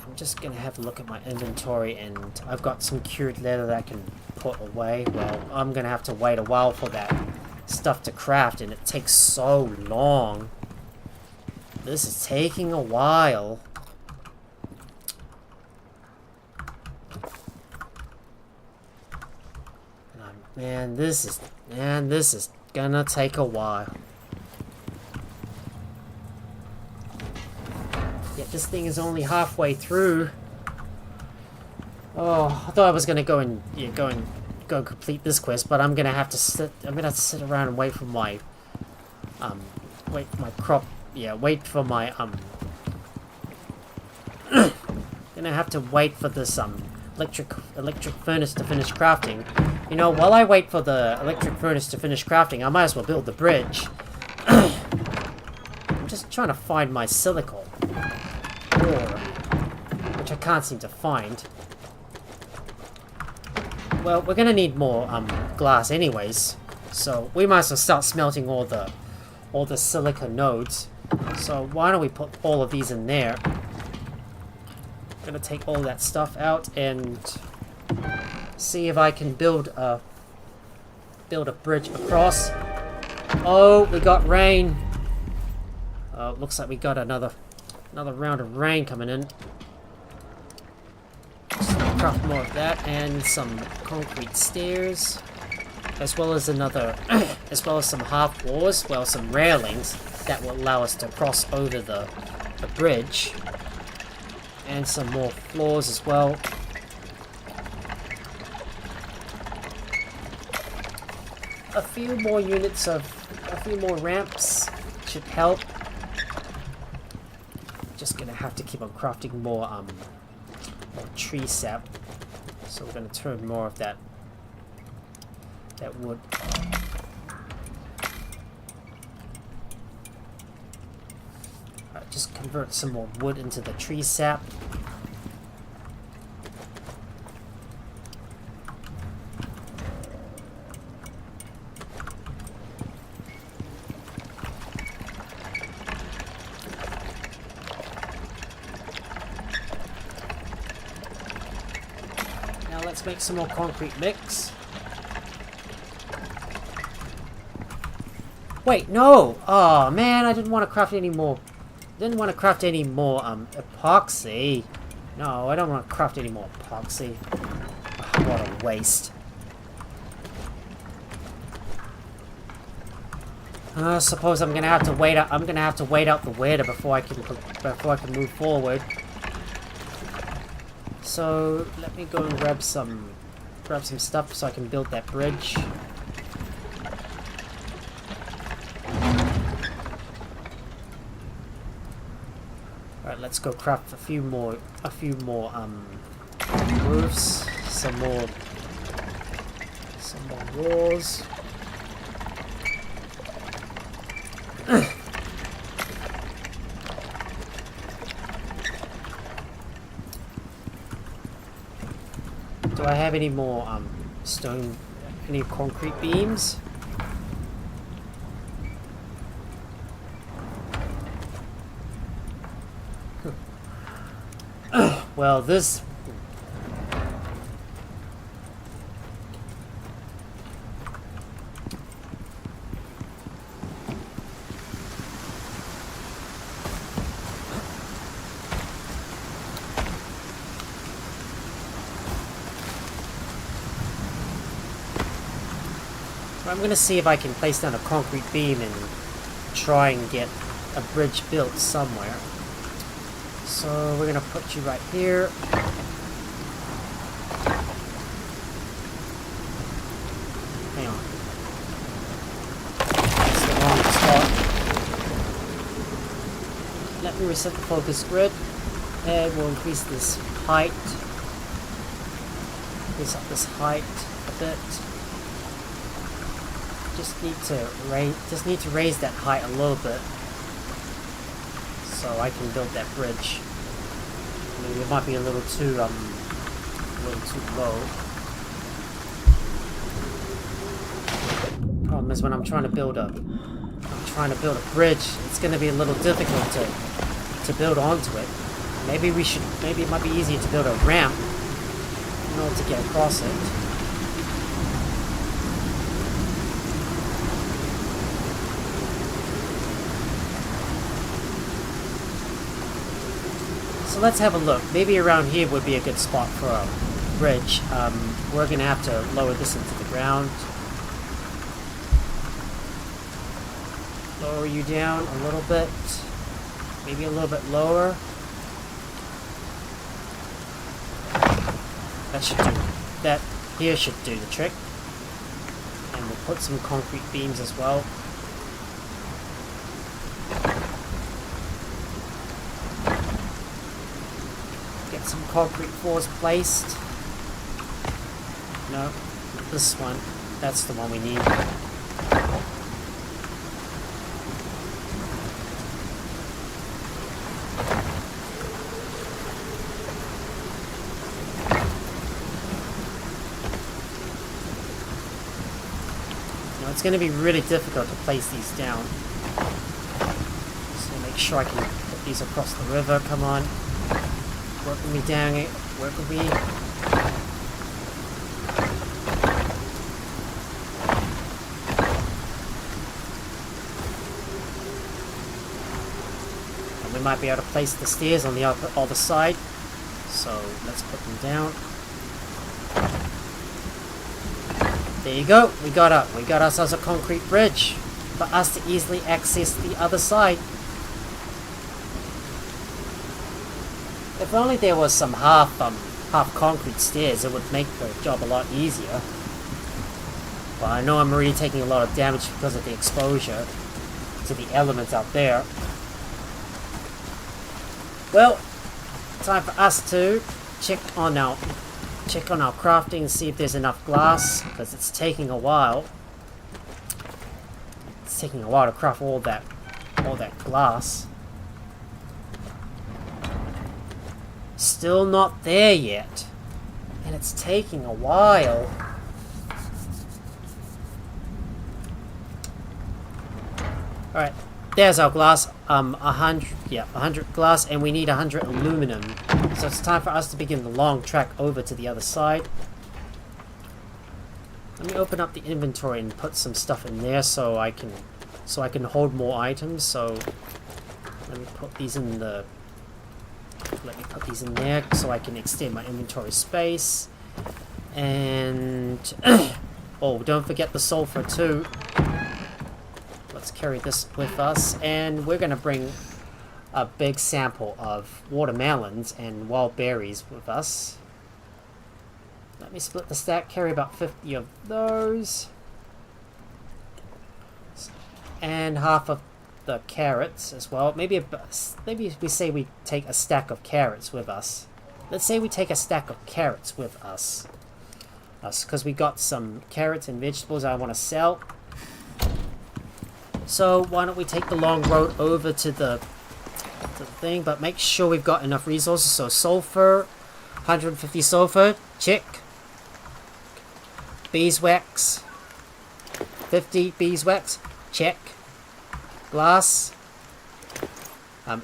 I'm just going to have a look at my inventory, and I've got some cured leather that I can put away. Well, I'm going to have to wait a while for that stuff to craft, and it takes so long. This is taking a while. Man, this is gonna take a while. Yet this thing is only halfway through. Oh, I thought I was gonna go and complete this quest, but I'm gonna have to sit around and wait for my crop. Yeah, wait for my gonna have to wait for this electric furnace to finish crafting. You know, while I wait for the electric furnace to finish crafting, I might as well build the bridge. I'm just trying to find my silicon ore, which I can't seem to find. Well, we're gonna need more glass anyways, so we might as well start smelting all the silica nodes. So why don't we put all of these in there? I'm gonna take all that stuff out and see if I can build a bridge across. Oh, we got rain. Oh, looks like we got another round of rain coming in. craft more of that and some concrete stairs, as well as as well as some half floors, well, some railings that will allow us to cross over the bridge, and some more floors as well. A few more ramps should help. Just gonna have to keep on crafting more tree sap. So we're gonna turn more of that wood. Alright, just convert some more wood into the tree sap. Let's make some more concrete mix. Wait, no! Oh man, I didn't want to craft any more. Epoxy. No, I don't want to craft any more epoxy. Oh, what a waste. I suppose I'm gonna have to wait out. I'm gonna have to wait out the winter before I can move forward. So let me go and grab some stuff so I can build that bridge. Alright, let's go craft a few more roofs, some more walls. Do I have any more any concrete beams? Well, this... I'm gonna see if I can place down a concrete beam and try and get a bridge built somewhere. So we're gonna put you right here. Hang on. That's the wrong spot. Let me reset the focus grid. And we'll increase this height. Increase up this height a bit. Just need to raise that height a little bit so I can build that bridge. Maybe it might be a little too low. Problem is when I'm trying to build a bridge, it's going to be a little difficult to build onto it. Maybe it might be easier to build a ramp in order to get across it. So let's have a look. Maybe around here would be a good spot for a bridge. We're going to have to lower this into the ground. Lower you down a little bit. Maybe a little bit lower. That here should do the trick. And we'll put some concrete beams as well. Some concrete floors placed. No, not this one. That's the one we need. Now it's going to be really difficult to place these down. So make sure I can put these across the river. Come on. Work with me, dang it. Work with me. And we might be able to place the stairs on the other side. So let's put them down. There you go. We got ourselves a concrete bridge for us to easily access the other side. If only there was some half concrete stairs, it would make the job a lot easier. But I know I'm already taking a lot of damage because of the exposure to the elements out there. Well, time for us to check on our crafting and see if there's enough glass, because it's taking a while. It's taking a while to craft all that glass. Still not there yet, and it's taking a while. All right, there's our glass. 100 glass, and we need 100 aluminum. So it's time for us to begin the long trek over to the other side. Let me open up the inventory and put some stuff in there so I can hold more items. So let me put these in there so I can extend my inventory space. And oh, don't forget the sulfur too. Let's carry this with us, and we're gonna bring a big sample of watermelons and wild berries with us. Let me split the stack, carry about 50 of those, and half of the carrots as well. Maybe we say we take a stack of carrots with us. Let's say we take a stack of carrots with us, because we got some carrots and vegetables I want to sell. So why don't we take the long road over to the thing, but make sure we've got enough resources. So sulfur, 150 sulfur, check. Beeswax, 50 beeswax, check. Glass,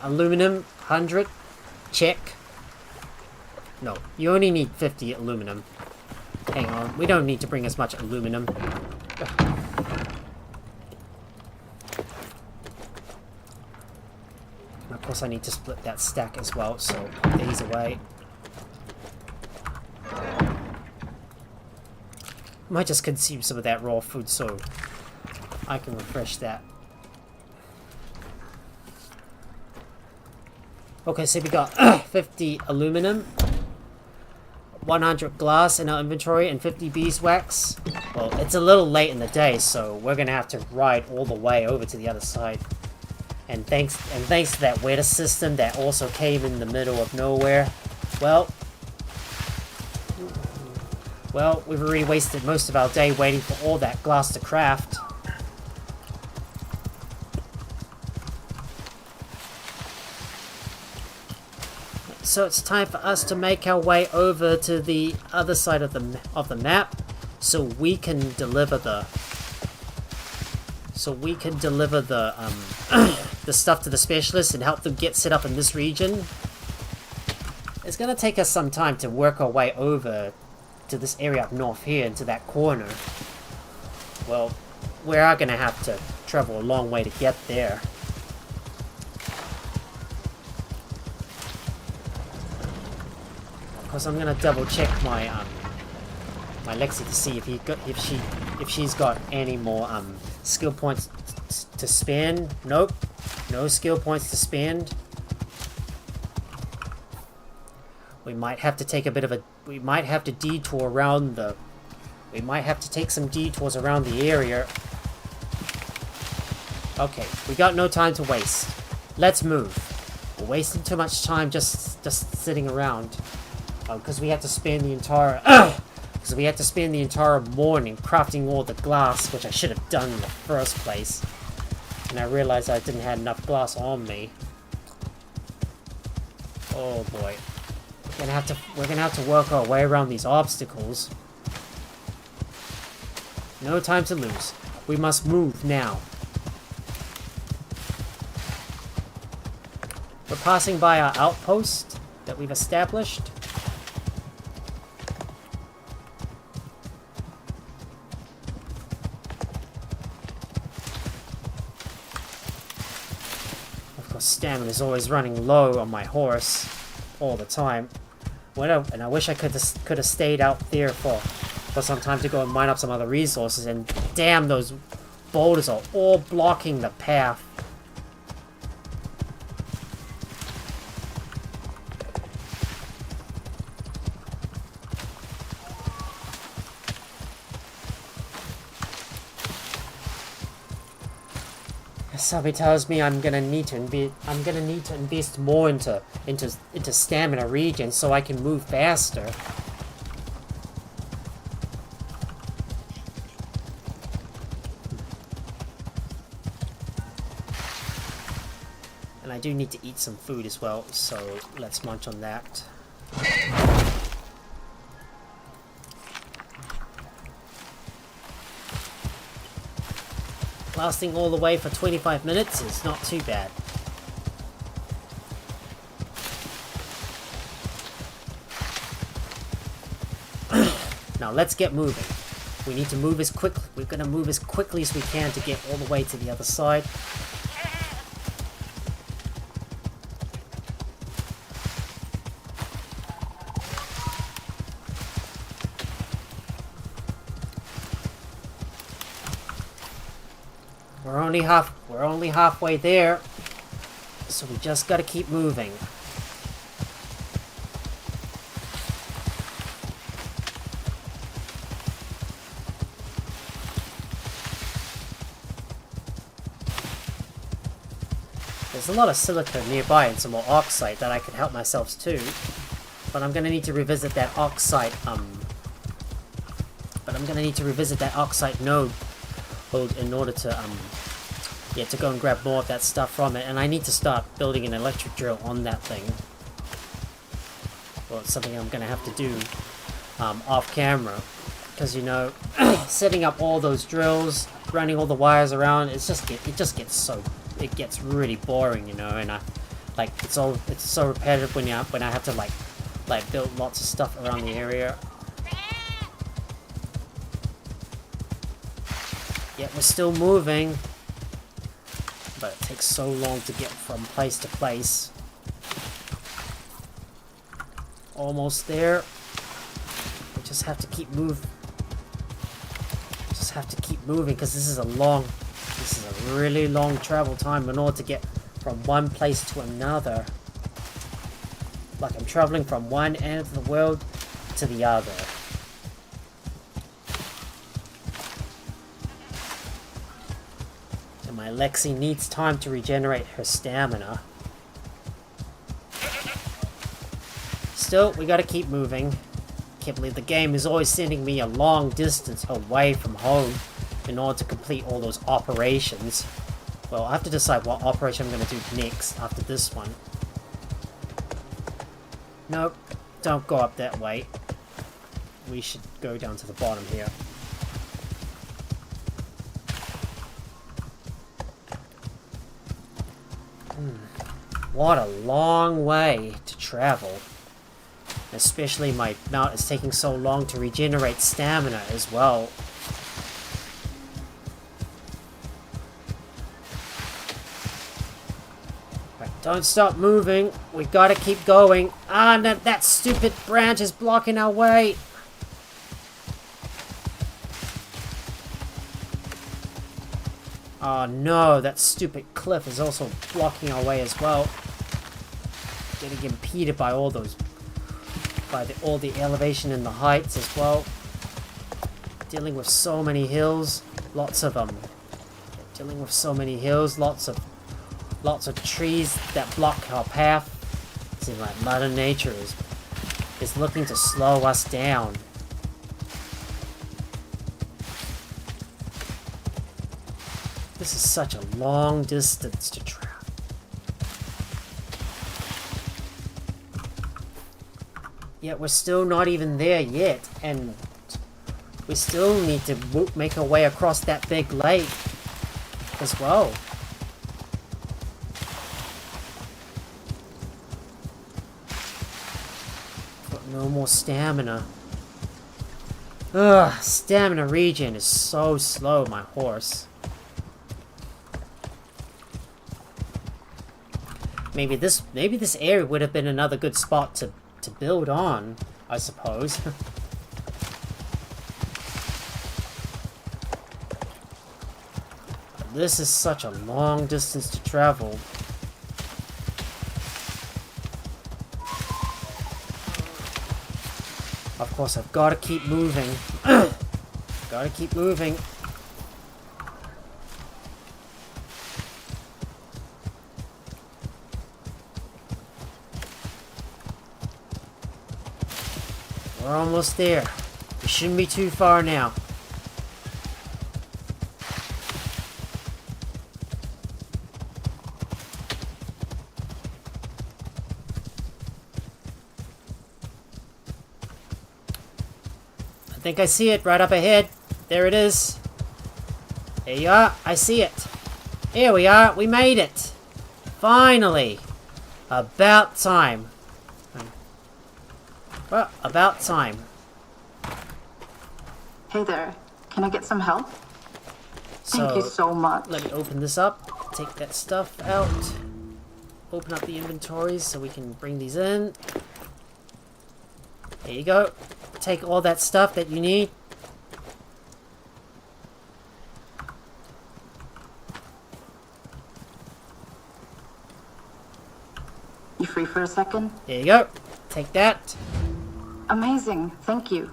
aluminum, 100, check. No, you only need 50 aluminum. Hang on, we don't need to bring as much aluminum. Of course I need to split that stack as well, so put these away. Might just consume some of that raw food so I can refresh that. Okay, so we got 50 aluminum, 100 glass in our inventory, and 50 beeswax. Well, it's a little late in the day, so we're gonna have to ride all the way over to the other side. And thanks to that weather system that also came in the middle of nowhere, well, we've already wasted most of our day waiting for all that glass to craft. So it's time for us to make our way over to the other side of the map, so we can deliver the the stuff to the specialists and help them get set up in this region. It's gonna take us some time to work our way over to this area up north here, into that corner. Well, we are gonna have to travel a long way to get there. Of course, I'm gonna double check my my Lexi to see if she's got any more skill points to spend. Nope, no skill points to spend. We might have to take we might have to detour around we might have to take some detours around the area. Okay, we got no time to waste. Let's move. We're wasting too much time just sitting around. Because we had to spend the entire morning crafting all the glass, which I should have done in the first place. And I realized I didn't have enough glass on me. Oh boy. We're gonna have to work our way around these obstacles. No time to lose. We must move now. We're passing by our outpost that we've established. Stamina is always running low on my horse all the time. And I wish I could have stayed out there for for some time to go and mine up some other resources, and damn, those boulders are all blocking the path. Something tells me I'm gonna need to invest more into stamina regen so I can move faster. And I do need to eat some food as well, so let's munch on that. Lasting all the way for 25 minutes is not too bad. Now let's get moving. We need to move as quickly. We're gonna move as quickly as we can to get all the way to the other side. We're only halfway there, so we just gotta keep moving. There's a lot of silica nearby and some more oxide that I can help myself to, but I'm gonna need to revisit that oxide. Node in order to to go and grab more of that stuff from it, and I need to start building an electric drill on that thing. Well, it's something I'm gonna have to do off camera, because you know, setting up all those drills, running all the wires around, it gets really boring, you know, and it's so repetitive when I have to like build lots of stuff around the area. Yet we're still moving, but it takes so long to get from place to place. Almost there. We just have to keep moving. Because this is a really long travel time in order to get from one place to another. Like I'm traveling from one end of the world to the other. My Lexi needs time to regenerate her stamina. Still, we gotta keep moving. Can't believe the game is always sending me a long distance away from home in order to complete all those operations. Well, I have to decide what operation I'm gonna do next after this one. Nope, don't go up that way. We should go down to the bottom here. What a long way to travel. Especially my mount is taking so long to regenerate stamina as well. Right, don't stop moving. We gotta keep going. Ah, no, that stupid branch is blocking our way. Oh no, that stupid cliff is also blocking our way as well. Getting impeded by all those, all the elevation and the heights as well. Dealing with so many hills, lots of trees that block our path. Seems like Mother Nature is looking to slow us down. This is such a long distance to travel. Yet we're still not even there yet, and we still need to make our way across that big lake as well. Got no more stamina. Ugh, stamina regen is so slow, my horse. Maybe this area would have been another good spot to build on, I suppose. This is such a long distance to travel. Of course, I've got to keep moving. Gotta keep moving. We're almost there. We shouldn't be too far now. I think I see it right up ahead. There it is. There you are. I see it. Here we are. We made it. Finally. About time. Well, about time. Hey there. Can I get some help? So, Thank you so much. let me open this up. Take that stuff out. Open up the inventories so we can bring these in. There you go. Take all that stuff that you need. You free for a second? There you go. Take that. Amazing. Thank you.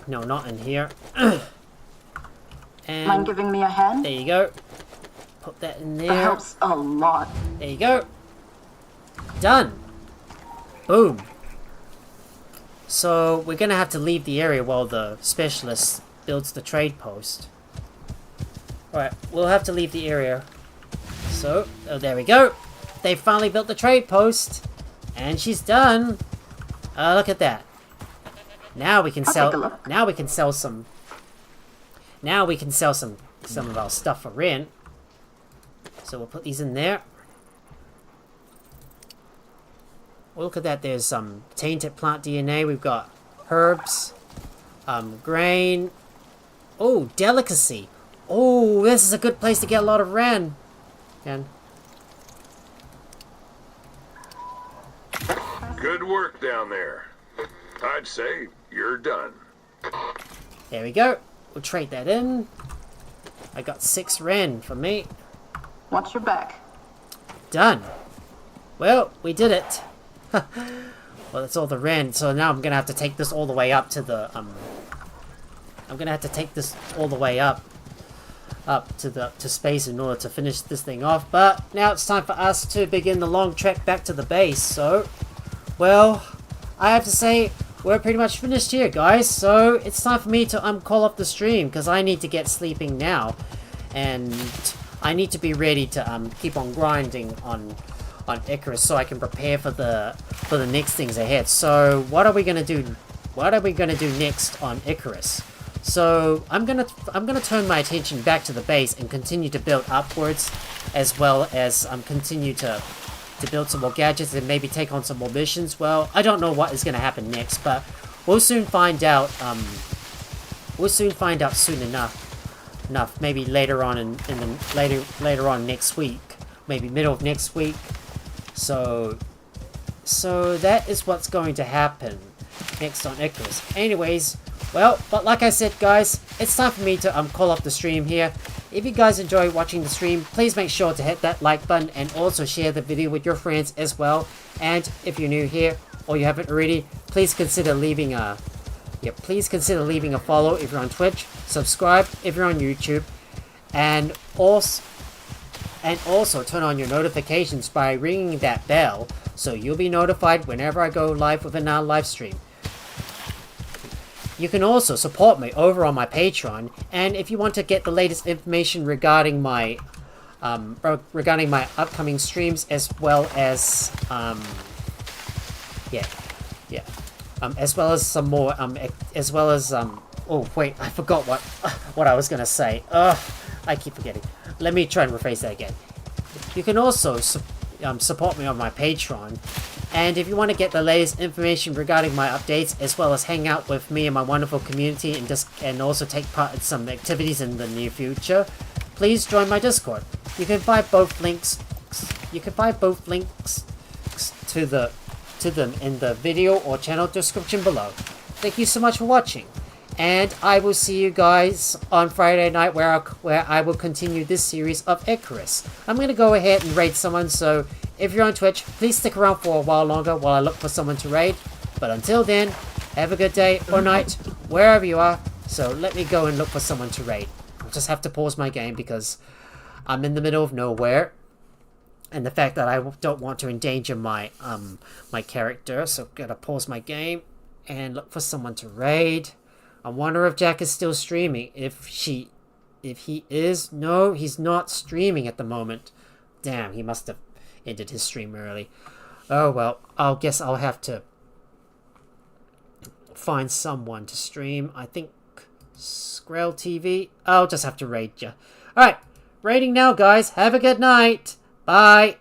No, not in here. And Mind giving me a hand? there you go. Put that in there. That helps a lot. There you go. Done. Boom. So we're gonna have to leave the area while the specialist builds the trade post. Alright, we'll have to leave the area. So, oh, there we go. They finally built the trade post. And she's done. Look at that. Now we can I'll take a sell. look. Now we can sell some. Now we can sell some of our stuff for rent. So we'll put these in there. Oh, look at that. There's some tainted plant DNA. We've got herbs, grain. Oh, delicacy. Oh, this is a good place to get a lot of ren. And Good work down there. I'd say you're done. there we go. We'll trade that in. I got 6 ren for me. Watch your back. Done. Well, we did it. Well, that's all the ren. So now I'm gonna have to take this all the way up to the I'm gonna have to take this all the way up to space in order to finish this thing off. But now it's time for us to begin the long trek back to the base. So, well, I have to say we're pretty much finished here, guys. So it's time for me to call off the stream because I need to get sleeping now, and I need to be ready to keep on grinding on Icarus so I can prepare for the next things ahead. So what are we gonna do? What are we gonna do next on Icarus? So I'm gonna turn my attention back to the base and continue to build upwards, as well as continue to build some more gadgets and maybe take on some more missions. Well, I don't know what is gonna happen next, but we'll soon find out. We'll soon find out soon enough. Maybe later on later on next week, maybe middle of next week. So that is what's going to happen next on Icarus. Anyways. Well, but like I said, guys, it's time for me to call off the stream here. If you guys enjoy watching the stream, please make sure to hit that like button and also share the video with your friends as well. And if you're new here or you haven't already, please consider leaving a follow if you're on Twitch, subscribe if you're on YouTube, and also turn on your notifications by ringing that bell so you'll be notified whenever I go live with another live stream. You can also support me over on my Patreon, and if you want to get the latest information regarding my upcoming streams, as well as as well as some more oh wait, I forgot what I was gonna say. I keep forgetting. Let me try and rephrase that again. You can also support me on my Patreon. And if you want to get the latest information regarding my updates, as well as hang out with me and my wonderful community and also take part in some activities in the near future, please join my Discord. You can find both links to them in the video or channel description below. thank you so much for watching. And I will see you guys on Friday night where I will continue this series of Icarus. I'm going to go ahead and raid someone, so if you're on Twitch, please stick around for a while longer while I look for someone to raid. But until then, have a good day or night, wherever you are. So let me go and look for someone to raid. I'll just have to pause my game because I'm in the middle of nowhere. And the fact that I don't want to endanger my my character, so gotta pause my game and look for someone to raid. I wonder if Jack is still streaming. If he is, no, he's not streaming at the moment. Damn, he must have ended his stream early. Oh well, I guess I'll have to find someone to stream. I think Skrell TV. I'll just have to raid ya. Alright, raiding now, guys. Have a good night. Bye.